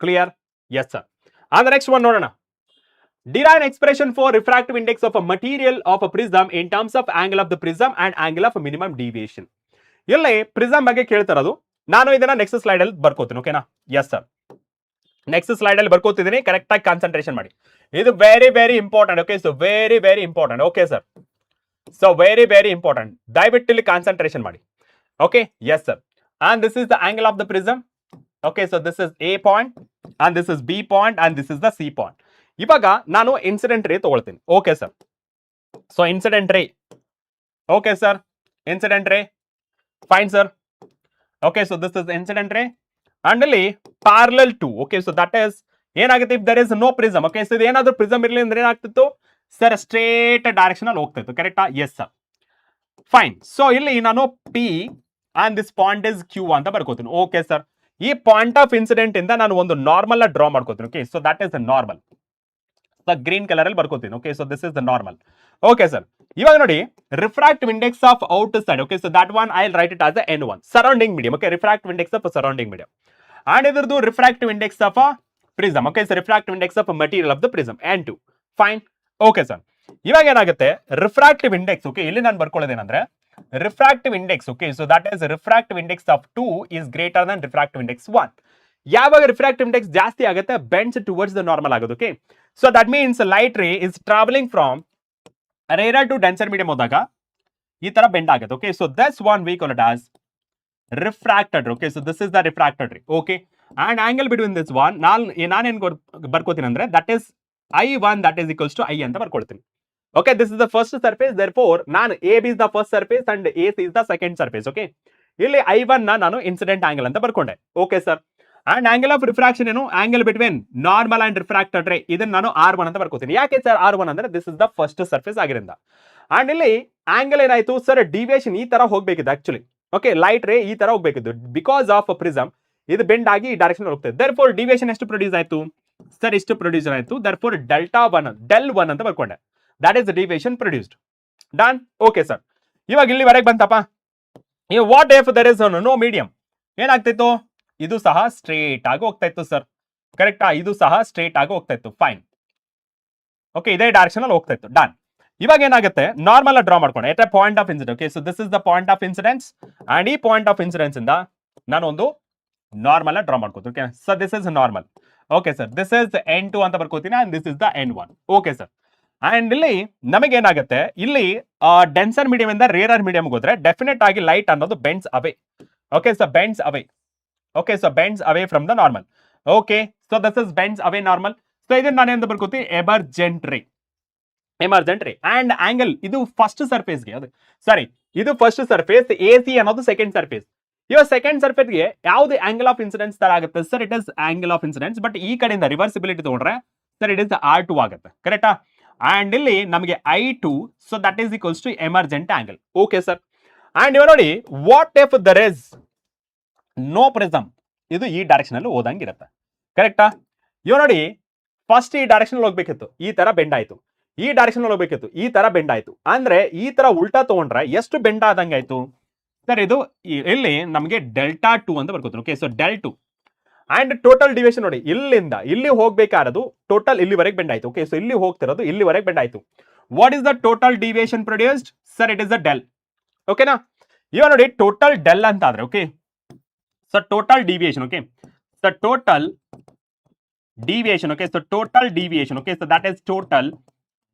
Clear? Yes sir. And next one ನೋಡೋಣ. Derive an expression for refractive index of a material of a prism in terms of angle of the prism and angle of minimum deviation. ಇಲ್ಲಿ prism ಬಗ್ಗೆ ಕೇಳ್ತಾರದು. ನಾನು ಇದನ್ನ next slide ಅಲ್ಲಿ ಬರ್ಕೋತೀನಿ. ಓಕೆನಾ? Yes sir, next slide ಅಲ್ಲಿ ಬರ್ಕೋತಿದ್ದೀನಿ. Correct ಆಗಿ concentration ಮಾಡಿ. ಇದು very very important. Okay, so very very important. Okay sir, so very very important. ದಯವಿಟ್ಟು ಇಲ್ಲಿ ಕಾನ್ಸಂಟ್ರೇಷನ್ ಮಾಡಿ. Okay, yes sir. And this is the angle of the prism. Okay, so this is A point and this is B point and this is the C point. ಇವಾಗ ನಾನು incident ರೇ ತಗೊಳ್ತೀನಿ. Okay sir, so incident ರೇ. Okay sir, incident ರೇ. Fine sir. Okay, so this is incident ray and ಇಲ್ಲಿ parallel to. Okay, so that is ಏನಾಗುತ್ತೆ? If there is no prism. Okay, so ಇದು ಏನಾದ್ರು ಪ್ರಿಸಮ್ ಇರಲಿ ಅಂದ್ರೆ ಏನಾಗ್ತಿತ್ತು ಸರ್? ಸ್ಟ್ರೇಟ್ ಡೈರೆಕ್ಷನ್ ಅಲ್ಲಿ ಹೋಗ್ತಾ ಇತ್ತು. ಕರೆಕ್ಟಾ? Yes sir. ಫೈನ್. ಸೊ ಇಲ್ಲಿ ನಾನು P and this point is Q ಅಂತ ಬರ್ಕೋತೀನಿ. ಓಕೆ ಸರ್, ಈ ಪಾಯಿಂಟ್ ಆಫ್ ಇನ್ಸಿಡೆಂಟ್ ಇಂದ ನಾನು ಒಂದು ನಾರ್ಮಲ್ ಡ್ರಾ ಮಾಡ್ಕೋತೀನಿ. Okay, so that is the normal. Green colour ಅಲ್ಲಿ ಬರ್ಕೋತೀನಿ. Okay, so this is the normal. Okay sir, ಇವಾಗ ನೋಡಿ refractive index of outside. Okay, so that one I write it as N1 surrounding medium. Okay, refractive index of surrounding medium. And ಇದ್ರದ್ದು refractive index of prism. Okay, so refractive index of material of the prism N2. Fine. Okay sir, ಇವಾಗ ಏನಾಗುತ್ತೆ? Refractive index. Okay, ಇಲ್ಲಿ ನಾನು ಬರ್ಕೊಳ್ಳೋದೇನಂದ್ರೆ refractive index. Okay, so that is refractive index of 2 is greater than refractive index 1. ಯಾವಾಗ ರಿಫ್ರಾಕ್ಟಿವ್ ಇಂಡೆಕ್ಸ್ ಜಾಸ್ತಿ ಆಗುತ್ತೆ? ಬೆಂಡ್ಸ್ ಟುವರ್ಡ್ಸ್ ದ ನಾರ್ಮಲ್ ಆಗೋದು. Okay, so that means light ray is travelling from rarer to denser medium ಹೋದಾಗ ಈ ತರ bend ಆಗುತ್ತೆ. Okay, so that's one we call it as refracted. Okay, so this is the refracted ray. Okay, and angle between this one ನಾನೇನ್ ಬರ್ಕೋತೀನಿ ಅಂದ್ರೆ that is I1 that is equals to I ಅಂತ ಬರ್ಕೊಳ್ತೀನಿ. Okay, this is the first surface. Therefore ನಾನು A B is the first surface and A C is the second surface. Okay, ಇಲ್ಲಿ I1 ನಾನು incident angle ಅಂತ ಬರ್ಕೊಂಡೆ. Okay sir, and angle of refraction ಏನು? Angle between normal and refracted ರೇ. ಇದನ್ನ ನಾನು R1 ಅಂತ ಬರ್ಕೋತೀನಿ. ಯಾಕೆ ಸರ್ R1 ಅಂದ್ರೆ this is the first surface ಆಗಿರಿಂದ. ಅಂಡ್ ಇಲ್ಲಿ ಆಂಗಲ್ ಏನಾಯ್ತು ಸರ್? ಡಿವಿಯೇಷನ್ ಈ ತರ ಹೋಗ್ಬೇಕಿದ್ದು ಆಕ್ಚುಲಿ. ಓಕೆ, ಲೈಟ್ ರೇ ಈ ತರ ಹೋಗ್ಬೇಕಿದ್ದು. ಬಿಕಾಸ್ ಆಫ್ ಪ್ರಿಸಮ್ ಇದು ಬೆಂಡ್ ಆಗಿ ಈ ಡೈರೆಕ್ಷನ್ ಹೋಗ್ತದೆ. ದೇರ್ಫೋರ್ ಡಿವಿಯೇಷನ್ ಎಷ್ಟು ಪ್ರೊಡ್ಯೂಸ್ ಆಯ್ತು ಸರ್? ಇಷ್ಟು ಪ್ರೊಡ್ಯೂಸ್ ಆಯ್ತು. ದೇರ್ಫೋರ್ del 1 ಅಂತ ಬರ್ಕೊಂಡೆ. That is deviation produced. Done. Okay sir, ಇವಾಗ ಇಲ್ಲಿವರೆಗೆ ಬಂತಪ್ಪ. What if there is no medium? ಏನಾಗ್ತಿತ್ತು? ಇದು ಸಹ ಸ್ಟ್ರೇಟ್ ಆಗಿ ಹೋಗ್ತಾ ಇತ್ತು ಸರ್, ಕರೆಕ್ಟಾ? ಇದು ಸಹ ಸ್ಟ್ರೇಟ್ ಆಗಿ ಹೋಗ್ತಾ ಇತ್ತು. ಫೈನ್. ಓಕೆ, ಇದೇ ಡೈರೆಕ್ಷನ್ ಅಲ್ಲಿ ಹೋಗ್ತಾ ಇತ್ತು. ಡನ್. ಇವಾಗ ಏನಾಗುತ್ತೆ? ನಾರ್ಮಲ್ ಡ್ರಾ ಮಾಡ್ಕೊಂಡು at a point of incidence. Okay, so this is the point of incidence and ಈ ಪಾಯಿಂಟ್ ಆಫ್ ಇನ್ಸಿಡೆನ್ಸ್ ಇಂದ ನಾನು ಒಂದು ನಾರ್ಮಲ್ ಡ್ರಾ ಮಾಡ್ಕೋತೀನಿ. Okay, so this is normal. Okay sir, this is n2 ಅಂತ ಬರ್ಕೋತೀನಿ and this is the n1. Okay sir, and ಇಲ್ಲಿ ನಮಗೆ ಏನಾಗುತ್ತೆ? ಇಲ್ಲಿ ಡೆನ್ಸರ್ ಮೀಡಿಯಂ ಇಂದ ರೇರರ್ ಮೀಡಿಯಂ ಹೋದ್ರೆ ಡೆಫಿನೆಟ್ ಆಗಿ ಲೈಟ್ ಅನ್ನೋದು bends away. Okay, so bends away. Okay, so bends away from the normal. Okay, so this is bends away normal. So ಇದನ್ನ ನಾನು ಎಂದು ಬರ್ಕೋತೀನಿ ಎಮರ್ಜೆಂಟ್ ರೇ. ಅಂಡ್ ಆಂಗಲ್ ಇದು ಫಸ್ಟ್ ಸರ್ಫೇಸ್ಗೆ, ಅದು ಸಾರಿ, ಇದು ಫಸ್ಟ್ ಸರ್ಫೇಸ್, AC ಅನ್ನೋದು ಸೆಕೆಂಡ್ ಸರ್ಫೇಸ್. ಇವಾಗ ಸೆಕೆಂಡ್ ಸರ್ಫೇಸ್ಗೆ ಯಾವ್ದು ಆಂಗಲ್ ಆಫ್ ಇನ್ಸಿಡೆನ್ಸ್ ತರ ಆಗುತ್ತೆ sir? It is angle of incidence. But ಈ ಕಡೆಯಿಂದ ರಿವರ್ಸಿಬಿಲಿಟಿ ತಗೊಂಡ್ರೆ ಸರ್ ಇಟ್ ಇಸ್ R2 ಆಗುತ್ತೆ, ಕರೆಕ್ಟಾ? ಅಂಡ್ ಇಲ್ಲಿ ನಮಗೆ I2, so that is equals to emergent angle. Okay sir, and ಇವಾಗ ನೋಡಿ, what if there is no prism? ಇದು ಈ ಡೈರೆಕ್ಷನ್ ಅಲ್ಲಿ ಹೋದಂಗಿರುತ್ತೆ, ಕರೆಕ್ಟಾ? ಇವಾಗ ನೋಡಿ, ಫಸ್ಟ್ ಈ ಡೈರೆಕ್ಷನ್ ಹೋಗ್ಬೇಕಿತ್ತು, ಈ ತರ ಬೆಂಡ್ ಆಯ್ತು. ಈ ಡೈರೆಕ್ಷನ್ ಹೋಗ್ಬೇಕಿತ್ತು, ಈ ತರ ಬೆಂಡ್ ಆಯ್ತು. ಅಂದ್ರೆ ಈ ತರ ಉಲ್ಟಾ ತಗೊಂಡ್ರೆ ಎಷ್ಟು ಬೆಂಡ್ ಆದಂಗೆ ಆಯ್ತು ಸರ್? ಇದು ಇಲ್ಲಿ ನಮಗೆ ಡೆಲ್ಟಾ 2 ಅಂತ ಬರ್ಕೋತೀನಿ. Okay, so del2 and total deviation ನೋಡಿ, ಇಲ್ಲಿಂದ ಇಲ್ಲಿ ಹೋಗ್ಬೇಕಾರದು ಟೋಟಲ್ ಇಲ್ಲಿವರೆಗೆ ಬೆಂಡ್ ಆಯ್ತು. ಓಕೆ, ಸೊ ಇಲ್ಲಿ ಹೋಗ್ತಿರೋದು ಇಲ್ಲಿವರೆಗೆ ಬೆಂಡ್ ಆಯ್ತು. What is the total deviation produced sir? It is the del. ಓಕೆನಾ? ಇವಾಗ ನೋಡಿ, ಟೋಟಲ್ del ಅಂತ ಆದ್ರೆ, okay, so total deviation. Okay, so total deviation. Okay, so total deviation. Okay, so that is total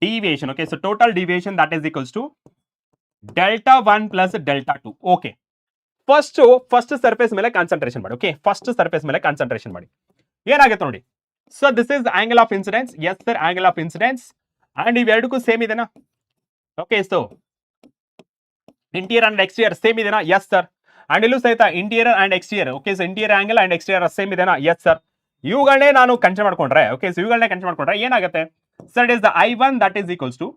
deviation. Okay, so total deviation that is equals to delta 1 plus delta 2. Okay, first surface ಮೇಲೆ concentration ಮಾಡಿ. Okay, first surface ಮೇಲೆ concentration ಮಾಡಿ. ಏನಾಗುತ್ತೆ ನೋಡಿ, so this is angle of incidence. Yes sir, angle of incidence. And ಇವೆರಡಕ್ಕೂ same ಇದೆನಾ? Okay, so interior and exterior same ಇದೆನಾ? Yes sir. And ಇಲ್ಲೂ ಸಹಿತ interior and exterior. Okay, so interior angle and exterior same ಇದೆನಾ? Yes sir. ಇವುಗಳನ್ನೇ ನಾನು consider ಮಾಡ್ಕೊಂಡ್ರೆ, okay, so ಇವುಗಳನ್ನೇ ಕನ್ಸಿಡರ್ ಮಾಡ್ಕೊಂಡ್ರೆ ಏನಾಗುತ್ತೆ sir? It is the I1 that is equals to,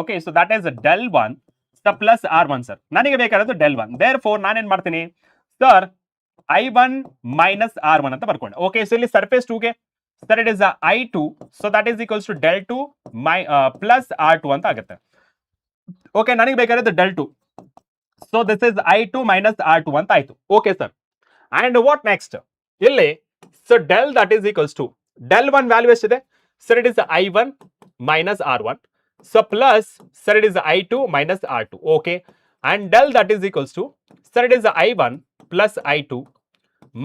okay, so that is del 1 plus R1 sir. ನನಗೆ ಬೇಕಾದದ್ದು del 1. Therefore ನಾನೇನ್ ಮಾಡ್ತೀನಿ ಸರ್? I1 ಮೈನಸ್ R1 ಅಂತ ಬರ್ಕೊಂಡೆ. ಓಕೆ, ಸೊ ಇಲ್ಲಿ ಸರ್ಫೇಸ್ 2ಗೆ sir it is I2, so that is equals to del 2 plus R2 ಅಂತ ಆಗುತ್ತೆ. ಓಕೆ, ನನಗೆ ಬೇಕಾದದ್ದು del 2, so this is I2 minus R2 ಅಂತ ಆಯ್ತು. Okay sir, and what next? ಇಲ್ಲಿ so del that is equals to del 1 value ಎಷ್ಟಿದೆ sir? It is I1 minus R1, so plus sir it is I2 minus R2. Okay, and del that is equals to sir it is I1 plus I2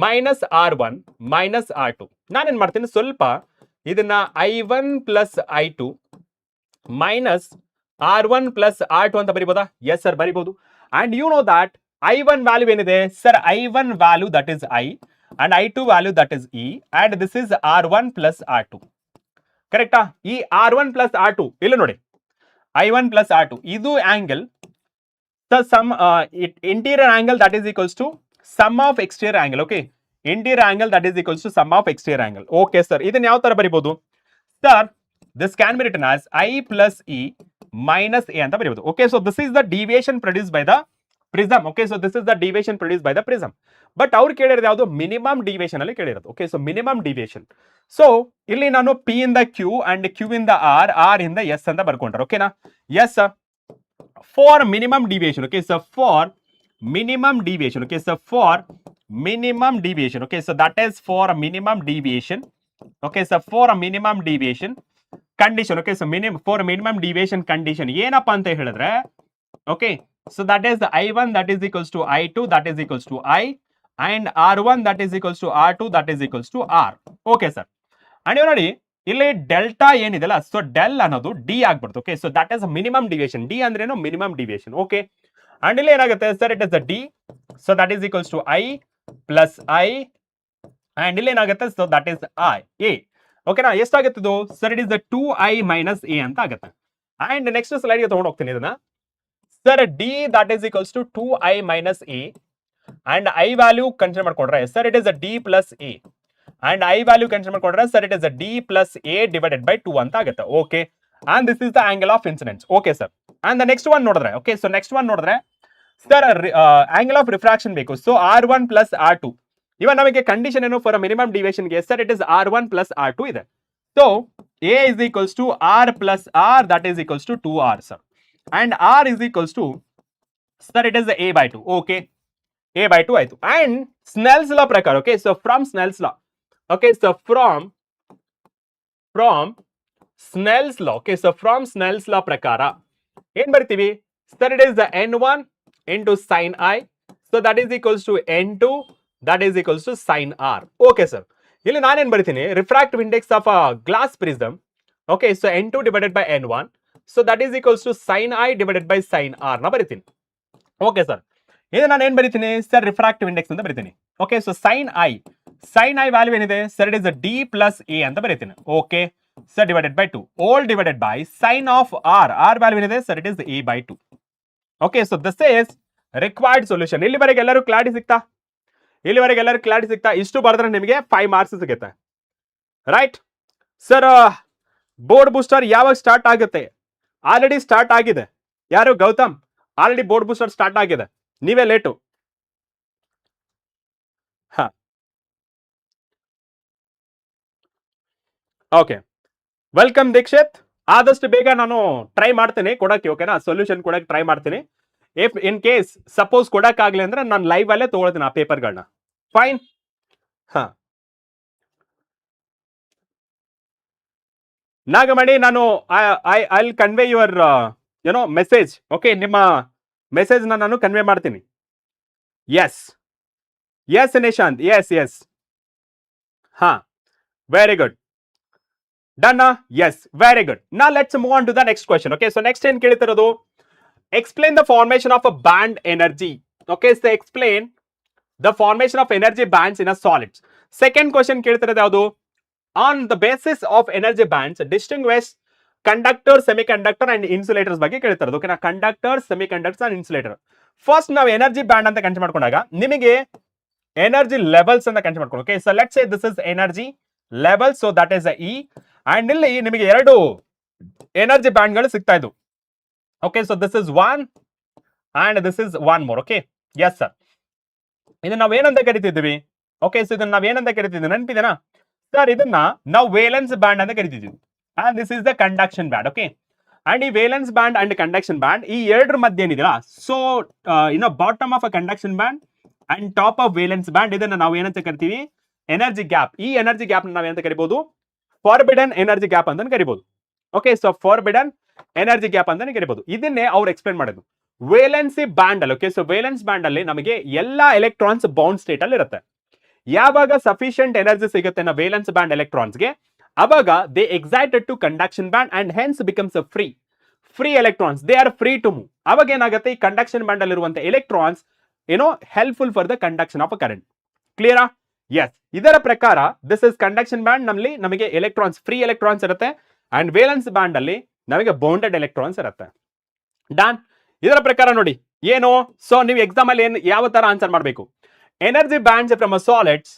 minus R1 minus R2. ನಾನೇನ್ ಮಾಡ್ತೀನಿ, ಸ್ವಲ್ಪ ಇದನ್ನ I1 plus I2 minus R1 plus R2 ಅಂತ ಬರಿಬೋದಾ? Yes sir, ಬರಿಬಹುದು. And you know that I1 value ಏನಿದೆ sir? I1 value that is I and I2 value that is E, and this is R1 plus R2. ಕರೆಕ್ಟಾ? ಈ R1 plus R2 ಇಲ್ಲಿ ನೋಡಿ, I1 plus R2 ಇದು angle. Sum interior angle that is equals to sum of exterior angle. Okay, interior angle that is equals to sum of exterior angle. Okay sir, ಇದನ್ನ ಯಾವ ತರ ಬರಿಬಹುದು sir? This can be written as I plus E minus A ಅಂತ ಬರಿಬಹುದು. Okay, so this is the deviation produce by the prism. Okay, so this is the deviation produce by the prism. But ಅವ್ರು ಕೇಳಿರೋದು ಯಾವುದು? Minimum deviation ಅಲ್ಲಿ ಕೇಳಿರೋದು. Okay, so minimum deviation. So ಇಲ್ಲಿ ನಾನು P ಇಂದ Q ಅಂಡ್ Q ಇಂದ R, R ಇಂದ S ಅಂತ ಬರ್ಕೊಂಡ್ರೆ, ಓಕೆನಾ? Yes for minimum deviation. Okay, so for minimum deviation. Okay, so for minimum deviation. Okay, so that is for minimum deviation. Okay, so for minimum deviation condition. Okay, so for minimum deviation condition ಏನಪ್ಪಾ ಅಂತ ಹೇಳಿದ್ರೆ, okay, so that is I1 that is equals to I2 that is equals to I, and R1 that is equals to R2 that is equals to R. Okay sir, and you ನೋಡಿ ಇಲ್ಲಿ delta ಏನಿದೆಲ್ಲ, so del ಅನ್ನೋದು D ಆಗ್ಬಿಡ್ತು. Okay, so that is minimum deviation. D ಅಂದ್ರೇನು? Minimum deviation. Okay, and ಇಲ್ಲಿ ಏನಾಗುತ್ತೆ sir? It is the D, so that is equals to I plus I, and ಇಲ್ಲಿ ಏನಾಗುತ್ತೆ? So that is I A. ಓಕೆನಾ? ಎಷ್ಟಾಗುತ್ತೆ ಇದು sir? It is the 2I minus A ಅಂತ ಆಗುತ್ತೆ. ಅಂಡ್ ನೆಕ್ಸ್ಟ್ ಸ್ಲೈಡ್ಗೆ ತಗೊಂಡು ಹೋಗ್ತೀನಿ ಇದನ್ನ sir. D that is equals to 2I minus A, and I value consider ಮಾಡ್ಕೊಂಡ್ರೆ sir it is D plus A, and I value consider ಮಾಡ್ಕೊಂಡ್ರೆ sir it is D plus A divided by 2 ಅಂತ ಆಗುತ್ತೆ. Okay, and this is the angle of incidence. Okay sir, and the next one ನೋಡಿದ್ರೆ, okay, so next one ನೋಡಿದ್ರೆ sir angle of refraction ಬೇಕು. So R1 plus R2 ಇವಾಗ ನಮಗೆ condition ಏನು for minimum deviation ಗೆ sir it is R1 plus R2 ಇದೆ. So A is equals to R plus R, that is equals to 2R sir, and R is equals to sir it is A by 2. Okay, A by 2 ಆಯ್ತು. And Snell's law ಪ್ರಕಾರ, okay, so from Snell's law, okay, so from Snell's law, okay, so from Snell's law ಪ್ರಕಾರ ಏನ್ ಬರ್ತೀವಿ sir it is the N1 into sin I, so that is equals to N2, that is equals to sin R. Okay sir, ಇಲ್ಲಿ ನಾನೇನ್ ಬರ್ತೀನಿ refractive index of a glass prism, okay, so N2 divided by N1, so that is equals to sin I divided by sin R ನ ಬರಿತೀನಿ. Okay sir, ಇದು ನಾನು ಏನ್ ಬರಿತೀನಿ sir refractive index ಅಂತ ಬರಿತೀನಿ. Okay, so sin I value ಏನಿದೆ sir it is D plus A ಅಂತ ಬರಿತೀನಿ. Okay sir divided by 2 all divided by sine of R value ಏನಿದೆ sir it is A by 2. Okay, so this is required solution. ಇಲ್ಲಿವರೆಗೆ ಎಲ್ಲರೂ clarity ಸಿಗ್ತಾ? ಇಷ್ಟು ಬರೆದ್ರೆ ನಿಮಗೆ 5 ಮಾರ್ಕ್ಸ್ ಸಿಗುತ್ತೆ. ರೈಟ್ ಸರ್, ಬೋರ್ಡ್ ಬೂಸ್ಟರ್ ಯಾವಾಗ ಸ್ಟಾರ್ಟ್ ಆಗುತ್ತೆ? ಆಲ್ರೆಡಿ ಸ್ಟಾರ್ಟ್ ಆಗಿದೆ. ಯಾರು Gautam? Already board booster start ಆಗಿದೆ, ನೀವೇ ಲೇಟು. ಹಾ, ಓಕೆ, ವೆಲ್ಕಮ್ ದೀಕ್ಷಿತ್. ಆದಷ್ಟು ಬೇಗ ನಾನು ಟ್ರೈ ಮಾಡ್ತೀನಿ ಕೊಡಕ್ಕೆ, ಓಕೆನಾ, ಸೊಲ್ಯೂಷನ್ ಕೊಡಕ್ಕೆ ಟ್ರೈ ಮಾಡ್ತೀನಿ. ಇಫ್ ಇನ್ ಕೇಸ್ ಸಪೋಸ್ ಕೊಡಕ್ಕಾಗ್ಲಿ ಅಂದ್ರೆ ನಾನು ಲೈವ್ ಅಲ್ಲೇ ತಗೊಳ್ತೀನಿ ಆ ಪೇಪರ್ಗಳನ್ನ. ಫೈನ್. ಹಾ, ನಾಗಮಣಿ, ನಾನು ಐ ಕನ್ವೆ ಯುವರ್ ಏನೋ ಮೆಸೇಜ್. ಓಕೆ, ನಿಮ್ಮ ಮೆಸೇಜ್ ನಾನು ಕನ್ವೆ ಮಾಡ್ತೀನಿ. Yes Nishant, yes. ಹಾ, very good. Done. Yes, very good. ನಾ let's move on to the next question. Okay, so next ಏನ್ ಕೇಳ್ತಿರೋದು, explain the formation of a band energy. Okay, so explain the formation of energy bands in a solids. Second question ಕೇಳ್ತಿರೋದು ಯಾವುದು, on the basis of energy bands distinguish conductor, semiconductor and insulators ಬಗ್ಗೆ ಕೇಳ್ತಿರೋದು. ಓಕೆನಾ, conductor, semiconductors and insulator. First ನಾವು energy band ಅಂತ consider ಮಾಡ್ಕೊಂಡಾಗ ನಿಮಗೆ energy levels ಅಂತ ಕನ್ಸಿಡರ್ ಮಾಡ್ಕೊಂಡು. Okay, so let's say this is energy level, so that is E, and ಇಲ್ಲಿ ನಿಮಗೆ ಎರಡು ಎನರ್ಜಿ ಬ್ಯಾಂಡ್ಗಳು ಸಿಗ್ತಾ ಇದ್ವು. Okay, so this is one and this is one more. Okay, yes sir, ಇದನ್ನ ನಾವೇನಂತ ಕರಿತಿದ್ವಿ? ಓಕೆ, ಸೊ ಇದನ್ನ ನಾವೇನಂತ ಕರಿತಿದ್ವಿ ನೆನಪಿದೆನಾ ಸರ್? ಇದನ್ನ ನಾವು ವೇಲೆನ್ಸ್ ಬ್ಯಾಂಡ್ ಅಂತ ಕರಿತಿದ್ವಿ, and this is the conduction band. Okay, and ಈ valence band and conduction band ಈ ಎರಡರ ಮಧ್ಯೆ ಏನಿದೆಯಲ್ಲ, so bottom of a conduction band and top of valence band, ಇದನ್ನ ನಾವು ಏನಂತ ಕರಿತೀವಿ? Energy gap. ಈ ಎನರ್ಜಿ ಗ್ಯಾಪ್ ನಾವೇನಂತ ಕರಿಬಹುದು? ಫಾರ್ಬಿಡನ್ ಎನರ್ಜಿ ಗ್ಯಾಪ್ ಅಂತ ಕರಿಬಹುದು. Okay, so forbidden energy gap ಅಂತಾನೆ ಕರಿಬಹುದು. ಇದನ್ನೇ ಅವ್ರು ಎಕ್ಸ್ಪ್ಲೇನ್ ಮಾಡಿದ್ರು ವೇಲೆನ್ಸಿ ಬ್ಯಾಂಡ್ ಅಲ್ಲಿ. ಓಕೆ, ಸೊ ವೇಲೆನ್ಸ್ ಬ್ಯಾಂಡ್ ಅಲ್ಲಿ ನಮಗೆ ಎಲ್ಲಾ ಎಲೆಕ್ಟ್ರಾನ್ಸ್ ಬೌಂಡ್ ಸ್ಟೇಟ್ ಅಲ್ಲಿ ಇರುತ್ತೆ. ಯಾವಾಗ ಸಫಿಶಿಯಂಟ್ ಎನರ್ಜಿ ಸಿಗುತ್ತೆ ನಾವು ವೇಲೆನ್ಸ್ ಬ್ಯಾಂಡ್ ಎಲೆಕ್ಟ್ರಾನ್ಸ್ಗೆ, ಅವಾಗ they excited to conduction band and hence becomes free electrons, they are free to move. ಅವಾಗ ಏನಾಗುತ್ತೆ, ಈ ಕಂಡಕ್ಷನ್ ಬ್ಯಾಂಡ್ ಅಲ್ಲಿರುವಂತ electrons helpful for the conduction of a current. ಕ್ಲಿಯರಾ? ಎಸ್, ಇದರ ಪ್ರಕಾರ ದಿಸ್ ಇಸ್ ಕಂಡಕ್ಷನ್ ಬ್ಯಾಂಡ್ ನಲ್ಲಿ ನಮಗೆ ಎಲೆಕ್ಟ್ರಾನ್ಸ್, ಫ್ರೀ ಎಲೆಕ್ಟ್ರಾನ್ಸ್ ಇರುತ್ತೆ, ಅಂಡ್ ವೇಲೆನ್ಸ್ ಬ್ಯಾಂಡ್ ಅಲ್ಲಿ ನಮಗೆ ಬೌಂಡೆಡ್ ಎಲೆಕ್ಟ್ರಾನ್ಸ್ ಇರುತ್ತೆ. ಡನ್. ಇದರ ಪ್ರಕಾರ ನೋಡಿ ಏನು, ಸೊ ನೀವು ಎಕ್ಸಾಮ್ ಅಲ್ಲಿ ಯಾವ ತರ ಆನ್ಸರ್ ಮಾಡಬೇಕು? Energy bands from a solids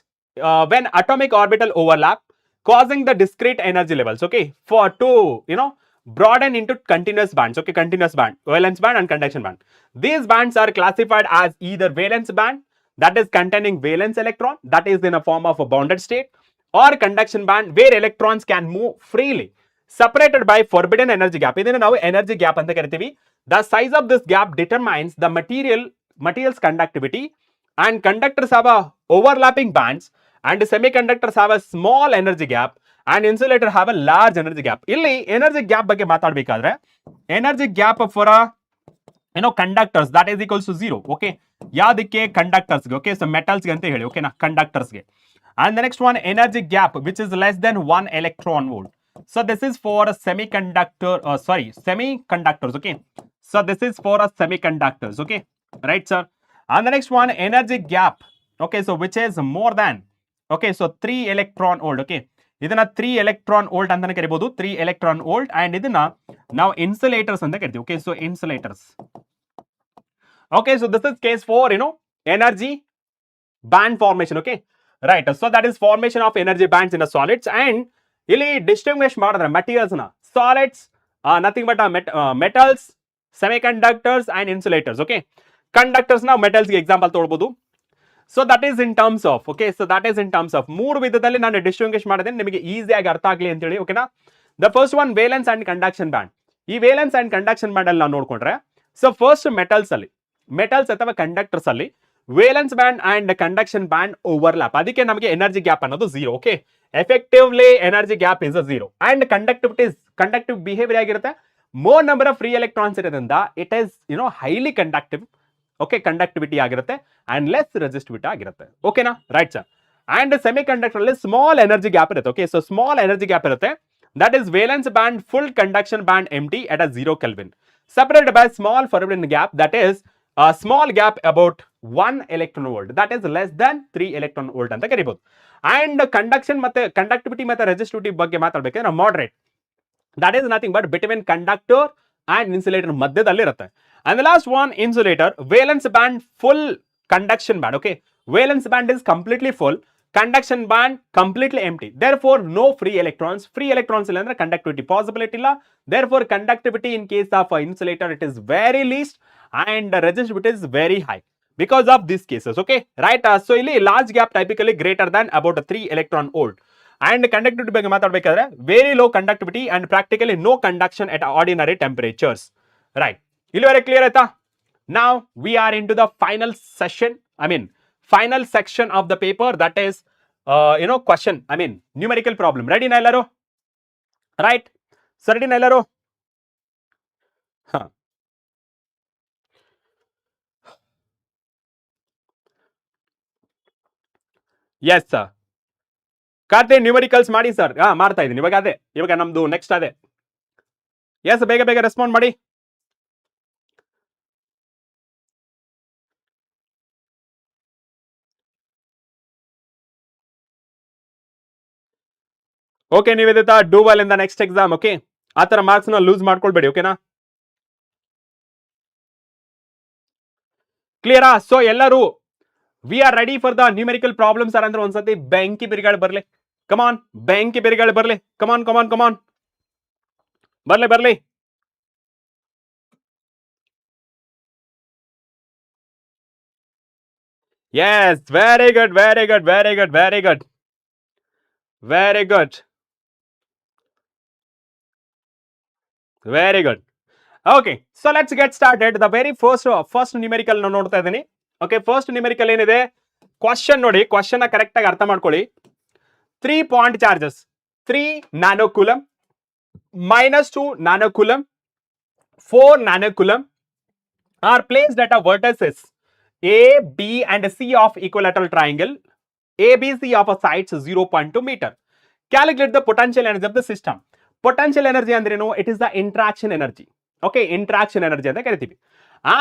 when atomic orbital overlap causing the discrete energy levels, okay, for to broaden into continuous bands. Okay, continuous band, valence band and conduction band. These bands are classified as either valence band, that is containing valence electron, that is in a form of a bounded state, or conduction band where electrons can move freely, separated by forbidden energy gap. ಇದನ್ನ ನಾವು energy gap ಅಂತ ಕರಿತೀವಿ. The size of this gap determines the material's conductivity, and conductors have a overlapping bands, and semiconductors have a small energy gap, and insulator have a large energy gap. ಇಲ್ಲಿ energy gap ಬಗ್ಗೆ ಮಾತಾಡಬೇಕಾದ್ರೆ energy gap for conductors that is equals to 0. Okay, ಯಾವ್ದಕ್ಕೆ? ಕಂಡಕ್ಟರ್ಸ್ಗೆ. Okay, so ಮೆಟಲ್ಸ್ಗೆ ಅಂತ ಹೇಳಿ, ಓಕೆನಾ, ಕಂಡಕ್ಟರ್ಸ್ಗೆ. And the next one energy gap which is less than 1 electron volt. So this is for a semiconductors. Okay, so this is for a semiconductors. Okay, right sir. And the next one, energy gap. Okay, so which is more than, okay, so 3 electron volt. Okay, ಇದನ್ನ 3 electron volt ಅಂತಾನೆ ಕರಿಬಹುದು, 3 electron volt, and ಇದನ್ನ ನಾವು insulators ಅಂತ ಕರಿತೀವಿ. Okay, so insulators. Okay, so this is case for energy band formation. Okay, right, so that is formation of energy bands in solids. And ಇಲ್ಲಿ distinguish ಮಾಡಿದ್ರೆ materials ನ solids, nothing but metals, semiconductors and insulators. Okay, conductors ನಾವು ಮೆಟಲ್ಸ್ಗೆ example ತಗೊಳ್ಬಹುದು. So that is in terms of okay so that is in terms of 3 ವಿಧದಲ್ಲಿ ನಾನು distinguish ಮಾಡಿದ್ದೇನೆ ನಿಮಗೆ ಈಸಿಯಾಗಿ ಅರ್ಥ ಆಗಲಿ ಅಂತ ಹೇಳಿ ಓಕೆನಾ. The first one valence and conduction band. ಈ ವೇಲೆನ್ಸ್ ಅಂಡ್ ಕಂಡಕ್ಷನ್ ಬ್ಯಾಂಡ್ ಅಲ್ಲಿ ನಾವು ನೋಡ್ಕೊಂಡ್ರೆ ಸೊ ಫಸ್ಟ್ ಮೆಟಲ್ಸ್ ಅಥವಾ ಕಂಡಕ್ಟರ್ಸ್ ಅಲ್ಲಿ valence band and conduction band overlap, ಅದಕ್ಕೆ ನಮಗೆ ಎನರ್ಜಿ ಗ್ಯಾಪ್ ಅನ್ನೋದು 0. Okay, effectively energy gap is 0 and conductive behaviour ಆಗಿರುತ್ತೆ. More number of free electrons ಇರೋದ್ರಿಂದ it is highly conductive. Okay, conductivity ಆಗಿರುತ್ತೆ and less resistivity ಆಗಿರುತ್ತೆ. ಓಕೆನಾ, right sir. And semi conductor ಅಲ್ಲಿ small energy gap ಇರುತ್ತೆ. Okay, so small energy gap ಇರುತ್ತೆ. That is valence band full conduction band empty at a 0 Kelvin separated by small forbidden gap, that is a small gap about 1 electron volt, that is less than 3 electron volt ಅಂತ ಕರಿಬಹುದು. And conduction ಮತ್ತೆ conductivity ಮತ್ತೆ resistivity ಬಗ್ಗೆ ಮಾತಾಡಬೇಕಂದ್ರೆ moderate, that is nothing but between conductor and insulator ಮಧ್ಯದಲ್ಲಿ ಇರುತ್ತೆ. And the last one, insulator, valence band full conduction band. Okay, valence band is completely full, conduction band completely empty, therefore no free electrons illa andre conductivity possibility illa, therefore conductivity in case of insulator it is very least and resistivity is very high because of these cases. Okay, right. So illi large gap typically greater than about 3 electron volt and conductivity ಬಗ್ಗೆ ಮಾತಾಡಬೇಕಾದ್ರೆ very low conductivity and practically no conduction at ordinary temperatures. Right, ಇಲ್ಲಿವರೆಗೆ clear ಆಯ್ತಾ? Now we are into the final session, final section of the paper, that is question, numerical problem. Ready na ellaru? Right, so ready na ellaru? Yes sir, Karti numericals ಮಾಡಿ sir. ಮಾಡ್ತಾ ಇದ್ದೀನಿ ಇವಾಗ ನಮ್ದು next ಅದೇ. S, ಬೇಗ respond ಮಾಡಿ. Okay, ನೀವಿದ do well in the next exam. Okay, ಆ ತರ ಮಾರ್ಕ್ಸ್ ನ ಲೂಸ್ ಮಾಡ್ಕೊಳ್ಬೇಡಿ. ಓಕೆನಾ, ಕ್ಲಿಯರಾ? ಸೊ ಎಲ್ಲರೂ we are ready for the numerical problems sir ಅಂದ್ರೆ ಒಂದ್ಸತಿ ಬೆಂಕಿ ಬಿರುಗಾಳಿ ಬರ್ಲಿ. ಕಮಾನ್, ಬೆಂಕಿ ಬಿರುಗಾಳಿ ಬರ್ಲಿ. ಕಮಾನ್ ಬರ್ಲಿ. Yes, very good. Okay, so let's get started. The very first numerical ನಾನು ನೋಡ್ತಾ ಇದ್ದೀನಿ. Okay, first numerical ಏನಿದೆ, ಕ್ವಶನ್ ನೋಡಿ. ಕ್ವಶನ್ ಕರೆಕ್ಟ್ ಆಗಿ ಅರ್ಥ ಮಾಡ್ಕೊಳ್ಳಿ. 3 point charges, 3 nanocoulomb, -2 nanocoulomb, 4 nanocoulomb are placed at a vertices A, B and C of equilateral triangle ABC of a sides 0.2 meter. Calculate the potential energy of the system. Potential energy ಅಂದ್ರೇನು? It is the interaction energy. Okay, interaction energy ಅಂತ ಕರಿತೀವಿ.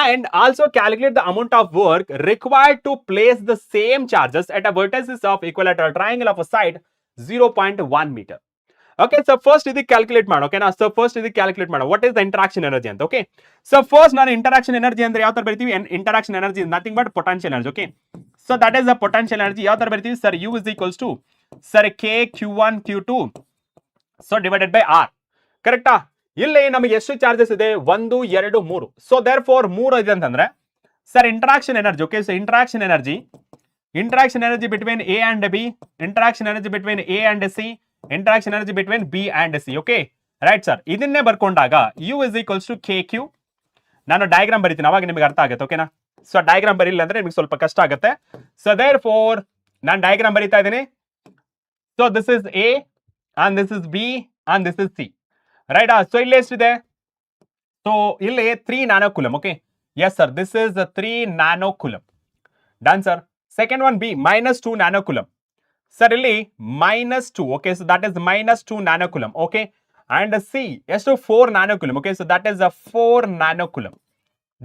And also calculate the amount of work required to place the same charges at a vertices of equilateral triangle of a side 0.1 meter. Okay, so first ಇದಕ್ಕೆ calculate ಮಾಡು. ಓಕೆನಾ, so first ಇದಕ್ಕೆ calculate ಮಾಡು what is the interaction energy ಅಂತ. Okay, so first ನಾನು interaction energy ಅಂದ್ರೆ ಯಾವ ತರ ಬರೀತೀವಿ? Interaction energy is nothing but potential energy. Okay, so that is the potential energy. ಯಾವ ತರ ಬರೀತೀವಿ sir? U is equals to sir K Q1 Q2 so divided by R. ಕರೆಕ್ಟಾ? ಇಲ್ಲಿ ನಮಗೆ ಎಷ್ಟು ಚಾರ್ಜಸ್ ಇದೆ? 1 2 3. ಸೊ ದೇರ್ ಫಾರ್ 3 ಇದೆ ಅಂತಂದ್ರೆ sir interaction energy. Okay, so interaction energy between A and B, interaction energy between A and C, interaction energy between B and C. Okay, right sir. ಇದನ್ನೇ ಬರ್ಕೊಂಡಾಗ U is equals to KQ. ನಾನು diagram ಬರೀತೀನಿ, ಅವಾಗ ನಿಮಗೆ ಅರ್ಥ ಆಗುತ್ತೆ. ಓಕೆನಾ, so diagram ಬರೀಲ್ಲ ಅಂದ್ರೆ ನಿಮಗೆ ಸ್ವಲ್ಪ ಕಷ್ಟ ಆಗುತ್ತೆ. ಸೊ ದೇರ್ ಫೋರ್ ನಾನು ಡಯಾಗ್ರಾಮ್ ಬರೀತಾ ಇದ್ದೀನಿ. So this is A and this is B and this is C. Right? So ಇಲ್ಲಿ ಎಷ್ಟಿದೆ? ಸೊ ಇಲ್ಲಿ 3 nanocoulomb. Okay, yes sir, this is 3 nanocoulomb. Done sir. Second one B -2 nanocoulomb. Sir ಇಲ್ಲಿ -2. Okay, so that is -2 nanocoulomb. Okay, and C ಎಷ್ಟು? 4 nanocoulomb. Okay, so that is 4 nanocoulomb.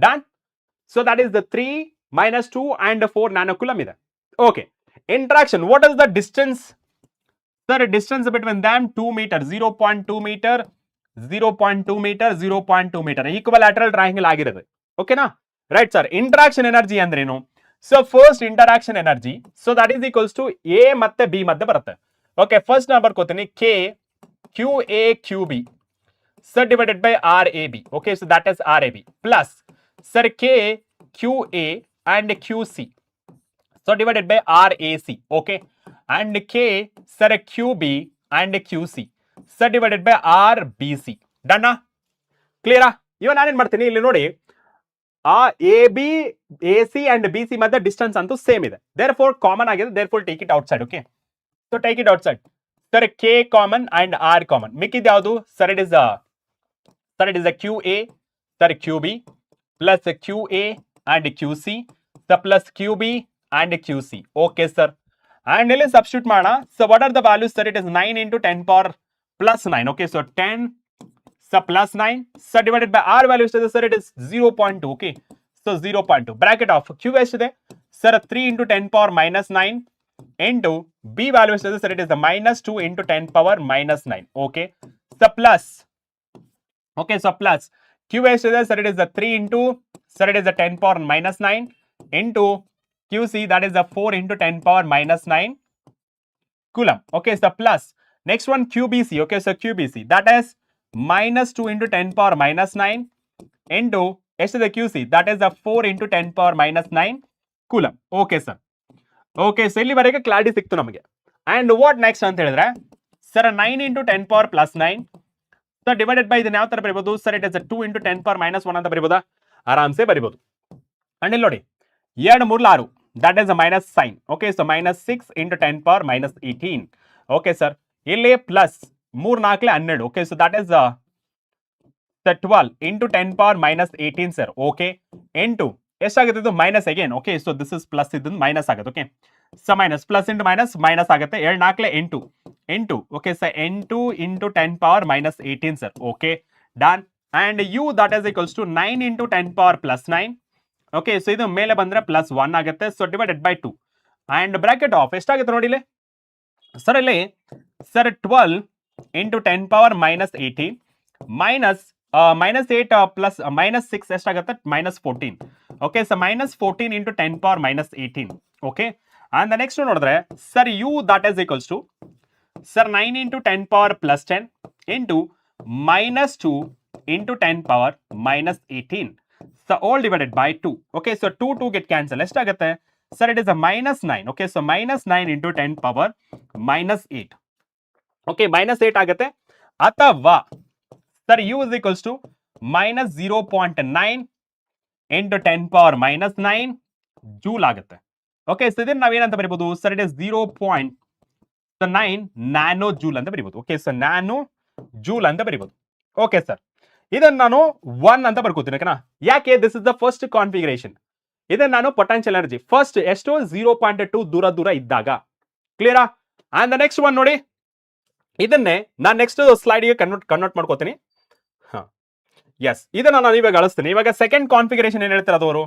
Done. So that is the 3 -2 and 4 nanocoulomb ಇದೆ. Okay, interaction, what is the distance sir? Distance between them 2 metre, 0.2 metre, 0.2 metre, 0.2 metre equilateral triangle ಆಗಿರುತ್ತೆ. ಓಕೆನಾ, right sir. Interaction energy ಅಂದ್ರೇನು? So first interaction energy, so that is equals to A ಮತ್ತೆ B ಮಧ್ಯೆ ಬರುತ್ತೆ. Okay, first ನಾನು ಬರ್ಕೋತೀನಿ K QA QB sir divided by RAB. Okay, so that is RAB plus sir K QA and QC So divided by RAC, okay, and K, sir, QB and QC, sir, divided by RBC. Done? Clear? ಇವಾಗ ನಾನೇನ್ ಮಾಡ್ತೀನಿ ಇಲ್ಲಿ ನೋಡಿ, ಆ A B A C and B C ಮಧ್ಯೆ distance ಅಂತೂ same ಇದೆ, therefore common ಆಗಿದೆ, therefore take it outside. Okay, so take it outside. Sir K common and R common, ಮಿಕ್ಕಿದ್ ಯಾವುದು sir? It is a Q A, sir Q B plus Q A and Q C, plus Q B and Q C. Okay sir, and ಇಲ್ಲಿ substitute ಮಾಡೋಣ. So what are the values sir? It is 9 into 10 power plus 9. Okay, so 10 so plus 9, so divided by r value is sir, it is 0.2. Okay, so 0.2 bracket of q ಎಷ್ಟಿದೆ sir? 3 into 10 power minus 9 into b value is sir, it is the minus 2 into 10 power minus 9. Okay, so plus, okay, so plus q ಎಷ್ಟಿದೆ sir? It is the 3 into, sir, it is the 10 power minus 9 into qc, that is the 4 into 10 power minus 9 coulomb. Okay, so plus next one qbc. Okay, so qbc, that is minus 2 into 10 power minus 9 into the QC, that is the 4 into 10 power minus 9 coulomb. Okay sir, okay, so ಇಲ್ಲಿವರೆಗೆ clarity ಸಿಕ್ತು ನಮಗೆ. And what next ಅಂತ ಹೇಳಿದ್ರೆ sir 9 into 10 power plus 9, sir divided by ಇದನ್ನ ಯಾವ ತರ ಬರೀಬಹುದು sir? It is 2 into 10 power minus 1 ಅಂತ ಬರೀಬಹುದಾ? ಆರಾಮ್ಸೆ ಬರೀಬಹುದು. ಅಂಡ್ ಇಲ್ಲಿ ನೋಡಿ 2 3 6, that is a minus sign. Okay, so minus 6 into 10 power minus 18. Okay sir, ಇಲ್ಲಿ plus 3 4 12. Okay, so that is the 12 into 10 power minus 18 sir. Okay, into ಎಷ್ಟಾಗುತ್ತೆ ಇದು? Minus again. Okay, so this is plus, ಇದನ್ನು minus ಆಗುತ್ತೆ. Okay, so minus plus into minus minus ಆಗುತ್ತೆ. 2 4 8 8. Okay, so 8 into 10 power minus 18 sir. Okay, done. And U that is equals to 9 into 10 power plus 9. Okay, so ಇದು ಮೇಲೆ ಬಂದ್ರೆ plus 1 ಆಗುತ್ತೆ. ಸೊ divided by 2 and bracket of ಎಷ್ಟಾಗುತ್ತೆ ನೋಡಿ ಇಲ್ಲಿ sir? ಇಲ್ಲಿ sir 12 into 10 power minus 18 minus minus 8 plus minus 6 ಎಷ್ಟಾಗುತ್ತೆ? minus 14. Okay, so minus 14 into 10 power minus 18. Okay, and the next ನೋಡಿದ್ರೆ sir u that is equals to sir 9 into 10 power plus 10 into minus 2 into 10 power minus 18. So all divided by 2. Okay, so 2 get cancel. ಎಷ್ಟಾಗುತ್ತೆ sir? It is a minus 9. Okay, so minus 9 into 10 power minus 8. Okay, minus 8 ಆಗುತ್ತೆ. ಅಥವಾ sir u is equals to minus 0.9 into 10 power minus 9 ಜೂಲ್ ಆಗುತ್ತೆ. Okay, so ಇದನ್ನ ನಾವೇನಂತ ಬರೀಬಹುದು sir? It is 0.9 nano ಜೂಲ್ ಅಂತ ಬರೀಬಹುದು. Okay, so nano ಜೂಲ್ ಅಂತ ಬರೀಬಹುದು. Okay sir, ಇದನ್ನ ನಾನು 1 ಅಂತ ಬರ್ಕೋತೀನಿ. ಓಕೆನಾ? ಯಾಕೆ? This is the first configuration. ಇದನ್ನ ನಾನು ಪೊಟೆನ್ಷಿಯಲ್ ಎನರ್ಜಿ ಫಸ್ಟ್ ಎಷ್ಟು 0.2 ದೂರ ಇದ್ದಾಗ. ಕ್ಲಿಯರಾ? ಅಂಡ್ ದ ನೆಕ್ಸ್ಟ್ ಒನ್ ನೋಡಿ, ಇದನ್ನೇ ನಾನು ನೆಕ್ಸ್ಟ್ ಸ್ಲೈಡ್ಗೆ ಕನ್ವರ್ಟ್ ಮಾಡ್ಕೋತೀನಿ. ಎಸ್, ಇದನ್ನ ನಾನು ಇವಾಗ ಅಳಿಸ್ತೀನಿ. ಇವಾಗ ಸೆಕೆಂಡ್ ಕಾನ್ಫಿಗರೇಷನ್ ಏನ್ ಹೇಳ್ತಿರೋದವರು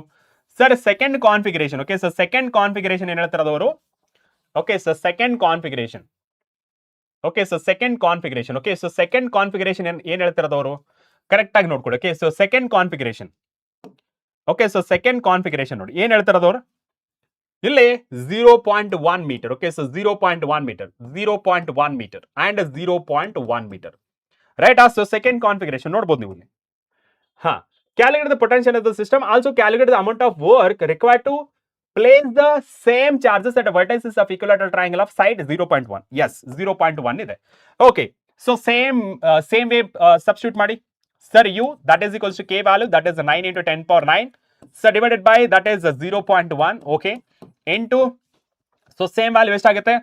sir? Second configuration. Okay, so second configuration ಏನ್ ಹೇಳ್ತಿರೋದವರು? Okay, so second configuration. Okay, so second configuration. Okay, so second configuration ಏನ್ ಹೇಳ್ತಿರೋದವರು ಕರೆಕ್ಟ್ ಆಗಿ ನೋಡ್ಕೊಡಿ. Okay, so second configuration. Okay, so second configuration ನೋಡಿ ಏನ್ ಹೇಳ್ತಿರೋದವರು ಇಲ್ಲಿ 0.1 metre. Okay, so 0.1 metre, 0.1 metre and 0.1 metre. Right? So second configuration ನೋಡ್ಬೋದು ನೀವು ಇಲ್ಲಿ. Calculate the potential of the system. Also calculate the amount of work required to place the same charges at a vertices of equilateral triangle of side 0.1. Yes, 0.1 ಇದೆ. Okay, so same way substitute ಮಾಡಿ. Sir, u that is equals to k value, that is 9 into 10 power 9. So divided by that is 0.1. Okay, into so same value ಎಷ್ಟಾಗುತ್ತೆ?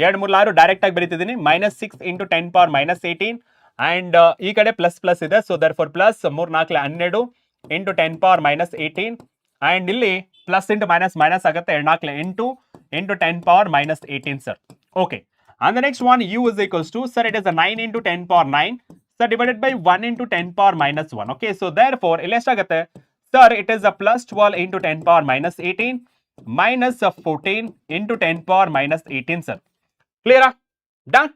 2 3 6 direct ಆಗಿ ಬರೀತಿದ್ದೀನಿ. -6 into 10 power minus 18 and ಈ ಕಡೆ plus plus ಇದೆ. So therefore plus 3 4 12 into 10 power minus 18 and ಇಲ್ಲಿ plus into minus minus ಆಗುತ್ತೆ. 2 4 8 into 10 power minus 18 sir. Okay, and the next one u is equals to sir, it is a 9 into 10 power 9 sir divided by 1 into 10 power minus 1. Okay, so therefore ಇಲ್ಲಿ ಎಷ್ಟಾಗುತ್ತೆ sir? It is a plus 12 into 10 power minus 18 minus 14 into 10 power minus 18 sir. ಕ್ಲಿಯರಾ? Done.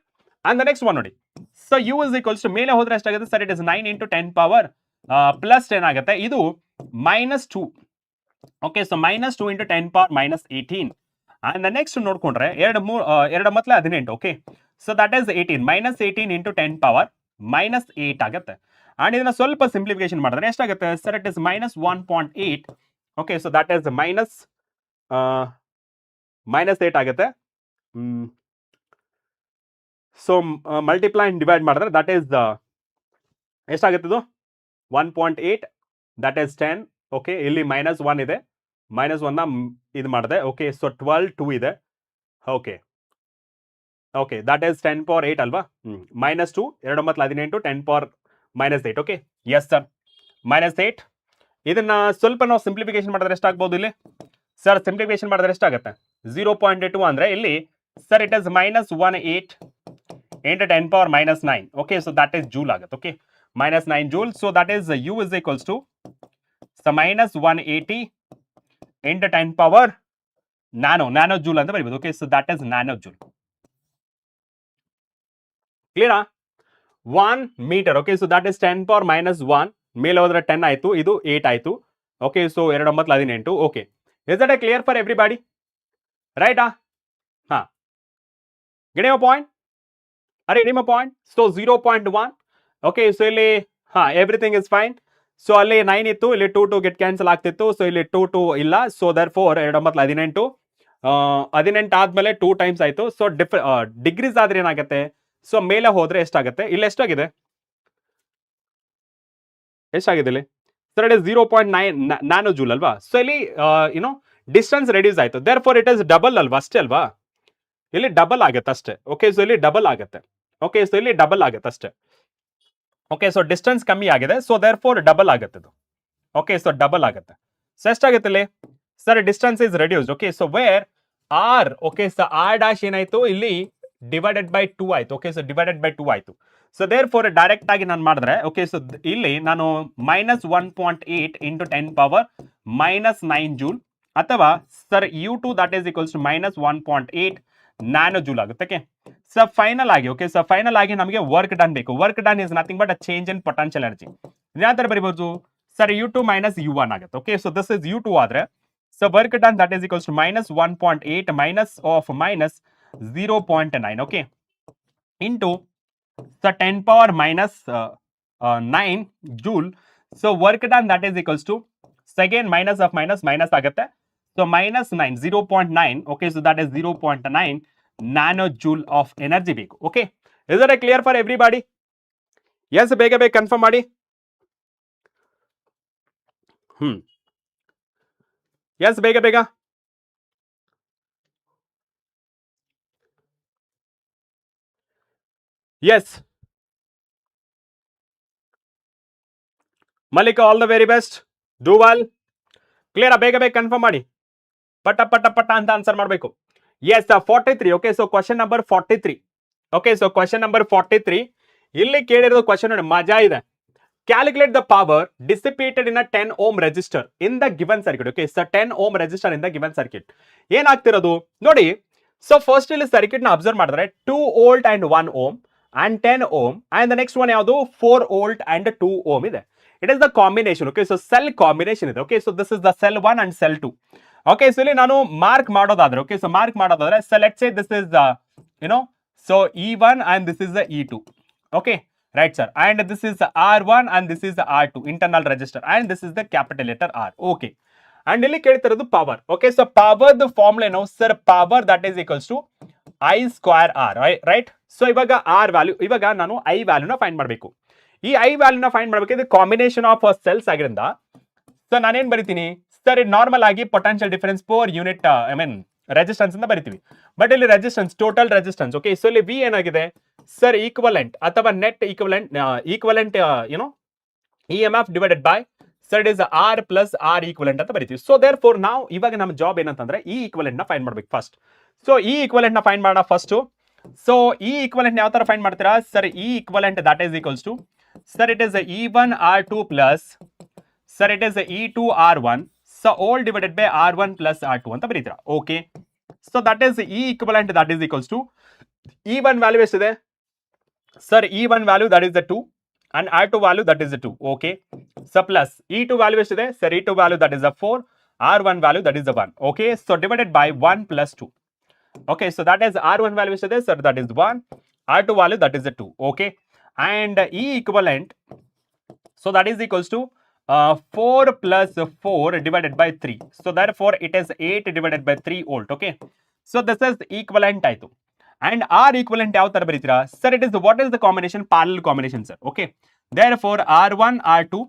And the next one ನೋಡಿ, so u is equals to ಮೇಲೆ ಹೋದ್ರೆ ಎಷ್ಟಾಗುತ್ತೆ sir? It is 9 into 10 power plus 10 ಆಗುತ್ತೆ. ಇದು -2. Okay, so -2 into 10 power minus 18 and next ನೋಡ್ಕೊಂಡ್ರೆ 2 ಮತ್ಲೆ 18. Okay, so that is 18 -18 into 10 power minus 8 ಆಗುತ್ತೆ. ಅಂಡ್ ಇದನ್ನ ಸ್ವಲ್ಪ ಸಿಂಪ್ಲಿಫಿಕೇಶನ್ ಮಾಡಿದ್ರೆ ಎಷ್ಟಾಗುತ್ತೆ sir? It is -1.8. Okay, so that is -8 ಆಗುತ್ತೆ. ಸೊ ಮಲ್ಟಿಪ್ಲೈ ಅಂಡ್ ಡಿವೈಡ್ ಮಾಡಿದ್ರೆ ದಟ್ ಈಸ್ ಎಷ್ಟಾಗುತ್ತೆ ಇದು 1.8 ದಟ್ ಈಸ್ 10. ಓಕೆ, ಇಲ್ಲಿ -1 ಇದೆ, -1ನ ಇದು ಮಾಡಿದೆ. ಓಕೆ, ಸೊ 12 2 ಇದೆ. Okay okay, that is 10 power 8 ಅಲ್ವಾ? -2 2 9 18 10 ಪವರ್ -8. Okay, yes sir, -8. ಇದನ್ನ ಸ್ವಲ್ಪ ನಾವು ಸಿಂಪ್ಲಿಫಿಕೇಶನ್ ಮಾಡಿದ್ರೆ ಎಷ್ಟಾಗ್ಬೋದು ಇಲ್ಲಿ ಸರ್? ಸಿಂಪ್ಲಿಫಿಕೇಶನ್ ಮಾಡಿದ್ರೆ ಎಷ್ಟಾಗುತ್ತೆ? 0.2 ಅಂದ್ರೆ ಇಲ್ಲಿ sir it is -18 into 10 power -9. Okay, so that is joule ಆಗುತ್ತೆ. Okay, -9 joule. So that is U is equals to -180 into 10 power nano joule ಅಂತ ಬರೀಬಹುದು. Okay, so that is nano joule. ಕ್ಲಿಯರಾ? 1 meter. Okay, so that is 10 power -1. ಮೇಲೆ ಹೋದ್ರೆ 10 ಆಯ್ತು, ಇದು 8 ಆಯ್ತು. Okay, so 2 9 18. Okay, is that a clear for everybody? Right? ಹಾ, get your point? Are you my point? So 0.1. Okay, so ಇಲ್ಲಿ everything is fine. So ಅಲ್ಲಿ 9 ಇತ್ತು, ಇಲ್ಲಿ 2 ಗೆಟ್ ಕ್ಯಾನ್ಸಲ್ ಆಗ್ತಿತ್ತು. ಸೊ ಇಲ್ಲಿ 2 ಇಲ್ಲ. ಸೊ ದರ್ಫೋರ್ 2 9 18 ಆದ್ಮೇಲೆ 2 ಟೈಮ್ಸ್ ಆಯ್ತು. ಸೊ ಡಿಗ್ರೀಸ್ ಆದ್ರೆ ಏನಾಗುತ್ತೆ? ಸೊ ಮೇಲೆ ಹೋದ್ರೆ ಎಷ್ಟಾಗುತ್ತೆ? ಇಲ್ಲಿ ಎಷ್ಟಾಗಿದೆ ಇಲ್ಲಿ ಸರ್? ಇಟ್ ಇಸ್ 0.9 ನ್ಯಾನೋ ಜೂಲ್ ಅಲ್ವಾ? ಸೊ ಇಲ್ಲಿ ಡಿಸ್ಟೆನ್ಸ್ ರೆಡ್ಯೂಸ್ ಆಯ್ತು. ದೇರ್ಫೋರ್ ಇಟ್ ಇಸ್ ಡಬಲ್ ಅಲ್ವಾ? ಅಷ್ಟೇ ಅಲ್ವಾ? ಇಲ್ಲಿ ಡಬಲ್ ಆಗುತ್ತೆ ಅಷ್ಟೇ. ಓಕೆ, ಸೊ ಇಲ್ಲಿ ಡಬಲ್ ಆಗುತ್ತೆ. ಓಕೆ, ಸೊ ಇಲ್ಲಿ ಡಬಲ್ ಆಗುತ್ತೆ ಅಷ್ಟೇ. ಓಕೆ, ಸೊ ಡಿಸ್ಟೆನ್ಸ್ ಕಮ್ಮಿ ಆಗಿದೆ. ಸೊ ದೇರ್ಫೋರ್ ಡಬಲ್ ಆಗುತ್ತೆ ಇದು. ಓಕೆ, ಸೊ ಡಬಲ್ ಆಗುತ್ತೆ. ಸೊ ಎಷ್ಟಾಗುತ್ತೆ ಇಲ್ಲಿ sir? Distance is reduced. Okay, so where R, okay, so R dash ಏನಾಯ್ತು ಇಲ್ಲಿ ಡಿವೈಡೆಡ್ ಬೈ 2 ಆಯ್ತು. ಓಕೆ, ಸೊ ಡಿವೈಡೆಡ್ ಬೈ 2 ಆಯ್ತು. ಸೊ ದೇರ್ಫೋರ್ ಡೈರೆಕ್ಟ್ ಆಗಿ ನಾನು ಮಾಡಿದ್ರೆ, ಓಕೆ, ಸೊ ಇಲ್ಲಿ ನಾನು -1.8 into 10 power -9 ಜೂಲ್ ಅಥವಾ sir U2 that is equals to -1.8 nanojoule ಆಗುತ್ತೆ. ಓಕೆ, ಸೊ ಫೈನಲ್ ಆಗಿ, ಓಕೆ, ಸೊ ಫೈನಲ್ ಆಗಿ ನಮಗೆ ವರ್ಕ್ ಡನ್ ಬೇಕು. Work done is nothing but a change in potential energy. ಯಾವ ತರ ಬರೀಬಹುದು ಸರ್? U2 -U1 ಆಗುತ್ತೆ. Okay, so this is U2 ಆದ್ರೆ so work done that is equals to -1.8 -0.9. Okay, into so 10 power -9 joule. So work done that is equals to second minus of minus ಆಗುತ್ತೆ. So -9 0.9. Okay, so that is 0.9 nanojoule of energy ಬೇಕು. Okay, is that clear for everybody? Yes, ಬೇಗ confirm ಮಾಡಿ. Yes, ಬೇಗ yes. Mallika, all the very best, do well. Clear? ಬೇಗ confirm ಮಾಡಿ. ಪಟ್ಟ ಅಂತ answer ಮಾಡಬೇಕು. Yes, 43. Okay, so question number 43. Okay, so question number 43 ಇಲ್ಲಿ ಕೇಳಿರೋದು ಕ್ವಶನ್ ನೋಡಿ, ಮಜಾ ಇದೆ. Calculate the power dissipated in a 10 ohm resistor in the given circuit. Okay, so 10 ohm resistor in the given circuit ಏನಾಗ್ತಿರೋದು ನೋಡಿ. So first ಇಲ್ಲಿ circuit ನ observe ಮಾಡಿದ್ರೆ 2 volt and 1 ohm and 10 ohm and the next one ಯಾವುದು 4 volt and 2 ohm ಇದೆ. It is the combination. Okay, so cell combination ಇದೆ. Okay, so this is the cell 1 and cell 2. Okay, so ಇಲ್ಲಿ ನಾನು mark ಮಾಡೋದಾದ್ರೆ, okay, so mark ಮಾಡೋದಾದ್ರೆ so let's say this is so E1 and this is the E2. ಓಕೆ, right sir, and this is the R1 and this is the R2 internal register and this is the capital letter R. Okay, and ಇಲ್ಲಿ ಕೇಳ್ತಿರೋದು power. Okay, so power the formula ಏನು sir? Power that is equals to I square R, right? So ಇವಾಗ R value, ಇವಾಗ ನಾನು I ವ್ಯಾಲ್ಯೂನ find ಮಾಡಬೇಕು. ಈ I ವ್ಯಾಲ್ಯೂನ ಫೈಂಡ್ ಮಾಡಬೇಕಿದ್ರೆ ಕಾಂಬಿನೇಷನ್ ಆಫ್ ಸೆಲ್ಸ್ ಆಗಿರೋದ್ರಿಂದ ಸೊ ನಾನೇನ್ ಬರಿತೀನಿ ಸರ್? ನಾರ್ಮಲ್ ಆಗಿ potential difference per unit I mean resistance ಅಂತ ಬರಿತೀವಿ. ಬಟ್ ಇಲ್ಲಿ resistance, total resistance. Okay, so ಇಲ್ಲಿ ವಿ ಏನಾಗಿದೆ ಸರ್? ಈಕ್ವಲೆಂಟ್ ಅಥವಾ net equivalent EMF divided by sir it is R plus R equivalent ಅಂತ ಬರಿತೀವಿ. ಸೊ ದೇರ್ ಫೋರ್ ನಾವು ಇವಾಗ ನಮ್ಮ ಜಾಬ್ ಏನಂತಂದ್ರೆ ಈ ಈಕ್ವಲೆಂಟ್ ನ ಫೈಂಡ್ ಮಾಡ್ಬೇಕು ಫಸ್ಟ್. ಸೊ ಈ ಈಕ್ವಲೆಂಟ್ ನ ಫೈಂಡ್ ಮಾಡೋಣ ಫಸ್ಟ್. ಸೊ ಈ ಈಕ್ವಲೆಂಟ್ ಯಾವ ತರ ಫೈಂಡ್ ಮಾಡ್ತೀರಾ ಸರ್? ಈ equivalent that is equals to sir it is E1 R2 plus sir it is E2 R1 so all divided by R1 plus R2 ಅಂತ ಬರೀತೀರಾ. ಓಕೆ, ಸೊ ದಟ್ ಈಸ್ ಈ equivalent that is equals to E1 value ಎಷ್ಟಿದೆ sir? E1 value that is the 2 and R2 value that is the 2. Okay, so plus E2 value ಎಷ್ಟಿದೆ sir? E2 value that is the 4, R1 value that is the 1. Okay, so divided by 1 plus 2. Okay, so that is R1 value ಎಷ್ಟಿದೆ sir? That is 1, R2 value that is the 2. Okay, and E equivalent so that is equals to 4 plus 4 divided by 3. So therefore it is 8 divided by 3 volt. Okay, so this is equivalent ಆಯ್ತು. And R equivalent ಯಾವ ತರ ಬರೀತೀರಾ sir? It is what is the combination? Parallel combination sir. Okay, therefore R1 R2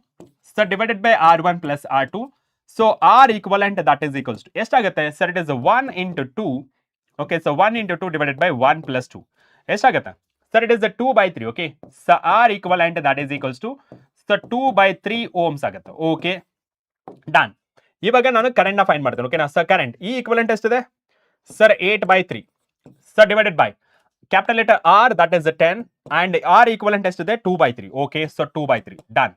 sir divided by R1 plus R2. So R equivalent that is equals to ಎಷ್ಟಾಗುತ್ತೆ sir? It is 1 into 2. Okay, so 1 into 2 divided by 1 plus 2 ಎಷ್ಟಾಗುತ್ತೆ sir? It is 2/3. Okay, so R equivalent that is equals to so 2/3 ohms ಆಗುತ್ತೆ. Okay, done. ಇವಾಗ ನಾನು current ನ find ಮಾಡ್ತೇನೆ. ಓಕೆನಾ sir? Current ಈ equivalent ಎಷ್ಟಿದೆ ಸರ್? 8/3 sir divided by capital letter R that is 10 and R equivalent ಎಷ್ಟಿದೆ? 2/3. Okay, so 2/3 done.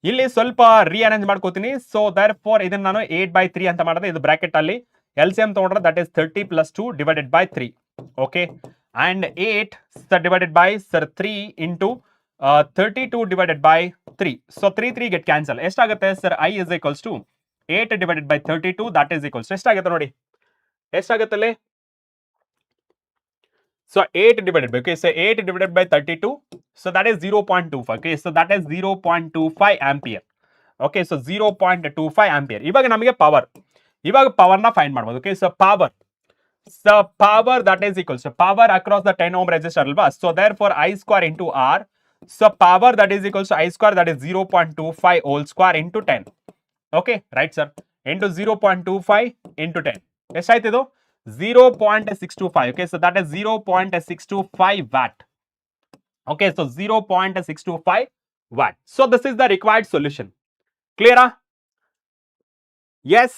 ಇಲ್ಲಿ ಸ್ವಲ್ಪ ರೀಅರೇಂಜ್ ಮಾಡ್ಕೋತೀನಿ. ಸೊ ದರ್ ಫಾರ್ ಇದನ್ನ ನಾನು 8/3 ಅಂತ ಮಾಡಿದ್ರೆ ಇದು ಬ್ರಾಕೆಟ್ ಅಲ್ಲಿ LCM ತಗೊಂಡ್ರೆ that is 30 plus 2 divided by 3. Okay, and 8 sir divided by sir 3 into 32 divided by 3. So 3 get cancel. ಎಷ್ಟಾಗುತ್ತೆ sir? I is equals to 8 divided by 32 that is equals to ಎಷ್ಟಾಗುತ್ತೆ ನೋಡಿ? ಎಷ್ಟಾಗುತ್ತಲ್ಲಿ? So 8 divided by, okay, so 8 divided by 32, so that is 0.25. okay, so that is 0.25 ampere. okay, so 0.25 ampere. ಇವಾಗ ನಮಗೆ power ನ find ಮಾಡಬಹುದು. okay, so power that is equals to power across the 10 ohm resistor ಅಲ್ವಾ? so therefore I square into R, so power that is equals to I square, that is 0.25 whole square into 10. okay, right sir, into 0.25 into 10 ಎಷ್ಟಾಯ್ತು ಇದು? 0.625. okay, so that is 0.625 watt. okay, so 0.625 watt. so this is the required solution. clear? yes.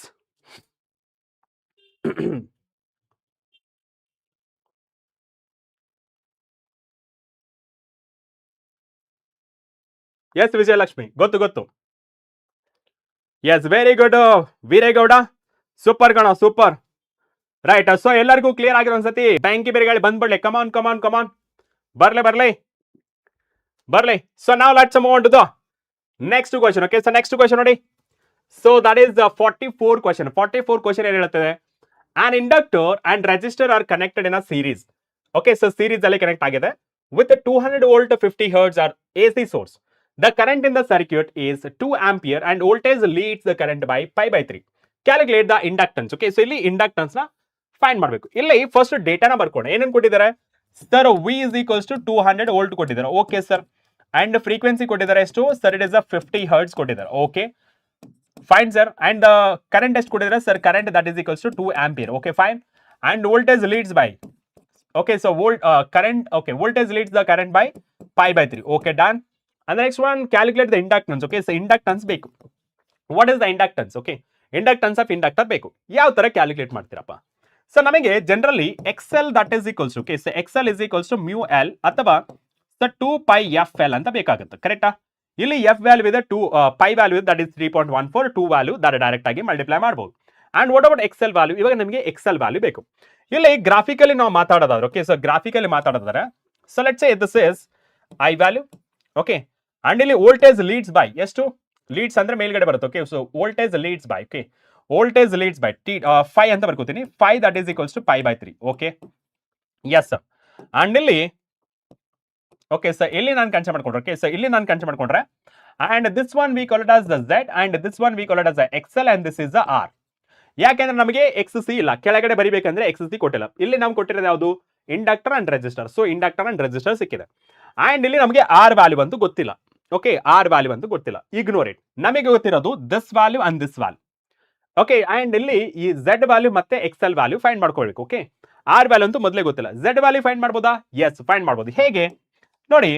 yes Vijayalakshmi, ಗೊತ್ತು. yes, very good Veeregowda, super ಗಣ, super. Right, so ಎಲ್ಲರಿಗೂ clear ಆಗಿರೋ ಒಂದ್ಸತಿ ಬ್ಯಾಂಕಿ ಬೇರೆಗಳು ಬಂದ್ಬಿಡ್ಲಿ. ಕಮಾನ್ ಬರ್ಲಿ. ಸೊ ನಾವು let's move on to the next question. Okay, so next question ನೋಡಿ. So that is 44 question. 44 question ಏನ್ ಹೇಳ್ತದೆ? An inductor and resistor are connected in a series. Okay, so series ಅಲ್ಲಿ ಕನೆಕ್ಟ್ ಆಗಿದೆ with 200 volt 50 hertz are AC source. The current in the circuit is 2 ampere and voltage leads the current by pi/3. Calculate the inductance. Okay, so ಇಲ್ಲಿ inductance ನ find ಮಾಡಬೇಕು. ಇಲ್ಲಿ first ಡೇಟಾನ ಬರ್ಕೊಂಡು ಏನೇನು ಕೊಟ್ಟಿದ್ದಾರೆ sir? V is equals to 200 volt ಕೊಟ್ಟಿದ್ದಾರೆ. Okay sir, and frequency ಕೊಟ್ಟಿದ್ದಾರೆ ಎಷ್ಟು ಸರ್? ಇಟ್ ಇಸ್ 50 ಹರ್ಟ್ಸ್ ಕೊಟ್ಟಿದ್ದಾರೆ. Okay fine sir. And current ಎಷ್ಟು ಕೊಟ್ಟಿದ್ದಾರೆ sir? Current that is equals to 2 ampere. Okay fine. And voltage leads by, okay, so current, okay, voltage leads the current by pi/3. okay, done. And the next one, calculate the inductance. okay, so inductance ಬೇಕು. what is the inductance? okay, inductance of inductor ಬೇಕು. ಯಾವ ತರ calculate ಮಾಡ್ತೀರಪ್ಪ? So ನಮಗೆ generally XL that is equals to, okay, so XL is equals to mu L ಅಥವಾ 2 pi FL ಅಂತ ಬೇಕಾಗುತ್ತೆ. ಕರೆಕ್ಟಾ? ಇಲ್ಲಿ F ವ್ಯಾಲ್ಯೂ ಇದೆ, 2 pi value that is 3.14, 2 value that direct ಆಗಿ ಮಲ್ಟಿಪ್ಲೈ ಮಾಡಬಹುದು. And what about XL value? ಇವಾಗ ನಮಗೆ XL ವ್ಯಾಲ್ಯೂ ಬೇಕು. ಇಲ್ಲಿ ಗ್ರಾಫಿಕಲಿ ನಾವು ಮಾತಾಡೋದಾದ್ರೆ, ಓಕೆ, ಸೊ ಗ್ರಾಫಿಕಲಿ ಮಾತಾಡೋದಾದ್ರೆ, so let's say this is I value. Okay, and ಇಲ್ಲಿ ವೋಲ್ಟೇಜ್ ಲೀಡ್ಸ್ ಬೈ ಎಷ್ಟು? ಲೀಡ್ಸ್ ಅಂದ್ರೆ ಮೇಲ್ಗಡೆ ಬರುತ್ತೆ. Okay, so voltage leads by, okay, voltage leads by 5 ಅಂತ ಬರ್ಕೋತೀನಿ. 5 that is equals to pi/3. Okay, S. And ಇಲ್ಲಿ, okay, so ಇಲ್ಲಿ ನಾನು ಕನ್ಸಿಡರ್ ಮಾಡ್ಕೊಂಡ್ರೆ, ಓಕೆ, ಸೊ ಇಲ್ಲಿ ನಾನು ಕನ್ಸಿಡರ್ ಮಾಡ್ಕೊಂಡ್ರೆ, and this one we call it as the Z and this one we call it as the XL and this is the R. ಯಾಕೆಂದ್ರೆ ನಮಗೆ XC ಇಲ್ಲ, ಕೆಳಗಡೆ ಬರಿಬೇಕಂದ್ರೆ XC ಕೊಟ್ಟಿಲ್ಲ. ಇಲ್ಲಿ ನಾವು ಕೊಟ್ಟಿರೋದು ಯಾವುದು? Inductor and register. So inductor and register ಸಿಕ್ಕಿದೆ. ಅಂಡ್ ಇಲ್ಲಿ ನಮಗೆ R ವ್ಯಾಲ್ಯೂ ಅಂತೂ ಗೊತ್ತಿಲ್ಲ. ಓಕೆ, R ವ್ಯಾಲ್ಯೂ ಅಂತೂ ಗೊತ್ತಿಲ್ಲ, ಇಗ್ನೋರ್ ಇಟ್. ನಮಗೆ ಗೊತ್ತಿರೋದು this value and this value. Okay, and ಇಲ್ಲಿ ಈ Z ವ್ಯಾಲ್ಯೂ ಮತ್ತೆ XL ವ್ಯಾಲ್ಯೂ ಫೈಂಡ್ ಮಾಡ್ಕೊಳ್ಬೇಕು. ಓಕೆ, R ವ್ಯಾಲ್ಯೂ ಅಂತೂ ಮೊದಲೇ ಗೊತ್ತಿಲ್ಲ. Z ವ್ಯಾಲ್ಯೂ ಫೈಂಡ್ ಮಾಡ್ಬೋದಾ? ಎಸ್, ಫೈಂಡ್ ಮಾಡ್ಬೋದು. ಹೇಗೆ ನೋಡಿ,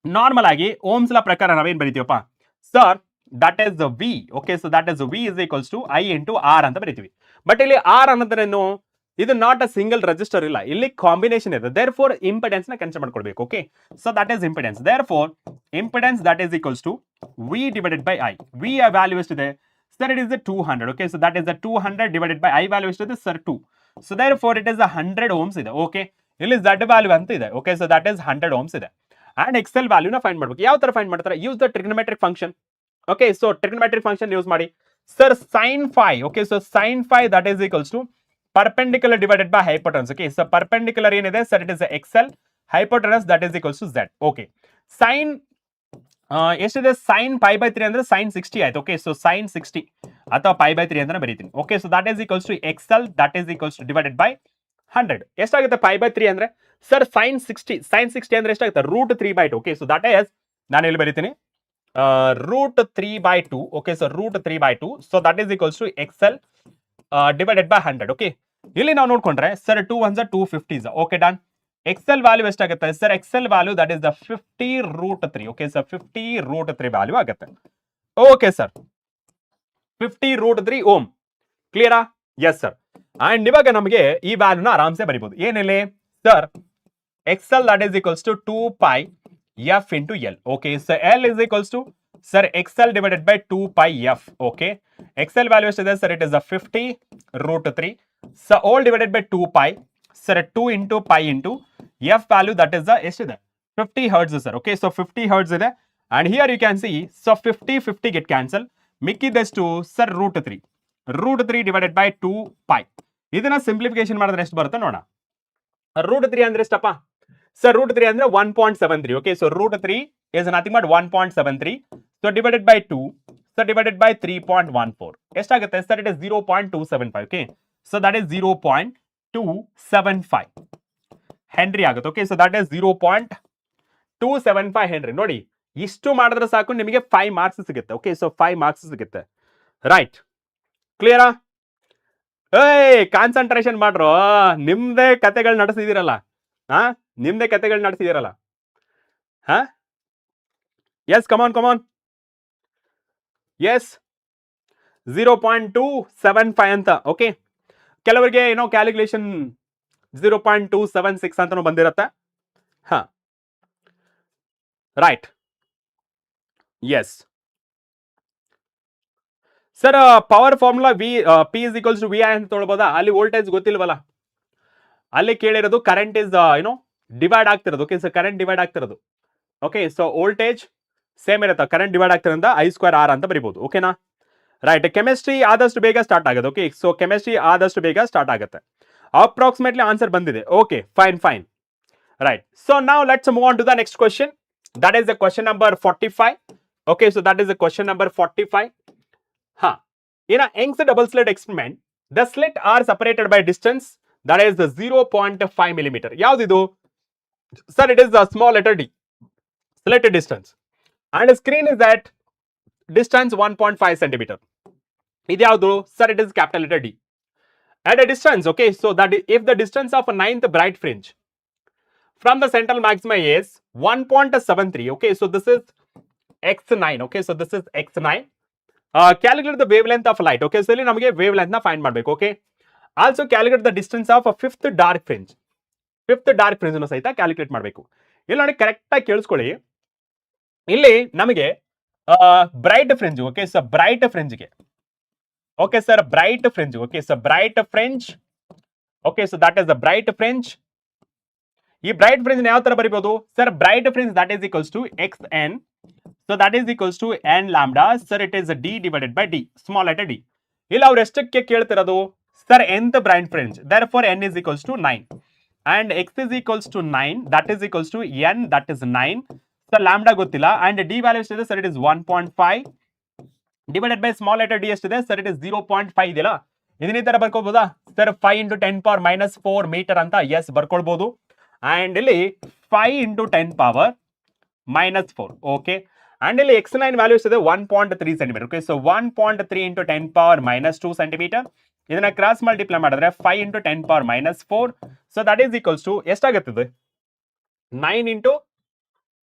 ನಾರ್ಮಲ್ ಆಗಿ ಓಮ್ಸ್ ಲಾ ಪ್ರಕಾರ ನಾವೇನ್ ಬರಿತೀವಪ್ಪ sir? That is V. Okay, so that is V is equals to I into R ಅಂತ ಬರಿತೀವಿ. ಬಟ್ ಇಲ್ಲಿ R ಅನ್ನೋದ್ರೇನು? ಇದು ನಾಟ್ ಅ ಸಿಂಗಲ್ ರೆಜಿಸ್ಟರ್ ಇಲ್ಲ, ಇಲ್ಲಿ ಕಾಂಬಿನೇಷನ್ ಇದೆ. ದೇರ್ ಫೋರ್ ಇಂಪಿಡೆನ್ಸ್ ನ ಕನ್ಸಿಡರ್ ಮಾಡ್ಕೊಳ್ಬೇಕು. Okay, so that is impedance. Therefore impedance that is equals to V divided by I. V value ಎಷ್ಟಿದೆ sir? It is 200. Okay, so that is 200 divided by I value ಎಷ್ಟಿದೆ sir? 2. So therefore it is 100 ohms ಇದೆ. Okay, ಇಲ್ಲಿ Z value ಅಂತ ಇದೆ. Okay, so that is 100 ohms ಇದೆ. And XL ವ್ಯಾಲ್ಯೂನ find ಮಾಡ್ಬೇಕು. ಯಾವ ತರ ಫೈಂಡ್ ಮಾಡ್ತಾರೆ? Use the trigonometric function. Okay, so trigonometric function use ಮಾಡಿ sir. sin phi. Okay, so sin phi that is equals to perpendicular divided by hypotenuse. Okay, so perpendicular ಏನಿದೆ sir? It is XL, hypotenuse that is equals to Z. Okay, sin ಎಷ್ಟಿದೆ sin π/3 ಅಂದ್ರೆ sin 60 ಆಯ್ತು. Okay, so sin 60 ಅಥವಾ π/3 ಅಂತ ಬರೀತೀನಿ. Okay, so that is equals to XL that is equals to divided by 100. ಎಷ್ಟಾಗುತ್ತೆ π/3 ಅಂದ್ರೆ sir sin 60 ಅಂದ್ರೆ ಎಷ್ಟಾಗುತ್ತೆ √3/2. ಓಕೆ, ಸೊ ದಟ್ ಈಸ್ ನಾನು ಇಲ್ಲಿ ಬರೀತೀನಿ √3/2. Okay, so √3/2. So that is equals to XL divided by 100. Okay, ಇಲ್ಲಿ ನಾವು ನೋಡ್ಕೊಂಡ್ರೆ sir 2 1 250. Okay, done. XL value ಎಷ್ಟಾಗುತ್ತೆ sir? XL value that is the 50√3. Okay sir, 50√3 value ಆಗುತ್ತೆ. Okay sir, 50√3 ohm. ಕ್ಲಿಯರಾ? Yes sir. And ಇವಾಗ ನಮಗೆ ಈ ವ್ಯಾಲ್ಯೂನ ಆರಾಮ್ಸೆ ಬರಿಬಹುದು. ಏನಿಲ್ಲ sir, XL that is equals to 2π f into L. Okay, so L is equals to sir XL divided by 2π f. Okay, XL value is there, sir, it is a 50√3. So all divided by 2π, sir, 2 into pi into f value that is the 50 hertz, sir. Okay, so 50 hertz is there, and here you can see so 50 get cancel. Mikki this to sir √3 divided by 2π. ಇದನ್ನ simplification ಮಾಡಿದ್ರೆ ಎಷ್ಟು ಬರುತ್ತೆ ನೋಡೋಣ. √3 ಅಂದ್ರೆ ಎಷ್ಟಪ್ಪ sir? √3 ಅಂದ್ರೆ 1.73. Okay, so √3 is nothing but 1.73. So divided by 2, so divided by 3.14 ಎಷ್ಟಾಗುತ್ತೆ sir? It is 0.275. Okay, so that is 0.275 henry ಆಗುತ್ತೆ. Okay, so that is 0.275 henry. ನೋಡಿ, ಇಷ್ಟು ಮಾಡಿದ್ರೆ ಸಾಕು ನಿಮಗೆ 5 ಮಾರ್ಕ್ಸ್ ಸಿಗುತ್ತೆ. ಓಕೆ, ಸೊ 5 ಮಾರ್ಕ್ಸ್ ಸಿಗುತ್ತೆ. ರೈಟ್, ಕ್ಲಿಯರಾ? ಕಾನ್ಸಂಟ್ರೇಷನ್ ಮಾಡ್ರು, ನಿಮ್ದೇ ಕತೆಗಳು ನಡೆಸಿದಿರಲ್ಲ. ನಿಮ್ದೇ ಕತೆಗಳು ನಡೆಸಿದಿರಲ್ಲ. ಎಸ್, ಕಮಾನ್. ಎಸ್, 0.275 ಅಂತ. ಓಕೆ, ಕೆಲವರಿಗೆ ಏನೋ ಕ್ಯಾಲ್ಕುಲೇಷನ್ 0.276 ಅಂತಾನು ಬಂದಿರತ್ತೆ. Right, yes sir. Power formula P is equals to VI ಅಂತ ತೊಗೊಳ್ಬೋದಾ? ಅಲ್ಲಿ ವೋಲ್ಟೇಜ್ ಗೊತ್ತಿಲ್ವಲ್ಲ, ಅಲ್ಲಿ ಕೇಳಿರೋದು ಕರೆಂಟ್ ಇಸ್ ಡಿವೈಡ್ ಆಗ್ತಿರೋದು. ಓಕೆ, ಸೊ ಕರೆಂಟ್ ಡಿವೈಡ್ ಆಗ್ತಿರೋದು. ಓಕೆ, ಸೊ ವೋಲ್ಟೇಜ್ ಸೇಮ್ ಇರುತ್ತೆ, ಕರೆಂಟ್ ಡಿವೈಡ್ ಆಗ್ತಿರೋದ್ರಿಂದ I²R ಅಂತ ಬರೀಬಹುದು. ಓಕೆನಾ? ರೈಟ್, ಕೆಮಿಸ್ಟ್ರಿ ಆದಷ್ಟು ಬೇಗ ಸ್ಟಾರ್ಟ್ ಆಗುತ್ತೆ. ಓಕೆ, ಸೊ ಕೆಮಿಸ್ಟ್ರಿ ಆದಷ್ಟು ಬೇಗ ಸ್ಟಾರ್ಟ್ ಆಗುತ್ತೆ. ಅಪ್ರಾಕ್ಸಿಮೇಟ್ಲಿ ಆನ್ಸರ್ ಬಂದಿದೆ. Okay, fine. Right, so now let's move on to the next question. That is the question number 45. Okay, so that is the question number 45. In a Young's double slit experiment, the slit are separated by distance that is the 0.5 millimeter. Yaudidu? Sir, it is the small letter D. Slit distance. And the screen is at distance 1.5 centimeter. Idyaudu? Sir, it is capital letter D. At a distance, okay, so that if the distance of a ninth bright fringe from the central maxima is 1.73, okay, so this is x9. Okay, so this is x9. Calculate the wavelength of light. Okay, so ಇಲ್ಲಿ ನಮಗೆ wavelength ನ find ಮಾಡಬೇಕು. Okay, also calculate the distance of fifth dark fringe. Fifth dark fringe ಅನ್ನು ಸಹಿತ calculate ಮಾಡಬೇಕು. ಇಲ್ಲಿ ನೋಡಿ, correct ಆಗಿ ಕೇಳಿಸ್ಕೊಳ್ಳಿ. ಇಲ್ಲಿ ನಮಗೆ bright fringe. Okay, so bright ಫ್ರಿಂಜ್ಗೆ, okay sir, bright fringe. Okay, so bright fringe. Okay, so that is the bright fringe. ಈ ಬ್ರೈಟ್ ಫ್ರಿಂಜ್ ಯಾವ ತರ ಬರೀಬಹುದು sir? Bright fringe that is equals to xn. So that is equals to n lambda. Sir, it is a d divided by d, small letter d. ಇಲ್ಲಿ ಅವ್ರು ಎಷ್ಟಕ್ಕೆ ಕೇಳ್ತಿರೋದು sir? nth bright fringe. therefore n is equals to 9 and x is equals to 9, that is equals to n, that is 9. Sir lambda ಗೊತ್ತಿಲ್ಲ. and d value ಎಷ್ಟಿದೆ sir? it is 1.5 divided by small letter d ಎಷ್ಟಿದೆ sir? it is 0.5 ಇದೆಯಲ್ಲ, ಇದನ್ನ ಈ ತರ ಬರ್ಕೋಬಹುದಾ sir? 5 into 10 power minus 4 meter ಅಂತ yes ಬರ್ಕೊಳ್ಬಹುದು. and ಇಲ್ಲಿ 5 into 10 power minus 4. Okay, and ಇಲ್ಲಿ x9 ವ್ಯಾಲ್ಯೂ ಎಷ್ಟಿದೆ? 1.3 centimeter. Okay, so 1.3 into 10 power minus 2 centimeter. ಇದನ್ನ ಕ್ರಾಸ್ ಮಲ್ಟಿಪ್ಲೈ ಮಾಡಿದ್ರೆ 5 into 10 power minus 4. So that is equals to ಎಷ್ಟಾಗುತ್ತದೆ? 9 into,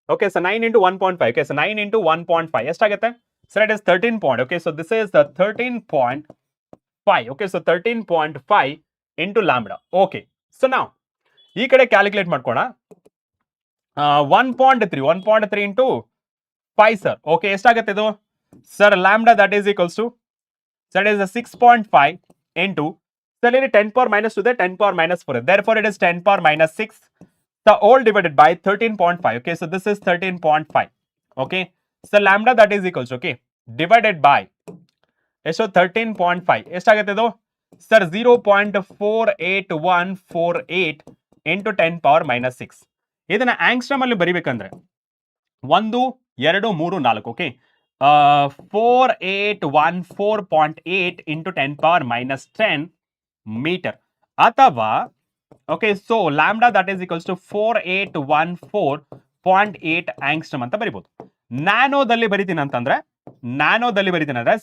okay, so 9 into 1.5. Okay, so 9 into 1.5 ಎಷ್ಟಾಗುತ್ತೆ sir? It is 13 point. Okay, so this is the 13.5. Okay, so 13.5 into lambda. Okay, so ನಾವು ಈ ಕಡೆ calculate ಮಾಡ್ಕೋಣ. 1.3 into 5 sir. Okay, ಎಷ್ಟಾಗುತ್ತೆ ಇದು sir? Lambda that is equals to sir is 6.5 into sir ಇಲ್ಲಿ 10 power minus 2 ಇದೆ, 10 power minus 4. therefore it is 10 power minus 6. so all divided by 13.5. okay, so this is 13.5. okay, so lambda that is equals, okay, divided by ಎಷ್ಟು? 13.5 ಎಷ್ಟಾಗುತ್ತೆ ಇದು sir? 0.48148 into 10 power minus 6. ಇದನ್ನ angstrom ಅಲ್ಲಿ ಬರಿಬೇಕಂದ್ರೆ 1 234 okay 4814.8 into 10⁻10 metre ಅಥವಾ okay so lambda that is equals to 4814.8 angstrom ಅಂತ ಬರಿಬಹುದು. ನ್ಯಾನೋದಲ್ಲಿ ಬರಿತೀನಿ ಅಂತಂದ್ರೆ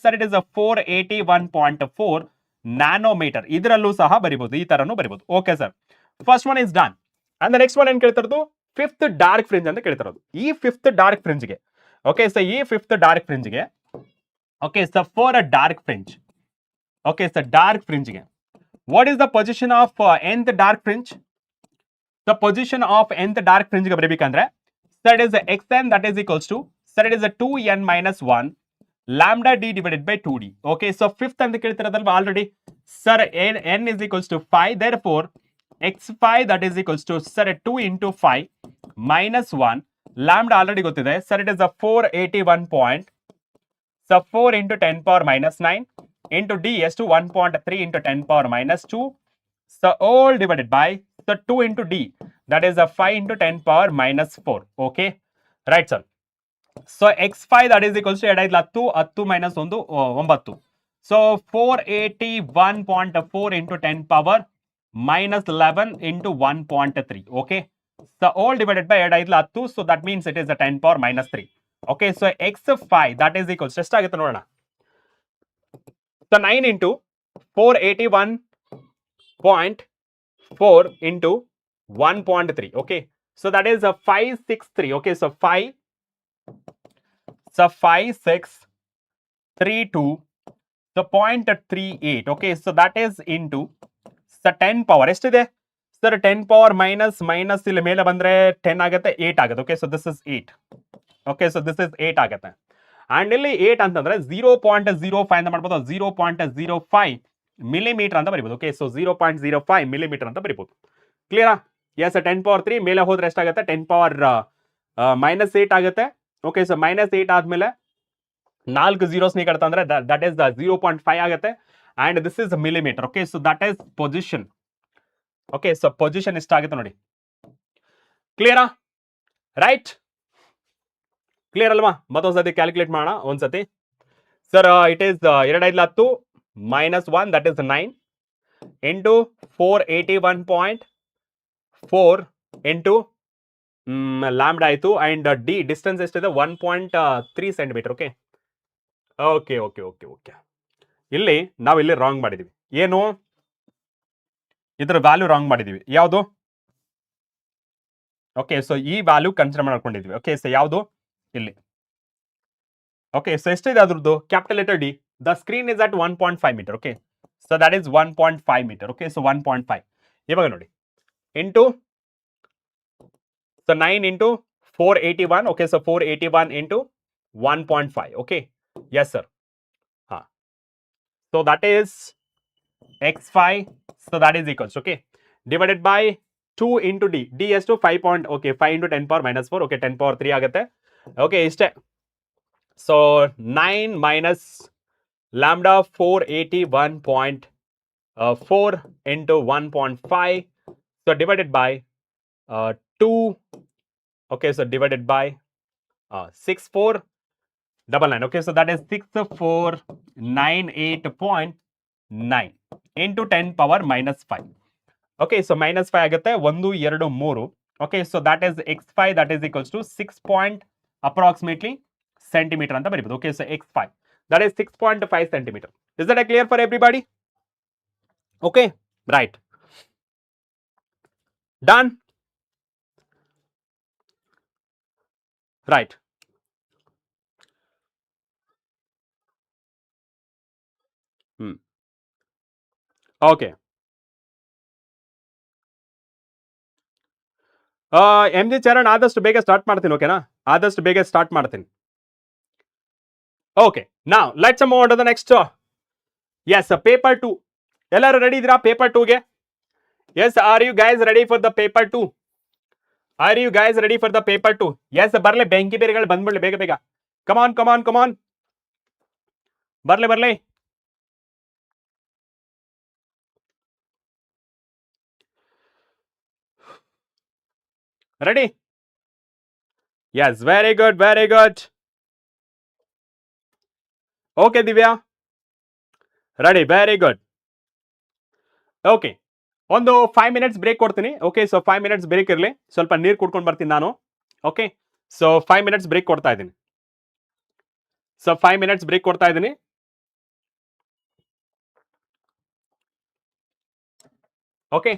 ಸರ್ ಇಟ್ ಇಸ್ 481.4 ನ್ಯಾನೋಮೀಟರ್, ಇದರಲ್ಲೂ ಸಹ ಬರಿಬಹುದು, ಈ ತರನು ಬರಿಬಹುದು. Okay sir, first one is done. And next one ಏನ್ ಕೇಳ್ತಿರೋದು, ಫಿಫ್ತ್ ಡಾರ್ಕ್ ಫ್ರಿಂಜ್ ಅಂತ ಕೇಳ್ತಿರೋದು. ಈ ಫಿಫ್ತ್ ಡಾರ್ಕ್ ಫ್ರಿಂಜ್ಗೆ ಓಕೆ ಸೊ ಈ ಫಿಫ್ತ್ ಡಾರ್ಕ್ ಫ್ರಿಂಜ್ಗೆ okay so for a dark fringe okay so dark ಫ್ರಿಂಜ್ಗೆ what is the position of nth dark fringe? The position of nth dark fringe ಗೆ ಬರಬೇಕಂದ್ರೆ that is xn that is equals to sir it is a 2n minus 1 lambda d divided by 2d. Okay, so fifth ಅಂತ ಕೇಳ್ತಿರೋದಲ್ವಾ already sir n is equals to 5, therefore x5 that is equals to sir 2 into 5 minus 1 lambda already ಗೊತ್ತಿದೆ sir it is a 481 point so 4 into 10 power minus 9 into d is to 1.3 into 10 power minus 2 so all divided by so 2 into d that is a 5 into 10 power minus 4. Okay, right sir. So x5 that is equals to 10 minus 1 9, so 481.4 into 10 power minus 11 into 1.3. Okay, so all divided by 10, so that means it is a 10 power minus 3. Okay, so x5 that is equals to ಎಷ್ಟಾಗುತ್ತೆ ನೋಡೋಣ. So 9 into 481.4 into 1.3. Okay, so that is a 563. Okay, so 5632 so 0.38. Okay, so that is into so 10 power ಎಷ್ಟಿದೆ sir 10 power minus ಇಲ್ಲಿ ಮೇಲೆ ಬಂದ್ರೆ 10 ಆಗುತ್ತೆ, 8 ಆಗುತ್ತೆ. Okay, so this is 8. Okay, so this is 8 ಆಗುತ್ತೆ. And ಇಲ್ಲಿ 8 ಅಂತಂದ್ರೆ 0.05 ಅಂತ ಮಾಡ್ಬೋದು, 0.05 ಮಿಲಿಮೀಟರ್ ಅಂತ ಬರಿಬೋದು. ಓಕೆ, ಸೊ 0.05 ಮಿಲಿಮೀಟರ್ ಅಂತ ಬರಿಬೋದು. ಕ್ಲಿಯರಾ? ಎಸ್, 10 ಪವರ್ 3 ಮೇಲೆ ಹೋದ್ರೆ ಎಷ್ಟಾಗುತ್ತೆ, 10 ಪವರ್ minus 8 ಆಗುತ್ತೆ. ಓಕೆ, ಸೊ minus 8 ಆದ್ಮೇಲೆ 4 zeros ನೀಕಡ್ತಾ ಅಂದ್ರೆ ದಟ್ ಇಸ್ 0.5 ಆಗುತ್ತೆ. And this is millimetre. Okay, so that is position. Okay, so position ಎಷ್ಟಾಗುತ್ತೆ ನೋಡಿ. ಕ್ಲಿಯರಾ? ರೈಟ್? ಕ್ಲಿಯರ್ ಅಲ್ವಾ? ಮತ್ತೊಂದ್ಸತಿ ಕ್ಯಾಲ್ಕುಲೇಟ್ ಮಾಡೋಣ ಒಂದ್ಸತಿ. Sir it is 2 minus 1 that is 9 into 481.4 into lambda ಆಯ್ತು. ಅಂಡ್ ಡಿ ಡಿಸ್ಟೆನ್ಸ್ ಎಷ್ಟಿದೆ 1.3 centimetre. Okay okay okay okay okay ಇಲ್ಲಿ ನಾವು ಇಲ್ಲಿ ರಾಂಗ್ ಮಾಡಿದೀವಿ. ಏನು? ಇದರ ವ್ಯಾಲ್ಯೂ ರಾಂಗ್ ಮಾಡಿದೀವಿ. ಯಾವುದು? ಓಕೆ, ಸೊ ಈ ವ್ಯಾಲ್ಯೂ ಕನ್ಸಿಡರ್ ಮಾಡ್ಕೊಂಡಿದ್ವಿ. ಓಕೆ, ಸೊ ಯಾವುದು? ಇಲ್ಲಿ. ಓಕೆ, ಸೊ ಎಷ್ಟಿದೆ ಅದ್ರದ್ದು? Capital letter D. The screen is at 1.5 meter. Okay, so that is 1.5 meter. Okay, so 1.5 ಇವಾಗ ನೋಡಿ into so 9 into 481. Okay, so 481 into 1.5. Okay, yes sir. ಹಾ, so that is x5, so that is equals, okay, divided by 2 into d. d is to 5 point, okay, 5 into 10 power minus 4. Okay, 10 power 3 ಆಗುತ್ತೆ. Okay, ಇಷ್ಟೇ. So 9 minus lambda 481.4 into 1.5. So divided by 2. Okay, so divided by 6499. Okay, so that is 6498.9 into 10 power minus 5. Okay, so minus 5 ಆಗುತ್ತೆ. 1 2 3. Okay, so that is x5 that is equals to 6 point approximately centimeter ಅಂತ ಬರೀಬಹುದು. Okay, so x5 that is 6.5 centimeter. Is that clear for everybody? Okay, right. Done? Right. Okay. M G Charan ಆದಷ್ಟು ಬೇಗ start ಮಾಡ್ತೀನಿ. ಓಕೆನಾ? ಆದಷ್ಟು ಬೇಗ start ಮಾಡ್ತೀನಿ. Okay, now let's move on to the next. Yes, paper 2. ಎಲ್ಲರೂ ready ಇದ್ದೀರಾ paper 2ಗೆ? Yes, are you guys ready for the paper 2? Are you guys ready for the paper 2? Yes, ಬರ್ಲಿ, ಬೆಂಕಿ ಬೇರೆಗಳು ಬಂದ್ಬಿಡ್ಲಿ ಬೇಗ ಬೇಗ. ಕಮಾನ್ ಕಮಾನ್ ಕಮಾನ್, ಬರ್ಲಿ ಬರ್ಲಿ. Ready? Yes, very good, very good. Okay, Divya. Ready, very good. Okay ಒಂದು 5 minutes break ಕೊಡ್ತೀನಿ. Okay, so 5 minutes break ಇರಲಿ, ಸ್ವಲ್ಪ ನೀರು ಕುಡ್ಕೊಂಡು ಬರ್ತೀನಿ ನಾನು. ಓಕೆ, ಸೊ 5 minutes ಬ್ರೇಕ್ ಕೊಡ್ತಾ ಇದ್ದೀನಿ. ಸೊ 5 minutes ಬ್ರೇಕ್ ಕೊಡ್ತಾ ಇದ್ದೀನಿ. Okay.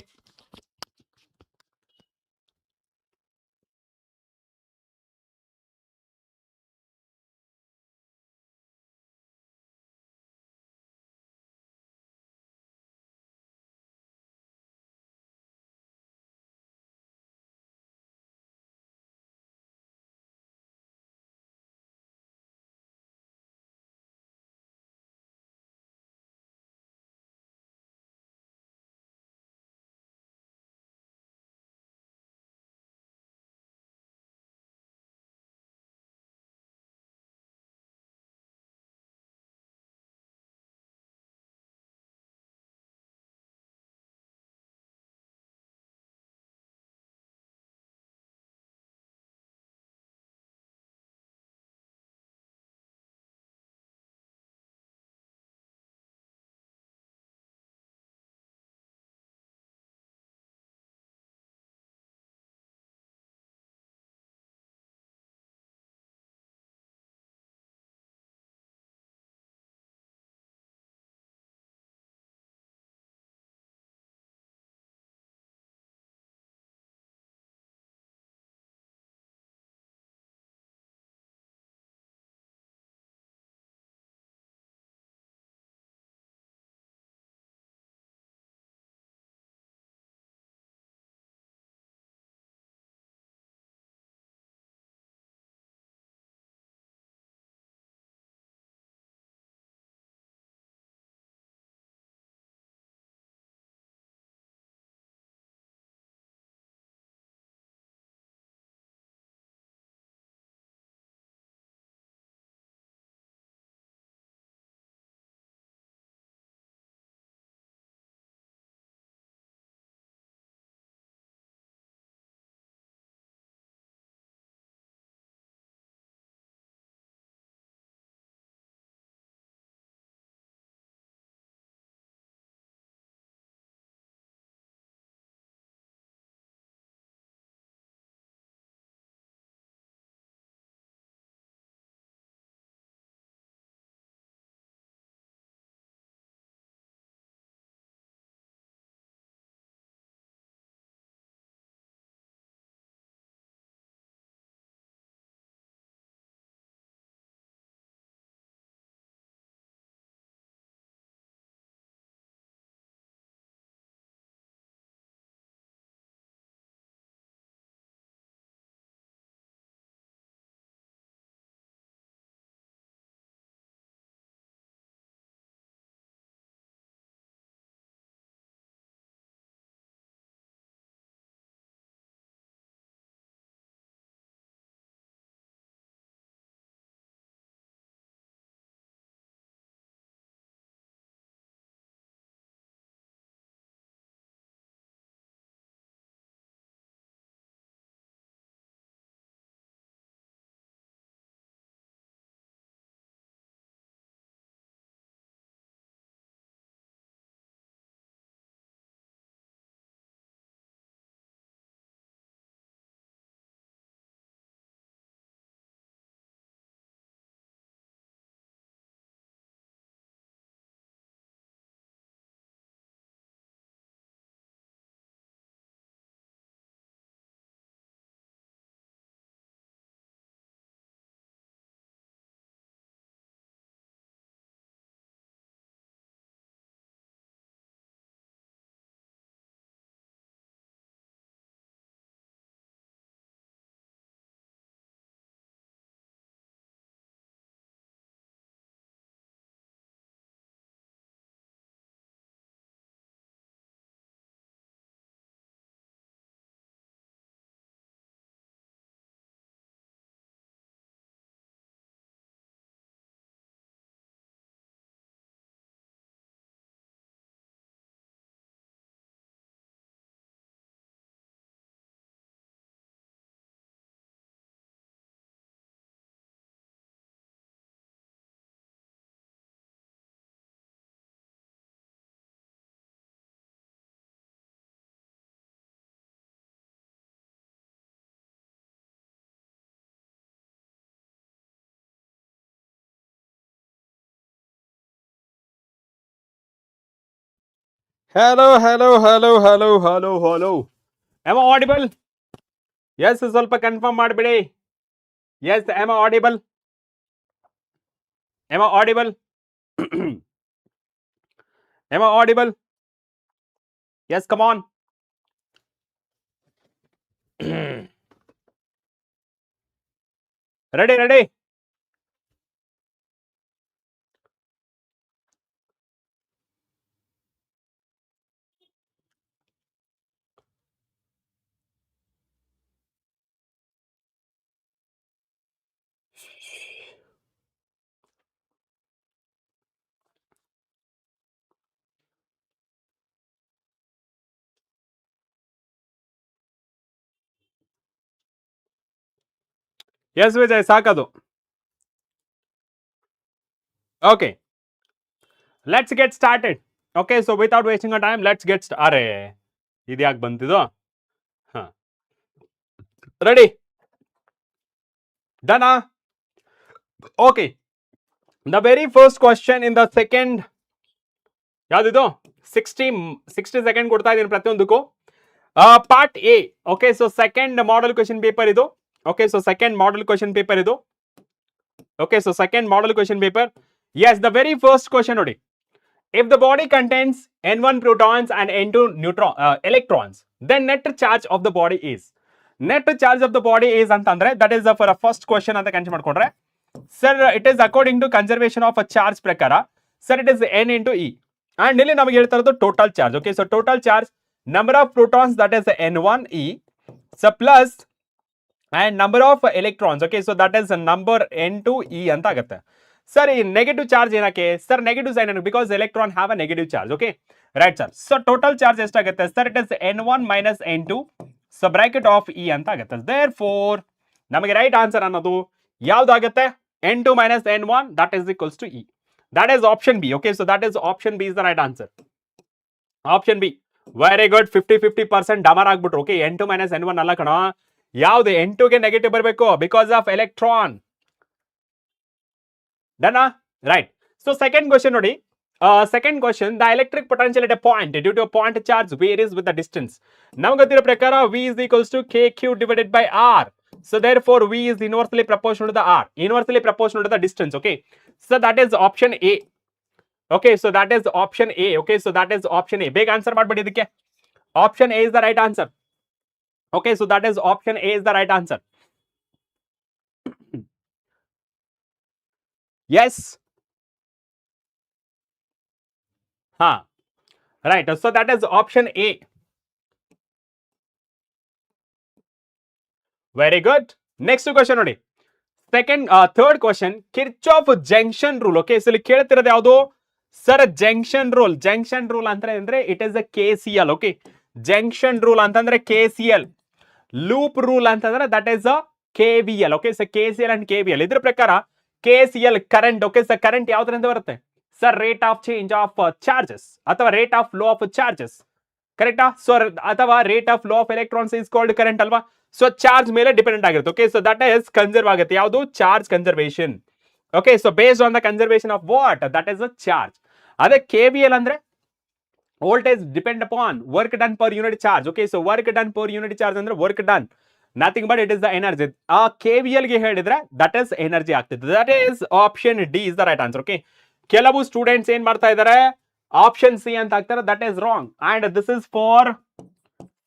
hello. Am I audible? Yes, ಸ್ವಲ್ಪ ಕನ್ಫರ್ಮ್ ಮಾಡಿಬಿಡಿ. Yes, am I audible? Am I audible? Am I audible? Yes, come on. Ready? Yes, Vijay, ಸಾಕದು. Okay, let's get started. Okay, so without wasting our time, let's get started. ಅರೆ ಇದು ಯಾಕೆ ಬಂತಿದು? ಹಾ, ready? Done? Okay, the very first question in the second, ಯಾವ್ದಿದು 60 second ಕೊಡ್ತಾ ಇದೀನಿ ಪ್ರತಿಯೊಂದಕ್ಕೂ. Part A. Okay, so second model question paper ಇದು. Okay, so second model question paper ಇದು. Okay, so second model question paper. Yes, the very first question ನೋಡಿ. If the body contains n1 protons and n2 electrons, then net charge of the body is. Net charge of the body is ಅಂತಂದ್ರೆ that is for a first question ಅಂತ consider ಮಾಡ್ಕೊಂಡ್ರೆ, sir it is according to conservation of a charge ಪ್ರಕಾರ, sir it is n into e. And ಇಲ್ಲಿ ನಮಗೆ ಹೇಳ್ತಾ ಇರೋದು total charge. Okay, so total charge, number of protons that is n1e, so plus and number of electrons. Okay, so that is number n2e ಅಂತ ಆಗುತ್ತೆ. Sir ಈ negative charge ಏನಕ್ಕೆ sir? Negative sign ಏನಕ್ಕೆ? Because electron have a negative charge. Okay, right sir. So total charge ಎಷ್ಟಾಗುತ್ತೆ sir? It is n1 minus n2, so bracket of e ಅಂತ ಆಗುತ್ತೆ. Therefore ನಮಗೆ right answer ಅನ್ನೋದು ಯಾವ್ದಾಗುತ್ತೆ? n2 minus n1 that is equals to e. That is option B. Okay, so that is option B is the right answer. Option B. Very good. 50% ಡಮರ್ ಆಗ್ಬಿಟ್ರು. Okay, n2 minus n1 ಅಲ್ಲ ಕಣ, ಯಾವ್ದು n2 ಗೆ negative ಬರಬೇಕು because of electron. Done? Right. So second question ನೋಡಿ. Second question, the electric potential at a point due to point charge varies with the distance. ನಮ್ಗೆ ಗೊತ್ತಿರೋ ಪ್ರಕಾರ V is equals to KQ divided by R. So therefore V is inversely proportional to the R, inversely proportional to the distance. Okay, so that is option A. Okay, so that is option A. Okay, so that is option A. Big answer ಮಾಡ್ಬಿಡಿ ಇದಕ್ಕೆ. Option A is the right answer. Okay, so that is option A is the right answer. Yes. Right, so that is option A. Very good. Next question ನೋಡಿ. Second third question, Kirchhoff junction rule. Okay, so ಇಲ್ಲಿ ಕೇಳ್ತಿರೋದು ಯಾವುದು sir? Junction rule. Junction rule ಅಂದ್ರೆ it is a KCL. Okay, junction rule ಅಂತಂದ್ರೆ KCL. Loop rule ಅಂತಂದ್ರೆ that is a KVL. Okay, so KCL and KVL. ಇದ್ರ ಪ್ರಕಾರ KCL current. Okay, so current ಯಾವ್ದ್ರಿಂದ ಬರುತ್ತೆ sir? Rate of change of charges ಅಥವಾ rate of flow of charges, ಕರೆಕ್ಟಾ? So ಅಥವಾ rate of flow of electrons is called current ಅಲ್ವಾ? So charge ಮೇಲೆ dependent ಆಗಿರುತ್ತೆ. Okay, so that is conserve ಆಗುತ್ತೆ. ಯಾವುದು? Charge conservation. Okay, so based on the conservation of what? That is a charge. ಅದೇ KVL ಅಂದ್ರೆ voltage depend upon work done per unit charge. Okay, so work done per unit charge ಅಂದ್ರೆ work done, nothing but it is the energy. ಆ KVL ಗೆ ಹೇಳಿದ್ರೆ that is energy ಆಗ್ತಿದೆ. That is option D is the right answer. Okay, ಕೆಲವು students ಏನ್ ಮಾಡ್ತಾ ಇದ್ದಾರೆ? Option C ಅಂತ ಹಾಕ್ತಾರೆ. That is wrong. And this is for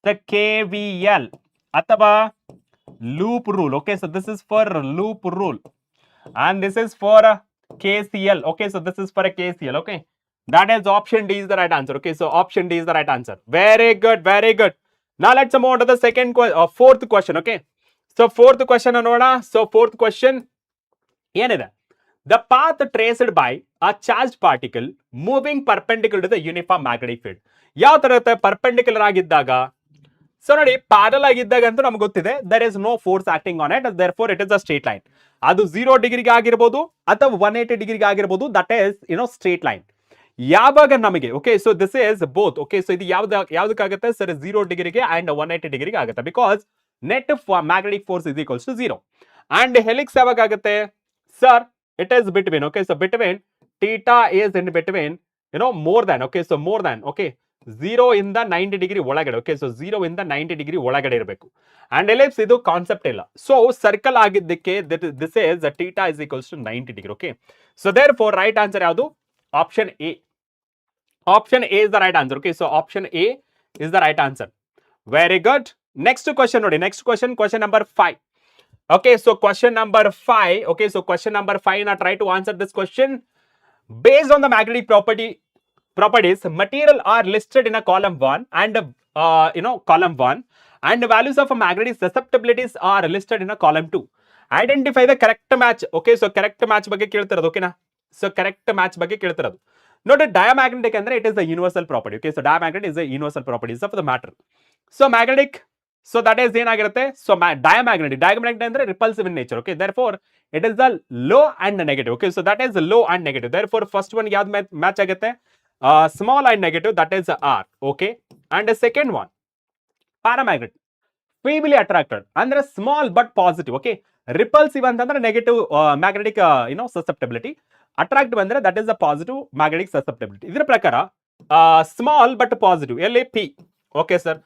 the KVL ಅಥವಾ loop rule. Okay, so this is for loop rule and this is for KCL. Okay, so this is for a KCL. Okay, that is option D is the right answer. Okay, so option D is the right answer. Very good, very good. Now let's move on to the fourth question. Okay, so fourth question ನೋಡೋಣ. So fourth question ಏನಿದೆ? The path traced by a charged particle moving perpendicular to the uniform magnetic field. ಯಾವ ತರ ಇರುತ್ತೆ? Perpendicular ಆಗಿದ್ದಾಗ. So ನೋಡಿ, parallel ಆಗಿದ್ದಾಗ ಅಂತೂ ನಮ್ಗೆ ಗೊತ್ತಿದೆ there is no force acting on it, therefore it is a straight line. ಅದು 0 ಡಿಗ್ರಿಗೆ ಆಗಿರ್ಬೋದು ಅಥವಾ 180 ಡಿಗ್ರಿಗೆ ಆಗಿರ್ಬೋದು, ದಟ್ ಇಸ್ ಸ್ಟ್ರೇಟ್ ಲೈನ್. ಯಾವಾಗ ನಮಗೆ okay, so this is both. Okay, so ಇದು ಯಾವ್ದಕ್ಕಾಗುತ್ತೆ ಸರ್? 0 ಡಿಗ್ರಿಗೆ ಅಂಡ್ 180 ಡಿಗ್ರಿಗೆ ಆಗುತ್ತೆ. Because net magnetic force is equals to 0. And helix ಯಾವಾಗ ಆಗುತ್ತೆ sir? It is between. Okay, so between theta is in between more than. Okay, so more than. Okay, 0 ಇಂದ 90 degree ಒಳಗಡೆ. Okay, so 0 ಇಂದ 90 degree ಒಳಗಡೆ ಇರಬೇಕು. And ellipse ಇದು concept ಇಲ್ಲ. So circle ಆಗಿದ್ದಕ್ಕೆ this is theta is equals to 90 degree. Okay, so therefore right answer ಯಾವುದು? Option A. Option A is the right answer. Okay, so option A is the right answer. Very good. Next question ನೋಡಿ. Next question number 5. Okay, so question number 5. Okay, so question number 5. Now try to answer this question. Based on the magnetic properties, material are listed in a column 1 and column 1, and the values of a magnetic susceptibilities are listed in a column 2. Identify the correct match. Okay, so correct match ಬಗ್ಗೆ ಕೇಳ್ತಿರೋದು. ಓಕೆನಾ? So correct match ಬಗ್ಗೆ ಕೇಳ್ತಿರೋದು. ನೋಡಿ, diamagnetic ಅಂದ್ರೆ it is the universal property. Okay, so diamagnet is the universal properties of the matter. So magnetic, so that is ಏನಾಗಿರುತ್ತೆ? So diamagnetic ಅಂದ್ರೆ repulsive in nature. Okay, therefore it is the low and negative. Okay, so that is low and negative. Therefore first one ಯಾವ್ದು match ಆಗುತ್ತೆ? Small and negative, that is R. Okay, and second one paramagnet, feebly attracted ಅಂದ್ರೆ small but positive. Okay, repulsive ಅಂತಂದ್ರೆ negative magnetic susceptibility. Attractive ಅಂದ್ರೆ that is the positive magnetic susceptibility. ಇದರ ಪ್ರಕಾರ small but positive, ಎಲ್ಲಿ P. Okay sir.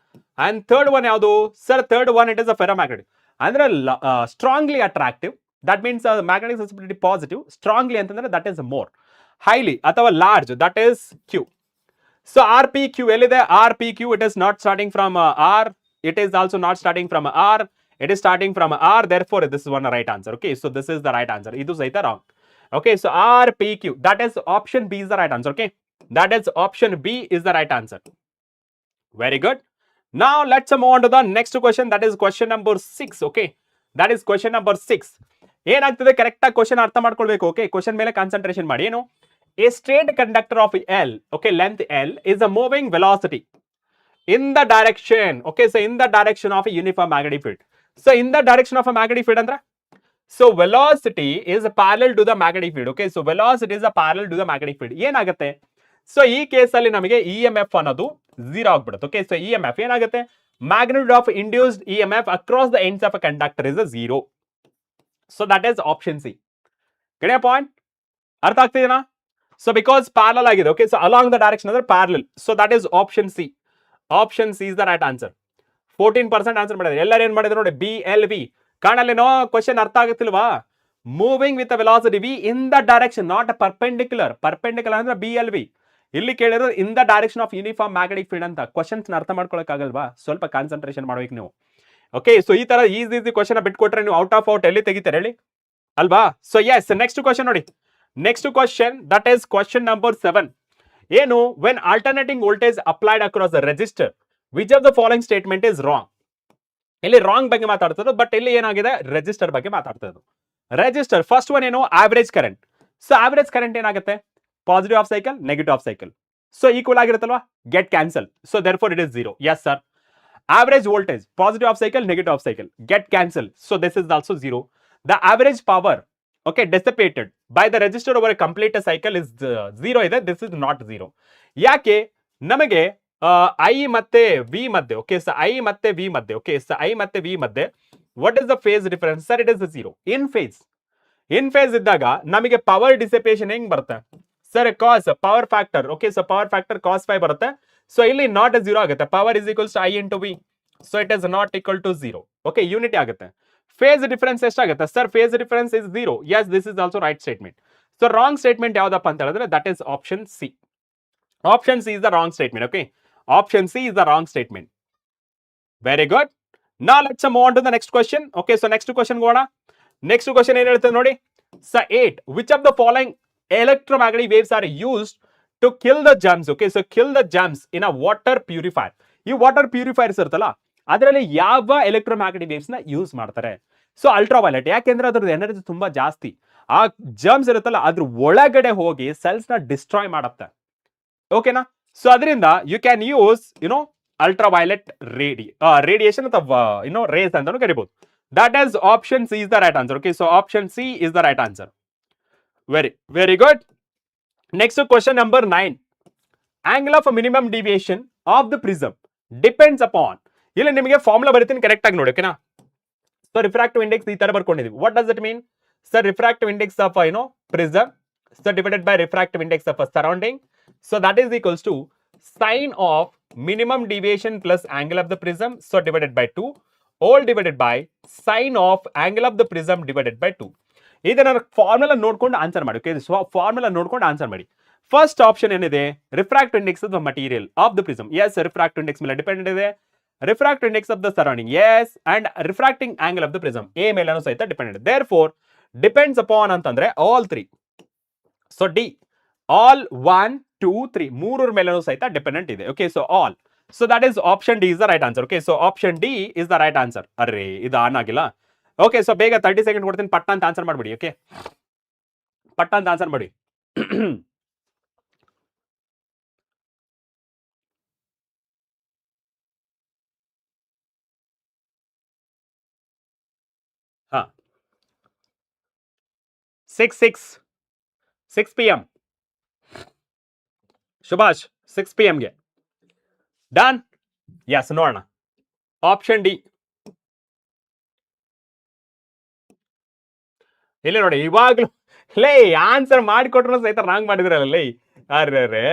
And third one ಯಾವುದು sir? Third one it is a ferromagnetic ಅಂದ್ರೆ strongly attractive. That means magnetic susceptibility positive. Strongly ಅಂತಂದ್ರೆ that is more. Highly ಅಥವಾ large, that is Q. So R P Q ಎಲ್ಲಿದೆ? R P Q it is not starting from R. It is also not starting from R. It is starting from R. Therefore, this is one right answer. Okay, so this is the right answer. Idu saita wrong. Okay, so R P Q. That is option B is the right answer. Okay, that is option B is the right answer. Very good. Now let's move on to the next question. That is question number 6. Okay, that is question number 6. ಏನಾಗ್ತದೆ correct ಆಗಿ question ಅರ್ಥ ಮಾಡ್ಕೊಳ್ಬೇಕು. Okay, question ಮೇಲೆ concentration ಮಾಡಿ. ಏನು? A straight conductor of L, okay, length L is a moving velocity in the direction. Okay, so in the direction of a uniform magnetic field. So in the direction of a magnetic field andre, so velocity is parallel to the magnetic field. Okay, so velocity is parallel to the magnetic field. ಏನಾಗುತ್ತೆ? So ಈ ಕೇಸಲ್ಲಿ ನಮಗೆ EMF ಅನ್ನೋದು 0 ಆಗ್ಬಿಡುತ್ತೆ. Okay, so EMF ಏನಾಗುತ್ತೆ? magnitude of induced EMF across the ends of a conductor is a 0. So that is option C. get a point? ಅರ್ಥ ಆಗ್ತಿದೆನಾ? So because parallel ಆಗಿದೆ. Okay, so along the direction ಅಂದ್ರೆ parallel. So that is option C. Option C is the right answer. 14% answer ಮಾಡಿದ್ರೆ. ಎಲ್ಲರೂ ಏನ್ ಮಾಡಿದ್ರು ನೋಡಿ? B L V. ಕಾಣಲ್ಲೇನೋ? ಕ್ವಶನ್ ಅರ್ಥ ಆಗುತ್ತಿಲ್ವಾ? Moving with velocity V in the direction, not perpendicular. Perpendicular ಅಂದ್ರೆ ಬಿ ಎಲ್ ವಿ. ಇಲ್ಲಿ ಕೇಳಿರೋದು in the direction of uniform magnetic field ಅಂತ. ಕ್ವಶನ್ಸ್ ಅರ್ಥ ಮಾಡ್ಕೊಳಕ್ಕಾಗಲ್ವಾ? ಸ್ವಲ್ಪ ಕಾನ್ಸಂಟ್ರೇಷನ್ ಮಾಡ್ಬೇಕು ನೀವು. ಓಕೆ, ಸೊ ಈ ತರ ಈಸಿ ಕ್ವಶನ್ ಬಿಟ್ಕೊಟ್ರೆ ನೀವು ಔಟ್ ಆಫ್ ಔಟ್ ಎಲ್ಲಿ ತೆಗಿತಾರೆ ಹೇಳಿ ಅಲ್ವಾ? ಸೊ ಎಸ್, ನೆಕ್ಸ್ಟ್ ಕ್ವಶನ್ ನೋಡಿ. Next question that is question number 7. ಏನು? When alternating voltage applied across the resistor which of the following statement is wrong. ಇಲ್ಲಿ ರಾಂಗ್ ಬಗ್ಗೆ ಮಾತಾಡ್ತದೆ, ಬಟ್ ಇಲ್ಲಿ ಏನಾಗಿದೆ? ರೆಜಿಸ್ಟರ್ ಬಗ್ಗೆ ಮಾತಾಡ್ತದೆ. ರೆಜಿಸ್ಟರ್ ಫಸ್ಟ್ ಒನ್ ಏನು? Average current. So average current ಏನಾಗುತ್ತೆ? Positive half cycle, negative half cycle. So equal ಆಗಿರುತ್ತಲ್ವಾ? Get cancel. So therefore it is 0. Yes sir. Average voltage, positive half cycle, negative half cycle, get cancel. So this is also 0. The average power, okay, dissipated by the resistor over a complete cycle is 0 ಇದೆ. this is not 0. ಯಾಕೆ? ನಮಗೆ I ಮತ್ತೆ V ಮಧ್ಯೆ, okay, so I ಮತ್ತೆ V ಮಧ್ಯೆ, okay, so I ಮತ್ತೆ V ಮಧ್ಯೆ what is the phase difference sir? It is 0. In phase ಇದ್ದಾಗ ನಮಗೆ ಪವರ್ ಡಿಸಿಪೇಷನ್ ಹೆಂಗ್ ಬರುತ್ತೆ sir? Cos power factor. Okay, so power factor cos 5 ಬರುತ್ತೆ. ಸೊ ಇಲ್ಲಿ ನಾಟ್ 0 ಆಗುತ್ತೆ. Power is equals to I into V. So it is not equal to 0. Okay, unity ಆಗುತ್ತೆ. Phase difference ಎಷ್ಟಾಗುತ್ತೆ sir? Phase difference is 0. Yes, this is also right statement. So wrong statement ಯಾವ್ದಪ್ಪ ಅಂತ ಹೇಳಿದ್ರೆ that is option C. Option C is the wrong statement. Okay, option C is the wrong statement. Very good. ನಾ let's move on to the next question. Okay, so next question ಹೋಗೋಣ. Next question ಏನ್ ಹೇಳ್ತದೆ ನೋಡಿ. So 8 which of the following electromagnetic waves are used to kill the germs. Okay, so kill the germs in a water purifier. ಈ water purifiers ಇರುತ್ತಲ್ಲ, ಅದರಲ್ಲಿ ಯಾವ electromagnetic waves ನ use ಮಾಡ್ತಾರೆ? So ultraviolet. ಯಾಕೆಂದ್ರೆ ಅದ್ರದ್ದು ಎನರ್ಜಿ ತುಂಬಾ ಜಾಸ್ತಿ. ಆ ಜರ್ಮ್ಸ್ ಇರುತ್ತಲ್ಲ ಅದ್ರ ಒಳಗಡೆ ಹೋಗಿ ಸೆಲ್ಸ್ ನ ಡಿಸ್ಟ್ರಾಯ್ ಮಾಡುತ್ತೆ. ಓಕೆನಾ? ಸೊ ಅದರಿಂದ you can use ultraviolet radiation ಅಥವಾ ರೇಸ್ ಅಂತಾನು ಕರಿಬಹುದು. That is option C is the right answer. Okay, so option C is the right answer. Very good. Next question number 9. Angle of minimum deviation of the prism depends upon. ಇಲ್ಲಿ ನಿಮಗೆ formula ಬರೀತೀನಿ, correct ಆಗಿ ನೋಡಿ. ಓಕೆನಾ? So refractive index ಈ ತರ ಬರ್ಕೊಂಡಿದೀವಿ. What does it mean sir? Refractive index of prism so divided by refractive index of surrounding. So that is equals to sine of minimum deviation plus angle of the prism, so divided by 2, all divided by sine of angle of the prism divided by 2. ಇದನ್ನ formula ನೋಡ್ಕೊಂಡು answer ಮಾಡಿ. Okay, so formula ನೋಡ್ಕೊಂಡು answer ಮಾಡಿ. First option ಏನಿದೆ, refractive index of the material of the prism. Yes, refractive index ಮೇಲೆ dependent ಇದೆ. Refractive index of the surrounding, yes, and refracting angle of the prism A ಮೇಲೂ ಸಹಿತ dependent. Therefore depends upon ಅಂತಂದ್ರೆ all three. So D, all 1 2 3 ಮೂರರ ಮೇಲೂ ಸಹಿತ dependent ಇದೆ. Okay, so all. So that is option D is the right answer. Okay, so option D is the right answer. ಅರೆ, ಇದು on ಆಗಿಲ್ಲ. Okay, so ಬೇಗ 30 second ಕೊಡ್ತೀನಿ, ಪಟ್ಟ ಅಂತ ಆನ್ಸರ್ ಮಾಡ್ಬಿಡಿ. ಓಕೆ, ಪಟ್ಟ ಅಂತ ಆನ್ಸರ್ ಮಾಡಿ. ಹಾ, 6 PM. ಸುಭಾಷ್ 6 PM ಗೆ ಡನ್. ಎಸ್, ನೋಡೋಣ. Option D. ಇಲ್ಲಿ ನೋಡಿ, ಇವಾಗ್ಲೂ ಲೇ ಆನ್ಸರ್ ಮಾಡಿಕೊಟ್ರು ಸಹಿತ ರಾಂಗ್ ಮಾಡಿದ್ರಲ್ಲ ಲೇ. ಅರೆ,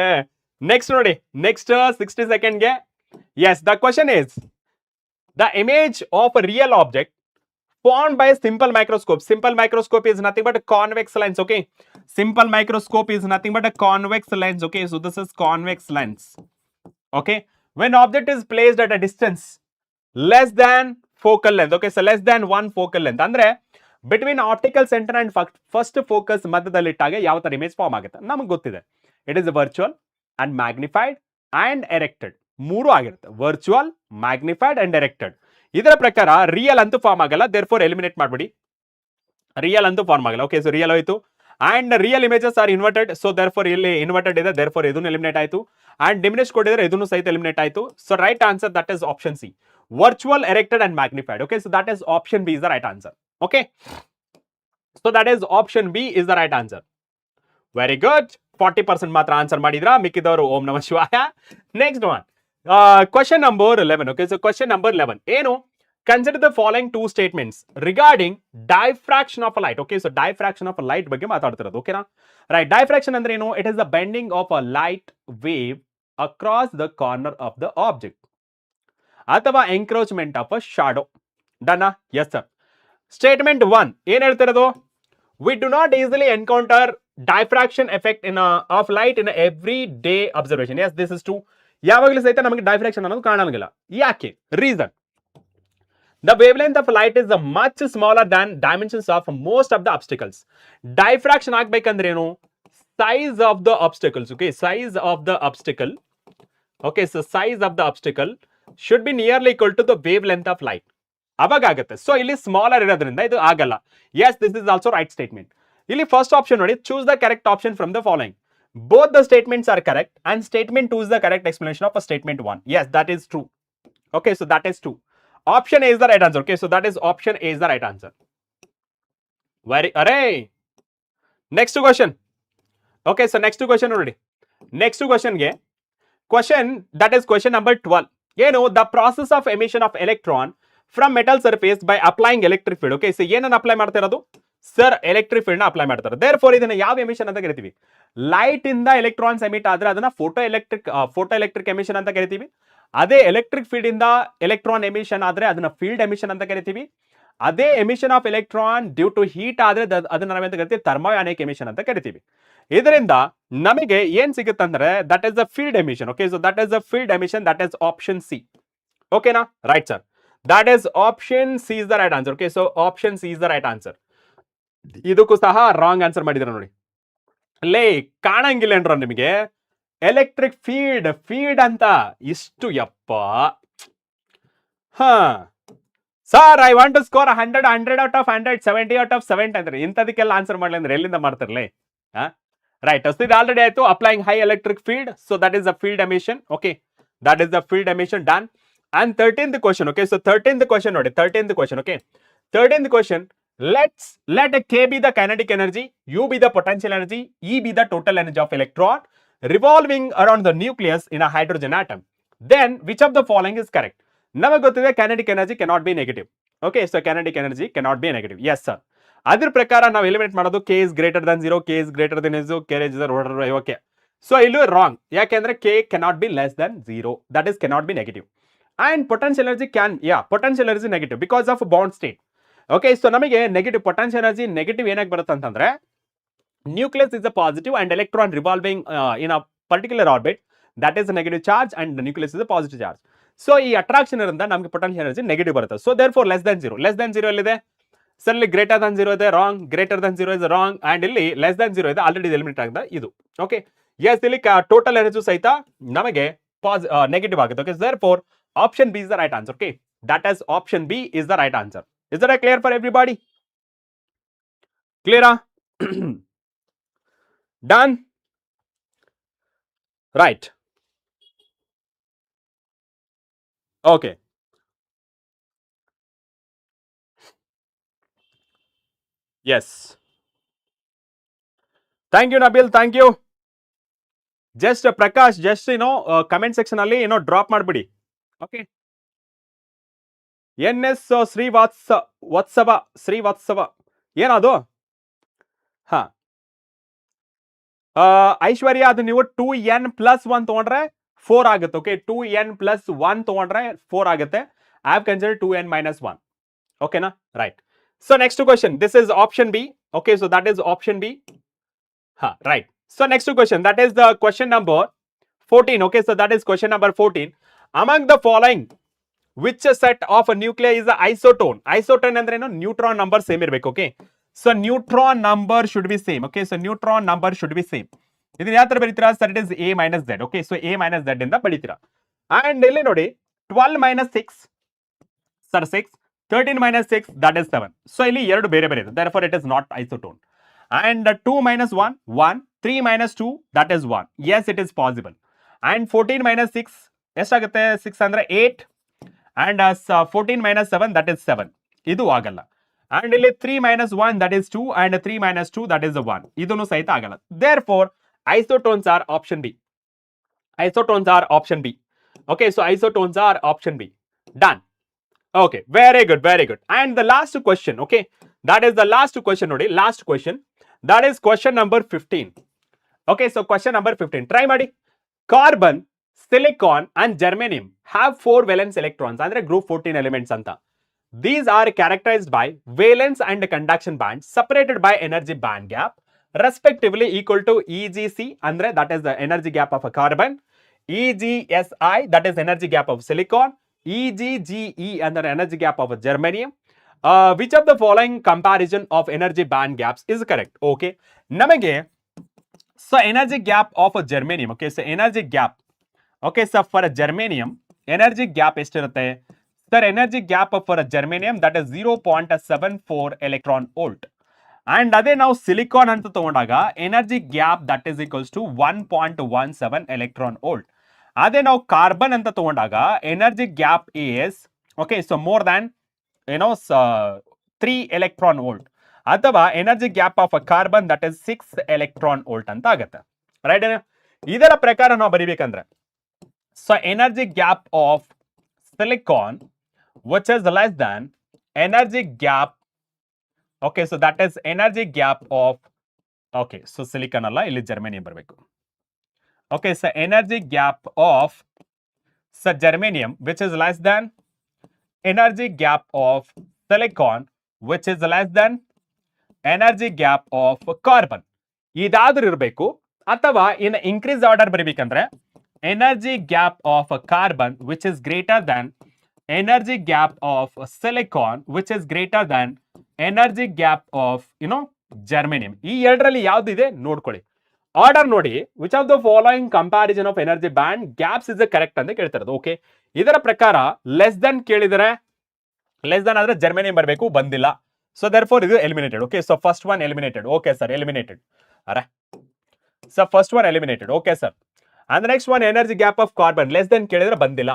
ನೆಕ್ಸ್ಟ್ ನೋಡಿ, ನೆಕ್ಸ್ಟ್ 60 ಸೆಕೆಂಡ್ಗೆ. Yes, the question is the image of a real object formed by a simple microscope. Simple microscope is nothing but a convex lens. Okay, simple microscope is nothing but a convex lens. Okay, so this is convex lens. Okay, when object is placed at a distance less than focal length. Okay, so less than 1 focal length ಅಂದ್ರೆ between optical center and first focus ಮಧ್ಯದಲ್ಲಿ ಇಟ್ಟಾಗ ಯಾವ ತರ image form ಆಗುತ್ತೆ ನಮಗೆ ಗೊತ್ತಿದೆ. It is virtual and magnified and erected. ಮೂರು ಆಗಿರುತ್ತೆ, ವರ್ಚುವಲ್, ಮ್ಯಾಗ್ನಿಫೈಡ್ ಅಂಡ್ ಎರೆಕ್ಟೆಡ್. ಇದರ ಪ್ರಕಾರ ರಿಯಲ್ ಅಂತೂ ಫಾರ್ಮ್ ಆಗಲ್ಲ, ದೇರ್ ಫೋರ್ ಎಲಿಮಿನೇಟ್ ಮಾಡ್ಬಿಡಿ. ರಿಯಲ್ ಅಂತೂ ಫಾರ್ಮ್ ಆಗಲ್ಲ. ಓಕೆ, ಸೊ ರಿಯಲ್ ಹೋಯ್ತು. And real images are inverted, so therefore ಇಲ್ಲಿ ಇನ್ವರ್ಟೆಡ್ ಇದೆ, ದೇರ್ ಫೋರ್ ಇದನ್ನು ಎಲಿಮಿನೇಟ್ ಆಯ್ತು. ಅಂಡ್ ಡಿಮಿನಿಷ್ ಕೊಟ್ಟಿದ್ರೆ ಇದನ್ನು ಸಹಿತ ಎಲಿಮಿನೇಟ್ ಆಯ್ತು. So right answer that is option C, virtual, erected and magnified. Okay, so that is option B is the right answer. Okay, so that is option B is the right answer. Very good. 40% ಮಾತ್ರ answer ಮಾಡಿದ್ರ, ಮಿಕ್ಕಿದವರು ಓಂ ನಮಃ ಶಿವಾಯ. Next one, question number 11. Okay, so question number 11 ಏನು? Consider the following two statements regarding diffraction of a light. Okay, so diffraction of a light ಬಗ್ಗೆ ಮಾತಾಡ್ತಿರೋದು. ಓಕೆನಾ? Right, diffraction ಅಂದ್ರೆ ಏನು? It is the bending of a light wave across the corner of the object ಅಥವಾ encroachment of a shadow. ಡನ್ನಾ? Yes sir. Statement 1 ಏನ್ ಹೇಳ್ತಿರೋದು? We do not easily encounter diffraction effect of light in every day observation. Yes, this is true. ಯಾವಾಗಲೂ ಸಹಿತ ನಮಗೆ diffraction ಅನ್ನೋದು ಕಾಣಂಗಿಲ್ಲ. ಯಾಕೆ? Reason, the wavelength of light is much smaller than dimensions of most of the obstacles. Diffraction ಆಗಬೇಕಂದ್ರೆ ಏನು? Size of the obstacles. Okay, size of the obstacle. Okay, so size of the obstacle should be nearly equal to the wavelength of light. ಅವಾಗ ಆಗುತ್ತೆ. So ಇಲ್ಲಿ smaller ಇರೋದ್ರಿಂದ ಇದು ಆಗಲ್ಲ. Yes, this is also right statement. ಇಲ್ಲಿ first option ನೋಡಿ, choose the correct option from the following. Both the statements are correct and statement 2 is the correct explanation of a statement 1. Yes, that is true. Okay, so that is true. Option A is the right answer. Okay, so that is option A is the right answer. Very, array. Next question. Okay, so next question already. Next question ge. Question, that is question number 12. You know, the process of emission of electron from metal surface by applying electric field. Okay, so ಏನನ್ನ apply ಮಾಡ್ತಾ ಇರೋದು? Sir, electric field ನ apply ಮಾಡ್ತಾರೆ. There four ಇದನ್ನ ಯಾವ emission ಅಂತ ಕರಿತೀವಿ? Light ಇಂದ ಎಲೆಕ್ಟ್ರಾನ್ಸ್ ಎಮಿಟ್ ಆದ್ರೆ ಅದನ್ನ ಫೋಟೋ ಎಲೆಕ್ಟ್ರಿಕ್ ಎಮಿಷನ್ ಅಂತ ಕರಿತೀವಿ. ಅದೇ ಎಲೆಕ್ಟ್ರಿಕ್ ಫೀಲ್ಡ್ ಇಂದ ಎಲೆಕ್ಟ್ರಾನ್ ಎಮಿಷನ್ ಆದ್ರೆ ಅದನ್ನ ಫೀಲ್ಡ್ ಎಮಿಷನ್ ಅಂತ ಕರಿತೀವಿ. ಅದೇ emission of electron due to heat ಆದ್ರೆ ಅದನ್ನ ನಾವೆಂತ ಕರಿತೀವಿ? ಥರ್ಮೋಯಾನಿಕ್ ಎಮಿಷನ್ ಅಂತ ಕರಿತೀವಿ. ಇದರಿಂದ ನಮಗೆ ಏನ್ ಸಿಗುತ್ತಂದ್ರೆ that is the field emission. Okay, so that is the field emission, that is option C. ಓಕೆನಾ? Right sir, that is option C is the right answer. Okay, so option C is the right answer. ಇದಕ್ಕೂ ಸಹ wrong answer ಮಾಡಿದ್ರ ನೋಡಿ. ಲೇ ಕಾಣಂಗಿಲ್ಲ ಏನ್ರ ನಿಮಗೆ electric field ಅಂತ ಇಷ್ಟು? ಯಪ್ಪ. ಹಾ sir, I want to score 100 out of 100, 70 out of 70 ಅಂದ್ರೆ ಇಂಥದಕ್ಕೆಲ್ಲ ಆನ್ಸರ್ ಮಾಡಲಿ ಅಂದ್ರೆ ಎಲ್ಲಿಂದ ಮಾಡ್ತಾರಲ್ಲ? ರೈಟ್, ಇದು ಆಲ್ರೆಡಿ ಆಯ್ತು. Applying high electric field, so that is the field emission. Okay, that is the field emission, done. And 13th question. Okay, so 13th question ನೋಡಿ, 13th question. Okay, 13th question. Let K be the kinetic energy, U be the potential energy, E be the total energy of electron revolving around the nucleus in a hydrogen atom. Then which of the following is correct? ನಮಗೆ ಗೊತ್ತಿದೆ kinetic energy cannot be negative. Okay, so kinetic energy cannot be negative. Yes sir. ಅದ್ರ ಪ್ರಕಾರ ನಾವು eliminate ಮಾಡೋದು K is greater than 0, K is greater than 0, K is order. Okay, so ಇಲ್ಲೂ wrong, ಯಾಕೆಂದ್ರೆ K cannot be less than 0, that is cannot be negative. And potential energy potential energy negative because of bond state. Okay, so ನಮಗೆ negative potential energy negative ಏನಾಗಿ ಬರುತ್ತೆ ಅಂತಂದ್ರೆ, nucleus is a positive and electron revolving in a particular orbit, that is a negative charge and nucleus is a positive charge. So ಈ attraction ಇರೋದ್ರಿಂದ ನಮಗೆ potential energy negative ಬರುತ್ತೆ. So therefore less than 0. Less than 0 ಎಲ್ಲಿದೆ sir? ಇಲ್ಲಿ greater than 0 ಇದೆ, wrong. Greater than 0 is wrong and ಇಲ್ಲಿ less than 0 ಇದೆ, already eliminate ಆಗಿದೆ ಇದು. ಓಕೆ, ಎಸ್, ಇಲ್ಲಿ ಟೋಟಲ್ ಎನರ್ಜಿ ಸಹಿತ ನಮಗೆ ನೆಗೆಟಿವ್ ಆಗುತ್ತೆ. Okay, therefore option B is the right answer. Okay, that is option B is the right answer. Is that clear for everybody? ಕ್ಲಿಯರಾ? Done, right. Okay, yes, thank you Nabil, thank you. Just Prakash, just comment section ಅಲ್ಲಿ drop ಮಾಡ್ಬಿಡಿ. Okay, NS Srivastava ಏನದು? ಹಾ, ಐಶ್ವರ್ಯ, ಅದು ನೀವು 2n+1 ತಗೊಂಡ್ರೆ 4 ಆಗುತ್ತೆ. Okay, 2n+1 ತಗೊಂಡ್ರೆ 4 ಆಗುತ್ತೆ. I have considered 2n-1. ಓಕೆನಾ? Right. So next question, this is option B. Okay, so that is option B. ಹಾ, right. So next question, that is the question number 14. Okay, so that is question number 14. Among the following, which set of a nuclei is the isotone? Isotone ಅಂದ್ರೆ ಏನು? Neutron number same ಇರಬೇಕು. Okay, so neutron number should be same. Okay, so neutron number should be same. ಇದನ್ನ ಯಾವ ತರ ಬರೀತೀರಾ sir? It is a-z. Okay, so a-z ಇಂದ ಬರೀತೀರಾ. And ಇಲ್ಲಿ ನೋಡಿ, 12 - 6 ಸರ್ 6, 13 - 6 ದಟ್ ಇಸ್ 7. ಸೊ ಇಲ್ಲಿ ಎರಡು ಬೇರೆ ಬೇರೆ ಇದೆ, therefore it is not isotone. And 2 - 1 1, 3 - 2 that is 1. Yes, it is possible. And 14 - 6 ಎಷ್ಟಾಗುತ್ತೆ? 6 ಅಂದ್ರೆ 8 and 14 - 7 that is 7. ಇದು ಆಗಲ್ಲ. And ಇಲ್ಲಿ 3 - 1 that is 2 and 3 - 2 that is 1. ಇದನ್ನು ಸಹಿತ ಆಗಲ್ಲ. Therefore isotones are option B. Isotones are option B. Okay, so isotones are option B. Done. Okay, very good, very good. And the last question, okay, that is the last question ನೋಡಿ, last question. That is question number 15. Okay, so question number 15. Try ಮಾಡಿ. Carbon, silicon and germanium have 4 valence electrons, ಅಂದ್ರೆ group 14 elements ಅಂತ. These are characterized by valence and conduction bands separated by energy band gap respectively equal to EGC, ಅಂದ್ರೆ that is the energy gap of a carbon, EGSI, that is energy gap of silicon, EGGE ಅಂದ್ರೆ energy gap of a germanium. Which of the following comparison of energy band gaps is correct? Okay, ನಮಗೆ so energy gap of a germanium. Okay, so energy gap. Okay, so for a germanium energy gap ಎಷ್ಟಿರುತ್ತೆ sir? Energy gap for a germanium that is 0.74 electron volt. And ಅದೇ ನಾವು silicon ಅಂತ ತಗೊಂಡಾಗ energy gap that is equals to 1.17 electron volt. ಅದೇ ನಾವು carbon ಅಂತ ತಗೊಂಡಾಗ energy gap is okay, so more than 3 electron volt, ಅಥವಾ energy gap of a carbon that is 6 electron volt ಅಂತ ಆಗುತ್ತೆ. ರೈಟ್? ಇದರ ಪ್ರಕಾರ ನಾವು ಬರೀಬೇಕಂದ್ರೆ, so energy gap of silicon which is less than energy gap, okay, so that is energy gap of, okay, so silicon ಅಲ್ಲ, ಇಲ್ಲಿ germanium ಬರಬೇಕು. Okay, so energy gap of germanium which is less than energy gap of silicon which is less than energy gap of carbon. ಇದಾದ್ರೂ ಇರಬೇಕು. ಅಥವಾ in increase order ಬರೀಬೇಕಂದ್ರೆ energy gap of carbon which is greater than energy gap of silicon which is greater than energy gap of germanium. ಈ ಎರಡರಲ್ಲಿ ಯಾವ್ದಿದೆ ನೋಡ್ಕೊಳ್ಳಿ. Order ನೋಡಿ, which of the following comparison of energy band gaps is correct ಅಂತ ಕೇಳ್ತಿರೋದು. Okay, ಇದರ ಪ್ರಕಾರ less than ಕೇಳಿದರೆ, less than ಆದ್ರೆ ಜರ್ಮೇನಿಯಂ ಬರಬೇಕು, ಬಂದಿಲ್ಲ. ಸೊ ದೇರ್ ಫೋರ್ ಇದು eliminated. Okay, so first one eliminated. Okay sir, eliminated. ಅರೆ sir, first one eliminated. Okay sir. And next one energy gap of carbon less than ಕೇಳಿದ್ರೆ ಬಂದಿಲ್ಲ.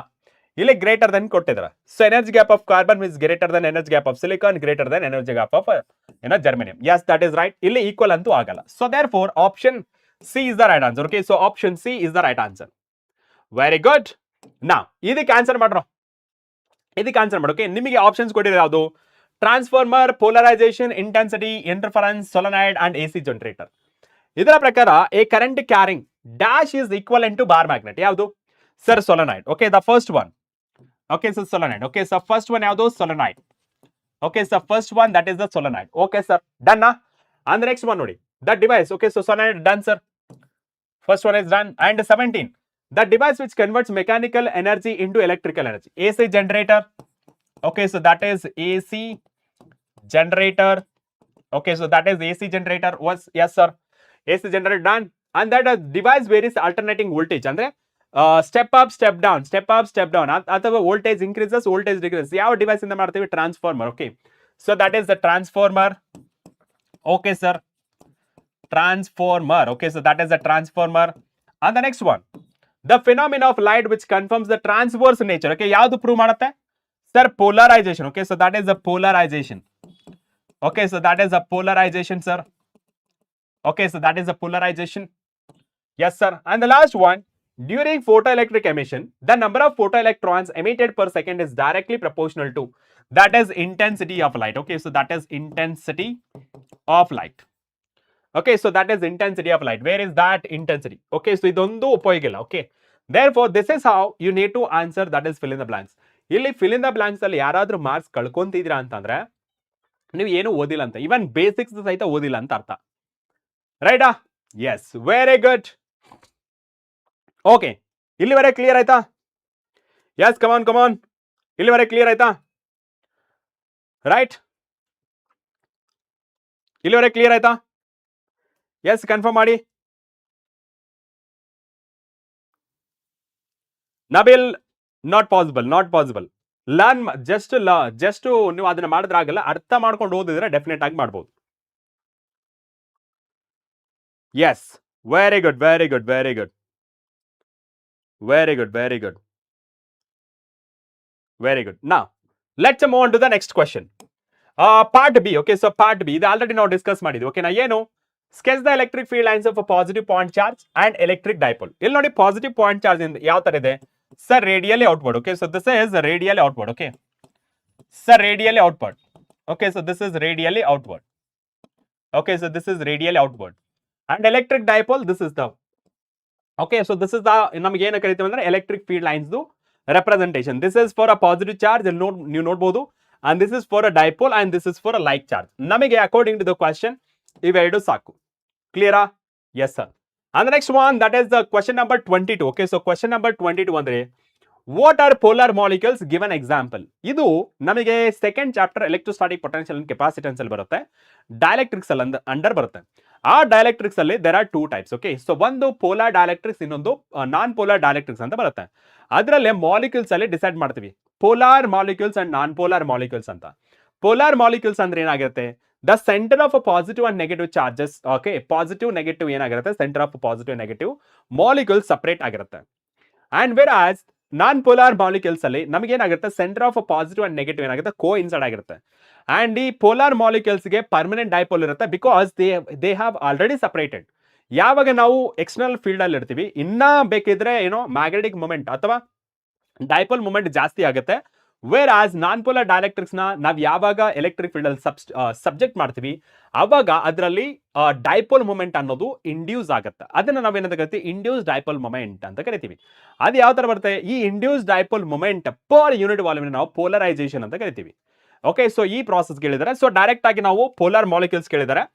ಇಲ್ಲಿ greater than ಕೊಟ್ಟಿದ್ದಾರೆ. So energy gap of carbon is greater than energy gap of silicon, greater than energy gap of germanium. Yes, that is right. ಇಲ್ಲಿ equal ಅಂತೂ ಆಗಲ್ಲ. So therefore option C is the right answer. Okay, so option C is the right answer. Very good. Now, ಇದಕ್ಕೆ answer ಮಾಡ್ರೋ. ಇದಕ್ಕೆ answer ಮಾಡೋಕೆ ನಿಮಗೆ options ಕೊಟ್ಟಿರೋ ಯಾವುದು? Transformer, polarisation, intensity, interference, solenoid and AC generator. ಇದರ ಪ್ರಕಾರ a current carrying dash is equivalent to bar magnet. ಯಾವುದು sir? Solenoid. Okay, the first one. Okay, so solenoid. Okay, so first one ಯಾವುದು solenoid. Okay, so first one, that is the solenoid. Okay, sir, done na? And the next one ನೋಡಿ, the device. Okay, so solenoid done, sir. First one is done. And 17, the device which converts mechanical energy into electrical energy. AC generator. Okay, so that is AC generator. Okay, so that is AC generator. Was yes, sir. AC generator done. And that device varies alternating voltage. ಅಂದ್ರೆ step up, step down, step up, step down. ಅಥವಾ voltage increases, voltage decreases. ಯಾವ device ಇಂದ ಮಾಡ್ತೀವಿ? Transformer. Okay, so that is the transformer. Okay, sir. Transformer. Okay, so that is the transformer. And the next one, the phenomena of light which confirms the transverse nature. Okay, ಯಾವುದು prove ಮಾಡುತ್ತೆ? Sir, polarization. Okay, so that is the polarization. Okay, so that is a polarization, sir. Okay, so that is a polarization. Yes, sir. And the last one, during photoelectric emission, the number of photoelectrons emitted per second is directly proportional to, that is intensity of light. Okay, so that is intensity of light. Okay, so that is intensity of light. Where is that intensity? Okay, so ಇದೊಂದು ಉಪಯೋಗ ಇಲ್ಲ. Okay, therefore this is how you need to answer, that is fill in the blanks. ಇಲ್ಲಿ fill in the blanks ಅಲ್ಲಿ ಯಾರಾದ್ರೂ marks ಕಳ್ಕೊಂತಿದ್ದೀರಾ ಅಂತಂದ್ರೆ ನೀವು ಏನು ಓದಿಲ್ಲ ಅಂತ, ಇವನ್ ಬೇಸಿಕ್ಸ್ ಸಹಿತ ಓದಿಲ್ಲ ಅಂತ ಅರ್ಥ. ರೈಟಾ? Yes, very good. ಓಕೆ, ಇಲ್ಲಿವರೆಗೆ ಕ್ಲಿಯರ್ ಆಯ್ತಾ? ಎಸ್, ಕಮಾನ್ ಕಮಾನ್, ಇಲ್ಲಿವರೆಗೆ ಕ್ಲಿಯರ್ ಆಯ್ತಾ? ರೈಟ್, ಇಲ್ಲಿವರೆಗೆ ಕ್ಲಿಯರ್ ಆಯ್ತಾ? ಎಸ್, ಕನ್ಫರ್ಮ್ ಮಾಡಿ. Nabil, not possible, not possible. Learn just ನೀವು ಅದನ್ನ ಮಾಡಿದ್ರಾಗಲ್ಲ, ಅರ್ಥ ಮಾಡ್ಕೊಂಡು ಓದಿದ್ರೆ ಡೆಫಿನೆಟ್ ಆಗಿ ಮಾಡ್ಬೋದು. Yes, very good, very good, very good, very good, very good, very good. ನಾ let's move on to the next question. Part B. Okay, so part B ಇದು ಆಲ್ರೆಡಿ ನಾವು ಡಿಸ್ಕಸ್ ಮಾಡಿದ್ವಿ. ಓಕೆನಾ? ಏನು? Sketch the electric field lines of positive point charge and electric dipole. ಇಲ್ಲಿ ನೋಡಿ, positive point charge ಯಾವ ತರ ಇದೆ sir? Radially outward. Okay, so this is radially outward. Okay sir, radially outward. Okay, so this is radially outward. Okay, so this is radially outward. And electric dipole, this is the, okay, so this is the, ನಮ್ಗೆ ಏನು ಕರಿತೀವಿ ಅಂದ್ರೆ electric field lines representation. This is for a positive charge, ನೀವು ನೋಡಬಹುದು, and this is for a dipole and this is for a like charge. ನಮಗೆ according to the question ಇವೆರಡು ಸಾಕು. ಕ್ಲಿಯರಾ? yes sir. And the next one, that is the question number 22. okay, so question number 22 ಅಂದ್ರೆ what are polar molecules? give an example. ಇದು ನಮಗೆ second chapter electrostatic potential and capacitance ಅಲ್ಲಿ ಬರುತ್ತೆ, dielectrics ಅಲ್ಲಿ under ಬರುತ್ತೆ. ಆ ಡೈಎಲೆಕ್ಟ್ರಿಕ್ಸ್ ಅಲ್ಲಿ there are two types. Okay, so ಒಂದು ಪೋಲಾರ್ ಡೈಎಲೆಕ್ಟ್ರಿಕ್ಸ್, ಇನ್ನೊಂದು ನಾನ್ ಪೋಲಾರ್ ಡೈಎಲೆಕ್ಟ್ರಿಕ್ಸ್ ಅಂತ ಬರುತ್ತೆ. ಅದರಲ್ಲೇ ಮಾಲಿಕ್ಯೂಲ್ಸ್ ಅಲ್ಲಿ ಡಿಸೈಡ್ ಮಾಡ್ತೀವಿ polar molecules and non polar molecules ಅಂತ. ಪೋಲಾರ್ ಮಾಲಿಕ್ಯೂಲ್ಸ್ ಅಂದ್ರೆ ಏನಾಗಿರುತ್ತೆ? The centre of positive and negative charges. Okay, positive negative ಏನಾಗಿರುತ್ತೆ? Centre of positive negative molecule separate ಆಗಿರುತ್ತೆ. And whereas non polar molecules ಅಲ್ಲಿ ನಮಗೆ ಏನಾಗುತ್ತೆ? Centre of positive and negative ಏನಾಗುತ್ತೆ? Coincide ಆಗಿರುತ್ತೆ. And ಈ ಪೋಲಾರ್ ಮಾಲಿಕ್ಯೂಲ್ಸ್ ಗೆ permanent dipole ಇರುತ್ತೆ, because they have already separated. ಯಾವಾಗ ನಾವು ಎಕ್ಸ್ಟರ್ನಲ್ ಫೀಲ್ಡ್ ಅಲ್ಲಿ ಇರ್ತೀವಿ, ಇನ್ನ ಬೇಕಿದ್ರೆ ಏನೋ ಮ್ಯಾಗ್ನೆಟಿಕ್ ಮೂಮೆಂಟ್ ಅಥವಾ ಡೈಪೋಲ್ ಮೂಮೆಂಟ್ ಜಾಸ್ತಿ ಆಗುತ್ತೆ. Wear as non polar dielectrics ನ ನಾವು ಯಾವಾಗ ಎಲೆಕ್ಟ್ರಿಕ್ ಫೀಲ್ಡ್ ಅಲ್ಲಿ ಸಬ್ಜೆಕ್ಟ್ ಮಾಡ್ತೀವಿ, ಅವಾಗ ಅದರಲ್ಲಿ ಡೈಪೋಲ್ ಮೂಮೆಂಟ್ ಅನ್ನೋದು ಇಂಡ್ಯೂಸ್ ಆಗುತ್ತೆ. ಅದನ್ನ ನಾವೇನಂತ ಕರಿತೀವಿ? ಇಂಡ್ಯೂಸ್ ಡೈಪೋಲ್ ಮೂಮೆಂಟ್ ಅಂತ ಕರಿತೀವಿ. ಅದು ಯಾವ ತರ ಬರುತ್ತೆ? ಈ induce dipole moment per unit volume ನಾವು ಪೋಲರೈಸೇಷನ್ ಅಂತ ಕರಿತೀವಿ. ಓಕೆ, ಸೊ ಈ ಪ್ರಾಸೆಸ್ ಕೇಳಿದ್ದಾರೆ. ಸೊ ಡೈರೆಕ್ಟ್ ಆಗಿ ನಾವು ಪೋಲಾರ್ ಮಾಲಿಕ್ಯೂಲ್ಸ್ ಕೇಳಿದ್ದಾರೆ.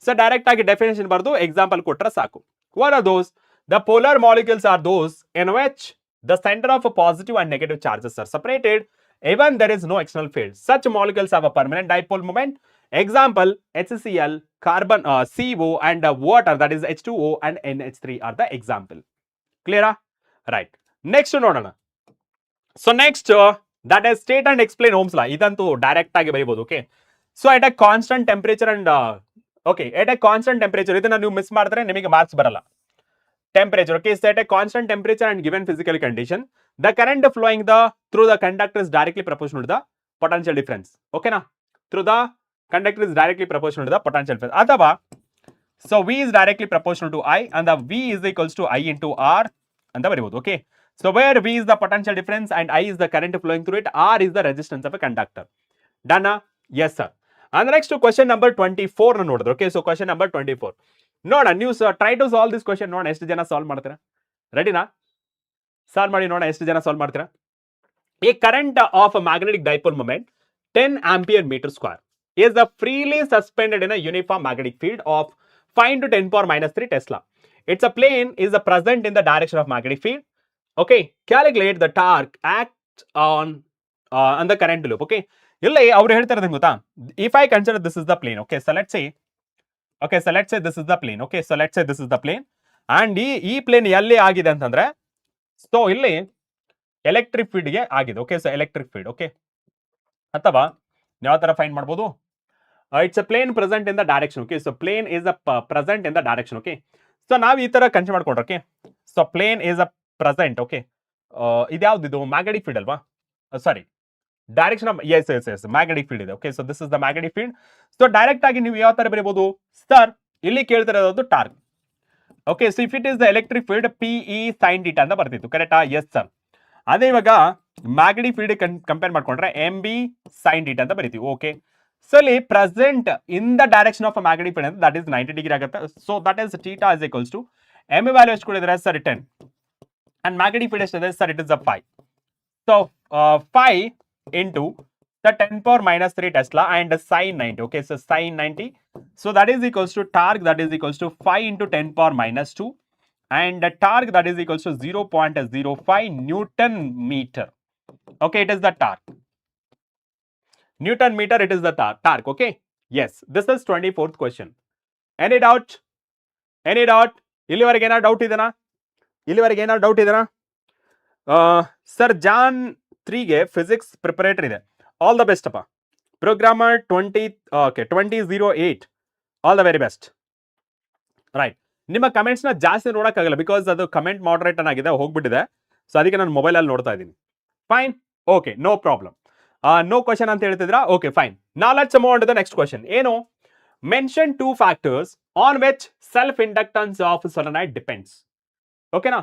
ಸೊ ಡೈರೆಕ್ಟ್ ಆಗಿ ಡೆಫಿನೇಷನ್ ಬರೆದು ಎಕ್ಸಾಂಪಲ್ ಕೊಟ್ಟರೆ ಸಾಕು. What are those? The polar molecules are those in which the center of positive and negative charges are separated even there is no external field. Such molecules have a permanent dipole moment. Example, HCl, carbon, CO and water, that is H2O and NH3 are the example. Clear? Right. Next ನೋಡೋಣ. So next that is state and explain Ohm's law. ಇದಂತೂ direct ಆಗಿ ಬರೀಬಹುದು. Okay, so at a constant temperature and okay, at a constant temperature, ಇದನ್ನ ನೀವು miss ಮಾಡಿದ್ರೆ ನಿಮಗೆ marks ಬರಲ್ಲ. Temperature, okay, set a constant temperature and given physical condition, the current flowing through the conductor is directly proportional to the potential difference. Okay na? Through the conductor is directly proportional to the potential difference. Athava, so V is directly proportional to I and the V is equals to I into R and the variable. Okay, so where V is the potential difference and I is the current flowing through it, R is the resistance of a conductor. Done? Yes sir. And the next question number 24 ನೋಡಿದ್ರೆ. Okay, so question number 24. ನೋಡ ನೀವು try to solve this question, ನೋಡ ಎಷ್ಟು ಜನ solve ಮಾಡ್ತೀರಾ. ರೆಡಿನಾ? Solve ಮಾಡಿ ನೋಡ ಎಷ್ಟು ಜನ ಸಾಲ್ವ್ ಮಾಡ್ತೀರಾ. A current of a magnetic dipole moment 10 ampere meter square is freely suspended in a uniform magnetic field of 5 into 10 power minus 3 Tesla. Its a plane is present in the direction of magnetic field. Okay, calculate the torque acts on the current loop. Okay, ಇಲ್ಲಿ ಅವ್ರು ಹೇಳ್ತಾರೆ ಗೊತ್ತಾ, if I consider this is the plane, okay, so let's say this is the plane. Okay, so let's say this is the plane and ಈ plane ಎಲ್ಲಿ ಆಗಿದೆ ಅಂತಂದ್ರೆ, so ಇಲ್ಲಿ electric field ಗೆ ಆಗಿದೆ. Okay, so electric field. Okay, ಅಥವಾ ಯಾವ ತರ ಫೈಂಡ್ ಮಾಡ್ಬೋದು, it's a plane present in the direction. Okay, so plane is a present in the direction. Okay, so ನಾವು ಈ ತರ ಕನ್ಸಿಡರ್ ಮಾಡ್ಕೊಂಡ್ರೆ, okay, so plane is a present. Okay, ಇದ್ಯಾವ್ದು magnetic field ಅಲ್ವಾ, sorry direction of yes magnetic field ಇದೆ. Okay, so this is the magnetic field. So direct ಆಗಿ ನೀವು ಯಾವ ತರ ಬರೀಬಹುದು ಸರ್, ಇಲ್ಲಿ ಕೇಳ್ತಿರೋದು torque. Okay, so if it is the electric field PE sin θ ಅಂತ ಬರ್ತಿತ್ತು, ಕರೆಕ್ಟಾ? Yes sir. ಅದೇ ಇವಾಗ ಮ್ಯಾಗ್ನೆಟಿಕ್ ಫೀಲ್ಡ್ ಕಂಪೇರ್ ಮಾಡ್ಕೊಂಡ್ರೆ MB sin θ ಅಂತ ಬರೀತೀವಿ. ಓಕೆ, ಸೊ ಇಲ್ಲಿ present in the direction of magnetic field ಅಂತ ದಟ್ ಇಸ್ 90 ಡಿಗ್ರಿ ಆಗುತ್ತೆ. So that is θ is equals to M value ಎಷ್ಟು ಕೊಡಿದ್ರೆ ಸರ್ 10 ಅಂಡ್ ಮ್ಯಾಗ್ನೆಟಿಕ್ ಫೀಲ್ಡ್ ಎಷ್ಟಿದೆ sir, it is 5. So 5 into the 10 power minus 3 Tesla and sin 90. Okay, so sin 90, so that is equals to torque, that is equals to 5 into 10 power minus 2 and the torque that is equals to 0.05 Newton meter. Okay, it is the torque. Newton meter, it is the torque. Okay, yes, this is 24th question. Any doubt? Any doubt? ಇಲ್ಲಿವರೆಗೆ ಏನಾದ್ರು doubt ಇದೆನಾ? ಇಲ್ಲಿವರೆಗೆ ಏನಾದ್ರು doubt ಇದೆನಾ? Sir ಜಾನ್ 3ಗೆ physics preparatory ಇದೆ. All the best ಅಪ್ಪ. Programmer 2008 all the very best. Right, ನಿಮ್ಮ ಕಮೆಂಟ್ಸ್ ನ ಜಾಸ್ತಿ ನೋಡೋಕ್ಕಾಗಲ್ಲ ಬಿಕಾಸ್ ಅದು ಕಮೆಂಟ್ ಮಾಡರೇಟರ್ ಆಗಿದೆ, ಹೋಗ್ಬಿಟ್ಟಿದೆ. ಸೊ ಅದಕ್ಕೆ ನಾನು ಮೊಬೈಲಲ್ಲಿ ನೋಡ್ತಾ ಇದ್ದೀನಿ. Fine, okay, no problem. No question ಅಂತ ಹೇಳ್ತಿದ್ರಾ? Okay, fine. Now let's move on to the next question. ಏನು? Mention 2 factors on which self inductance of solenoid depends. ಓಕೆನಾ?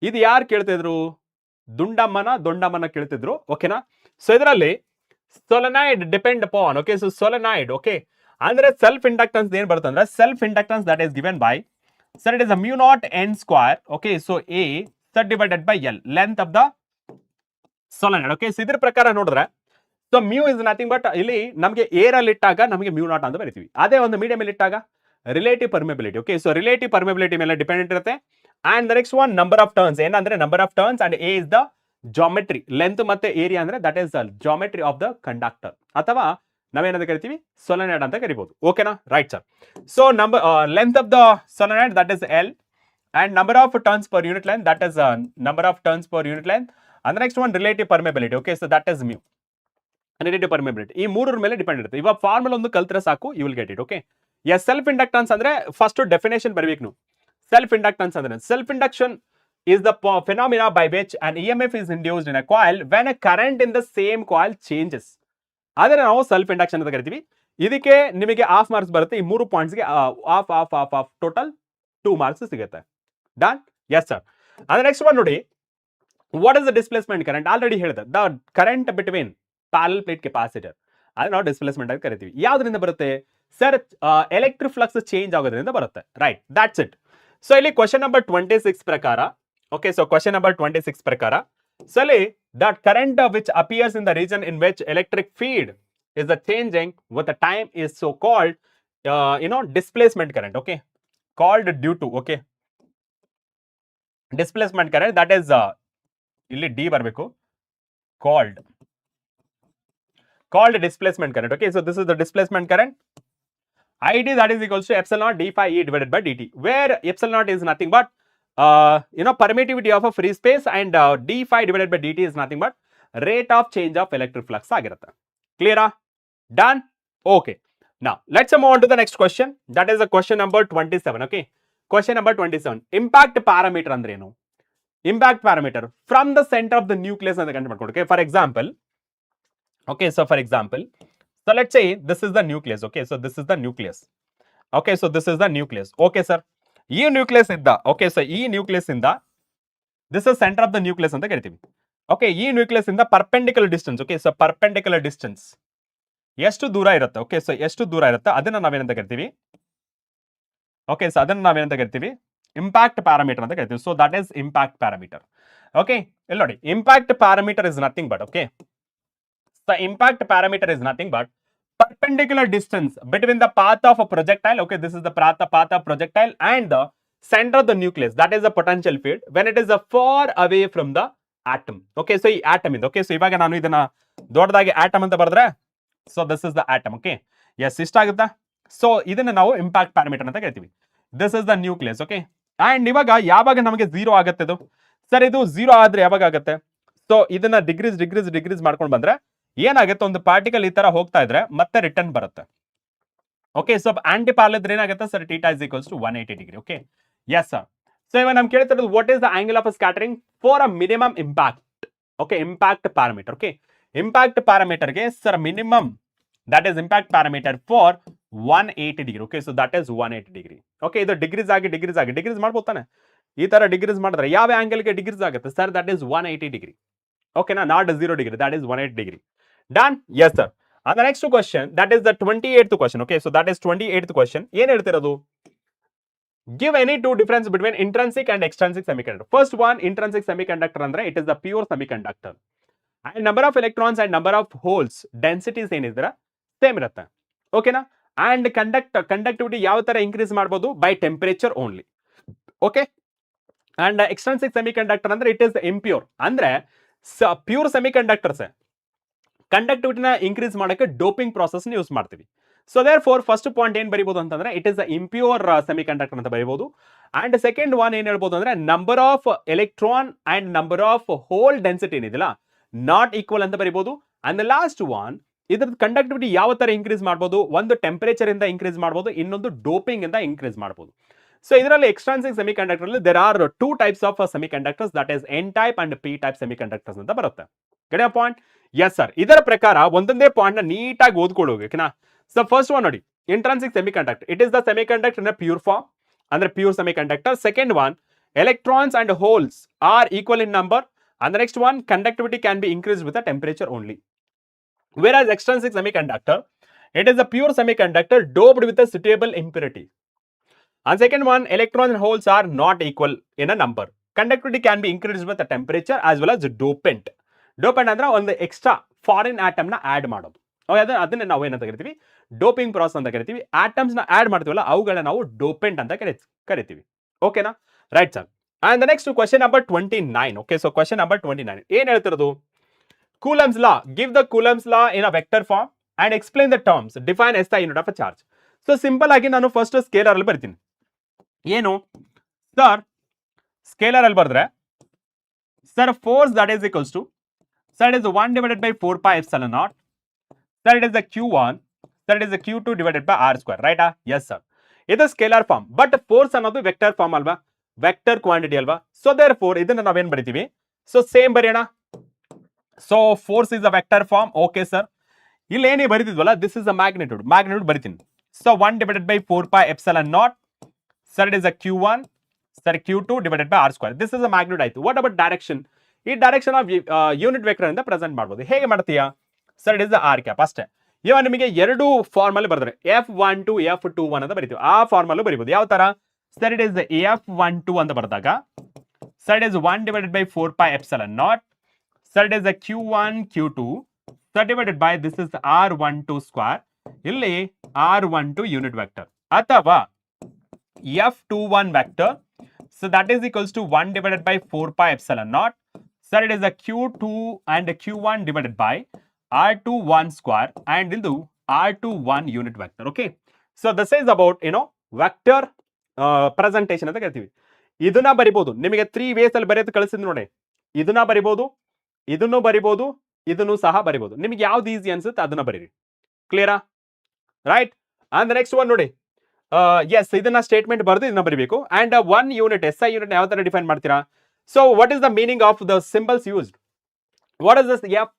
ಇದು ಯಾರು ಕೇಳ್ತಿದ್ರು? ದೊಂಡಮ್ಮನ ಕೇಳ್ತಿದ್ರು. ಓಕೆನಾ? ಸೊ ಇದರಲ್ಲಿ solenoid depend upon. Okay, so solenoid, okay, ಅಂದ್ರೆ self inductance ಏನ್ ಬರುತ್ತೆ ಅಂದ್ರೆ, self inductance that is given by sir it is a mu naught n square. Okay, so A sir divided by L length of the solenoid. Okay, so ಇದ್ರ ಪ್ರಕಾರ ನೋಡಿದ್ರೆ so mu is nothing but ಇಲ್ಲಿ ನಮಗೆ air ಅಲ್ಲಿ ಇಟ್ಟಾಗ ನಮಗೆ mu naught ಅಂತ ಬರೀತೀವಿ. ಅದೇ ಒಂದು ಮೀಡಿಯಂ ಅಲ್ಲಿ ಇಟ್ಟಾಗ relative permeability. Okay, so relative permeability ಮೇಲೆ ಡಿಪೆಂಡೆಂಟ್ ಇರುತ್ತೆ. And the next one number of turns, ಏನಂದ್ರೆ number of turns and A is the geometry. Length ಮತ್ತೆ ಏರಿಯಾ ಅಂದ್ರೆ that is the geometry of the conductor, ಅಥವಾ ನಾವೇನಂತ ಕರಿತೀವಿ solenoid ಅಂತ ಕರಿಬಹುದು. ಓಕೆನಾ? Right sir. So number length of the solenoid that is L and number of turns per unit length, that is number of turns per unit length, and the next one relative permeability. Okay, so that is mu. Relative permeability ಈ ಮೂರರ ಮೇಲೆ depend ಇರುತ್ತೆ. ಇವಾಗ formula ಒಂದು ಕಲ್ತ್ರೆ ಸಾಕು, you will get it. Okay, yes, self inductance ಅಂದ್ರೆ first definition ಬರಬೇಕು ನೀವು. ಸೆಲ್ಫ್ ಇಂಡಕ್ಟನ್ಸ್ ಅಂದ್ರೆ self induction is the phenomena by which an EMF is induced in a coil when a current in the same coil changes. ಅದನ್ನ ನಾವು self induction ಅಂತ ಕರಿತೀವಿ. ಇದಕ್ಕೆ ನಿಮಗೆ ಹಾಫ್ ಮಾರ್ಕ್ಸ್ ಬರುತ್ತೆ. ಈ 3 ಪಾಯಿಂಟ್ಸ್ಗೆ ಹಾಫ್ ಟೋಟಲ್ 2 ಮಾರ್ಕ್ಸ್ ಸಿಗುತ್ತೆ. ಡನ್? Yes sir. ಅಂದ್ರೆ ನೆಕ್ಸ್ಟ್ ಒನ್ ನೋಡಿ, what is the displacement current? Already ಹೇಳಿದೆ, the current between parallel plate capacitor, ಅದನ್ನ ನಾವು ಡಿಸ್ಪ್ಲೇಸ್ಮೆಂಟ್ ಅಂತ ಕರಿತೀವಿ. ಯಾವ್ದ್ರಿಂದ ಬರುತ್ತೆ ಸರ್? ಎಲೆಕ್ಟ್ರಿಕ್ ಫ್ಲಕ್ಸ್ ಚೇಂಜ್ ಆಗೋದ್ರಿಂದ ಬರುತ್ತೆ. Right, that's it. ಸೊ ಇಲ್ಲಿ ಕ್ವಶನ್ ನಂಬರ್ 26 ಪ್ರಕಾರ, ಓಕೆ, ಸೊ ಕ್ವಶನ್ ನಂಬರ್ 26 ಪ್ರಕಾರ, ಸೊ ಇಲ್ಲಿ that current which appears in the region in which electric field is changing with the time is so called displacement current. Okay, called due to, okay, displacement current, that is illi D barbeku, called displacement current. Okay, so this is the displacement current. ID that is equals to epsilon naught d phi E divided by dt, where epsilon naught is nothing but permittivity of a free space and d phi divided by dt is nothing but rate of change of electric flux ಆಗಿರುತ್ತೆ. Clear? Done? Okay. Now let's move on to the next question. That is the question number 27. Okay, question number 27. Impact parameter ಅಂದ್ರೆ ಏನು? Impact parameter from the center of the nucleus ಅಂತ ಕಂಡು ಮಾಡ್ಕೊಂಡು. Okay, for example, okay, so for example, so let's say this is the nucleus. Okay, so this is the nucleus. Okay, so this is the nucleus. Okay sir, ಈ nucleus ಇಂದ, okay, so ಈ nucleus ಇಂದ this is centre of the nucleus ಅಂತ ಕರಿತೀವಿ. Okay, ಈ nucleus ಇಂದ perpendicular distance, okay, so perpendicular distance ಎಷ್ಟು ದೂರ ಇರುತ್ತೆ? ಓಕೆ, ಸೊ ಎಷ್ಟು ದೂರ ಇರುತ್ತೆ ಅದನ್ನ ನಾವೇನಂತ ಕರಿತೀವಿ? ಓಕೆ, ಸೊ ಅದನ್ನ ನಾವೇನಂತ ಕರಿತೀವಿ, ಇಂಪ್ಯಾಕ್ಟ್ ಪ್ಯಾರಾಮೀಟರ್ ಅಂತ ಕರಿತೀವಿ. So that is impact parameter. Okay, ಇಲ್ಲಿ ನೋಡಿ, impact parameter is nothing but, okay, the impact parameter is nothing but perpendicular distance between the path of a projectile. Okay, this is the path of projectile and the center of the nucleus, that is the potential field when it is far away from the atom. Okay, so ಈ atom ಇದೆ. Okay, so ಇವಾಗ ನಾನು ಇದನ್ನ ದೊಡ್ಡದಾಗಿ atom ಅಂತ ಬರೆದ್ರೆ, so this is the atom. Okay, yes, ಇಷ್ಟ ಆಗುತ್ತಾ? ಸೊ ಇದನ್ನ ನಾವು ಇಂಪ್ಯಾಕ್ಟ್ ಪ್ಯಾರಾಮೀಟರ್ ಅಂತ ಕರಿತೀವಿ. This is the nucleus. Okay, and ಇವಾಗ ಯಾವಾಗ ನಮಗೆ 0 ಆಗುತ್ತೆ ಇದು? ಸರ್, ಇದು 0 ಆದ್ರೆ ಯಾವಾಗ ಆಗುತ್ತೆ? ಸೊ ಇದನ್ನ ಡಿಗ್ರೀಸ್ ಮಾಡ್ಕೊಂಡು ಬಂದ್ರೆ ಏನಾಗುತ್ತೆ, ಒಂದು ಪಾರ್ಟಿಕಲ್ ಈ ತರ ಹೋಗ್ತಾ ಇದ್ರೆ ಮತ್ತೆ ರಿಟರ್ನ್ ಬರುತ್ತೆ. ಓಕೆ, ಸೊ ಆಂಟಿ ಪ್ಯಾರಲಲ್ ಇದ್ರೆ ಏನಾಗುತ್ತೆ sir? Theta is equals to 180 degree. Okay, yes sir. So ಇವಾಗ ನಮ್ಗೆ ಕೇಳ್ತಿರೋದು what is the angle of scattering for a minimum impact. Okay, impact parameter. Okay, impact ಪ್ಯಾರಾಮೀಟರ್ಗೆ sir minimum, that is impact parameter for 180 degree. Okay, so that is 180 degree. Okay, ಇದು decrease ಮಾಡ್ಬೋದು ತಾನೆ? ಈ ತರ decrease ಮಾಡಿದ್ರೆ ಯಾವ ಆಂಗಲ್ಗೆ decrease ಆಗುತ್ತೆ ಸರ್? That is 180 degree. ಓಕೆನಾ, not 0 degree, that is 180 degree. Done? Yes sir. And the next question, that is the 28th question. Okay, so that is 28th question. ಏನ್ ಹೇಳ್ತಿರೋದು? Give any two difference between intrinsic and extrinsic semiconductor. First one, intrinsic semiconductor ಅಂದ್ರೆ it is the pure semiconductor. And number of electrons and number of holes, densities ಏನಿದ್ರೆ same ಇರುತ್ತೆ. ಓಕೆನಾ? And conductivity ಯಾವ ತರ increase ಮಾಡಬಹುದು? By temperature only. Okay, and extrinsic semiconductor ಅಂದ್ರೆ it is impure. ಅಂದ್ರೆ pure semiconductors ಕಂಡಕ್ಟಿವಿಟಿನ ಇನ್ಕ್ರೀಸ್ ಮಾಡೋಕೆ ಡೋಪಿಂಗ್ ಪ್ರಾಸೆಸ್ ಯೂಸ್ ಮಾಡ್ತೀವಿ. So therefore first point ಏನ್ ಬರೀಬಹುದು ಅಂತಂದ್ರೆ ಇಟ್ ಇಸ್ ಇಂಪ್ಯೂರ್ ಸೆಮಿಕಂಡಕ್ಟರ್ ಅಂತ ಬರೀಬಹುದು. ಅಂಡ್ ಸೆಕೆಂಡ್ ಒನ್ ಏನ್ ಹೇಳ್ಬೋದು ಅಂದ್ರೆ number of electron and number of hole density ಏನಿದಿಲ್ಲ ನಾಟ್ ಈಕ್ವಲ್ ಅಂತ ಬರೀಬಹುದು. ಅಂಡ್ ಲಾಸ್ಟ್ ಒನ್, ಇದ್ರ ಕಂಡಕ್ಟಿವಿಟಿ ಯಾವ ತರ ಇನ್ಕ್ರೀಸ್ ಮಾಡಬಹುದು? ಒಂದು ಟೆಂಪರೇಚರ್ ಇಂದ ಇನ್ಕ್ರೀಸ್ ಮಾಡಬಹುದು, ಇನ್ನೊಂದು ಡೋಪಿಂಗ್ ಇಂದ ಇನ್ಕ್ರೀಸ್ ಮಾಡಬಹುದು. ಸೊ ಇದರಲ್ಲಿ ಎಕ್ಸ್ಟ್ರಿನ್ಸಿಕ್ ಸೆಮಿಕಂಡಕ್ಟರ್ ಅಲ್ಲಿ there are 2 types of semiconductors, that is N type and P type semiconductors ಅಂತ ಬರುತ್ತೆ. ಗಡಿಯ ಪಾಯಿಂಟ್? S sir. ಇದರ ಪ್ರಕಾರ ಒಂದೊಂದೇ ಪಾಯಿಂಟ್ ನ ನೀಟಾಗಿ ಓದ್ಕೊಳ್ಳೋಕೆ. ಸೊ ಫಸ್ಟ್ ಒನ್ ನೋಡಿ, intrinsic semiconductor, it is the semiconductor in pure form, ಅಂದ್ರೆ pure semiconductor. Second one, electrons and holes are equal in number, and the next one, conductivity can be increased with the temperature only. Whereas extrinsic semiconductor, it is a pure semiconductor doped with a suitable impurity. And second one, electrons and holes are not equal in a number. Conductivity can be increased with the temperature as well as dopant. Dopant ಅಂದ್ರೆ ಒಂದು extra foreign atom ನ add ಮಾಡೋದು. ಅದನ್ನ ನಾವು ಏನಂತ ಕರಿತೀವಿ? Doping process ಅಂತ ಕರಿತೀವಿ. ಆಟಮ್ಸ್ ನ ಆಡ್ ಮಾಡ್ತೀವಲ್ಲ ಅವುಗಳನ್ನ ನಾವು ಡೋಪೆಂಟ್ ಅಂತ ಕರಿತೀವಿ. ಓಕೆನಾ? Right sir. And the next question number 29. Okay, so question number 29. ಏನ್ ಹೇಳ್ತಿರೋದು? Coulomb's law. Give the Coulomb's law in a vector form and explain the terms. Define SI unit of a charge. So simple ಆಗಿ ನಾನು first scalar ಅಲ್ಲಿ ಬರ್ತೀನಿ. ಏನು sir? Scalar ಅಲ್ಲಿ ಬರೆದ್ರೆ sir force that is equals to sir it is 1 divided by 4 pi epsilon naught. Sir, it is the Q1. Sir, it is the Q2 divided by R square. Right? Yes, sir. ಇದು scalar form. But force ಅನ್ನೋದು vector form ಅಲ್ವಾ? Vector quantity ಅಲ್ವಾ? So therefore ಇದನ್ನ ನಾವೇನ್ ಬರಿತೀವಿ? So same ಬರೆಯೋಣ. So force is a vector form. Okay sir. ಇಲ್ಲಿ ಏನೇ ಬರೀತಿದ್ವಲ್ಲ, this is a magnitude. Magnitude ಬರಿತೀನಿ. So 1 divided by 4 pi epsilon naught. Sir, it is a Q1. Sir, Q2 divided by R square. This is a magnitude ಆಯ್ತು. What about direction? ಈ direction of unit vector ಅಂತ present ಮಾಡ್ಬೋದು. ಹೇಗೆ ಮಾಡ್ತೀಯಾ? Sir, it is the R cap ಅಷ್ಟೇ. ಇವಾಗ ನಿಮಗೆ ಎರಡು ಫಾರ್ಮ್ ಅಲ್ಲಿ ಬರೆದ್ರೆ F12 F21 ಅಂತ ಬರೀತೀವಿ. ಆ ಫಾರ್ಮ್ ಅಲ್ಲೂ ಬರೀಬಹುದು. ಯಾವ ತರ? ಸರ್, ಇಟ್ ಇಸ್ F12 ಅಂತ ಬರೆದಾಗ sir it is 1 divided by 4 pi epsilon naught. Sir, it is Q1 Q2 sir divided by this is R12 square. ಇಲ್ಲಿ R12 ಯೂನಿಟ್ ವೆಕ್ಟರ್ ಅಥವಾ F21 vector. So that is equals to 1 divided by 4 pi epsilon naught. Sir, it is Q2 and Q1 divided by R21 square and into R21 unit vector. Okay, so this is about vector presentation ಅಂತ ಕರಿತೀವಿ. ಇದನ್ನ ಬರಿಬಹುದು. ನಿಮಗೆ 3 ways ಅಲ್ಲಿ ಬರೆಯೋದು ಕಳಿಸಿದ್ ನೋಡಿ. ಇದನ್ನ ಬರಿಬಹುದು, ಇದನ್ನು ಬರಿಬಹುದು, ಇದನ್ನು ಸಹ ಬರಿಬಹುದು. ನಿಮಗೆ ಯಾವ್ದು ಈಸಿ ಅನ್ಸುತ್ತೆ ಅದನ್ನ ಬರೀರಿ. ಕ್ಲಿಯರಾ? ರೈಟ್. ಅಂಡ್ ನೆಕ್ಸ್ಟ್ ಒನ್ ನೋಡಿ. ಎಸ್, ಇದನ್ನ ಸ್ಟೇಟ್ಮೆಂಟ್ ಬರೆದು ಇದನ್ನ ಬರಿಬೇಕು. ಅಂಡ್ 1 ಯೂನಿಟ್ SI ಯೂನಿಟ್ ಯಾವ ತರ ಡಿಫೈನ್ ಮಾಡ್ತೀರಾ? So what is the meaning of the symbols used? What is this F?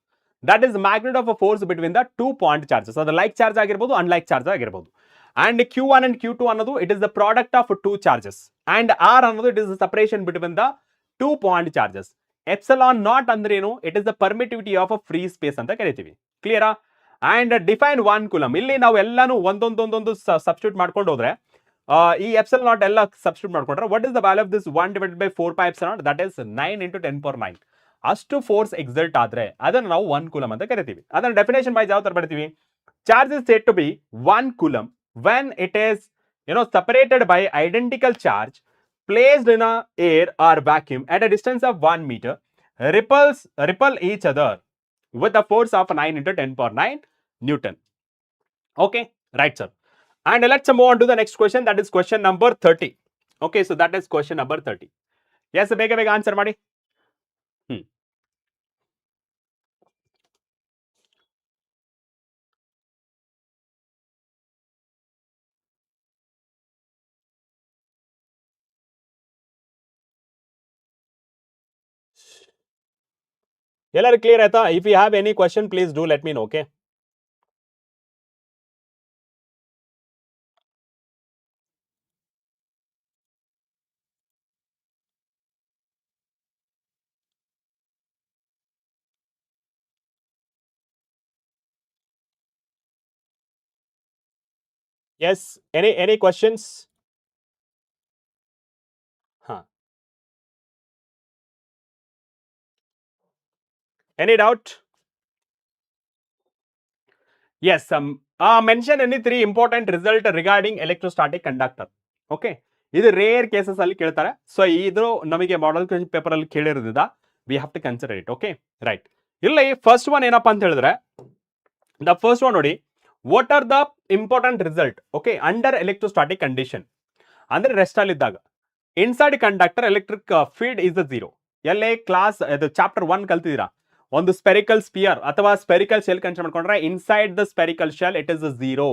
That is magnitude of a force between the 2 point charges. So the like charge ಆಗಿರಬಹುದು, unlike charge ಆಗಿರಬಹುದು. And Q1 and Q2 ಅನ್ನೋದು it is the product of 2 charges. And R ಅನ್ನೋದು it is the separation between the 2 point charges. Epsilon naught ಅಂದ್ರೆ ಏನು? It is the permittivity of a free space ಅಂತ ಕರಿತೀವಿ. ಕ್ಲಿಯರಾ? And define 1 coulomb. ಇಲ್ಲಿ ನಾವು ಎಲ್ಲಾನು ಒಂದೊಂದು ಸಬ್ಸ್ಟಿಟ್ಯೂಟ್ ಮಾಡ್ಕೊಂಡು ಹೋದ್ರೆ ಈ ಎಪ್ಸಲ್ ನಾಟ್ ಎಲ್ಲ ಸಬ್ಸ್ಟಿಟ್ಯೂಟ್ ಮಾಡ್ಕೊಂಡ್ರೆ what is the value of this 1 divided by 4 pi epsilon naught, that is 9 into 10 power 9. ಅಷ್ಟು ಫೋರ್ಸ್ ಎಕ್ಸರ್ಟ್ ಆದ್ರೆ ಅದನ್ನು ನಾವು 1 ಕೂಲಮ್ ಅಂತ ಕರಿತೀವಿ. ಅದನ್ನ ಡೆಫಿನೇಷನ್ ವೈಸ್ ಯಾವ ತರ ಬರ್ತೀವಿ? Charge is said to be 1 coulomb when it is separated by identical charge placed in a air or vacuum at a distance of 1 meter, repel each other with a force of 9 into 10 power 9 Newton. Okay, right sir. And let's move on to the next question, that is question number 30. Okay, so that is question number 30. Yes, ಬೇಗ answer ಮಾಡಿ. ಎಲ್ಲರೂ clear ಆಯ್ತಾ? If you have any question please do let me know. Okay, yes, any questions? Any doubt? Yes, mention any 3 important result regarding electrostatic conductor. Okay, ಇದು rare cases ಅಲ್ಲಿ ಕೇಳ್ತಾರೆ. So ಇದು ನಮಗೆ model question paper ಅಲ್ಲಿ ಕೇಳಿರೋದ್ರಿಂದ we have to consider it. Okay, right. ಇಲ್ಲಿ first one ಏನಪ್ಪಾ ಅಂತ ಹೇಳಿದ್ರೆ, ದ ಫಸ್ಟ್ ಒನ್ ನೋಡಿ, what are the important result okay under electrostatic condition ಅಂದ್ರೆ ರೆಸ್ಟ್ ಅಲ್ಲಿ ಇದ್ದಾಗ inside conductor electric field is 0. ಎಲ್ಲೇ ಕ್ಲಾಸ್ ಇದು ಚಾಪ್ಟರ್ 1 ಕಲ್ತಿದ್ದೀರಾ, ಒಂದು ಸ್ಪೆರಿಕಲ್ ಸ್ಪಿಯರ್ ಅಥವಾ ಸ್ಪೆರಿಕಲ್ ಶೆಲ್ ಕನ್ಸಿಡರ್ ಮಾಡ್ಕೊಂಡ್ರೆ inside the spherical shell it is 0.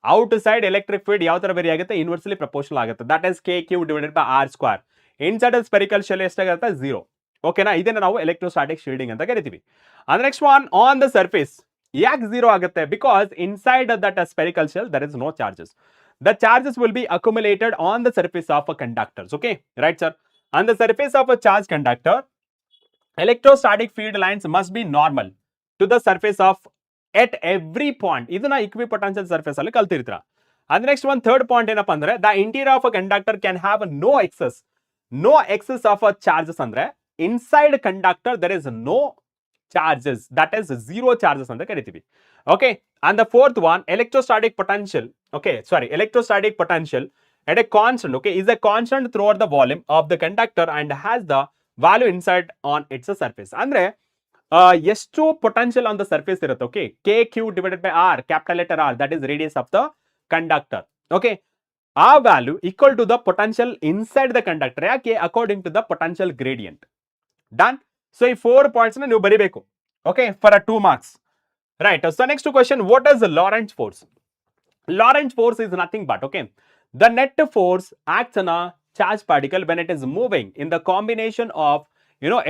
Outside electric field ಯಾವ ತರ ವೇರಿ ಆಗುತ್ತೆ? ಇನ್ವರ್ಸ್ಲಿ ಪ್ರಪೋರ್ಷನಲ್ ಆಗುತ್ತೆ. That is KQ divided by R square. Inside spherical shell ಎಷ್ಟಾಗುತ್ತೆ? 0. ಓಕೆನಾ? ಇದನ್ನ ನಾವು ಎಲೆಕ್ಟ್ರೋಸ್ಟಾಟಿಕ್ ಶೀಲ್ಡಿಂಗ್ ಅಂತ ಕರಿತೀವಿ. And next one, on the surface ಯಾಕೆ 0 ಆಗುತ್ತೆ? Because inside that spherical shell there is no charges. The charges will be accumulated on the surface of a conductors. Okay, right sir. On the surface of a charged conductor, electrostatic field lines must be normal to the surface of at every point. ಇದನ್ನ equipotential surface ಅಲ್ಲಿ ಕಲ್ತಿರ್ತೀರಾ. And next one, third point ಏನಪ್ಪ ಅಂದ್ರೆ, the interior of a conductor can have no excess of a charges ಅಂದ್ರೆ inside conductor there is no charges, that is 0 charges ಅಂತ ಕರಿತೀವಿ. Okay, and the fourth one, electrostatic potential at a constant, okay, is a constant throughout the volume of the conductor and has the value inside on its surface. ಅಂದ್ರೆ ಎಷ್ಟು potential on the surface ಇರುತ್ತೆ? Okay, KQ divided by R, capital letter R, that is radius of the conductor. Okay, ಆ value equal to the potential inside the conductor. ಯಾಕೆ? According to the potential gradient. Done. So ಈ 4 points ನೀವು ಬರೀಬೇಕು. Okay, for 2 marks. Right. So next question, what is the Lorentz force? Lorentz force is nothing but, okay, the net force acts on a charged particle when it is moving in the combination of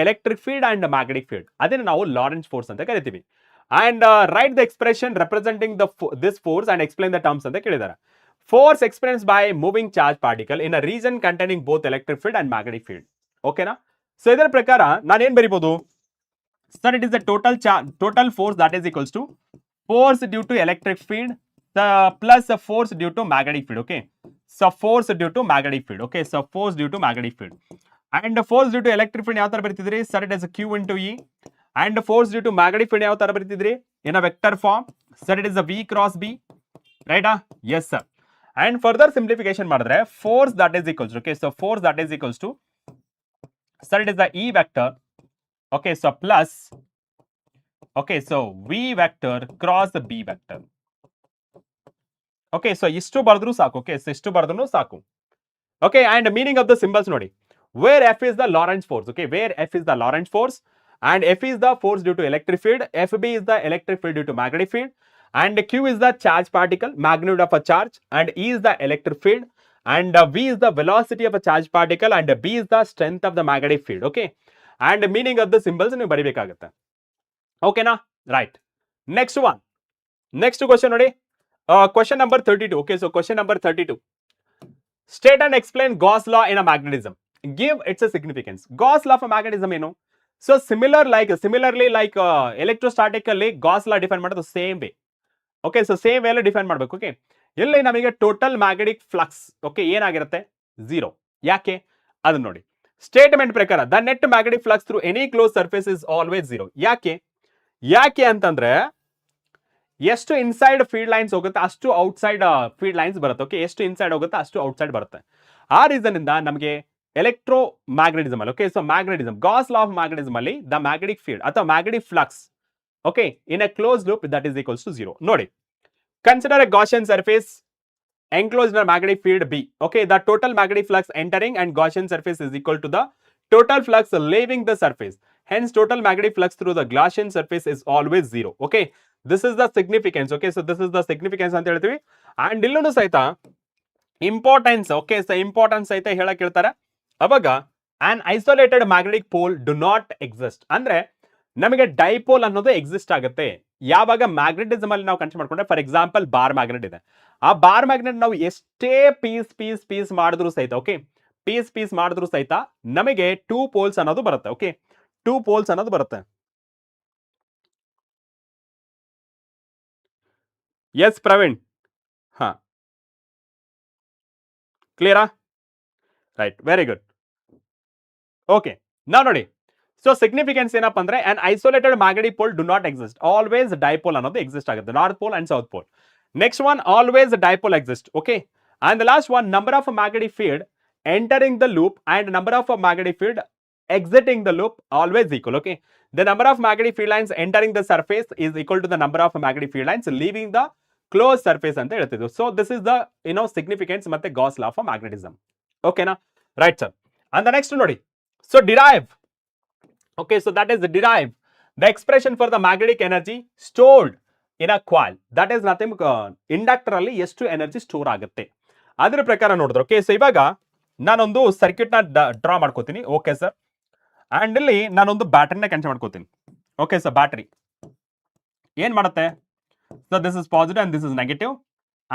electric field and magnetic field. ಅದನ್ನ ನಾವು Lorentz force ಅಂತ ಕರಿತೀವಿ. And write the expression representing this force and explain the terms ಅಂತ ಕೇಳಿದ್ದಾರೆ. Force experienced by moving charged particle in a region containing both electric field and magnetic field. ಓಕೆನಾ? So ಇದರ ಪ್ರಕಾರ ನಾನು ಏನು ಬರೀಬಹುದು? Sir, it is the total force that is equals to force due to electric field plus the force due to magnetic field. Okay, so force due to magnetic field. Okay, so force due to magnetic field and force due to electric field ಯಾವ ತರ ಬರೀತಿದ್ರಿ? Sir, it is a Q into E. And force due to magnetic field ಯಾವ ತರ ಬರೀತಿದ್ರಿ? In a vector form. Sir, it is a V cross B, right? Yes sir. And further simplification ಮಾಡಿದ್ರೆ force that is equals to, okay, so force that is equals to, sir, it is the E vector. Okay, so plus, okay, so V vector cross the B vector. Okay, so ಇಷ್ಟು ಬರೆದ್ರು ಸಾಕು. Okay, so ಇಷ್ಟು ಬರೆದ್ರು ಸಾಕು. Okay, and meaning of the symbols ನೋಡಿ, where F is the Lorentz force. Okay, where F is the Lorentz force and F is the force due to electric field, FB is the electric field due to magnetic field, and Q is the charge particle, magnitude of a charge, and E is the electric field, and V is the velocity of a charge particle, and B is the strength of the magnetic field. Okay, and meaning of the symbols ನೀವು ಬರಿಬೇಕಾಗುತ್ತೆ. ಓಕೆನಾ? Right. Next one, next question ನೋಡಿ, question number 32. Okay, so question number 32, state and explain Gauss law in a magnetism, give its a significance. Gauss law of magnetism ಏನು? So similarly like electrostatic ಅಲ್ಲಿ Gauss law define ಮಾಡೋದು same way. Okay, so same way ಅಲ್ಲಿ define ಮಾಡಬೇಕು. Okay, ಇಲ್ಲಿ ನಮಗೆ total magnetic flux okay ಏನಾಗಿರುತ್ತೆ 0. ಯಾಕೆ ಅದನ್ನ ನೋಡಿ. ಸ್ಟೇಟ್ಮೆಂಟ್ ಪ್ರಕಾರ the net magnetic flux through any close surface is always 0. ಯಾಕೆ ಅಂತಂದ್ರೆ ಎಷ್ಟು ಇನ್ಸೈಡ್ ಫೀಲ್ಡ್ ಲೈನ್ಸ್ ಹೋಗುತ್ತೆ ಅಷ್ಟು ಔಟ್ಸೈಡ್ ಫೀಲ್ಡ್ ಲೈನ್ಸ್ ಬರುತ್ತೆ. ಓಕೆ, ಎಷ್ಟು ಇನ್ಸೈಡ್ ಹೋಗುತ್ತೆ ಅಷ್ಟು ಔಟ್ಸೈಡ್ ಬರುತ್ತೆ. ಆ ರೀಸನ್ ಇಂದ ನಮಗೆ ಎಲೆಕ್ಟ್ರೋ ಮ್ಯಾಗ್ನೆಟಿಸಮ್ ಅಲ್ಲಿ okay, so magnetism Gauss law of magnetism ಅಲ್ಲಿ ದ ಮ್ಯಾಗ್ನೆಟಿಕ್ ಫೀಲ್ಡ್ ಅಥವಾ magnetic flux okay in a close loop that is equals to 0. ನೋಡಿ, consider a Gaussian surface enclosed in a magnetic field B. Okay, the total magnetic flux entering and Gaussian surface is equal to the total flux leaving the surface. Hence, total magnetic flux through the Gaussian surface is always 0. Okay, this is the significance. Okay, so this is the significance ಅಂತ ಹೇಳ್ತೀವಿ. And ಇಲ್ಲೂ ಸಹಿತ importance okay, so importance ಸಹಿತ ಹೇಳಕ್ ಹೇಳ್ತಾರೆ. ಅವಾಗ an isolated magnetic pole do not exist ಅಂದ್ರೆ ನಮಗೆ ಡೈಪೋಲ್ ಅನ್ನೋದು ಎಕ್ಸಿಸ್ಟ್ ಆಗುತ್ತೆ ಯಾವಾಗ ಮ್ಯಾಗ್ನೆಟಿಸಮ್ ಅಲ್ಲಿ ನಾವು ಕನ್ಸಿಡರ್ ಮಾಡ್ಕೊಂಡ್ರೆ. ಫಾರ್ ಎಕ್ಸಾಂಪಲ್ ಬಾರ್ ಮ್ಯಾಗ್ನೆಟ್ ಇದೆ, ಆ ಬಾರ್ ಮ್ಯಾಗ್ನೆಟ್ ನಾವು ಎಷ್ಟೇ ಪೀಸ್ ಮಾಡಿದ್ರು ಸಹಿತ ಓಕೆ, ಪೀಸ್ ಮಾಡಿದ್ರು ಸಹಿತ ನಮಗೆ 2 ಪೋಲ್ಸ್ ಅನ್ನೋದು ಬರುತ್ತೆ. ಓಕೆ, 2 ಪೋಲ್ಸ್ ಅನ್ನೋದು ಬರುತ್ತೆ. ಎಸ್ ಪ್ರವೀಣ್, ಹಾ ಕ್ಲಿಯರಾ? Right, very good. ಓಕೆ, ನಾವು ನೋಡಿ, ಸೊ ಸಿಗ್ನಿಫಿಕೆನ್ಸ್ ಏನಪ್ಪ ಅಂದ್ರೆ an isolated magnetic pole do not exist, always dipole ಅನ್ನೋದು ಎಕ್ಸಿಸ್ಟ್ ಆಗುತ್ತೆ, north pole and south pole. Next one, always dipole exists. Okay, and the last one, number of magnetic field entering the loop and number of magnetic field exiting the loop always equal. Okay, the number of magnetic field lines entering the surface is equal to the number of magnetic field lines leaving the closed surface ಅಂತ ಹೇಳ್ತಿದ್ವಿ. So this is the significance ಮತ್ತೆ Gauss law of magnetism. Okay na? Right sir. And the next ನೋಡಿ, so derive. Okay, so that is derive the expression for the magnetic energy stored in a coil, that is nothing inductor ಅಲ್ಲಿ ಎಷ್ಟು energy store ಆಗುತ್ತೆ ಅದರ ಪ್ರಕಾರ ನೋಡಿದ್ರೆ. Okay, so ಇವಾಗ ನಾನೊಂದು circuit ನ ಡ್ರಾ ಮಾಡ್ಕೋತೀನಿ. ಓಕೆ ಸರ್, ಅಂಡ್ ಇಲ್ಲಿ ನಾನೊಂದು ಬ್ಯಾಟರಿನ ಕನ್ಸಿಡರ್ ಮಾಡ್ಕೋತೀನಿ. ಓಕೆ, ಸೊ ಬ್ಯಾಟರಿ ಏನ್ ಮಾಡುತ್ತೆ? So this is positive and this is negative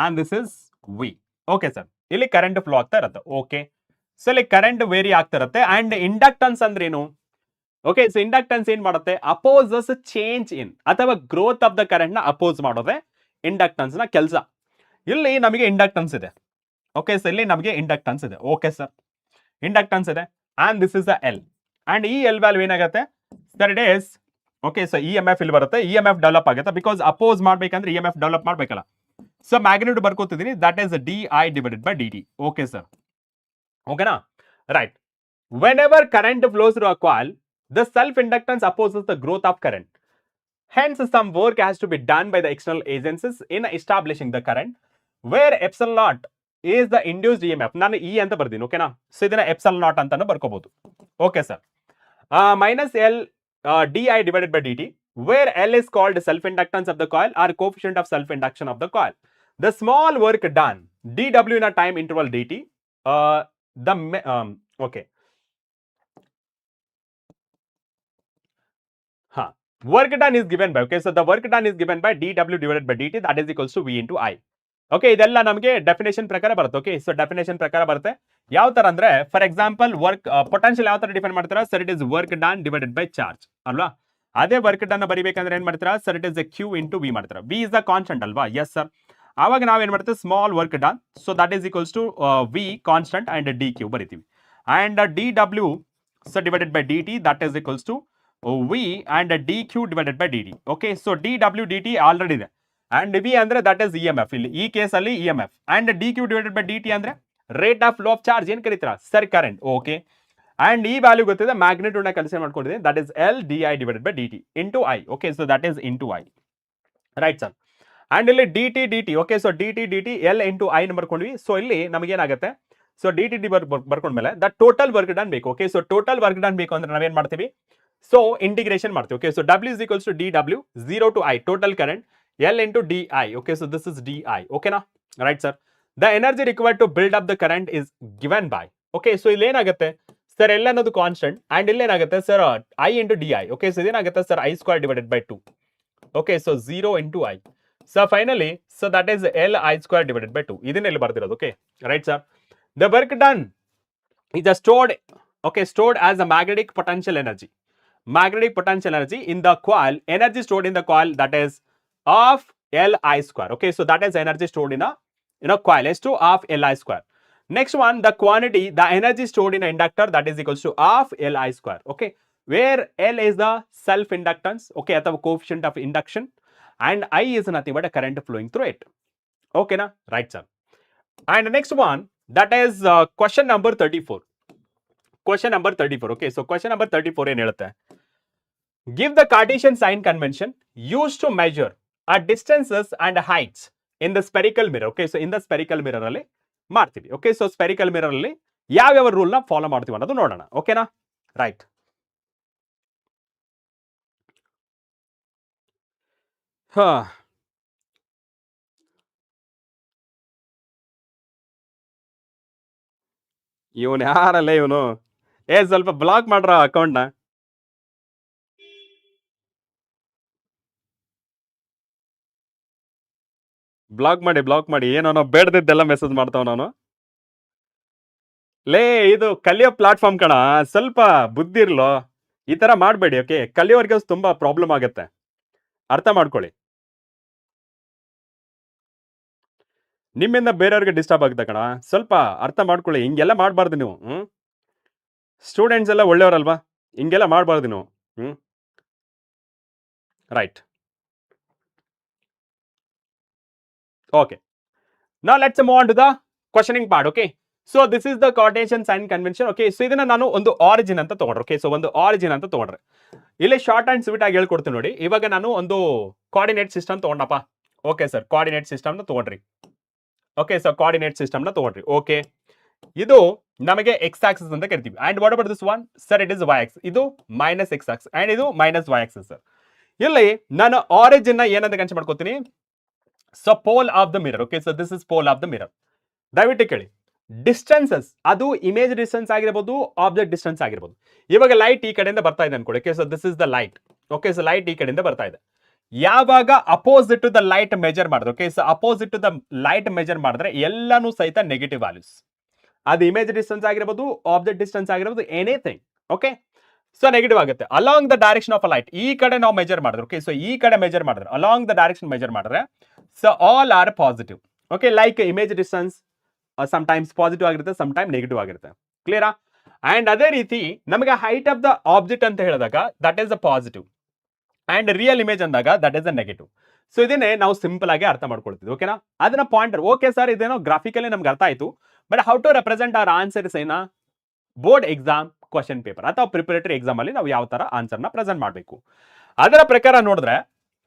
and this is V. Okay sir, ಇಲ್ಲಿ ಕರೆಂಟ್ ಫ್ಲೋ ಆಗ್ತಾ ಇರುತ್ತೆ. ಓಕೆ, ಸೊ ಇಲ್ಲಿ ಕರೆಂಟ್ ವೇರಿ ಆಗ್ತಾ ಇರುತ್ತೆ. ಅಂಡ್ ಇಂಡಕ್ಟನ್ಸ್ ಅಂದ್ರೆ ಏನು? ಓಕೆ, ಸೊ ಇಂಡಕ್ಟನ್ಸ್ ಏನ್ ಮಾಡುತ್ತೆ? ಅಪೋಸಸ್ ಚೇಂಜ್ ಇನ್ ಅಥವಾ ಗ್ರೋತ್ ಆಫ್ ದ ಕರೆಂಟ್ ನ ಅಪೋಸ್ ಮಾಡೋದೇ ಇಂಡಕ್ಟನ್ಸ್ ನ ಕೆಲಸ. ಇಲ್ಲಿ ನಮಗೆ ಇಂಡಕ್ಟನ್ಸ್ ಇದೆ. ಓಕೆ, ಸೊ ಇಲ್ಲಿ ನಮಗೆ ಇಂಡಕ್ಟನ್ಸ್ ಇದೆ. ಓಕೆ ಸರ್, ಇಂಡಕ್ಟನ್ಸ್ ಇದೆ and this is the L. And ಈ ಎಲ್ ವ್ಯಾಲ್ಯೂ ಏನಾಗುತ್ತೆ sir? It is okay, so E M F ಇಲ್ಲಿ ಬರುತ್ತೆ. ಇ ಎಮ್ ಎಫ್ ಡೆವಲಪ್ ಆಗುತ್ತೆ ಬಿಕಾಸ್ ಅಪೋಸ್ ಮಾಡ್ಬೇಕಂದ್ರೆ ಇ ಎಮ್ ಎಫ್ ಡೆವಲಪ್ ಮಾಡ್ಬೇಕಲ್ಲ. ಸೊ ಮ್ಯಾಗ್ನಿಟ್ಯೂಡ್ ಬರ್ಕೋತಿದ್ದೀನಿ, that is D I divided by D T. Okay sir, ಓಕೆನಾ? Right. Whenever current flows through a coil, the self-inductance opposes the growth of current. Hence, some work has to be done by the external agencies in establishing the current, where epsilon naught is the induced EMF. ನಾನು E ಅಂತ ಬರ್ತೀನಿ. ಓಕೆನಾ? So ಇದನ್ನ epsilon naught ಅಂತಾನು ಬರ್ಕೋಬಹುದು. Okay sir, minus L di divided by dt, where L is called self-inductance of the coil or coefficient of self-induction of the coil. The small work done, dw in a time interval dt, okay. Work done is given by, okay, so the work done is given by dw divided by dt, that is equals to v into I. Okay, ಇದೆಲ್ಲ ನಮಗೆ definition ಪ್ರಕಾರ ಬರುತ್ತೆ. Okay, so definition ಪ್ರಕಾರ ಬರುತ್ತೆ. ಯಾವ ತರ ಅಂದ್ರೆ, for example work potential ಯಾವ ತರ ಡಿಫೈನ್ ಮಾಡ್ತೀರಾ sir? It is work done divided by charge ಅಲ್ವಾ? ಅದೇ ವರ್ಕ್ ಡನ್ ಬರಿಬೇಕಂದ್ರೆ ಏನ್ ಮಾಡ್ತೀರಾ sir? It is a Q into V ಮಾಡ್ತೀರಾ. ವಿ ಇಸ್ ದ ಕಾನ್ಸ್ಟೆಂಟ್ ಅಲ್ವಾ? Yes sir. ಆವಾಗ ನಾವೇನ್ ಮಾಡ್ತೀವಿ? Small work done, so that is equals to V constant and D Q ಬರಿತೀವಿ. And D W so divided by D T, that is equals to V and dq divided by dt. Okay, so dw dt already ಇದೆ and v ಅಂದ್ರೆ that is EMF. ಇಲ್ಲಿ ಈ case ಅಲ್ಲಿ EMF and dq divided by dt ಅಂದ್ರೆ rate of flow of charge ಏನ್ ಕರೀತೀರಾ sir? Current. Okay, and ಈ value ಗೊತ್ತಿದೆ, magnitude ನ ಕನ್ಸಿಡರ್ ಮಾಡ್ಕೊಂಡಿದ್ದೀನಿ, that is L di divided by dt into I. Okay, so that is into I. Right sir. And ಇಲ್ಲಿ dt okay, so dt L into I ನ ಬರ್ಕೊಂಡ್ವಿ. So ಇಲ್ಲಿ ನಮಗೆ ಏನಾಗುತ್ತೆ? So dt ಬರ್ಕೊಂಡ್ಮೇಲೆ the total work done ಬೇಕು. Okay, so total work done ಬೇಕು ಅಂದ್ರೆ ನಾವೇನ್ ಮಾಡ್ತೀವಿ? ಸೊ ಇಂಟಿಗ್ರೇಷನ್ ಮಾಡ್ತೀವಿ. Okay, so W is equals to dw 0 to I total current L into di. Okay, so this is di. Okay na? Right sir. The energy required to build up the current is given by. Okay, so ಇಲ್ಲಿ ಏನಾಗುತ್ತೆ sir? L ಅನ್ನೋದು constant and ಇಲ್ಲಿ ಏನಾಗುತ್ತೆ sir? I into di. Okay, so ಇದೇನಾಗುತ್ತೆ sir? I square divided by 2. Okay, so 0 into I. So finally, so that is L I square divided by 2. ಇದನ್ನ ಇಲ್ಲಿ ಬರ್ದಿರೋದು. Okay, right sir. The work done is stored, okay, stored as a magnetic potential energy. Magnetic potential energy in the coil, energy stored in the coil, that is of L I square. Okay, so that is energy stored in a coil S2 half Li square. Next one, the quantity, the energy stored in an inductor, that is equals to half Li square. Okay, where L is the self inductance, okay, ಅಥವಾ coefficient of induction, and I is nothing but a current flowing through it. Okay na, right sir. And next one, that is question number 34. Question number 34. Okay, so question number 34 ಏನು ಹೇಳುತ್ತೆ? Give the Cartesian sign convention used to measure distances and heights in the spherical mirror. Okay, so in the spherical mirror ಅಲ್ಲಿ ಮಾಡ್ತೀವಿ. Okay, so spherical mirror ಅಲ್ಲಿ ಯಾವ್ಯಾವ rule ನ follow ಮಾಡ್ತೀವಿ ಅನ್ನೋದು ನೋಡೋಣ. ಓಕೆನಾ, ರೈಟ್. ಇವನು ಯಾರಲ್ಲ ಇವನು? ಸ್ವಲ್ಪ ಬ್ಲಾಕ್ ಮಾಡ್ರ ಅಕೌಂಟ್ ನ. ಬ್ಲಾಕ್ ಮಾಡಿ ಏನೋ ಬೇಡದಿದ್ದೆಲ್ಲ ಮೆಸೇಜ್ ಮಾಡ್ತಾವ ನಾನು. ಲೇ, ಇದು ಕಲಿಯೋ ಪ್ಲಾಟ್ಫಾರ್ಮ್ ಕಣ, ಸ್ವಲ್ಪ ಬುದ್ಧಿ ಇರ್ಲೋ. ಈ ತರ ಮಾಡಬೇಡಿ. ಓಕೆ, ಕಲಿಯೋರ್ಗೆ ತುಂಬಾ ಪ್ರಾಬ್ಲಮ್ ಆಗುತ್ತೆ, ಅರ್ಥ ಮಾಡ್ಕೊಳ್ಳಿ. ನಿಮ್ಮಿಂದ ಬೇರೆಯವ್ರಿಗೆ ಡಿಸ್ಟರ್ಬ್ ಆಗುತ್ತೆ ಕಣ, ಸ್ವಲ್ಪ ಅರ್ಥ ಮಾಡ್ಕೊಳ್ಳಿ. ಹಿಂಗೆಲ್ಲ ಮಾಡಬಾರ್ದು ನೀವು. ಸ್ಟೂಡೆಂಟ್ಸ್ ಎಲ್ಲ ಒಳ್ಳೆಯವರಲ್ವಾ, ಹಿಂಗೆಲ್ಲ ಮಾಡಬಾರ್ದು ನೀವು. Right. Okay, now let's move on to the questioning part. Okay, so this is the Cartesian sign convention. Okay, so ಇದನ್ನ ನಾನು ಒಂದು ಆರಿಜಿನ್ ಅಂತ ತಗೊಂಡ್ರೆ. Okay, so ಒಂದು ಆರಿಜಿನ್ ಅಂತ ತಗೊಂಡ್ರೆ ಇಲ್ಲಿ ಶಾರ್ಟ್ ಅಂಡ್ ಸ್ವೀಟ್ ಆಗಿ ಹೇಳ್ಕೊಡ್ತೀನಿ ನೋಡಿ. ಇವಾಗ ನಾನು ಒಂದು ಕೋಆರ್ಡಿನೇಟ್ ಸಿಸ್ಟಮ್ ತಗೊಂಡಪ್ಪ. ಓಕೆ ಸರ್, ಕೋಆರ್ಡಿನೇಟ್ ಸಿಸ್ಟಮ್ ನ ತಗೊಂಡ್ರಿ. ಓಕೆ, ಸೊ ಕೋಆರ್ಡಿನೇಟ್ ಸಿಸ್ಟಮ್ ನ ತಗೊಂಡ್ರಿ. ಓಕೆ, ಇದು ನಮಗೆ ಎಕ್ಸ್ ಆಕ್ಸಿಸ್ ಅಂತ ಕರಿತೀವಿ. And what about this one sir? It is Y axis. ಇದು ಮೈನಸ್ ಎಕ್ಸ್ ಆಕ್ಸಿಸ್ ಅಂಡ್ ಇದು ಮೈನಸ್ ವೈ ಆಕ್ಸಿಸ್ ಸರ್. ಇಲ್ಲಿ ನಾನು ಆರಿಜಿನ್ ನ ಏನಂತ ಕನ್ಸಿಡರ್ ಮಾಡ್ಕೋತೀನಿ? So pole of the mirror. Okay, so this is pole of the mirror. ದಯವಿಟ್ಟು ಕೇಳಿ, distances ಅದು ಇಮೇಜ್ ಡಿಸ್ಟೆನ್ಸ್ ಆಗಿರ್ಬೋದು, ಆಬ್ಜೆಕ್ಟ್ ಡಿಸ್ಟೆನ್ಸ್ ಆಗಿರ್ಬೋದು. ಇವಾಗ ಲೈಟ್ ಈ ಕಡೆಯಿಂದ ಬರ್ತಾ ಇದೆ ಅನ್ಕೊಳ್ಳಿ. Okay, so this is the light. Okay, so light ಈ ಕಡೆಯಿಂದ ಬರ್ತಾ ಇದೆ. ಯಾವಾಗ opposite to the light measure ಮಾಡಿದ್ರೆ, okay, so opposite to the light measure ಮಾಡಿದ್ರೆ ಎಲ್ಲಾನು ಸಹಿತ ನೆಗೆಟಿವ್ ವ್ಯಾಲ್ಯೂಸ್. ಅದು ಇಮೇಜ್ ಡಿಸ್ಟೆನ್ಸ್ ಆಗಿರ್ಬೋದು, ಆಬ್ಜೆಕ್ಟ್ ಡಿಸ್ಟೆನ್ಸ್ ಆಗಿರ್ಬೋದು, ಎನಿಥಿಂಗ್. ಓಕೆ, ಸೊ ನೆಗೆಟಿವ್ ಆಗುತ್ತೆ. Along the direction of a light, ಈ ಕಡೆ ನಾವು ಮೆಜರ್ ಮಾಡಿದ್ರೆ, ಓಕೆ, ಸೊ ಈ ಕಡೆ ಮೆಜರ್ ಮಾಡಿದ್ರೆ, ಅಲಾಂಗ್ ದ ಡೈರೆಕ್ಷನ್ ಮೆಜರ್ ಮಾಡಿದ್ರೆ, so all are positive. Okay, like image distance sometimes positive ಆಗಿರುತ್ತೆ, ಸಮ್ಟೈಮ್ ನೆಗೆಟಿವ್ ಆಗಿರುತ್ತೆ. ಕ್ಲಿಯರಾ? ಅಂಡ್ ಅದೇ ರೀತಿ ನಮಗೆ ಹೈಟ್ ಆಫ್ ದ ಆಬ್ಜೆಕ್ಟ್ ಅಂತ ಹೇಳಿದಾಗ that is a positive and real image ಅಂದಾಗ that is a negative. So ಇದನ್ನೇ ನಾವು ಸಿಂಪಲ್ ಆಗಿ ಅರ್ಥ ಮಾಡ್ಕೊಳ್ತೀವಿ. ಓಕೆನಾ? ಅದನ್ನ ಪಾಯಿಂಟರ್. ಓಕೆ ಸರ್, ಇದೇನೋ ಗ್ರಾಫಿಕಲಿ ನಮ್ಗೆ ಅರ್ಥ ಆಯ್ತು, but how to represent our answers ಏನ ಬೋರ್ಡ್ ಎಕ್ಸಾಮ್ ಕ್ವಶನ್ ಪೇಪರ್ ಅಥವಾ ಪ್ರಿಪರೇಟರಿ ಎಕ್ಸಾಮ್ ಅಲ್ಲಿ ನಾವು ಯಾವ ತರ ಆನ್ಸರ್ ನ ಪ್ರೆಸೆಂಟ್ ಮಾಡಬೇಕು ಅದರ ಪ್ರಕಾರ ನೋಡಿದ್ರೆ,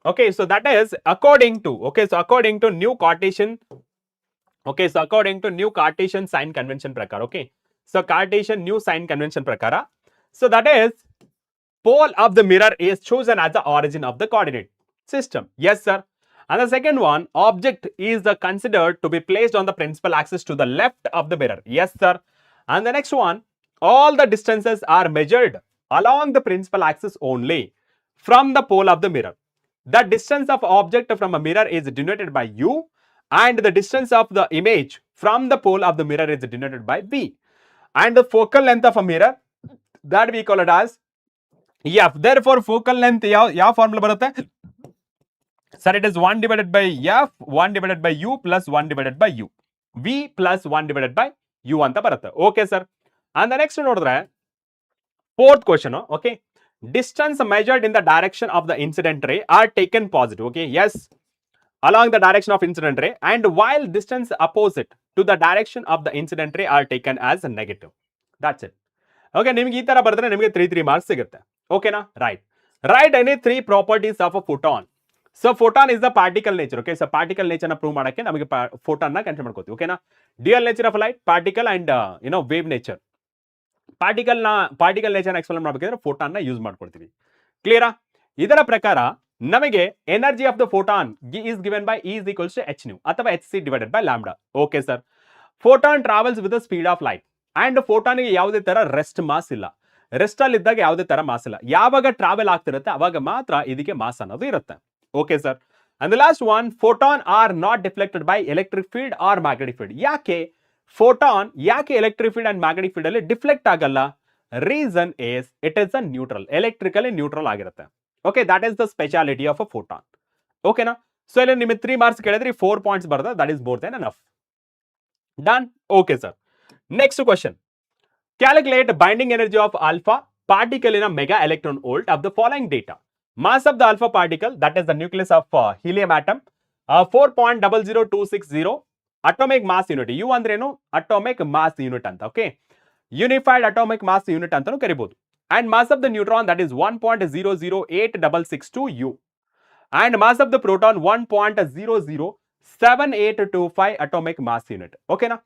okay, so that is according to, okay, so according to new Cartesian, okay, so according to new Cartesian sign convention prakara, okay, so Cartesian new sign convention prakara, so that is pole of the mirror is chosen as the origin of the coordinate system. Yes sir. And the second one, object is considered to be placed on the principal axis to the left of the mirror. Yes sir. And the next one, all the distances are measured along the principal axis only from the pole of the mirror. The distance of object from a mirror is denoted by u and the distance of the image from the pole of the mirror is denoted by v. And the focal length of a mirror, that we call it as f. Therefore, focal length ಯಾವ formula ಬರುತ್ತೆ? Sir, it is 1 divided by f, 1 divided by u plus 1 divided by u. v plus 1 divided by u ಅಂತ ಬರುತ್ತೆ. Okay sir. And the next ನೋಡಿದ್ರೆ fourth question, okay. Distance measured in the direction of the incident ray are taken positive. Okay, yes, along the direction of incident ray, and while distance opposite to the direction of the incident ray are taken as a negative. That's it. Okay, ನಿಮಗೆ ಈ ತರ ಬರೆದ್ರೆ ನಿಮಗೆ 3 marks ಸಿಗುತ್ತೆ. ಓಕೆನಾ? Right. Write any 3 properties of a photon. So photon is the particle nature. Okay, so particle nature ನ prove ಮಾಡಕ್ಕೆ ನಮಗೆ ಫೋಟಾನ್ ನ ಕನ್ಸಿಡರ್ ಮಾಡ್ಕೋತೀವಿ. ಓಕೆನಾ? Dual nature of light, particle and wave nature. Particle nature explain ಮಾಡಬೇಕಿದ್ರೆ photon ನ use ಮಾಡ್ಕೊಳ್ತೀವಿ. ಕ್ಲಿಯರಾ? ಇದರ ಪ್ರಕಾರ ನಮಗೆ energy of the photon is given by E is equals to h nu ಅಥವಾ hc divided by lambda. Okay sir. Photon travels with the speed of light and photon ಗೆ ಯಾವುದೇ ತರ ರೆಸ್ಟ್ ಮಾಸ್ ಇಲ್ಲ. ರೆಸ್ಟ್ ಅಲ್ಲಿ ಇದ್ದಾಗ ಯಾವುದೇ ತರ mass ಇಲ್ಲ. ಯಾವಾಗ ಟ್ರಾವೆಲ್ ಆಗ್ತಿರುತ್ತೆ ಅವಾಗ ಮಾತ್ರ ಇದಕ್ಕೆ ಮಾಸ್ ಅನ್ನೋದು ಇರುತ್ತೆ. Okay sir. And the last one, photon are not deflected by electric field or magnetic field. ಯಾಕೆ photon electric field and magnetic field ಅಲ್ಲಿ ಡಿಫ್ಲೆಕ್ಟ್ ಆಗಲ್ಲ? Reason is it is a neutral, electrically neutral ಆಗಿರುತ್ತೆ. Okay, that is the speciality of a photon. ಓಕೆನಾ? So ಇಲ್ಲಿ ನಿಮಗೆ 3 marks ಕೇಳಿದ್ರೆ 4 points ಬರ್ತದೆ, that is more than enough. Done? Okay, sir. Next question. Calculate binding energy of alpha particle in a mega electron volt of the following data. Mass of the alpha particle, that is the nucleus of helium atom, 4.00260 atomic mass unit. U ಅಂದ್ರೇನು atomic mass unit ಅಂತ. Okay, unified atomic mass unit ಅಂತಾನೂ ಕರಿಬಹುದು. And mass of the neutron, that is 1.008662 U. And mass of the proton 1.007825 atomic mass unit. ಓಕೆನಾ?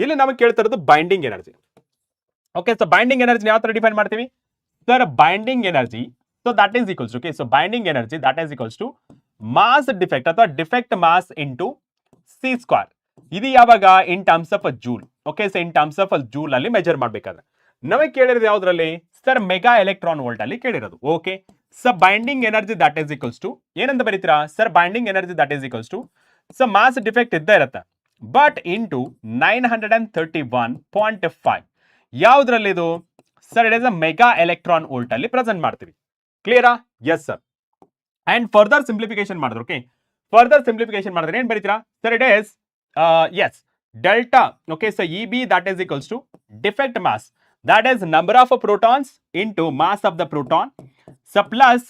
ಇಲ್ಲಿ ನಮಗೆ ಕೇಳ್ತಿರೋದು binding energy. Okay, so binding energy ಯಾವ ತರ ಡಿಫೈನ್ ಮಾಡ್ತೀವಿ sir? Binding energy, so that is equals to, okay, so binding energy that is equals to mass defect ಅಥವಾ defect mass into C square. ಇದು ಯಾವಾಗ in terms of joule. Okay, so in terms of joule ಅಲ್ಲಿ measure ಮಾಡ್ಬೇಕಾದ್ರೆ ನಮಗೆ ಕೇಳಿರೋದು ಯಾವ್ದ್ರಲ್ಲಿ sir? Mega electron volt ಅಲ್ಲಿ ಕೇಳಿರೋದು. Okay, so binding energy that is equals to ಏನಂತ ಬರೀತೀರಾ sir? Binding energy that is equals to, so mass defect ಇದ್ದೇ ಇರುತ್ತೆ ಬಟ್ ಇಂಟು 931.5 ಯಾವ್ದ್ರಲ್ಲಿ ಇದು sir? It is a mega electron volt ಅಲ್ಲಿ present ಮಾಡ್ತೀವಿ. ಕ್ಲಿಯರಾ? Yes sir. And further simplification ಮಾಡಿದ್ರು. ಓಕೆ, ಫರ್ದರ್ ಸಿಂಪ್ಲಿಫಿಕೇಶನ್ ಮಾಡಿದ್ರೆ ಏನ್ ಬರೀತೀರಾ sir? It is S delta. Okay, so E B that is equals to defect mass, that is number of protons into mass of the proton, so plus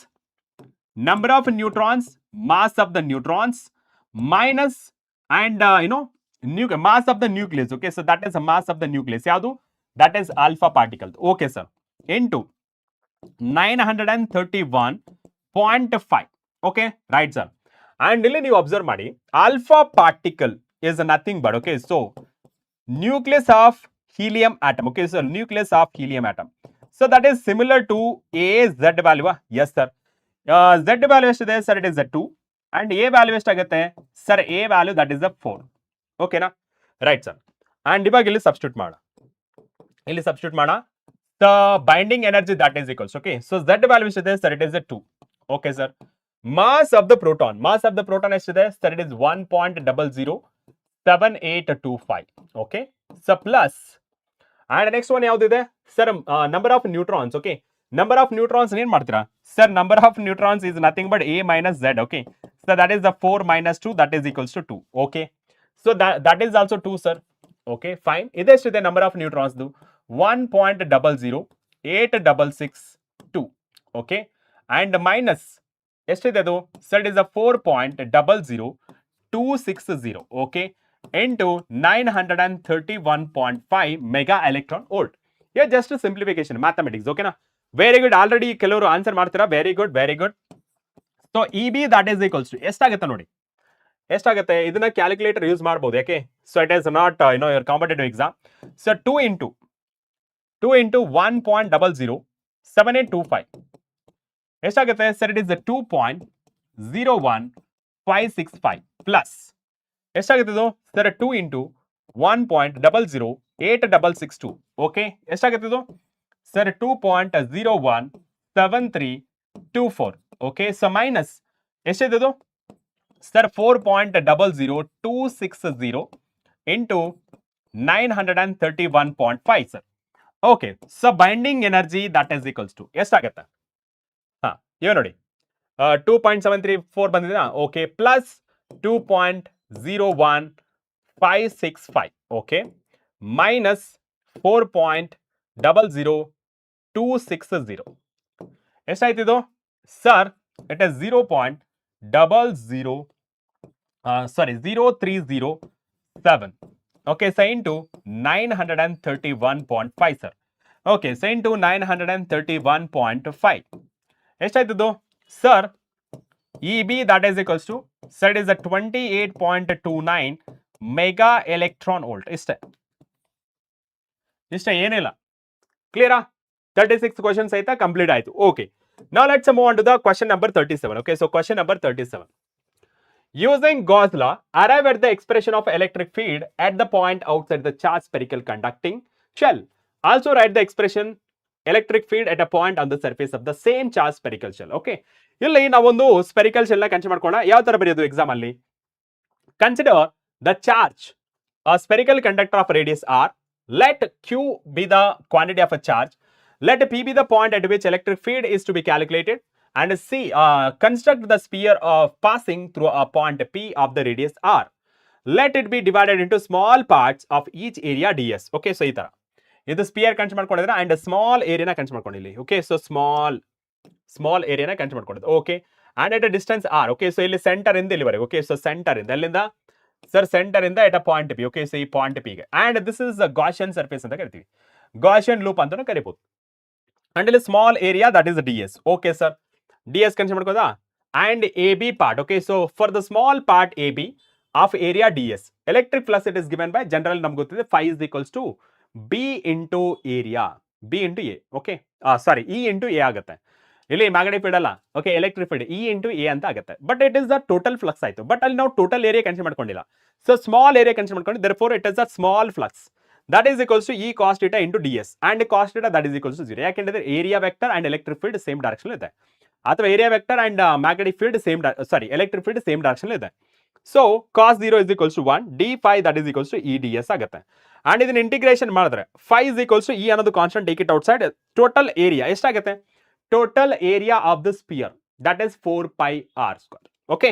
number of neutrons, mass of the neutrons, minus and mass of the nucleus. Okay, so that is a mass of the nucleus. Yadu? That is alpha particle. Okay, sir. Into 931.5. Okay, right, sir. And ಇಲ್ಲಿ ನೀವು observe ಮಾಡಿ, alpha particle is nothing but, okay, so nucleus of helium atom. Okay, so nucleus of helium atom. So that is similar to A Z value. Yes, sir. Z value ಎಷ್ಟಿದೆ sir? It is a 2. And A value ಎಷ್ಟಾಗುತ್ತೆ sir? A value that is a 4. ಓಕೆನಾ? Right sir. And ಇವಾಗ ಇಲ್ಲಿ substitute ಮಾಡ, the binding energy that is equals. Okay, so Z value ಎಷ್ಟಿದೆ sir? It is a 2. Okay, sir. Mass of the proton ಎಷ್ಟಿದೆ sir? It is 1.007825. Okay, so plus and next one ಯಾವ್ದಿದೆ sir? Number of neutrons. Okay, number of neutrons ಏನ್ ಮಾಡ್ತೀರಾ sir? Number of neutrons is nothing but A minus Z. Okay, so that is the 4 minus 2 that is equals to 2. Okay, so that is also 2 sir. Okay, fine. ಇದೆಷ್ಟಿದೆ number of neutrons? 1.0086662. Okay, and minus ಎಷ್ಟಿದೆ ಅದು sir? It is a 4.00260. Okay, into 931.5 mega electron volt. Yeah, just a simplification, mathematics. Okay na? Very good. Already ಕೆಲವರು answer ಮಾಡ್ತೀರಾ. Very good, very good. So E B that is equals to ಎಷ್ಟಾಗುತ್ತೆ ನೋಡಿ, ಎಷ್ಟಾಗುತ್ತೆ? ಇದನ್ನ calculator use ಮಾಡ್ಬೋದು. ಯಾಕೆ? So it is not your competitive exam. So 2 into 1.007825 ಎಷ್ಟಾಗುತ್ತೆ sir? It is 2.01565 plus ಎಷ್ಟಾಗುತ್ತೆ ಇದು ಸರ್? 2 into 1.0086662. ಓಕೆ, ಎಷ್ಟಾಗುತ್ತೆ ಇದು ಸರ್? 2.017324. ಓಕೆ, ಸೊ ಮೈನಸ್ ಎಷ್ಟಿದೆ ಇದು sir? 4.00260 into 931.5 sir. Okay, so binding energy that is equals to ಎಷ್ಟಾಗುತ್ತೆ? ಹಾ, ಇವ ನೋಡಿ 2.734 ಬಂದಿದೆ. Okay, plus 2.01565. okay, minus 4.00260. ಎಷ್ಟಾಯ್ತು ಇದು sir? It is 0.0307. Okay, so into 931.5 sir. Okay, so into 931.5 ಎಷ್ಟಾಯ್ತು ಇದು sir? E B that is equals to sir? It is 28.29 mega electron volt. ಇಷ್ಟೇ, ಏನಿಲ್ಲ. ಕ್ಲಿಯರಾ? 36 ಕ್ವಶನ್ಸ್ ಆಯ್ತಾ? ಕಂಪ್ಲೀಟ್ ಆಯ್ತು. Okay, now let's move on to the question number 37. Okay, so question number 37. Using Gauss law, arrive at the expression of electric field at the point outside the charged spherical conducting shell. Also write the expression electric field at a point on the surface of the same charged spherical shell. Okay, ಇಲ್ಲಿ ನಾವೊಂದು spherical shell ನ consider ಮಾಡ್ಕೊಳ್ಳೋಣ. ಯಾವ ತರ ಬರೆಯೋದು exam ಅಲ್ಲಿ? Consider the charge a spherical conductor of radius r. Let q be the quantity of a charge. Let p be the point at which electric field is to be calculated. And C, construct the sphere of passing through a point P of the radius r. let it be divided into small parts of each area ds. Okay, so ಈ ತರ ಇದು sphere consider ಮಾಡ್ಕೊಂಡಿದ್ರೆ and small ಏರಿಯಾನ consider ಮಾಡ್ಕೊಂಡಿಲ್ಲ. Okay, so small ಏರಿಯಾನ consider ಮಾಡ್ಕೊಂಡಿದ್ದು. Okay, and at a distance R. Okay, so ಇಲ್ಲಿ centre ಇಂದ ಇಲ್ಲಿವರೆಗೆ. ಓಕೆ, ಸೊ ಸೆಂಟರ್ ಇಂದ ಎಲ್ಲಿಂದ ಸರ್, ಸೆಂಟರ್ ಇಂದ at a point P. Okay, so ಈ ಪಾಯಿಂಟ್ ಪಿಗೆ and this is Gaussian surface ಅಂತ ಕರಿತೀವಿ, ಗಾಷಿಯನ್ ಲೂಪ್ ಅಂತಾನು ಕರಿಬಹುದು. ಅಂಡ್ ಇಲ್ಲಿ small area that is DS. Okay sir, DS consider ಮಾಡ್ಕೋದಾ and A B part. Okay, so for the small part A B of area DS electric flux it is given by general ನಮ್ಗೆ ಗೊತ್ತಿದೆ phi is equals to B into area, B into A. Okay, sorry, E into A ಆಗುತ್ತೆ ಇಲ್ಲಿ magnetic field ಅಲ್ಲ. Okay, electric field E into A ಅಂತ ಆಗುತ್ತೆ. But it is the total flux ಆಯ್ತು. But ಅಲ್ಲಿ ನಾವು ಟೋಟಲ್ ಏರಿಯಾ ಕನ್ಸಿಡರ್ ಮಾಡ್ಕೊಂಡಿಲ್ಲ. So small area consider ಮಾಡ್ಕೊಂಡು therefore it is a small flux that is equals to E cos theta into ds and cos theta that is equals to 0. ಯಾಕೆಂದ್ರೆ area vector and electric field same direction ಇದೆ, ಅಥವಾ area vector and magnetic field same, sorry, electric field same direction ಇದೆ. So cos 0 is equals to 1 d phi that is equals to E ds ಆಗುತ್ತೆ. And ಇದನ್ನ integration ಮಾಡಿದ್ರೆ phi is equals to E ಅನ್ನೋದು constant, take it outside. Total area ಎಷ್ಟಾಗುತ್ತೆ? Total area of the sphere that is 4 pi r square. Okay,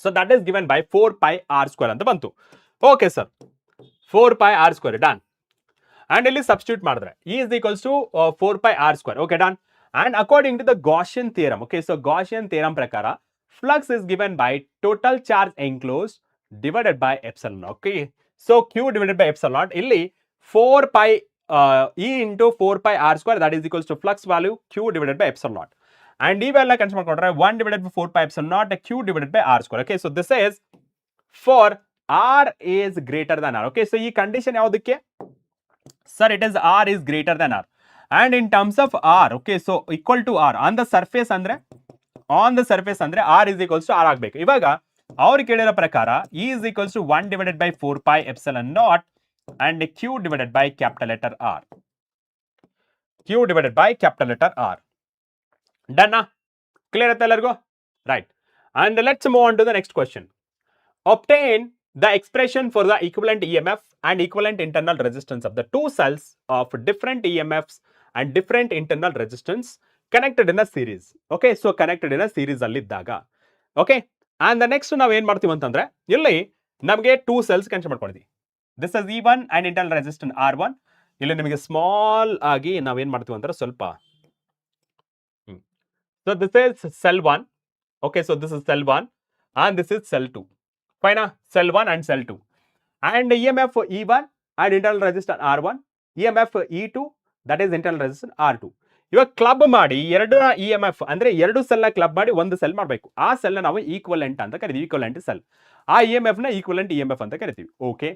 so that is given by 4 pi r square ಅಂತ ಬಂತು. Okay sir, 4 pi r square done. And ಇಲ್ಲಿ substitute ಮಾಡಿದ್ರೆ E is equals to 4 pi r square. Okay, done. And according to the Gaussian theorem, okay, so Gaussian theorem ಪ್ರಕಾರ flux is given by total charge enclosed divided by epsilon. Okay, so Q divided by epsilon naught. ಇಲ್ಲಿ 4 pi E into 4 pi r square that is equals to flux value Q divided by epsilon naught. And ಇವೆಲ್ಲ consider ಮಾಡ್ಕೊಂಡ್ರೆ 1 divided by 4 pi epsilon naught Q divided by r square. Okay, so this is for r is greater than r. Okay, so ಈ condition ಯಾವುದಕ್ಕೆ sir? It is r is greater than r. And in terms of r, okay, so equal to r on the surface ಅಂದ್ರೆ ಅಂದ್ರೆ r is equals to r ಆಗಬೇಕು. ಇವಾಗ ಅವ್ರು ಕೇಳಿರೋ ಪ್ರಕಾರ E is equals to 1 divided by 4 pi epsilon naught and Q divided by capital letter R. Q divided by capital letter R. Done? Clear at ಎಲ್ಲರಿಗೂ? Right. And let's move on to the next question. Obtain the expression for the equivalent EMF and equivalent internal resistance of the two cells of different EMFs and different internal resistance connected in a series. Okay, so connected in a series ಅಲ್ಲಿ ಇದ್ದಾಗ. Okay, and the next ನಾವು ಏನು ಮಾಡ್ತೀವಿ ಅಂತಂದ್ರೆ ಇಲ್ಲಿ ನಮಗೆ two cells consider ಮಾಡ್ಕೊಂಡಿದ್ದೀವಿ. This is E1 and internal resistance R1. ಇಲ್ಲಿ ನಿಮಗೆ ಸ್ಮಾಲ್ ಆಗಿ ನಾವೇನು ಮಾಡ್ತೀವಿ ಅಂದ್ರೆ ಸ್ವಲ್ಪ, so this is cell 1. Okay, so this is cell 1 and this is cell 2. Fine, cell 1 and cell 2. And EMF E1 and internal resistance R1, EMF E2 that is internal resistance R2. ಇವಾಗ club ಮಾಡಿ ಎರಡು EMF ಅಂದ್ರೆ ಎರಡು cell club ಮಾಡಿ ಒಂದು cell ಮಾಡಬೇಕು. ಆ cell ನಾವು ಈಕ್ವಲೆಂಟ್ ಅಂತ ಕರಿತೀವಿ, ಈಕ್ವಲೆಂಟ್ ಸೆಲ್. ಆ EMF ನ ಈಕ್ವಲೆಂಟ್ EMF ಅಂತ ಕರಿತೀವಿ. ಓಕೆ,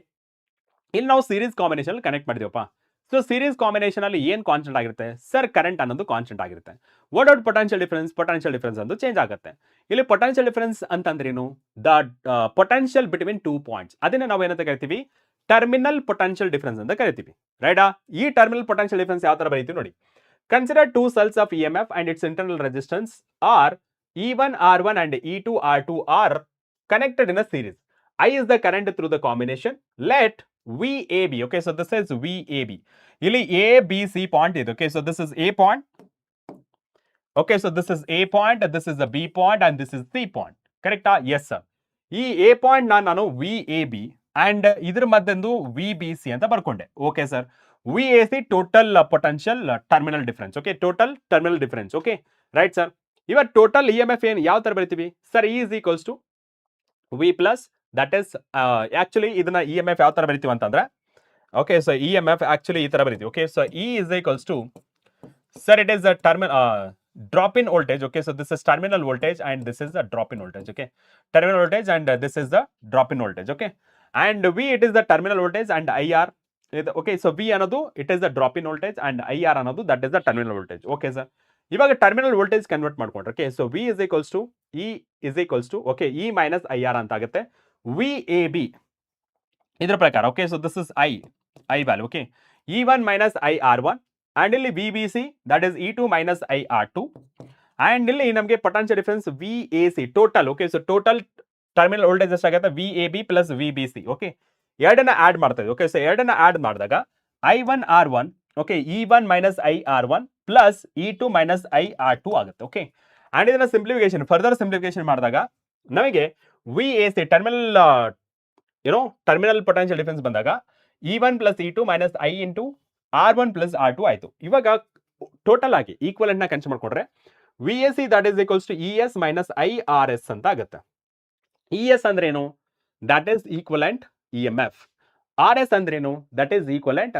ಇಲ್ಲಿ ನಾವು ಸೀರೀಸ್ ಕಾಂಬಿನೇಷನ್ ಕನೆಕ್ಟ್ ಮಾಡಿದೀವಪ್ಪ. ಸೊ ಸೀರೀಸ್ ಕಾಂಬಿನೇಷನ್ ಅಲ್ಲಿ ಏನ್ ಕಾನ್ಸ್ಟೆಂಟ್ ಆಗಿರುತ್ತೆ ಸರ್? ಕರೆಂಟ್ ಅನ್ನೋದು ಕಾನ್ಸ್ಟೆಂಟ್ ಆಗಿರುತ್ತೆ. ವಾಟ್ ಔಟ್ ಪೊಟೆನ್ಷಿಯಲ್ ಡಿಫರೆನ್ಸ್ ಅಂತ ಚೇಂಜ್ ಆಗುತ್ತೆ. ಇಲ್ಲಿ ಪೊಟೆನ್ಷಿಯಲ್ ಡಿಫರೆನ್ಸ್ ಅಂತಂದ್ರೇನು? The potential between two points, ಅದನ್ನ ನಾವು ಏನಂತ ಕರಿತೀವಿ? ಟರ್ಮಿನಲ್ ಪೊಟೆನ್ಷಿಯಲ್ ಡಿಫರೆನ್ಸ್ ಅಂತ ಕರಿತೀವಿ. ರೈಟಾ? ಈ ಟರ್ಮಿನಲ್ ಪೊಟೆನ್ಷಿಯಲ್ ಡಿಫರೆನ್ಸ್ ಯಾವ ತರ ಬರೀತೀವಿ ನೋಡಿ. Consider two cells of EMF and its internal resistance are E1 R1 and E2 R2 are connected in a series. I is the current through the combination. Let VAB. Okay, so this is VAB. ಇಲ್ಲಿ ABC point ಇದೆ. Okay, so this is A point. Okay, so this is A point, this is the B point and this is C point. Correct? Yes sir. ಈ A point ನಾನು VAB and ಇದ್ರ ಮಧ್ಯಂದು VBC ಅಂತ ಬರ್ಕೊಂಡೆ. Okay sir. VAC total potential terminal difference. Okay, total terminal difference. Okay, right sir. ಇವಾಗ total EMF ಏನು ಯಾವ ತರ ಬರೀತೀವಿ sir? E is equals to V plus that is actually ಇದನ್ನ EMF ಯಾವ ತರ ಬರೀತೀವಿ ಅಂತಂದ್ರೆ, okay, so EMF actually ಈ ತರ ಬರೀತೀವಿ. Okay, so E is equals to sir, it is a drop in voltage. Okay, so this is terminal voltage and this is the drop in voltage. Okay, terminal voltage and this is the drop in voltage. Okay, and V it is the terminal voltage and IR. Okay, so V ಅನ್ನೋದು it is the drop in voltage and IR ಅನ್ನೋದು that is the terminal voltage. Okay sir, ಇವಾಗ terminal voltage convert ಮಾಡ್ಕೊಂಡ್ರೆ, okay, so V is equals to E is equals to okay E minus IR ಅಂತ ಆಗುತ್ತೆ. VAB ಇದರ ಪ್ರಕಾರ, okay, so this is I value. Okay, E1 minus IR1 and ಇಲ್ಲಿ VBC that is E2 minus IR2 and ಇಲ್ಲಿ ನಮಗೆ potential difference VAC total. Okay, so total terminal voltage ಎಷ್ಟಾಗುತ್ತೆ? VAB plus VBC. Okay, ಎರಡನ್ನ add ಮಾಡ್ತಾ ಇದ್ದೀವಿ. Okay, so ಎರಡನ್ನ add ಮಾಡಿದಾಗ I1 R1 okay E1 minus IR1 plus E2 minus IR2 ಆಗುತ್ತೆ. Okay, and ಇದನ್ನ ಸಿಂಪ್ಲಿಫಿಕೇಶನ್ ಫರ್ದರ್ ಸಿಂಪ್ಲಿಫಿಕೇಶನ್ ಮಾಡಿದಾಗ ನಮಗೆ VAC terminal terminal potential difference ಬಂದಾಗ E1 plus E2 minus I into R1 plus R2 ಆಯಿತು. ಇವಾಗ total ಆಗಿ equivalent ನ consider ಮಾಡ್ಕೊಂಡ್ರೆ VSC that is equals to ES minus IRS ಅಂತ ಆಗುತ್ತೆ. ES ಅಂದ್ರೇನು? That is equivalent EMF. RS ಅಂದ್ರೇನು? That is equivalent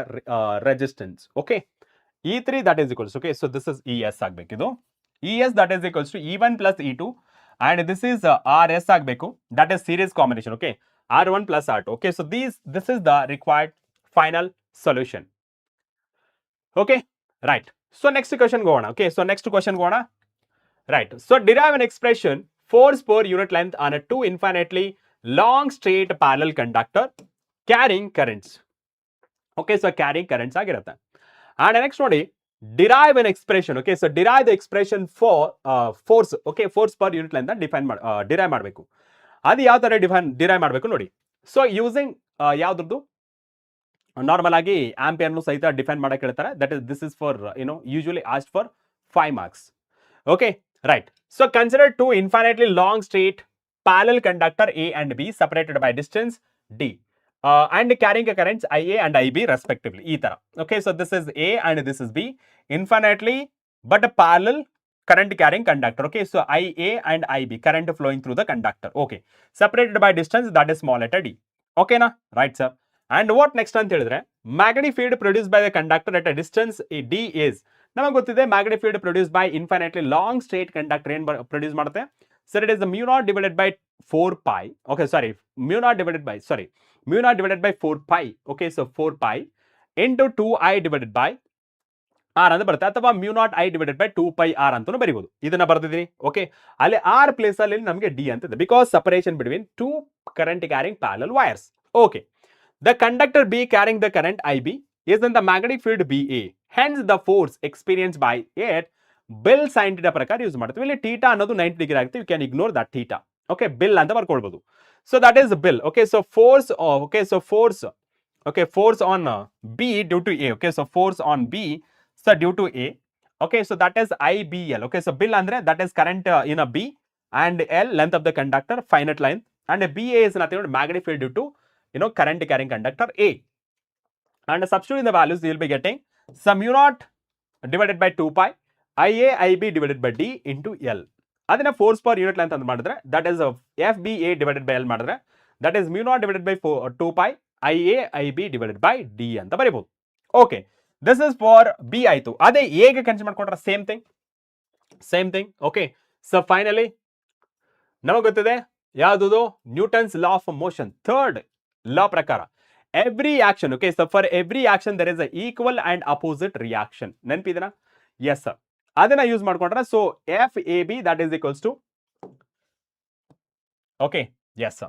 resistance. Okay, E3 that is equals, okay, so this is ES ಆಗಬೇಕಿದು. ES that is equals to E1 plus E2 and this is RS ಆಗಬೇಕು, that is series combination, okay, R1 plus R2, okay, so this is the required final solution. Okay, right, so next question go on. Okay, so next question go on. Right, so derive an expression force per unit length on a two infinitely long straight parallel conductor carrying currents. Okay, so carrying currents ಆಗಿರುತ್ತೆ. And next ನೋಡಿ, derive an expression. Okay, so derive the expression for force. Okay, force per unit length define derive ಮಾಡಬೇಕು. ಅದು ಯಾವ ತರ derive ಮಾಡಬೇಕು ನೋಡಿ. So using ಯಾವ್ದ್ರದ್ದು normal ಆಗಿ ಆಂಪಿಯರ್ನು ಸಹಿತ ಡಿಫೈನ್ ಮಾಡಕ್ಕೆ ಹೇಳ್ತಾರೆ. That is this is for usually asked for 5 marks. Okay, right, so consider two infinitely long straight parallel conductor A and B separated by distance D. And carrying a currents IA and IB respectively. ಈ ತರ. Okay, so this is A and this is B. Infinitely but a parallel current carrying conductor. Okay, so IA and IB current flowing through the conductor. Okay, separated by distance that is small letter D. Okay na? Right sir. And what next ಅಂತ ಹೇಳಿದ್ರೆ magnetic field produced by the conductor at a distance D is, ನಮಗೆ ಗೊತ್ತಿದೆ magnetic field produced by infinitely long straight conductor ಏನು produce ಮಾಡುತ್ತೆ? So it is the mu naught divided by 4 pi. Okay, sorry, mu naught divided by 4 pi. Okay, so 4 pi into 2I divided by R ಅಂತ ಬರುತ್ತೆ, ಅಥವಾ mu naught I divided by 2 pi R ಅಂತಾನು ಬರೀಬಹುದು. ಇದನ್ನ ಬರ್ತಿದ್ದೀನಿ. Okay, ಅಲ್ಲಿ R place ಅಲ್ಲಿ ನಮಗೆ D ಅಂತಿದೆ, because separation between two current carrying parallel wires. Okay, the conductor B carrying the current IB is in the magnetic field BA. Hence the force experienced by it BIL sine theta ಪ್ರಕಾರ use ಮಾಡ್ತೀವಿ. ಇಲ್ಲಿ theta ಅನ್ನೋದು 90 degree ಆಗುತ್ತೆ. You can ignore that theta. Okay, BIL ಅಂತ ಬರ್ಕೊಳ್ಬಹುದು. So that is BIL. Okay, so force, okay, so force, okay, force on B due to A. Okay, so force on B so due to A. Okay, so that is IBL. Okay, so BIL ಅಂದ್ರೆ that is current in a B and L length of the conductor finite line, and BA is nothing but magnetic field due to current carrying conductor A. And substituting the values, you will be getting some mu naught divided by 2 pi IA IB divided by D into L. ಅದನ್ನ force per unit length ಅಂತ ಮಾಡಿದ್ರೆ that is FBA divided by L ಮಾಡಿದ್ರೆ that is mu naught divided by 2 pi IA IB divided by D ಅಂತ ಬರೀಬಹುದು. Okay, this is for B ಆಯ್ತು. ಅದೇ ಎಗೆ consider ಮಾಡ್ಕೊಂಡ್ರೆ same thing. Okay, so finally ನಮಗೆ ಗೊತ್ತಿದೆ ಯಾವುದು Newton's law of motion third law ಪ್ರಕಾರ every action. Okay, so for every action there is a equal and opposite reaction. ನೆನಪಿದೆನಾ? Yes sir. ಅದನ್ನ ಯೂಸ್ ಮಾಡ್ಕೊಂಡ್ರೆ so FAB that is equals to, okay, yes sir,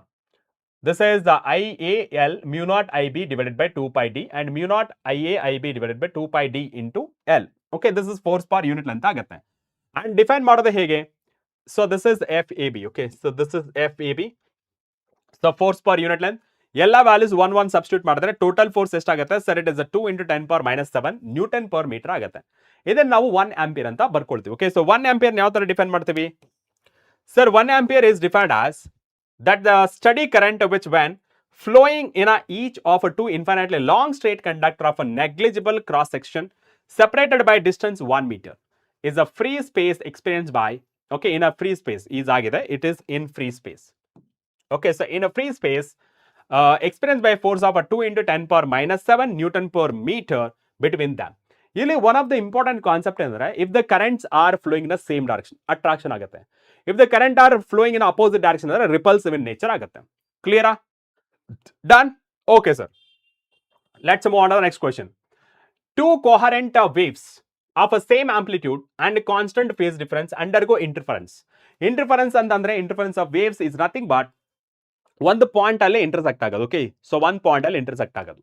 this is the IAL mu naught IB divided by 2 pi D and mu naught IA IB divided by 2 pi D into L. Okay, this is force per unit length ಆಗುತ್ತೆ. and define ಮಾಡೋದು ಹೇಗೆ? so this is FAB. okay, so this is FAB, so force per unit length ಎಲ್ಲ values 1 substitute ಮಾಡಿದ್ರೆ total force ಎಷ್ಟಾಗುತ್ತೆ sir? It is 2 into 10 power minus 7 newton per metre ಆಗುತ್ತೆ. ಇದನ್ನ ನಾವು 1 ampere ಅಂತ ಬರ್ಕೊಳ್ತೀವಿ. ಓಕೆ, ಸೊ 1 ಆಂಪಿಯರ್ ಯಾವ ತರ define ಮಾಡ್ತೀವಿ sir? 1 ampere is defined as that the steady current which when flowing in a each of a two infinitely long straight conductor of a negligible cross section separated by distance 1 meter is a free space experienced by, okay, in a free space is agide, it is in free space. Okay, so in a free space experienced by force of a 2 into 10 power minus 7 Newton per meter between them. ಇಲ್ಲಿ one of the important concept ಅಂದ್ರೆ if the currents are flowing in the same direction attraction ಆಗುತ್ತೆ. If the current are flowing in opposite direction ಅಂದ್ರೆ repulsive in nature ಆಗುತ್ತೆ. ಕ್ಲಿಯರಾ? Done. Okay sir, let's move on to the next question. Two coherent waves of a same amplitude and constant phase difference undergo interference. Interference ಅಂತಂದ್ರೆ interference of waves is nothing but ಒಂದು point ಅಲ್ಲೇ intersect ಆಗೋದು. Okay, so ಒಂದು point ಅಲ್ಲಿ intersect ಆಗೋದು.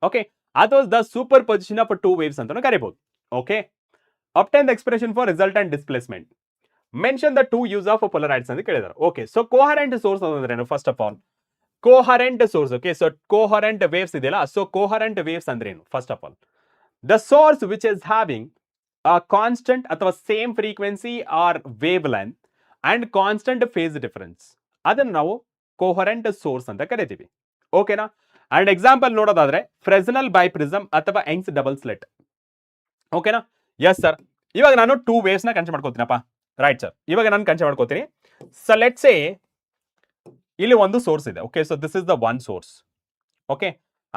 Okay, ಅಥವಾ the superposition of two waves ಅಂತಾನು ಕರಿಬಹುದು. Okay, obtain the expression for resultant displacement. Mention the two use of polaroids ಅಂತ ಕೇಳಿದಾರೆ. ಓಕೆ, ಸೊ ಕೋಹರೆಂಟ್ ಸೋರ್ಸ್ ಅಂದ್ರೆ first of all coherent source. Okay, so coherent waves ಇದೆಯಲ್ಲ, so coherent waves ಅಂದ್ರೆ ಏನು? First of all the source which is having a constant ಅಥವಾ same frequency or wavelength and constant phase difference, ಅದನ್ನು ನಾವು coherent source ಅಂತ ಕರಿತೀವಿ. ಓಕೆನಾ. And example ನೋಡೋದಾದ್ರೆ ಫ್ರೆಸ್ನಲ್ ಬೈಪ್ರಿಸಮ್ ಅಥವಾ ಯಂಗ್ಸ್ ಡಬಲ್ ಸ್ಲಿಟ್. ಓಕೆನಾ. Yes sir. ಇವಾಗ ನಾನು 2 ವೇವ್ಸ್ ನ ಕನ್ಸಿಡರ್ ಮಾಡ್ಕೋತೀನಪ್ಪ. Right sir. ಇವಾಗ ನಾನು ಕನ್ಸಿಡರ್ ಮಾಡ್ಕೋತೀನಿ. ಸೊ ಲೆಟ್ಸ್ ಸೇ ಇಲ್ಲಿ ಒಂದು ಸೋರ್ಸ್ ಇದೆ. Okay, so this is the one source. Okay,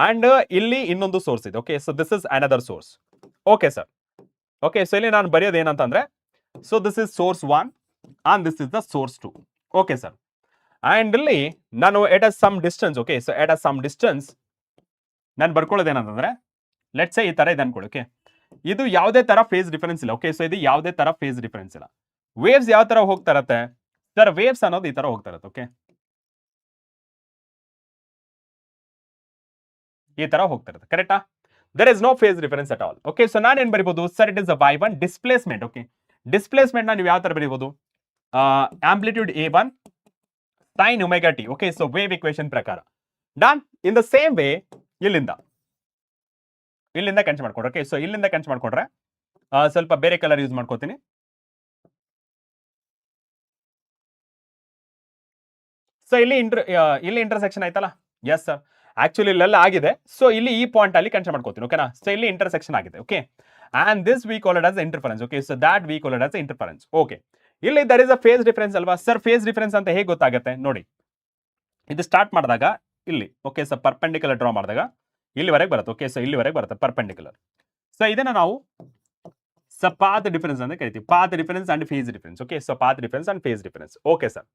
and ಇಲ್ಲಿ ಇನ್ನೊಂದು ಸೋರ್ಸ್ ಇದೆ. Okay, so this is another source. Okay sir. Okay, so ಇಲ್ಲಿ ನಾನು ಬರೆಯೋದು ಏನಂತಂದ್ರೆ, so this is source 1 and this is the source 2. Okay sir. And ಇಲ್ಲಿ ನಾನು at a some distance, okay, so at a some distance ನಾನು ಬರ್ಕೊಳ್ಳೋದು ಏನಂತಂದ್ರೆ, let's say ಈ ತರ ಇದೆ ಅನ್ಕೊಳ್ಳಿ. ಓಕೆ, ಇದು ಯಾವುದೇ ತರ ಫೇಸ್ ಡಿಫರೆನ್ಸ್ ಇಲ್ಲ. ಓಕೆ, ಸೊ ಇದು ಯಾವುದೇ ತರ ಫೇಸ್ ಡಿಫರೆನ್ಸ್ ಇಲ್ಲ. ವೇವ್ಸ್ ಯಾವ ತರ ಹೋಗ್ತಾ ಇರತ್ತೆ ಸರ್? ವೇವ್ಸ್ ಅನ್ನೋದು ಈ ತರ ಹೋಗ್ತಾ ಇರತ್ತೆ. ಓಕೆ, ಈ ತರ ಹೋಗ್ತಾ ಇರುತ್ತೆ. ಕರೆಕ್ಟಾ? There is no phase difference at all. Okay, so ನಾನು ಏನ್ ಬರೀಬಹುದು sir? It is a y1 displacement. Okay, displacement ನೀವು ಯಾವ ತರ ಬರೀಬಹುದು? Amplitude a1 sin omega t. Okay, so wave equation ಪ್ರಕಾರ done. In the same way ಇಲ್ಲಿಂದ ಕನ್ಸ್ ಮಾಡ್ಕೊಂಡ್ರೆ, ಓಕೆ, ಸೊ ಇಲ್ಲಿಂದ ಕನ್ಸ್ ಮಾಡ್ಕೊಂಡ್ರೆ ಸ್ವಲ್ಪ ಬೇರೆ ಕಲರ್ ಯೂಸ್ ಮಾಡ್ಕೋತೀನಿ. ಸೊ ಇಲ್ಲಿ ಇಂಟರ್ಸೆಕ್ಷನ್ ಆಯ್ತಲ್ಲ? Yes sir. ಆಕ್ಚುಲಿ ಇಲ್ಲೆಲ್ಲ ಆಗಿದೆ. ಸೊ ಇಲ್ಲಿ ಈ ಪಾಯಿಂಟ್ ಅಲ್ಲಿ ಕನ್ಸಿಡರ್ ಮಾಡ್ಕೋತೀನಿ. ಓಕೆನಾ? ಸೊ ಇಲ್ಲಿ ಇಂಟರ್ಸೆಕ್ಷನ್ ಆಗಿದೆ. Okay, and this we call it as interference. Okay, so that we call it as interference. Okay, ಇಲ್ಲಿ there is a phase difference ಅಲ್ವಾ ಸರ್? ಫೇಸ್ ಡಿಫರೆನ್ಸ್ ಅಂತ ಹೇಗೆ ಗೊತ್ತಾಗುತ್ತೆ ನೋಡಿ. ಇದು ಸ್ಟಾರ್ಟ್ ಮಾಡಿದಾಗ ಇಲ್ಲಿ, ಓಕೆ, ಸೊ ಪರ್ಪೆಂಡಿಕ್ಯುಲರ್ ಡ್ರಾ ಮಾಡಿದಾಗ ಇಲ್ಲಿವರೆಗೆ ಬರುತ್ತೆ. ಓಕೆ, ಸೊ ಇಲ್ಲಿವರೆಗೆ ಬರುತ್ತೆ ಪರ್ಪೆಂಡಿಕ್ಯುಲರ್. ಸೊ ಇದನ್ನ ನಾವು ಪಾತ್ ಡಿಫರೆನ್ಸ್ ಅಂತ ಕರಿತೀವಿ. Path difference and phase difference. Okay, so path difference and phase difference. Okay sir,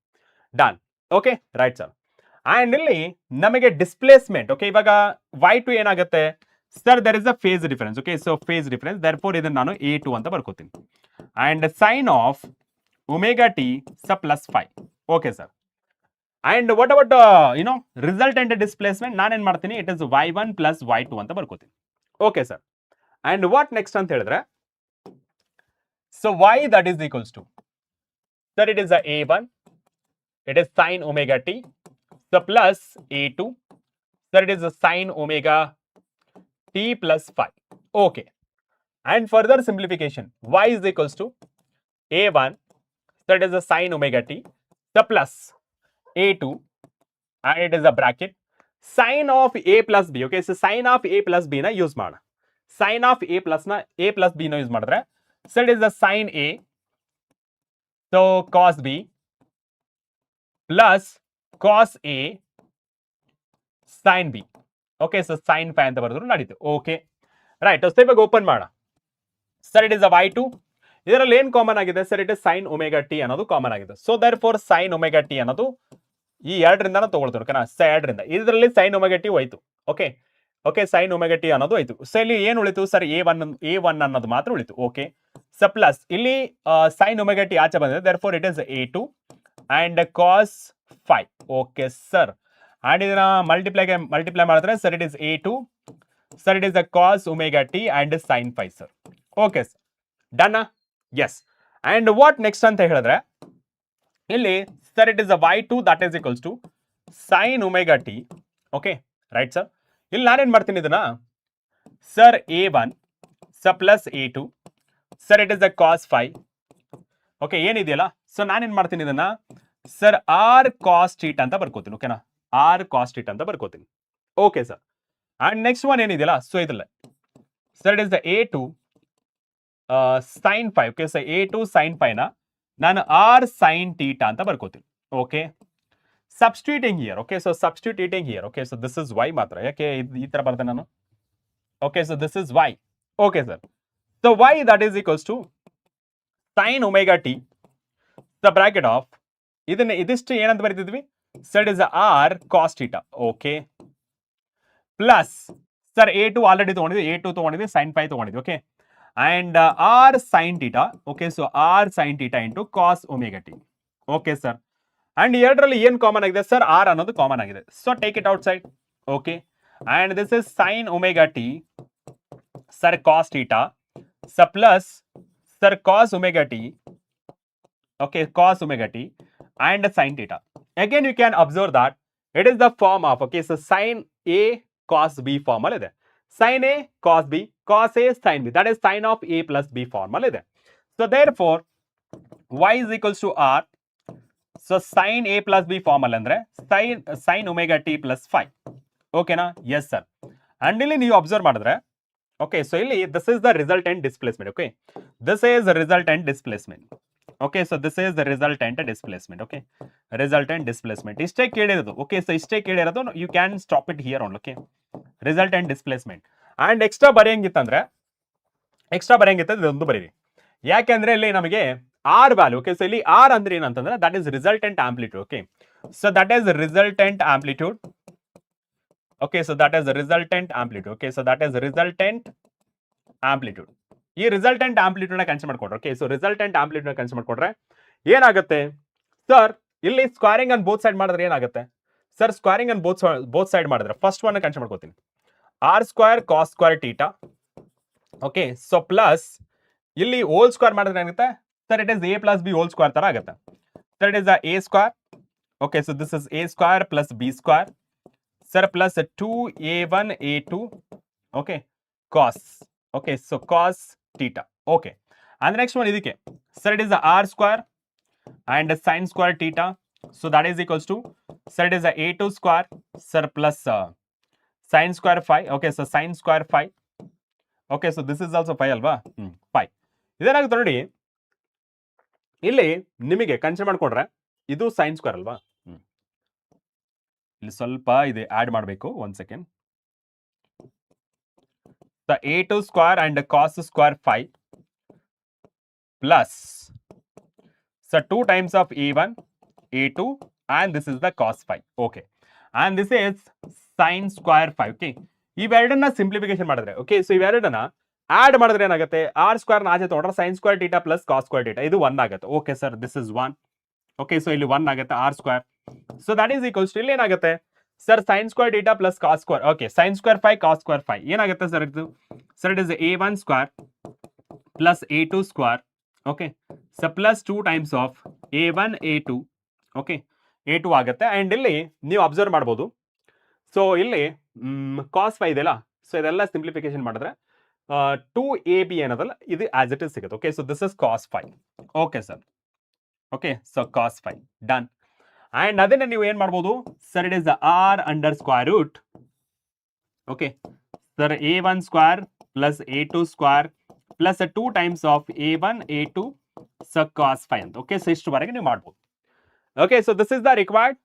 done. Okay, right sir. And ಇಲ್ಲಿ ನಮಗೆ ಡಿಸ್ಪ್ಲೇಸ್ಮೆಂಟ್. ಓಕೆ, ಇವಾಗ y2 ಏನಾಗುತ್ತೆ sir? There is a phase difference. Okay, so phase difference, therefore ಇದನ್ನ ನಾನು a2 ಅಂತ ಬರ್ಕೋತೀನಿ. And sine of omega T plus 5. Okay sir. And what about resultant displacement? ನಾನೇನ್ ಮಾಡ್ತೀನಿ, it is y1 plus y2 ಅಂತ ಬರ್ಕೋತೀನಿ. Okay sir. And what next ಅಂತ ಹೇಳಿದ್ರೆ, so y that is equals to sir, it is a1, it is sin omega t, so plus a2, so it is a sin omega t plus 5. Okay, and further simplification, y is equals to a1, so it is a sin omega t, so plus a2, and it is a bracket sin of a plus b. Okay, so sin of a plus b na use madoಣ. sin of a plus b na use ಮಾಡಿದ್ರೆ, so it is a sin a, so cos b plus cos A sine B. Okay, so sine 5 ಅಂತ ಬರೆದ್ರು ನಡೀತು. Okay, right. So ಇವಾಗ open ಮಾಡೋಣ. Sir, it is a y2. ಇದರಲ್ಲಿ ಏನ್ common ಆಗಿದೆ sir? It is sine omega T ಅನ್ನೋದು common ಆಗಿದೆ. So therefore sine omega T ಅನ್ನೋದು ಈ ಎರಡರಿಂದಾನ ತಗೊಳ್ತಾರೆ. ಓಕೆನಾ? ಎರಡರಿಂದ ಇದರಲ್ಲಿ ಸೈನ್ ಒಮೆಗಾ ಟಿ ಹೋಯ್ತು. Okay, okay, sine omega T ಅನ್ನೋದು ಹೋಯ್ತು. ಸೊ ಇಲ್ಲಿ ಏನು ಉಳಿತು ಸರ್? a1 ಅನ್ನೋದು ಮಾತ್ರ ಉಳಿತು. ಓಕೆ, ಸೊ ಪ್ಲಸ್ ಇಲ್ಲಿ ಸೈನ್ ಒಮೆಗಾ ಟಿ ಆಚೆ ಬಂದಿದೆ. Therefore it is a2 and cos 5. Okay sir, and ಇದನ್ನ ಮಲ್ಟಿಪ್ಲೈ ಮಾಡಿದ್ರೆ sir, it is a2, sir it is a cos omega t and sin 5 sir. Okay sir, done. Yes. And what next ಅಂತ ಹೇಳಿದ್ರೆ, ಇಲ್ಲಿ sir it is a y2 that is equals to sin omega t. Okay, right sir. ಇಲ್ಲಿ ನಾನೇನ್ ಮಾಡ್ತೀನಿ ಇದನ್ನ sir a1 ಸ plus a2, sir it is a cos 5. Okay, ಏನಿದೆಯಲ್ಲ, so ನಾನೇನ್ ಮಾಡ್ತೀನಿ ಇದನ್ನ ಸರ್ ಆರ್ ಕಾಸ್ ಥೀಟಾ ಅಂತ ಬರ್ಕೋತೀನಿ. ಓಕೆನಾ? ಆರ್ ಕಾಸ್ ಥೀಟಾ ಅಂತ ಬರ್ಕೋತೀನಿ. Okay sir. And next one ಏನಿದೆಯಲ್ಲ, ಸೊ ಇದ್ರಲ್ಲ sir it is the a2 sine 5. Okay, so a2 sine 5 ನ ನಾನು ಆರ್ ಸೈನ್ ಥೀಟಾ ಅಂತ ಬರ್ಕೋತೀನಿ. Okay, substituting here. Okay, so substituting here. Okay, so this is y ಮಾತ್ರ. ಯಾಕೆ ಈ ತರ ಬರ್ದೆ ನಾನು? Okay, so this is y. Okay sir. So y that is equals to sin omega t, the bracket of ಇದಿಷ್ಟು ಏನಂತ ಬರೀತಿದ್ವಿ sir? Is R cos theta. Okay, plus sir a2 already ತಗೊಂಡಿದ್ವಿ, a2 ತಗೊಂಡಿದ್ವಿ, sin 5 ತಗೊಂಡಿದ್ವಿ. Okay, and R sine theta. Okay, so R sine theta into cos omega T. Okay sir. And ಎರಡರಲ್ಲಿ ಏನ್ common ಆಗಿದೆ sir? R ಅನ್ನೋದು common ಆಗಿದೆ. So take it outside. Okay, and this is sine omega T sir cos theta ಸ plus sir cos omega T. Okay, cos omega t and sin theta. Again, you can observe that it is the form of, okay, so sin A cos B formal ಇದೆ. Sin A cos B, cos A sin B. That is sin of A plus B formal ಇದೆ. So therefore, y is equals to r. So sin A plus B formal ಅಂದ್ರೆ sin omega t plus 5. ಓಕೆನಾ? Yes sir. And ಇಲ್ಲಿ ನೀವು observe ಮಾಡಿದ್ರೆ okay, so ಇಲ್ಲಿ this is the resultant displacement. Okay, this is resultant displacement. Okay, so this is the resultant displacement. Okay, resultant displacement ಇಷ್ಟೇ ಕೇಳಿರೋದು. Okay, so ಇಷ್ಟೇ ಕೇಳಿರೋದು. You can stop it here on. Okay, resultant displacement. And extra ಬರೆಯಂಗಿತ್ತಂದ್ರೆ ಇದೊಂದು ಬರೀರಿ. ಯಾಕೆಂದ್ರೆ ಇಲ್ಲಿ ನಮಗೆ ಆರ್ ವ್ಯಾಲ್ಯೂ. ಓಕೆ, ಸೊ ಇಲ್ಲಿ ಆರ್ ಅಂದ್ರೆ ಏನಂತಂದ್ರೆ that is resultant amplitude. Okay, so that is resultant amplitude. Okay, so that is resultant amplitude. Okay, so that is resultant amplitude. ಈ ರಿಸಲ್ಟೆಂಟ್ ಆಂಪ್ಲಿಟ್ಯೂಡ್ ನ ಕನ್ಸಿಡರ್ ಮಾಡ್ಕೊಂಡ್ರೆ, ಓಕೆ, ಸೊ ರಿಸಲ್ಟೆಂಟ್ ಆಂಪ್ಲಿಟ್ಯೂಡ್ ನ consider ಮಾಡ್ಕೊಂಡ್ರೆ ಏನಾಗುತ್ತೆ sir? ಇಲ್ಲಿ squaring on both side ಮಾಡಿದ್ರೆ ಏನಾಗುತ್ತೆ sir? Squaring on both side ಮಾಡಿದ್ರೆ ಫಸ್ಟ್ ಒನ್ ಕನ್ಸಿಡರ್ ಮಾಡ್ಕೋತೀನಿ. R square cos square theta. Okay, so plus ಇಲ್ಲಿ ಹೋಲ್ ಸ್ಕ್ವೇರ್ ಮಾಡಿದ್ರೆ ಏನಾಗುತ್ತೆ sir? It is A plus B whole square ತರ ಆಗುತ್ತೆ. Sir it is A square. Okay, so this is A square plus B square sir plus 2a1 a2. Okay, cos. Okay, so cos theta. Okay, and next one ಇದಕ್ಕೆ sir it is the r square and sin square theta, so that is equals to sir it is the a2 square sir plus sin square 5. Okay, so sin square 5. Okay, so this is also 5 ಅಲ್ವಾ? 5. ಇದೇನಾಗುತ್ತೆ ನೋಡಿ, ಇಲ್ಲಿ ನಿಮಗೆ consider ಮಾಡ್ಕೊಂಡ್ರೆ ಇದು sin square ಅಲ್ವಾ? ಇಲ್ಲಿ ಸ್ವಲ್ಪ ಇದೆ ಆಡ್ ಮಾಡಬೇಕು. 1 second. the a2 square and cos square 5 plus so 2 times of a1 a2 and this is the cos 5. Okay, and this is sin square 5. Okay, ಇವೆರಡನ್ನ simplification ಮಾಡಿದ್ರೆ, ಓಕೆ, ಸೊ ಇವೆರಡನ್ನ ಆಡ್ ಮಾಡಿದ್ರೆ ಏನಾಗುತ್ತೆ? R square ಆಚೆ ತಗೊಂಡ್ರೆ sin square theta plus cos square theta ಇದು 1 ಆಗುತ್ತೆ. Okay sir, this is 1. Okay, so ಇಲ್ಲಿ 1 ಆಗುತ್ತೆ R square. So that is equals to ಇಲ್ಲಿ ಏನಾಗುತ್ತೆ sir? sin square theta plus cos square. Okay, sin square 5 cos square 5 ಏನಾಗುತ್ತೆ sir? ಇದು sir it is a1 square plus a2 square. Okay, so plus 2 times of a1 a2. Okay, a2 ಆಗುತ್ತೆ. And ಇಲ್ಲಿ ನೀವು observe ಮಾಡ್ಬೋದು, so ಇಲ್ಲಿ ಕಾಸ್ 5 ಇದೆಯಲ್ಲ, so ಇದೆಲ್ಲ simplification ಮಾಡಿದ್ರೆ 2ab ಏನದಲ್ಲ ಇದು ಆಸ್ ಇಟ್ ಇಸ್ ಸಿಗುತ್ತೆ. Okay, so this is cos 5. Okay sir. Okay, so cos 5 done. And ಅದನ್ನ ನೀವು ಏನ್ ಮಾಡ್ಬೋದು sir? It is R under square root. Okay sir, a1 square plus a2 square plus 2 times of a1 a2 so cos 5 ಅಂತ. Okay, so ಇಷ್ಟುವರೆಗೆ ನೀವು ಮಾಡ್ಬೋದು. Okay, so this is the required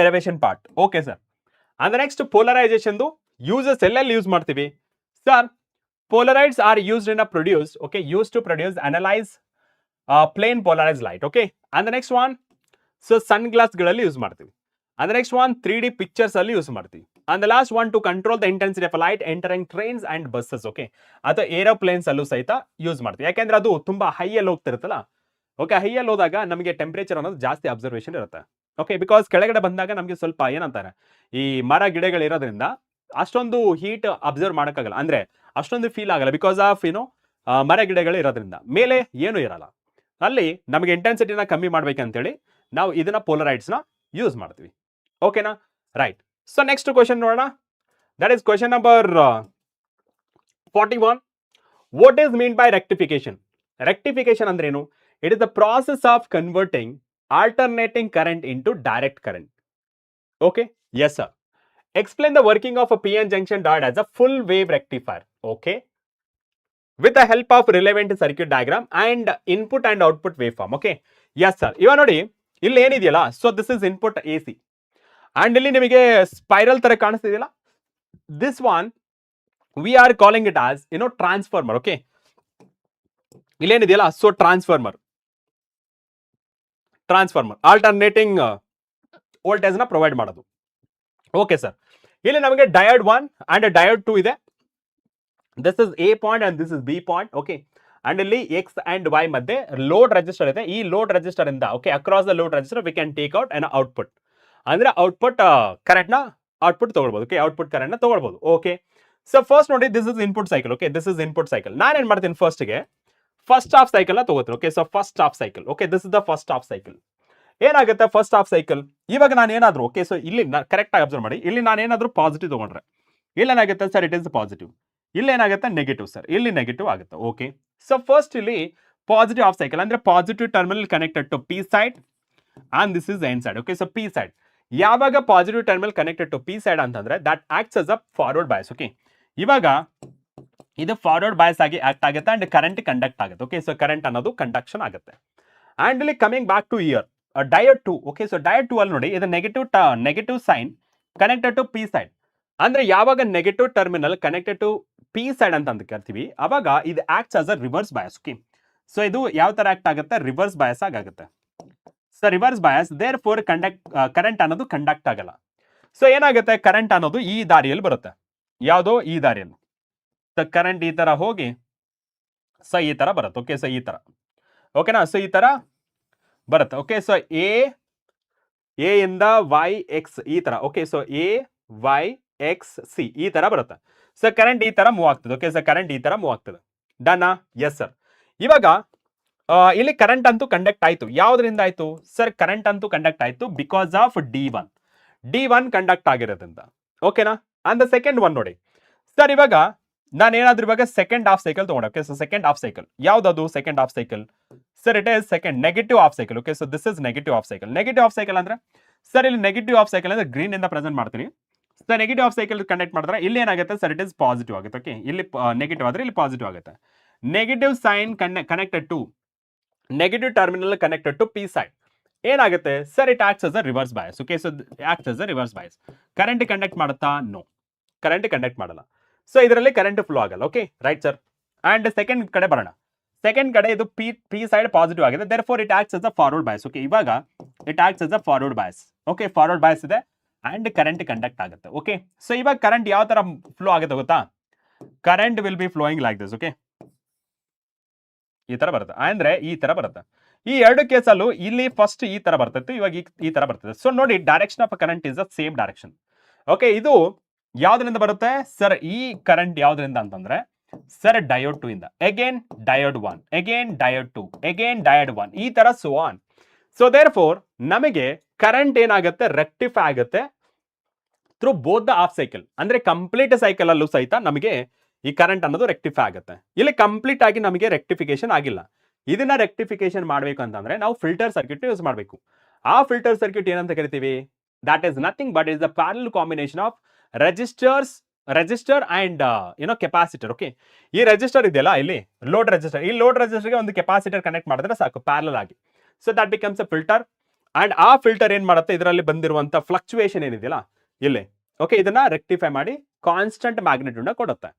derivation part. Okay sir. And next polarization uses ಎಲ್ಲೆಲ್ಲಿ use ಮಾಡ್ತೀವಿ sir? Polaroids are used in a produce. Okay, use to produce analyse plane polarise light. Okay, and next one so ಸನ್ ಗ್ಲಾಸ್ಗಳಲ್ಲಿ use ಮಾಡ್ತೀವಿ. And next one 3D pictures ಅಲ್ಲಿ use ಮಾಡ್ತೀವಿ. And last one to control the intensity of light entering trains and buses. Okay, ಅಥವಾ aeroplanes ಅಲ್ಲೂ ಸಹಿತ use ಮಾಡ್ತೀವಿ. ಯಾಕೆಂದ್ರೆ ಅದು ತುಂಬಾ ಹೈಯಲ್ಲಿ ಹೋಗ್ತಿರುತ್ತಲ್ಲ. ಓಕೆ, ಹೈಯಲ್ಲಿ ಹೋದಾಗ ನಮಗೆ ಟೆಂಪರೇಚರ್ ಅನ್ನೋದು ಜಾಸ್ತಿ ಅಬ್ಸರ್ವೇಷನ್ ಇರುತ್ತೆ. ಓಕೆ, ಬಿಕಾಸ್ ಕೆಳಗಡೆ ಬಂದಾಗ ನಮಗೆ ಸ್ವಲ್ಪ ಏನಂತಾರೆ ಈ ಮರ ಗಿಡಗಳು ಇರೋದ್ರಿಂದ ಅಷ್ಟೊಂದು ಹೀಟ್ ಅಬ್ಸರ್ವ್ ಮಾಡೋಕ್ಕಾಗಲ್ಲ, ಅಂದ್ರೆ ಅಷ್ಟೊಂದು ಫೀಲ್ ಆಗಲ್ಲ ಬಿಕಾಸ್ ಆಫ್ ಮರ ಗಿಡಗಳು ಇರೋದ್ರಿಂದ. ಮೇಲೆ ಏನು ಇರಲ್ಲ, ಅಲ್ಲಿ ನಮಗೆ ಇಂಟೆನ್ಸಿಟಿನ ಕಮ್ಮಿ ಮಾಡ್ಬೇಕಂತೇಳಿ ನಾವು ಇದನ್ನ ಪೋಲರೈಡ್ಸ್ನ ಯೂಸ್ ಮಾಡ್ತೀವಿ. ಓಕೆನಾ? ರೈಟ್. ಸೊ ನೆಕ್ಸ್ಟ್ ಕ್ವಶನ್ ನೋಡೋಣ. That is question number 41. What is mean by rectification? Rectification ಅಂದ್ರೆ ಏನು? It is the process of converting alternating current into direct current. Okay, yes sir. Explain the working of a PN junction diode as a full wave rectifier. Okay, with the help of relevant circuit diagram and input and output waveform. Okay, yes sir. ಇವಾಗ ನೋಡಿ ಇಲ್ಲಿ ಏನಿದೆಯಲ್ಲ, so this is input AC and ಇಲ್ಲಿ ನಿಮಗೆ spiral ತರ ಕಾಣಿಸ್ತಿದೆಯಲ್ಲ, this one we are calling it as transformer. Okay, ಇಲ್ಲೇನಿದೆಯಲ್ಲ, so transformer alternating voltage ನ ಪ್ರೊವೈಡ್ ಮಾಡೋದು. ಓಕೆ ಸರ್, ಇಲ್ಲಿ ನಮಗೆ ಡಯೋಡ್ 1 ಅಂಡ್ ಡಯೋಡ್ 2 ಇದೆ. This is A point and this is B point. Okay, and ಇಲ್ಲಿ X and Y ಮಧ್ಯೆ load resistor ಇದೆ. ಈ ಲೋಡ್ ರೆಜಿಸ್ಟರ್ ಇಂದ okay across the load register we can take out an output, ಅಂದ್ರೆ output current ನ output ತಗೊಳ್ಬಹುದು. Okay, output current ನ ತಗೊಳ್ಬಹುದು. ಓಕೆ, ಸೊ ಫಸ್ಟ್ ನೋಡಿ this is input cycle. Okay, this is input cycle. ನಾನು ಏನ್ ಮಾಡ್ತೀನಿ ಫಸ್ಟ್ ಹಾಫ್ ಸೈಕಲ್ ನ ತಗೋತೀನಿ. Okay, so first half cycle. Okay, this is the first half cycle. ಏನಾಗುತ್ತೆ ಫಸ್ಟ್ ಹಾಫ್ ಸೈಕಲ್? ಇವಾಗ ನಾನು ಏನಾದ್ರು ಓಕೆ, ಸೊ ಇಲ್ಲಿ ಕರೆಕ್ಟ್ ಆಗಿ ಅಬ್ಸರ್ವ್ ಮಾಡಿ. ಇಲ್ಲಿ ನಾನು ಏನಾದ್ರು ಪಾಸಿಟಿವ್ ತಗೊಂಡ್ರೆ ಇಲ್ಲಿ ಏನಾಗುತ್ತೆ ಸರ್? It is positive. ಇಲ್ಲಿ ಏನಾಗುತ್ತೆ ನೆಗೆಟಿವ್ ಸರ್, ಇಲ್ಲಿ ನೆಗೆಟಿವ್ ಆಗುತ್ತೆ. ಓಕೆ, ಸೊ ಫಸ್ಟ್ ಇಲ್ಲಿ ಪಾಸಿಟಿವ್ ಹಾಫ್ ಸೈಕಲ್ ಅಂದ್ರೆ positive terminal connected to P side and this is N side. Okay, so P side ಯಾವಾಗ positive terminal connected to P side ಅಂತಂದ್ರೆ that acts as a forward bias. Okay, ಇವಾಗ ಇದು forward bias ಆಗಿ act ಆಗುತ್ತೆ and current conduct ಆಗುತ್ತೆ. Okay, so current ಅನ್ನೋದು conduction ಆಗುತ್ತೆ. And ಇಲ್ಲಿ coming back to year diode 2. Okay, so diode 2 ಅಲ್ಲಿ ನೋಡಿ ಇದು negative sign connected to P side. ಅಂದ್ರೆ ಯಾವಾಗ negative terminal connected to P side ಅಂತ ಕರ್ತೀವಿ ಅವಾಗ ಇದು acts as a reverse bias. Okay, so ಇದು ಯಾವ ತರ ಆಕ್ಟ್ ಆಗುತ್ತೆ, ರಿವರ್ಸ್ ಬಯಾಸ್ ಆಗುತ್ತೆ. So reverse bias therefore current ಅನ್ನೋದು ಕಂಡಕ್ಟ್ ಆಗಲ್ಲ. ಸೊ ಏನಾಗುತ್ತೆ, ಕರೆಂಟ್ ಅನ್ನೋದು ಈ ದಾರಿಯಲ್ಲಿ ಬರುತ್ತೆ. ಯಾವುದೋ ಈ ದಾರಿಯಲ್ಲಿ ಸೊ ಕರೆಂಟ್ ಈ ತರ ಹೋಗಿ ಸೊ ಈ ತರ ಬರುತ್ತೆ. ಓಕೆ, ಸೊ ಈ ತರ ಓಕೆನಾ, ಸೊ ಈ ತರ ಬರುತ್ತೆ. ಓಕೆ, ಸೊ ಎ ಇಂದ ವೈ ಎಕ್ಸ್ ಈ ತರ. Okay, so A Y X C ಈ ತರ ಬರುತ್ತೆ. ಸೊ ಕರೆಂಟ್ ಈ ತರ ಮೂವ್ ಆಗ್ತದೆ. ಓಕೆ, ಸೊ ಕರೆಂಟ್ ಈ ತರ ಮೂವ್ ಆಗ್ತದೆ. ಡನ್? Yes sir. ಇವಾಗ ಇಲ್ಲಿ ಕರೆಂಟ್ ಅಂತೂ ಕಂಡಕ್ಟ್ ಆಯ್ತು. ಯಾವ್ದ್ರಿಂದ ಆಯ್ತು ಸರ್? ಕರೆಂಟ್ ಅಂತೂ ಕಂಡಕ್ಟ್ ಆಯ್ತು ಬಿಕಾಸ್ ಆಫ್ ಡಿ1 ಕಂಡಕ್ಟ್ ಆಗಿರೋದ್ರಿಂದ. ಓಕೆನಾ? ಅಂಡ್ ಸೆಕೆಂಡ್ ಒನ್ ನೋಡಿ ಸರ್, ಇವಾಗ ನಾನು ಏನಾದ್ರೂ ಇವಾಗ ಸೆಕೆಂಡ್ ಹಾಫ್ ಸೈಕಲ್ ತಗೊಂಡೆ. ಸೊ ಸೆಕೆಂಡ್ ಹಾಫ್ ಸೈಕಲ್ ಯಾವ್ದದು? Second half cycle sir it is second negative half cycle. Okay, so this is negative half cycle. Negative half cycle ಅಂದ್ರೆ sir ಇಲ್ಲಿ negative half cycle ಅಂದ್ರೆ green ಇಂದ present ಮಾಡ್ತೀನಿ. Sir negative half cycle conduct ಮಾಡಿದ್ರೆ ಇಲ್ಲಿ ಏನಾಗುತ್ತೆ sir, it is positive ಆಗುತ್ತೆ. Okay, ಇಲ್ಲಿ ನೆಗೆಟಿವ್ ಆದ್ರೆ ಇಲ್ಲಿ ಪಾಸಿಟಿವ್ ಆಗುತ್ತೆ. Negative sign connected to negative terminal connected to P side ಏನಾಗುತ್ತೆ sir, it acts as a reverse bias. Okay, so acts as a reverse bias. Current conduct ಮಾಡುತ್ತಾ? No, current conduct ಮಾಡಲ್ಲ. So ಇದರಲ್ಲಿ current flow ಆಗಲ್ಲ. Okay, right sir. And second ಕಡೆ ಬರೋಣ. Second ಕಡೆ ಇದು P side positive ಆಗಿದೆ, therefore it acts as a forward bias. Okay, ಇವಾಗ it acts as a forward bias. Okay, forward bias ಇದೆ ಅಂಡ್ ಕರೆಂಟ್ ಕಂಡಕ್ಟ್ ಆಗುತ್ತೆ. Okay, so ಇವಾಗ ಕರೆಂಟ್ ಯಾವ ತರ ಫ್ಲೋ ಆಗುತ್ತೆ ಗೊತ್ತಾ? Current will be flowing like this. Okay, ಈ ತರ ಬರುತ್ತೆ, ಅಂದ್ರೆ ಈ ತರ ಬರುತ್ತೆ. ಈ ಎರಡು ಕೇಸಲ್ಲೂ ಇಲ್ಲಿ ಫಸ್ಟ್ ಈ ತರ ಬರ್ತೈತೆ, ಇವಾಗ ಈ ತರ ಬರ್ತದೆ. ಸೊ ನೋಡಿ, direction of current is the same direction. Okay, ಇದು ಯಾವ್ದ್ರಿಂದ ಬರುತ್ತೆ ಸರ್? ಈ ಕರೆಂಟ್ ಯಾವ್ದ್ರಿಂದ ಅಂತಂದ್ರೆ ಸರ್ ಡಯೋಡ್ 2 ಇಂದ, again diode 1, again diode 2, again diode 1, ಈ ತರ so on. So therefore ನಮಗೆ ಕರೆಂಟ್ ಏನಾಗುತ್ತೆ, ರೆಕ್ಟಿಫೈ ಆಗುತ್ತೆ through both the half cycle. ಅಂದ್ರೆ ಕಂಪ್ಲೀಟ್ ಸೈಕಲ್ ಅಲ್ಲೂ ಸಹಿತ ನಮಗೆ ಈ ಕರೆಂಟ್ ಅನ್ನೋದು ರೆಕ್ಟಿಫೈ ಆಗುತ್ತೆ. ಇಲ್ಲಿ ಕಂಪ್ಲೀಟ್ ಆಗಿ ನಮಗೆ ರೆಕ್ಟಿಫಿಕೇಶನ್ ಆಗಿಲ್ಲ. ಇದನ್ನ ರೆಕ್ಟಿಫಿಕೇಶನ್ ಮಾಡಬೇಕು ಅಂತಂದ್ರೆ ನಾವು ಫಿಲ್ಟರ್ ಸರ್ಕ್ಯೂಟ್ ಯೂಸ್ ಮಾಡಬೇಕು. ಆ ಫಿಲ್ಟರ್ ಸರ್ಕ್ಯೂಟ್ ಏನಂತ ಕರಿತೀವಿ? That is nothing but is the parallel combination of register and capacitor. Okay, ಈ ರೆಜಿಸ್ಟರ್ ಇದೆಯಲ್ಲ ಇಲ್ಲಿ ಲೋಡ್ ರೆಜಿಸ್ಟರ್, ಈ ಲೋಡ್ ರೆಜಿಸ್ಟರ್ಗೆ ಒಂದು ಕೆಪಾಸಿಟರ್ ಕನೆಕ್ಟ್ ಮಾಡಿದ್ರೆ ಸಾಕು ಪ್ಯಾರಲಲ್ ಆಗಿ. So that becomes a filter. And ಆ ಫಿಲ್ಟರ್ ಏನ್ ಮಾಡುತ್ತೆ, ಇದರಲ್ಲಿ ಬಂದಿರುವಂತ ಫ್ಲಕ್ಚುಯೇಷನ್ ಏನಿದೆಯಲ್ಲ ಇಲ್ಲಿ, ಓಕೆ, ಇದನ್ನ ರೆಕ್ಟಿಫೈ ಮಾಡಿ ಕಾನ್ಸ್ಟಂಟ್ ಮ್ಯಾಗ್ನಿಟ್ಯೂಡ್ ನ ಕೊಡುತ್ತೆ.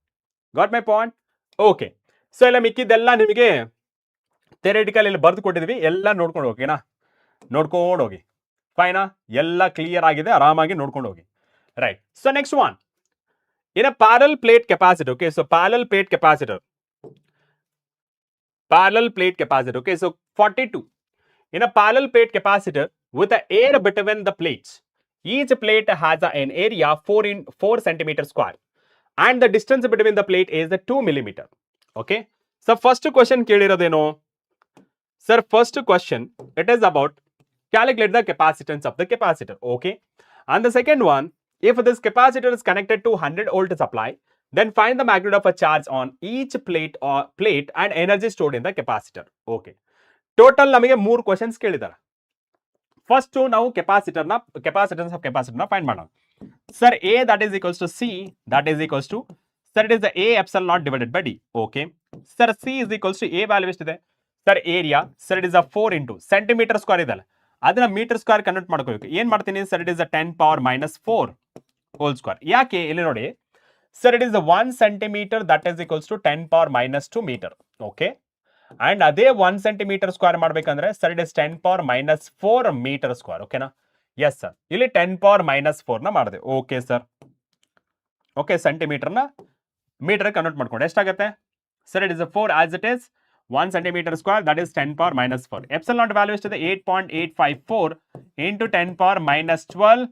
Got my point? Okay, so ಎಲ್ಲ ಮಿಕ್ಕಿದ್ದೆಲ್ಲ ನಿಮಗೆ ಥಿಯರಿಟಿಕಲ್ ಇಲ್ಲಿ ಬರೆದು ಕೊಟ್ಟಿದ್ವಿ, ಎಲ್ಲ ನೋಡ್ಕೊಂಡು ಹೋಗಿನಾ, ನೋಡ್ಕೊಂಡು ಹೋಗಿ. ಫೈನಾ? ಎಲ್ಲ ಕ್ಲಿಯರ್ ಆಗಿದೆ, ಆರಾಮಾಗಿ ನೋಡ್ಕೊಂಡು ಹೋಗಿ. Right. So next one, in a parallel plate capacitor. Okay, so parallel plate capacitor. Okay, so 42. In a parallel plate capacitor with the air between the plates, each plate has an area 4 centimeter square and the distance between the plate is 2 millimeter. Okay, so first question kelirodeno sir, first question it is about calculate the capacitance of the capacitor. Okay, and the second one, if this capacitor is connected to 100 volt supply, then find the magnitude of a charge on each plate and energy stored in the capacitor. Okay, total ನಮಗೆ 3 questions ಕೇಳಿದ್ದಾರೆ. First ನಾವು capacitance of capacitor ನ find ಮಾಡೋಣ. Sir A that is equals to C that is equals to sir it is the A epsilon naught divided by D. Okay, sir C is equals to A value ಎಷ್ಟಿದೆ sir? Area sir it is a 4 into centimetre square ಇದಲ್ಲ, ಅದನ್ನ metre square convert ಮಾಡ್ಕೋಬೇಕು. ಏನ್ ಮಾಡ್ತೀನಿ sir? It is a 10 power minus 4 whole square. ಯಾಕೆ? ಇಲ್ಲಿ ನೋಡಿ sir, it is 1 centimetre that is equals to 10 power minus 2 metre. Okay, and ಅದೇ 1 centimetre square ಮಾಡ್ಬೇಕಂದ್ರೆ sir it is 10 power minus 4 metre square. ಓಕೆನಾ? Yes sir, ಇಲ್ಲಿ 10 power minus 4 ನ ಮಾಡಿದೆ. Okay sir, okay, ಸೆಂಟಿಮೀಟರ್ನ ಮೀಟರ್ ಕನ್ವರ್ಟ್ ಮಾಡ್ಕೊಂಡು ಎಷ್ಟಾಗುತ್ತೆ sir? It is 4 as it is 1 centimeter square that is 10 power minus 4. Epsilon naught value is 8.854 into 10 power minus 12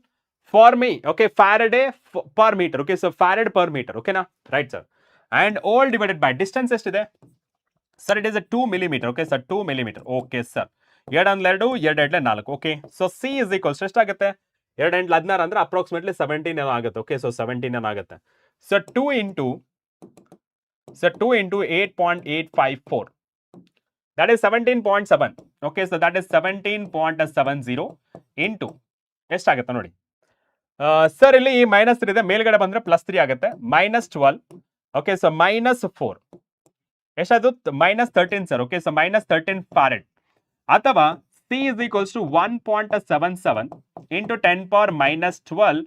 for me. Okay, Faraday per meter. Okay, so Farad per meter. Okay, na? Right, sir. And all divided by distance is today. Sir, it is a 2 millimeter. Okay, sir, 2 millimeter. Okay, sir. 2 Okay, so C is equals to ಎಷ್ಟಾಗುತ್ತೆ? 2 ಅಂದ್ರೆ approximately 17 ಆಗುತ್ತೆ. Okay, so 17 ಆಗುತ್ತೆ. So 2 into 8.854. That is 17.7. Okay, so that is 17.70 into ಎಷ್ಟಾಗುತ್ತೆ ನೋಡಿ. Sir ಇಲ್ಲಿ minus 3 ಇದೆ, ಮೇಲ್ಗಡೆ ಬಂದ್ರೆ ಪ್ಲಸ್ 3 ಆಗುತ್ತೆ, -12. ಓಕೆ, ಸೊ -4 ಎಷ್ಟಾಯ್ತು? -13 ಸರ್. Okay, so -13 farad. ಅಥವಾ C is equals to 1.77 into 10 power -12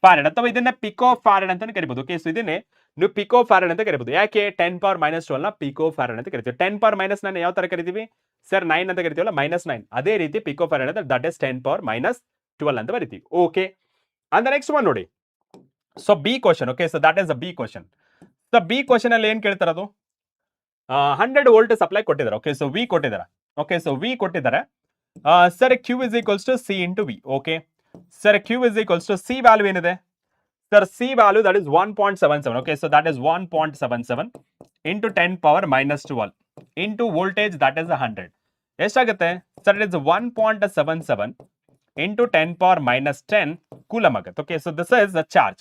farad, ಅಥವಾ ಇದನ್ನ ಪಿಕೋ ಫ್ಯಾರಡ್ ಅಂತಾನೆ ಕರಿಬಹುದು. ಓಕೆ, ಸೊ ಇದನ್ನೇ ನೀವು ಪಿಕೋ ಫ್ಯಾರಡ್ ಅಂತ ಕರಿಬಹುದು. ಯಾಕೆ 10 power -12 ನ ಪಿಕೋ ಫ್ಯಾರಡ್ ಅಂತ ಕರಿತೀವಿ. 10 power -9 ಯಾವ ತರ ಕರಿತೀವಿ ಸರ್? 9 ಅಂತ ಕರಿತೀವಲ್ಲ, -9. ಅದೇ ರೀತಿ ಪಿಕೋ ಫ್ಯಾರಡ್ ಅಂದ್ರೆ ದಟ್ ಇಸ್ 10 power -12 ಅಂತ ಬರಿತೀವಿ. ಓಕೆ, ಅಂಡ್ ನೆಕ್ಸ್ಟ್ ಒನ್ ನೋಡಿ. So B question. Okay, so that is a B question. So B question ಅಲ್ಲಿ ಏನ್ ಕೇಳ್ತಾರೆ? ಅದು 100 ವೋಲ್ಟ್ ಸಪ್ಲೈ ಕೊಟ್ಟಿದ್ದಾರೆ. ಓಕೆ, ಸೊ ವಿ ಕೊಟ್ಟಿದ್ದಾರೆ. ಓಕೆ, ಸೊ ವಿ ಕೊಟ್ಟಿದ್ದಾರೆ. Sir Q is equals to C into V. Okay, sir Q is equals to C value ಏನಿದೆ sir? C value that is 1.77. Okay, so that is 1.77 into 10 power -12 into voltage that is 100. ಎಷ್ಟಾಗುತ್ತೆ sir? It is 1.77 into 10 power -10 coulomb ಆಗುತ್ತೆ. Okay, so this is the charge.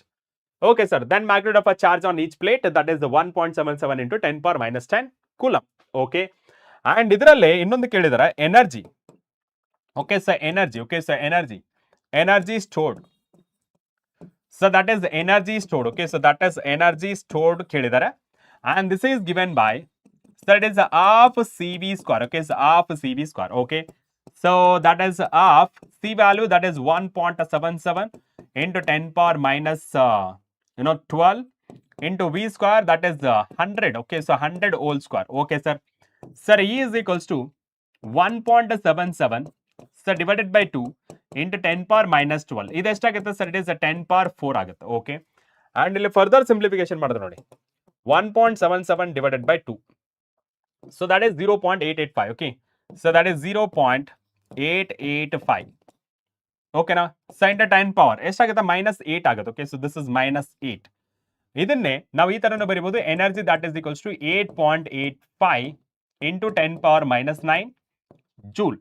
Okay sir, then magnitude of a charge on each plate that is 1.77 into 10 power -10 coulomb. Okay, and ಇದರಲ್ಲಿ ಇನ್ನೊಂದು ಕೇಳಿದಾರೆ energy. Okay, so energy. Okay, so energy stored. So that is energy stored. Okay, so that is energy stored ಕೇಳಿದಾರೆ. And this is given by sir it is half CV square. Okay, so half CV square. Okay, so that is half C value that is 1.77 into 10 power -12 into V square that is 100. Okay, so 100 whole square. Okay sir. Sir, E is equals to 1.77 sir divided by 2 into 10 power -12. ಇದು ಎಷ್ಟಾಗುತ್ತೆ sir? It is 10 power 4 ಆಗುತ್ತೆ. Okay, and ಇಲ್ಲಿ further simplification ಮಾಡಿದ್ರೆ ನೋಡಿ 1.77 divided by 2. So that is 0.885. Okay, so that is 0.885. ಓಕೆನಾ? So into 10 power ಎಷ್ಟಾಗುತ್ತೆ? -8 ಆಗುತ್ತೆ. Okay, so this is -8. ಇದನ್ನೇ ನಾವು ಈ ತರನು ಬರೀಬಹುದು. Energy that is equals to 8.85 into 10 power -9 joule.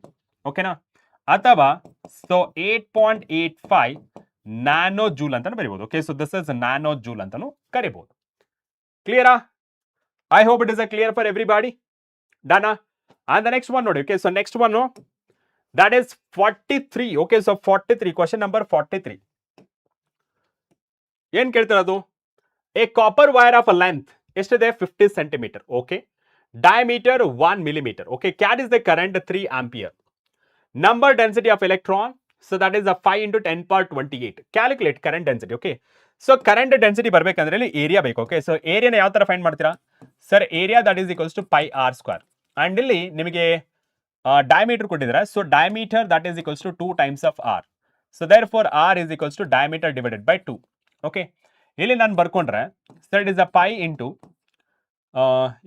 ಓಕೆನಾ? ಅಥವಾ ಸೊ 8.85 ನ್ಯಾನೋ ಜೂಲ್ ಅಂತಾನು ಬರೀಬಹುದು. Okay, so this is nano joule ಅಂತಾನು ಕರಿಬಹುದು. ಕ್ಲಿಯರಾ? I hope it is a clear for everybody. Done? And the next one ನೋಡಿ. Okay, so next one that is 43. Okay, so 43, question number 43. ಏನ್ ಕೇಳ್ತಿರೋದು? A copper wire of a length ಎಷ್ಟಿದೆ? 50 centimetre. Okay, diameter 1 millimeter. Okay, carries the current 3 ampere. Number density of electron so that is 5 into 10 power 28. Calculate current density. Okay, so current density ಬರ್ಬೇಕಂದ್ರೆ ಇಲ್ಲಿ area ಬೇಕು. Okay, so ಏರಿಯಾನ ಯಾವ ತರ find ಮಾಡ್ತೀರಾ sir? Area that is equals to pi R square. And ಇಲ್ಲಿ ನಿಮಗೆ diameter ಕೊಟ್ಟಿದ್ದಾರೆ. So diameter that is equals to 2 times of r. So therefore r is equals to diameter divided by 2. Okay, ಇಲ್ಲಿ ನಾನು ಬರ್ಕೊಂಡ್ರೆ sir it is a pi into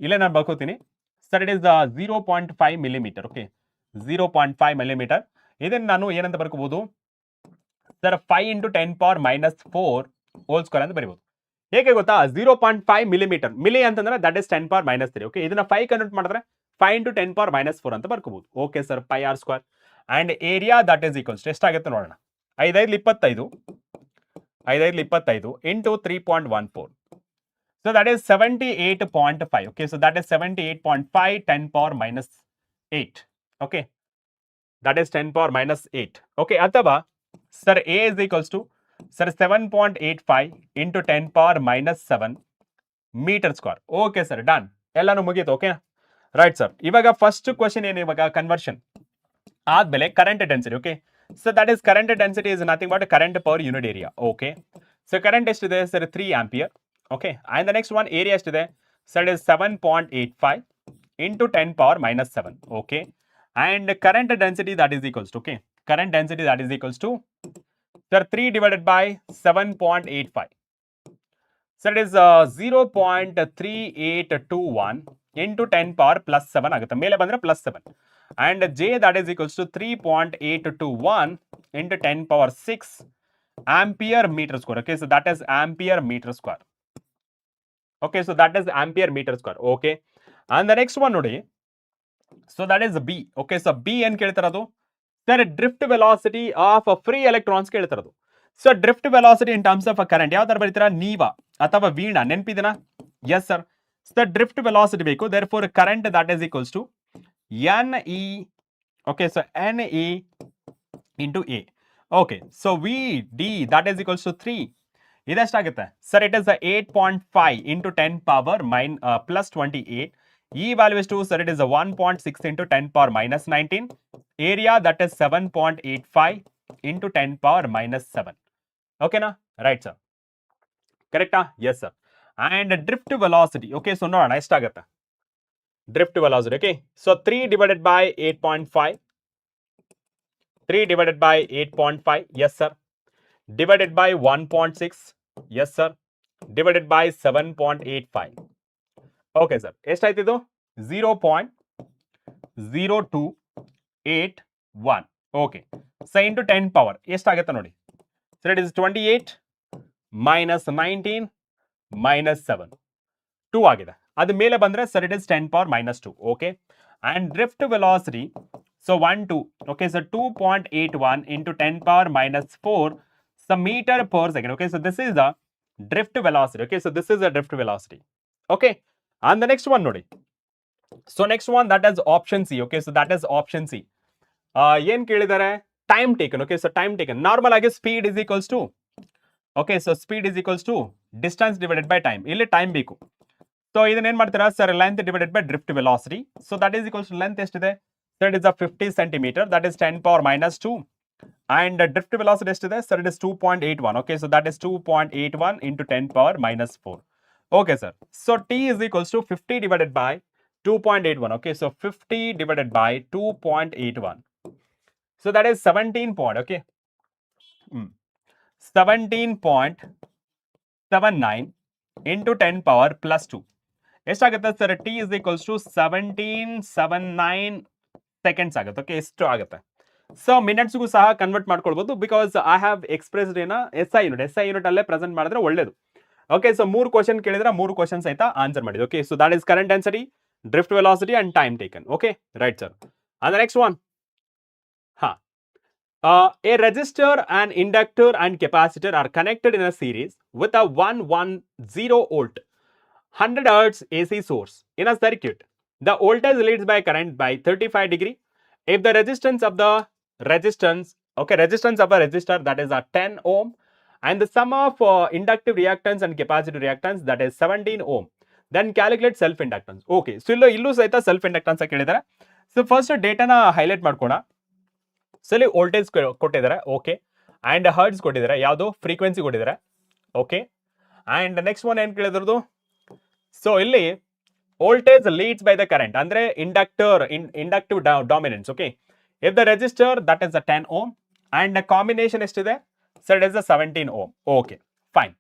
ಇಲ್ಲೇ ನಾನು ಬರ್ಕೋತೀನಿ sir it is 0.5 millimeter. Okay, 0.5 millimeter. ಇದನ್ನ ನಾನು ಏನಂತ ಬರ್ಕೋಬಹುದು sir? 5 into 10 power -4 whole square ಅಂತ ಬರೀಬಹುದು. ಹೇಗೆ ಗೊತ್ತಾ? 0.5 millimeter. ಮಿಲಿ ಅಂತಂದ್ರೆ ದಟ್ ಇಸ್ 10 power -3. ಓಕೆ, ಇದನ್ನ 5 ಕನ್ವರ್ಟ್ ಮಾಡಿದ್ರೆ 5 into 10 power -4 ಅಂತ ಬರ್ಕೋಬಹುದು. Okay sir, pi R square. And area that is equals ಎಷ್ಟಾಗುತ್ತೆ ನೋಡೋಣ. 5×5 into 3.14. So that is 78.5. Okay, so that is 78.5 10 power -8. Okay, that is 10 power -8. Okay, ಅಥವಾ sir A is equals to sir 7.85 into 10 power -7 metre square. Okay sir, done. ಎಲ್ಲಾನು ಮುಗೀತು. Okay right sir. ಇವಾಗ first question ಏನು? ಇವಾಗ conversion ಆದ್ಮೇಲೆ current density. Okay, so that is current density is nothing but current per unit area. Okay, so current ಎಷ್ಟಿದೆ sir? 3 ampere. Okay, and the next one area ಎಷ್ಟಿದೆ sir? Is 7.85 into 10 power -7. Okay, and current density that is equals to okay, current density that is equals to sir 3 divided by 7.85. So it is 0.3821 into 10 power +7 ಆಗುತ್ತೆ. ಮೇಲೆ ಬಂದ್ರೆ +7. And J that is equals to 3.821 into 10 power 6 ampere meter square. Okay, so that is ampere meter square. Okay, so that is ampere meter square. Okay, and the next one ನೋಡಿ. So that is B. Okay, so B ಏನ್ ಕೇಳ್ತಿರೋದು sir? Drift velocity of free electrons ಕೇಳ್ತಿರೋದು. So drift velocity in terms of current ಯಾವ ತರ ಬರೀತೀರಾ? ನೀವಾ ಅಥವಾ ವೀಣಾ? ನೆನಪಿದೆನಾ? Yes sir. So drift velocity ಬೇಕು. Therefore current that is equals to NE. Okay, so NE into A. Okay so V D that is equals to 3 ಇದೆಷ್ಟಾಗುತ್ತೆ sir it is 8.5 into 10 power plus 28 ಈ value ಎಷ್ಟು sir it is 1.6 into 10 power minus 19 area that is 7.85 into 10 power minus 7 ಓಕೆನಾ right sir ಕರೆಕ್ಟಾ yes sir and drift velocity okay so ನೋಡೋಣ ಎಷ್ಟಾಗುತ್ತೆ drift velocity okay so 3 divided by 8.5 3 divided by 8.5 yes sir divided by 1.6 yes sir divided by 7.85 okay sir ಎಷ್ಟಾಯ್ತು ಇದು 0.0281 okay so into 10 power ಎಷ್ಟಾಗುತ್ತೆ ನೋಡಿ so it is 28 minus 19 minus 7 2 ಆಗಿದೆ ಅದು ಮೇಲೆ ಬಂದ್ರೆ sir it is 10 power minus 2 okay and drift velocity so 1 2 okay so 2.81 into 10 power minus 4 some meter per second okay so this is the drift velocity okay so this is the drift velocity okay and the next one nodi so next one that is option C okay so that is option C yen kelidare time taken okay so time taken normal agi speed is equals to okay so speed is equals to distance divided by time illi time beku so idan en martira sir length divided by drift velocity so that is equals to length estide so it is a 50 centimeter that is 10 power minus 2 and drift velocity estide sir it is 2.81 okay so that is 2.81 into 10 power minus 4 okay sir so t is equals to 50 divided by 2.81 okay so 50 divided by 2.81 so that is 17 point okay 17.79 into 10 power plus 2 ಎಷ್ಟಾಗುತ್ತೆ sir T is equals to 1779 seconds ಆಗುತ್ತೆ okay ಎಷ್ಟು ಆಗುತ್ತೆ so ಮಿನಿಟ್ಸ್ಗೂ ಸಹ convert ಮಾಡ್ಕೊಳ್ಬಹುದು because I have expressed ಏನ SI unit ಅಲ್ಲೇ present ಮಾಡಿದ್ರೆ ಒಳ್ಳೇದು ಓಕೆ ಸೊ 3 ಕ್ವಶನ್ ಕೇಳಿದ್ರೆ 3 ಕ್ವಶನ್ ಸಹಿತ ಆನ್ಸರ್ ಮಾಡಿದೆ okay so that is current density drift velocity and time taken okay right sir and the next one a resistor, an inductor and capacitor are connected in a series with a 110 volt 100 hertz AC source in a circuit. The voltage leads by current by 35 degree. If the resistance of a resistor that is a 10 ohm and the sum of inductive reactance and capacitive reactance that is 17 ohm, then calculate self inductance. Okay, so illu saita self inductance kelidare. So first data na highlight ಮಾಡ್ಕೋಣ so ಇಲ್ಲಿ voltage ಕೊಟ್ಟಿದ್ದಾರೆ okay and hertz ಕೊಟ್ಟಿದ್ದಾರೆ ಯಾವುದು frequency ಕೊಟ್ಟಿದ್ದಾರೆ okay and next one ಏನು ಕೇಳಿದ್ರದು so ಇಲ್ಲಿ voltage leads by the current ಅಂದರೆ inductive dominance okay if the resistor that is a 10 ohm and combination ಎಷ್ಟಿದೆ sir it is a 17 ohm okay fine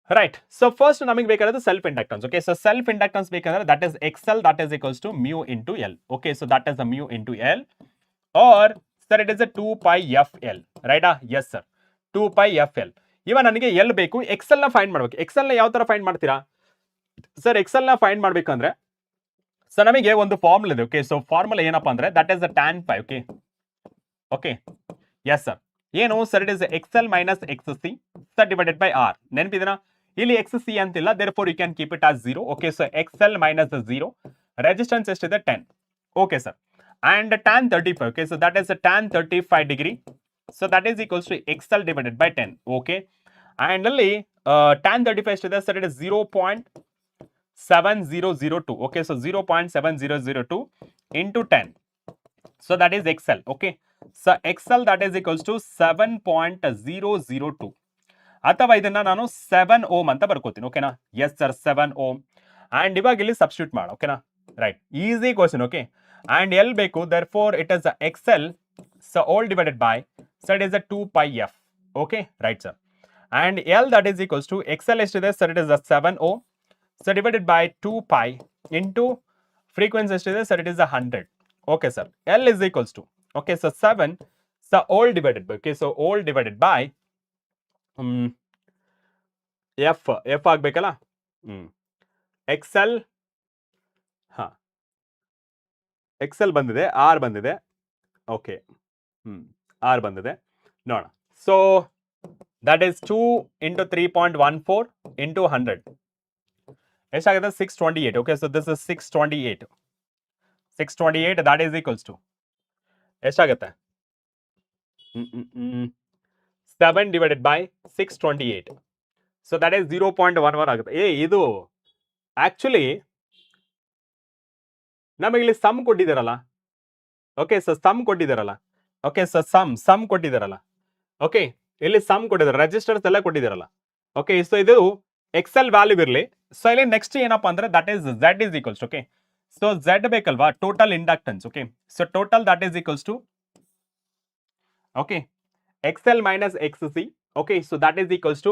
right so first ನಮಗೆ ಬೇಕಾದ್ರೆ self inductance okay so self inductance ಬೇಕಂದ್ರೆ that is X L that is equals to mu into L okay so that is a mu into L or sir it is a 2 pi fl right yes sir 2 pi fl ಇವಾಗ ನನಗೆ L ಬೇಕು Excel ನ find ಮಾಡಬೇಕು Excel ನ ಯಾವ ತರ find ಮಾಡ್ತೀರಾ sir X L ನ ಫೈಂಡ್ ಮಾಡ್ಬೇಕಂದ್ರೆ ಸರ್ ನಮಗೆ ಒಂದು ಫಾರ್ಮುಲಾ ಇದೆ ಓಕೆ ಸೊ ಫಾರ್ಮುಲಾ ಏನಪ್ಪಾ ಅಂದ್ರೆ that is tan phi okay okay yes sir ಏನು sir it is X L minus X C sir divided by R ನೆನಪಿದೆನಾ ಇಲ್ಲಿ ಎಕ್ಸ್ ಸಿ ಅಂತಿಲ್ಲ therefore you can keep it as 0 okay so xl minus 0 resistance ಎಷ್ಟಿದೆ 10 okay sir and tan 35 okay so that is a tan 35 degree so that is equals to xl divided by 10 okay and ಅಲ್ಲಿ tan 35 ಎಷ್ಟಿದೆ sir it is 0.7002 okay so 0.7002 into 10 so that is xl okay so xl that is equals to 7.002 ಅಥವಾ ಇದನ್ನ ನಾನು 7 ohm ಅಂತ ಬರ್ಕೋತೀನಿ ಓಕೆನಾ yes sir 7 ohm and ಇವಾಗ ಇಲ್ಲಿ substitute ಮಾಡು ಓಕೆನಾ right easy question okay and L ಬೇಕು therefore it is a XL so all divided by so it is a 2 pi f okay right sir and L that is equals to XL ಎಷ್ಟಿದೆ sir it is a 7 ohm so divided by 2 pi into frequency ಎಷ್ಟಿದೆ sir it is a 100 okay sir L is equals to okay so 7 so all divided by okay so all divided by f ಆಗಬೇಕಲ್ಲ XL XL ಬಂದಿದೆ R ಬಂದಿದೆ okay R ಬಂದಿದೆ ನೋಡೋಣ so that is 2 into 3.14 into 100 ಎಷ್ಟಾಗುತ್ತೆ 628 okay so this is 628 that is equals to ಎಷ್ಟಾಗುತ್ತೆ 7 divided by 628. So that is 0.11 ಆಗುತ್ತೆ. ಇದು actually ನಮಗೆ ಇಲ್ಲಿ ಸಮ್ ಕೊಟ್ಟಿದ್ದಾರಲ್ಲ. ಓಕೆ, ಸೊ ಸಮ್ ಕೊಟ್ಟಿದ್ದಾರಲ್ಲ. ಓಕೆ, ಸೊ ಸಮ್ ಕೊಟ್ಟಿದ್ದಾರಲ್ಲ. ಓಕೆ, ಇಲ್ಲಿ ಸಮ್ ಕೊಟ್ಟಿದ್ದಾರೆ, ರೆಜಿಸ್ಟರ್ಸ್ ಎಲ್ಲ ಕೊಟ್ಟಿದ್ದಾರಲ್ಲ. ಓಕೆ, ಸೊ ಇದು ಎಕ್ಸೆಲ್ ವ್ಯಾಲ್ಯೂ ಇರಲಿ. ಸೊ ಇಲ್ಲಿ ನೆಕ್ಸ್ಟ್ ಏನಪ್ಪಾ ಅಂದ್ರೆ that is Z is equals. Okay, so Z ಬೇಕಲ್ವಾ, total inductance. Okay, so total that is equals to okay XL minus XC. Okay, so that is equals to,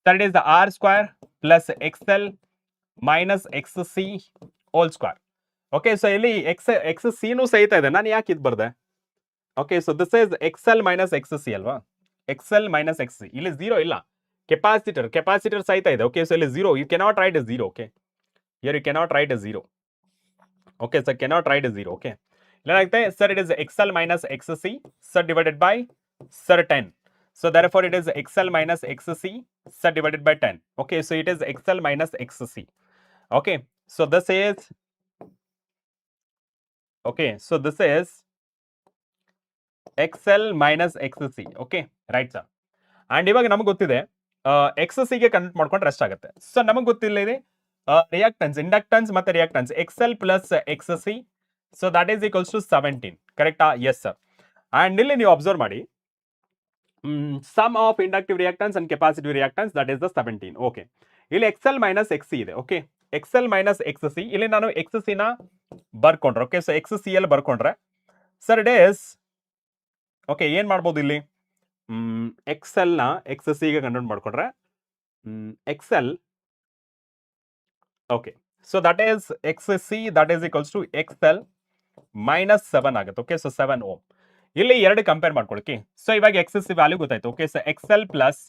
that is the R square plus XL minus XC whole square. Okay, so ಇಲ್ಲಿ XC ನು ಸಹಿತ ಇದೆ. ನಾನು ಯಾಕೆ ಇದು ಬರ್ದೆ? Okay, so this is XL minus XC ಅಲ್ವಾ? XL minus XC. ಇಲ್ಲಿ 0 ಇಲ್ಲ. ಕೆಪಾಸಿಟರ್ ಸಹಿತ ಇದೆ. Okay, so ಇಲ್ಲಿ 0. You cannot write a 0. Okay, here you cannot write a 0. Okay, so cannot write a 0. Okay, ಏನಾಗುತ್ತೆ sir, it is XL minus XC sir divided by sir 10. So therefore it is XL minus XC sir divided by 10. Okay, so it is XL minus XC. Okay, so this is XL minus XC. Okay, right sir. And ಇವಾಗ ನಮಗೆ ಗೊತ್ತಿದೆ XC ಗೆ convert ಮಾಡ್ಕೊಂಡ್ರೆ ಎಷ್ಟಾಗುತ್ತೆ. So ನಮಗೆ ಗೊತ್ತಿಲ್ಲ ಇದೆ reactance, inductance ಮತ್ತೆ reactance XL plus XC. So that is equals to 17. ಕರೆಕ್ಟಾ? Yes sir. ಅಂಡ್ ಇಲ್ಲಿ ನೀವು ಅಬ್ಸರ್ವ್ ಮಾಡಿ, sum of inductive reactance and capacitive reactance, that is the 17. Okay, ಇಲ್ಲಿ XL minus XC ಇದೆ. ಓಕೆ, XL minus XC, ಇಲ್ಲಿ ನಾನು XC ನ ಬರ್ಕೊಂಡ್ರೆ, ಓಕೆ, ಸೊ XCL ಬರ್ಕೊಂಡ್ರೆ ಸರ್ ಇಟ್ ಈಸ್ ಓಕೆ, ಏನ್ ಮಾಡ್ಬೋದು ಇಲ್ಲಿ XL ನ XC ಗೆ ಕನ್ವರ್ಟ್ ಮಾಡ್ಕೊಂಡ್ರೆ XL, okay, so that is XC that is equals to XL minus 7 ಆಗುತ್ತೆ. Okay, so 7 ohm. ಇಲ್ಲಿ ಎರಡು ಕಂಪೇರ್ ಮಾಡ್ಕೊಳಕ್ಕೆ. ಸೊ ಇವಾಗ XC ವ್ಯಾಲ್ಯೂ ಗೊತ್ತಾಯ್ತು. Okay, so XL plus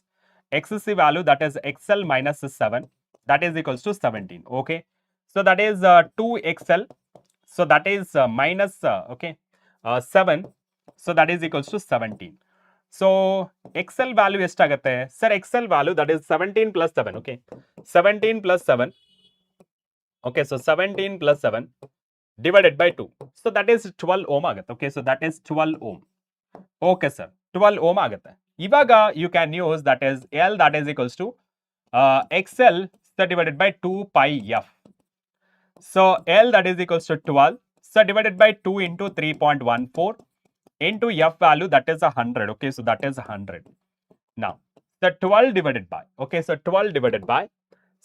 XC value that is XL minus 7 that is equals to 17. Okay, so that is 2XL, so that is minus 7, so that is equals to 17. So XL value ಎಷ್ಟಾಗುತ್ತೆ sir? XL value that is 17 plus 7. Okay, 17 plus 7. Okay, so 17 plus 7 divided by 2. So that is 12 ohm ಆಗುತ್ತೆ. Okay, so that is 12 ohm. Okay sir, 12 ohm ಆಗುತ್ತೆ. ಇವಾಗ you can use that is L that is equals to XL divided by 2 pi F. So L that is equals to 12. So divided by 2 into 3.14 into F value that is 100. Okay, so that is 100. Now the 12 divided by, okay, so 12 divided by,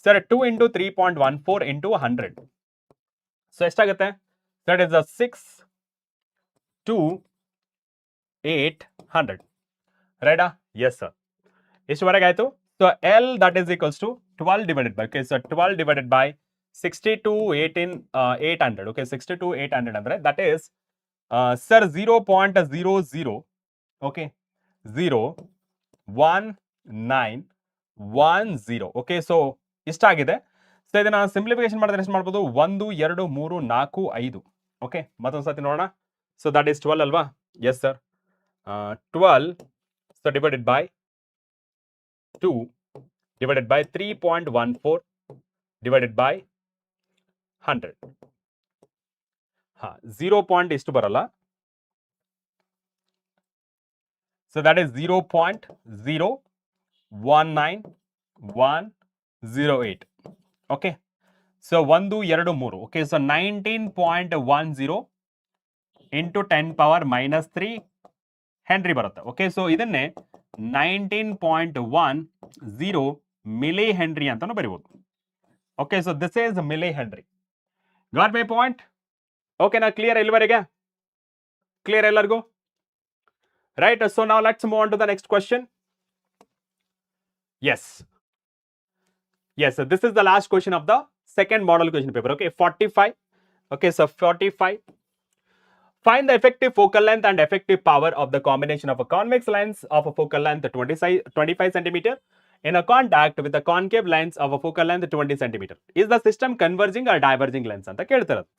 sir 2 into 3.14 into 100. So ಎಷ್ಟಾಗುತ್ತೆ? That is a 6 to 800. Right? Yes sir. ಎಷ್ಟುವರೆಗೆ ಆಯ್ತು? So L that is equals to 12 divided by, okay, so 12 divided by 60 to 800. Okay, 60 to 800 andre that is sir 0.00, okay, 01910. Okay, so ಇಷ್ಟಾಗಿದೆ. So ಇದನ್ನ simplification ಮಾಡಿದ್ರೆ ಎಷ್ಟು ಮಾಡ್ಬೋದು? 1 2 3 4 5. Okay, ಮತ್ತೊಂದು ಸತಿ ನೋಡೋಣ. So that is 12 ಅಲ್ವಾ? Yes sir. 12 so divided by 2 divided by 3.14 divided by 100. 0 point ಇಷ್ಟು ಬರಲ್ಲ. So that is 0.019108. Okay, so 1 2 3. Okay, so 19.10 into 10 power minus 3 henry ಬರುತ್ತೆ. ಓಕೆ, ಸೊ ಇದನ್ನೇ 19.10 ಮಿಲಿ ಹೆನ್ರಿ ಅಂತಾನು ಬರೀಬಹುದು. Okay, so this is milli henry. Got my point? ಓಕೆನಾ? Clear ಇಲ್ಲಿವರೆಗೆ? Clear ಎಲ್ಲರಿಗೂ? Right. So ನಾವು let's move on to the next question. Yes, this is the last question of the second model question paper. Okay, 45. Okay, so 45. Find the effective focal length and effective power of the combination of a convex lens of a focal length 25 centimeter in a contact with a concave lens of a focal length 20 centimeter. Is the system converging or diverging lens ಅಂತ ಕೇಳ್ತಿರೋದು.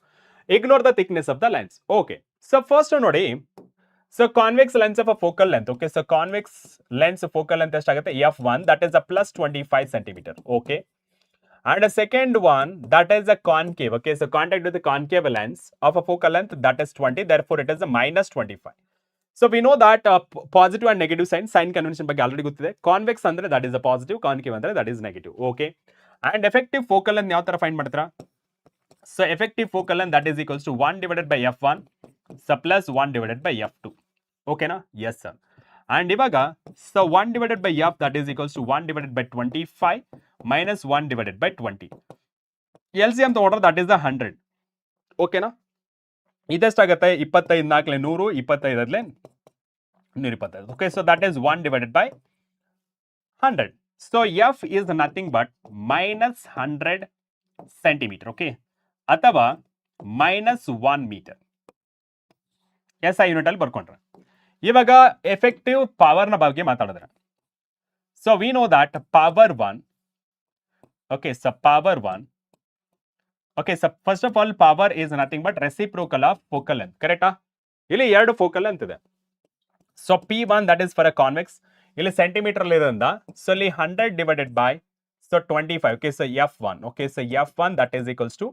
Ignore the thickness of the lens. Okay, so first ನೋಡಿ, so convex lens of a focal length. Okay, so convex lens focal length ಎಷ್ಟಾಗುತ್ತೆ? F1, that is a plus 25 centimeter. Okay, and a second one that is a concave. Okay, so contact with the concave lens of a focal length that is 20, therefore it is a minus 25. So we know that positive and negative sign convention ಬಗ್ಗೆ already ಗೊತ್ತಿದೆ. Convex ಅಂದ್ರೆ that is a positive, concave ಅಂದ್ರೆ that is negative. Okay, and effective focal ಅನ್ನು ಯಾವ ತರ find ಮಾಡ್ತೀರಾ? So effective focal ಅನ್ನು that is equals to 1 divided by f1 so plus 1 divided by f2. ಓಕೆನಾ? Yes sir. ಅಂಡ್ ಇವಾಗ so 1 divided by f that is equals to 1 divided by 25 minus 1 divided by 20. LCM ತಗೊಂಡ್ರೆ that is the 100. ಓಕೆನಾ? ಇದೆಷ್ಟಾಗುತ್ತೆ? 25 4 100, 25 125. Okay, so that is 1 divided by 100. So f is nothing but minus 100 centimetre. Okay, ಅಥವಾ minus 1 metre. SI unit ಅಲ್ಲಿ ಬರ್ಕೊಂಡ್ರೆ ಇವಾಗ effective power ನ ಬಗ್ಗೆ ಮಾತಾಡಿದ್ರೆ, so we know that power 1. Okay, so power 1. Okay, so first of all power is nothing but reciprocal of focal length. ಕರೆಕ್ಟಾ? ಇಲ್ಲಿ ಎರಡು focal length ಇದೆ. So P1 that is for a convex, ಇಲ್ಲಿ centimetre ಅಲ್ಲಿ ಇರೋದ್ರಿಂದ so ಇಲ್ಲಿ 100 divided by so 25. Okay, so f1. Okay, so f1 that is equals to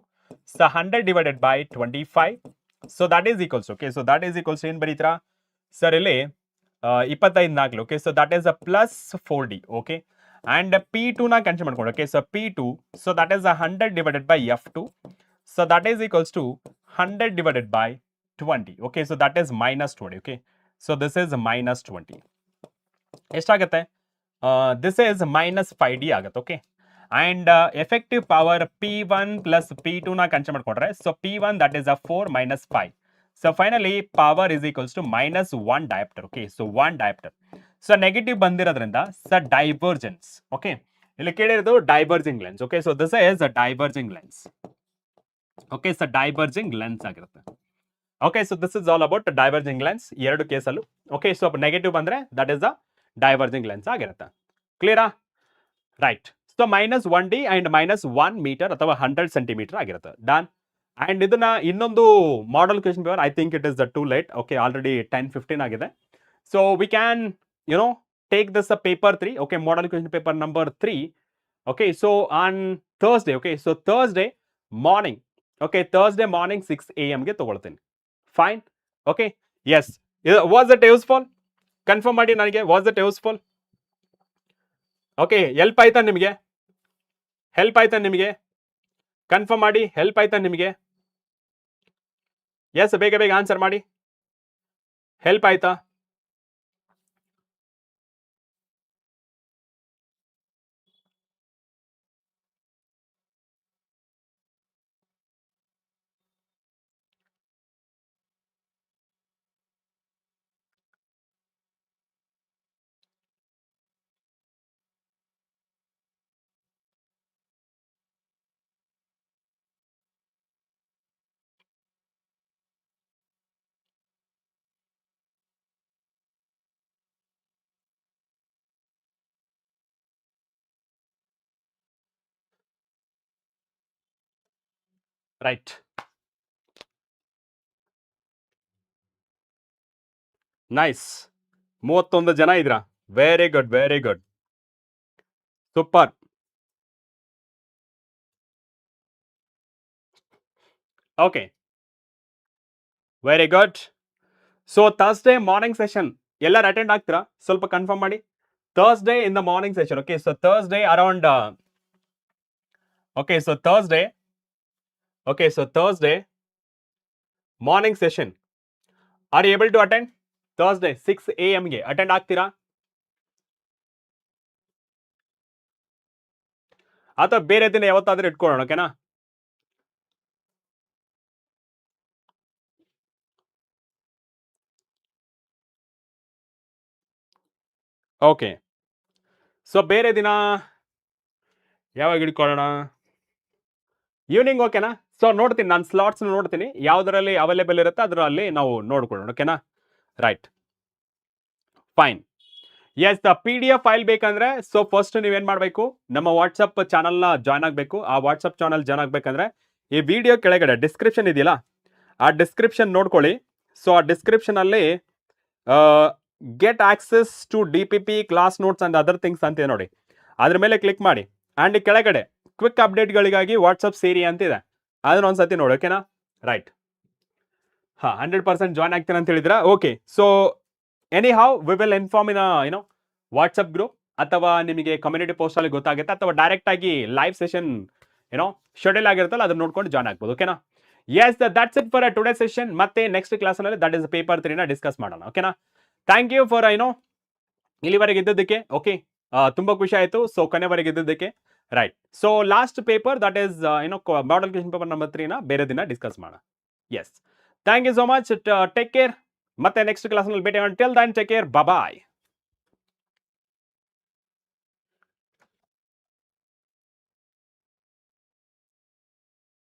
so 100 divided by 25. So that is equals, okay, so that is equals ಏನ್ ಬರೀತೀರಾ sir ಇಲ್ಲಿ 25 4. Okay, so that is a plus 4d. Okay, and P2 ನ consider ಮಾಡ್ಕೊಂಡು. Okay, so P2 so that is 100 divided by f2. So that is equals to 100 divided by 20. Okay, so that is minus 20. Okay, so this is minus 20. ಎಷ್ಟಾಗುತ್ತೆ? This is minus 5d ಆಗುತ್ತೆ. Okay, and effective power P1 plus P2 ನ consider ಮಾಡ್ಕೊಂಡ್ರೆ so P1 that is a 4 minus 5. So finally power is equals to minus 1 dioptre. Okay, so 1 dioptre. So negative ಬಂದಿರೋದ್ರಿಂದ ಸ divergence. Okay, ಇಲ್ಲಿ ಕೇಳಿರೋದು diverging lens. Okay, so this is a diverging lens. Okay, so diverging lens ಆಗಿರುತ್ತೆ. Okay, so this is all about diverging lens ಎರಡು ಕೇಸಲ್ಲೂ. Okay, so negative ಬಂದ್ರೆ that is the diverging lens ಆಗಿರುತ್ತೆ. ಕ್ಲಿಯರಾ? Right. So minus 1d and minus 1 metre ಅಥವಾ 100 centimetre ಆಗಿರುತ್ತೆ. Done. And ಇದನ್ನ ಇನ್ನೊಂದು model question paper, I think it is the too late. Okay, already 10:15 ಆಗಿದೆ. So we can take this paper 3. Okay, model question paper number 3. Okay, so on Thursday. Okay, so Thursday morning. Okay, Thursday morning 6 AM ಗೆ ತಗೊಳ್ತೀನಿ. Fine. Okay, yes. Was it useful? Confirm ಮಾಡಿ ನನಗೆ. Was it useful? Okay, help ಆಯ್ತಾ ನಿಮಗೆ? Help ಆಯ್ತಾ ನಿಮಗೆ? Confirm ಮಾಡಿ. Help ಆಯ್ತಾ ನಿಮಗೆ? ಎಸ್, ಬೇಗ ಬೇಗ ಆನ್ಸರ್ ಮಾಡಿ. ಹೆಲ್ಪ್ ಆಯ್ತಾ? ರೈಟ್. ನೈಸ್. 31 ಜನ ಇದ್ರಾ. Very good, very good, super. Okay, very good. So Thursday morning session ಎಲ್ಲರೂ ಅಟೆಂಡ್ ಆಗ್ತೀರಾ? ಸ್ವಲ್ಪ ಕನ್ಫರ್ಮ್ ಮಾಡಿ. Thursday in the morning session. Okay, so Thursday around okay, so Thursday okay, so Thursday morning session are you able to attend? Thursday 6 AM ಗೆ attend ಆಗ್ತೀರಾ? ಅಥವಾ ಬೇರೆ ದಿನ ಯಾವತ್ತಾದ್ರೂ ಇಟ್ಕೊಳ್ಳೋಣ. ಓಕೆನಾ? ಓಕೆ, ಸೊ ಬೇರೆ ದಿನ ಯಾವಾಗ ಇಟ್ಕೊಳ್ಳೋಣ? ಈವ್ನಿಂಗ್. ಓಕೆನಾ? ಸೊ ನೋಡ್ತೀನಿ, ನಾನು ಸ್ಲಾಟ್ಸ್ ನೋಡ್ತೀನಿ, ಯಾವುದರಲ್ಲಿ ಅವೈಲೇಬಲ್ ಇರುತ್ತೆ ಅದರಲ್ಲಿ ನಾವು ನೋಡ್ಕೊಳ್ಳೋಣ. ಓಕೆನಾ? Right, fine. Yes, PDF file ಬೇಕಂದ್ರೆ ಸೊ ಫಸ್ಟ್ ನೀವೇನ್ ಮಾಡಬೇಕು, ನಮ್ಮ ವಾಟ್ಸಪ್ ಚಾನಲ್ನ ಜಾಯ್ನ್ ಆಗಬೇಕು. ಆ ವಾಟ್ಸಪ್ ಚಾನಲ್ ಜಾಯ್ನ್ ಆಗಬೇಕಂದ್ರೆ ಈ ವಿಡಿಯೋ ಕೆಳಗಡೆ ಡಿಸ್ಕ್ರಿಪ್ಷನ್ ಇದೆಯಲ್ಲ, ಆ ಡಿಸ್ಕ್ರಿಪ್ಷನ್ ನೋಡ್ಕೊಳ್ಳಿ. ಸೊ ಆ ಡಿಸ್ಕ್ರಿಪ್ಷನ್ ಅಲ್ಲಿ get access to DPP class notes and other things ಅಂತ ಇದೆ ನೋಡಿ, ಅದ್ರ ಮೇಲೆ ಕ್ಲಿಕ್ ಮಾಡಿ. ಆ್ಯಂಡ್ ಕೆಳಗಡೆ ಕ್ವಿಕ್ ಅಪ್ಡೇಟ್ಗಳಿಗಾಗಿ ವಾಟ್ಸಪ್ ಸೇರಿ ಅಂತಿದೆ, ಅದನ್ನ ಒಂದ್ಸತಿ ನೋಡಿ. ಓಕೆನಾ? ರೈಟ್. 100% ಜಾಯ್ನ್ ಆಗ್ತೀನಿ ಅಂತ ಹೇಳಿದ್ರಾ? Okay, so anyhow we will inform in you know WhatsApp group ಅಥವಾ ನಿಮಗೆ ಕಮ್ಯುನಿಟಿ ಪೋಸ್ಟ್ ಅಲ್ಲಿ ಗೊತ್ತಾಗುತ್ತೆ ಅಥವಾ ಡೈರೆಕ್ಟ್ ಆಗಿ ಲೈವ್ ಸೆಷನ್ ಏನೋ ಶೆಡ್ಯೂಲ್ ಆಗಿರುತ್ತಲ್ಲ ಅದನ್ನ ನೋಡ್ಕೊಂಡು ಜಾಯ್ನ್ ಆಗ್ಬೋದು ಓಕೆನಾ yes that's it for today session ಮತ್ತೆ ನೆಕ್ಸ್ಟ್ ಕ್ಲಾಸ್ನಲ್ಲಿ ದಟ್ ಇಸ್ ಪೇಪರ್ 3 ನ ಡಿಸ್ಕಸ್ ಮಾಡೋಣ ಓಕೆನಾ ಥ್ಯಾಂಕ್ ಯು ಫಾರ್ ಇಲ್ಲಿವರೆಗೆ ಇದ್ದದಕ್ಕೆ ಓಕೆ ತುಂಬಾ ಖುಷಿ ಆಯಿತು ಸೊ ಕೊನೆವರೆಗೆ ಇದ್ದದಕ್ಕೆ right so last paper that is model question paper number 3 ನ ಬೇರೆ ದಿನ ಡಿಸ್ಕಸ್ ಮಾಡೋಣ yes thank you so much take care ಮತ್ತೆ ನೆಕ್ಸ್ಟ್ ಕ್ಲಾಸ್ನಲ್ಲಿ ಭೇಟಿ ಟಿಲ್ ದನ್ ಟೇಕ್ ಕೇರ್ ಬಾಯ್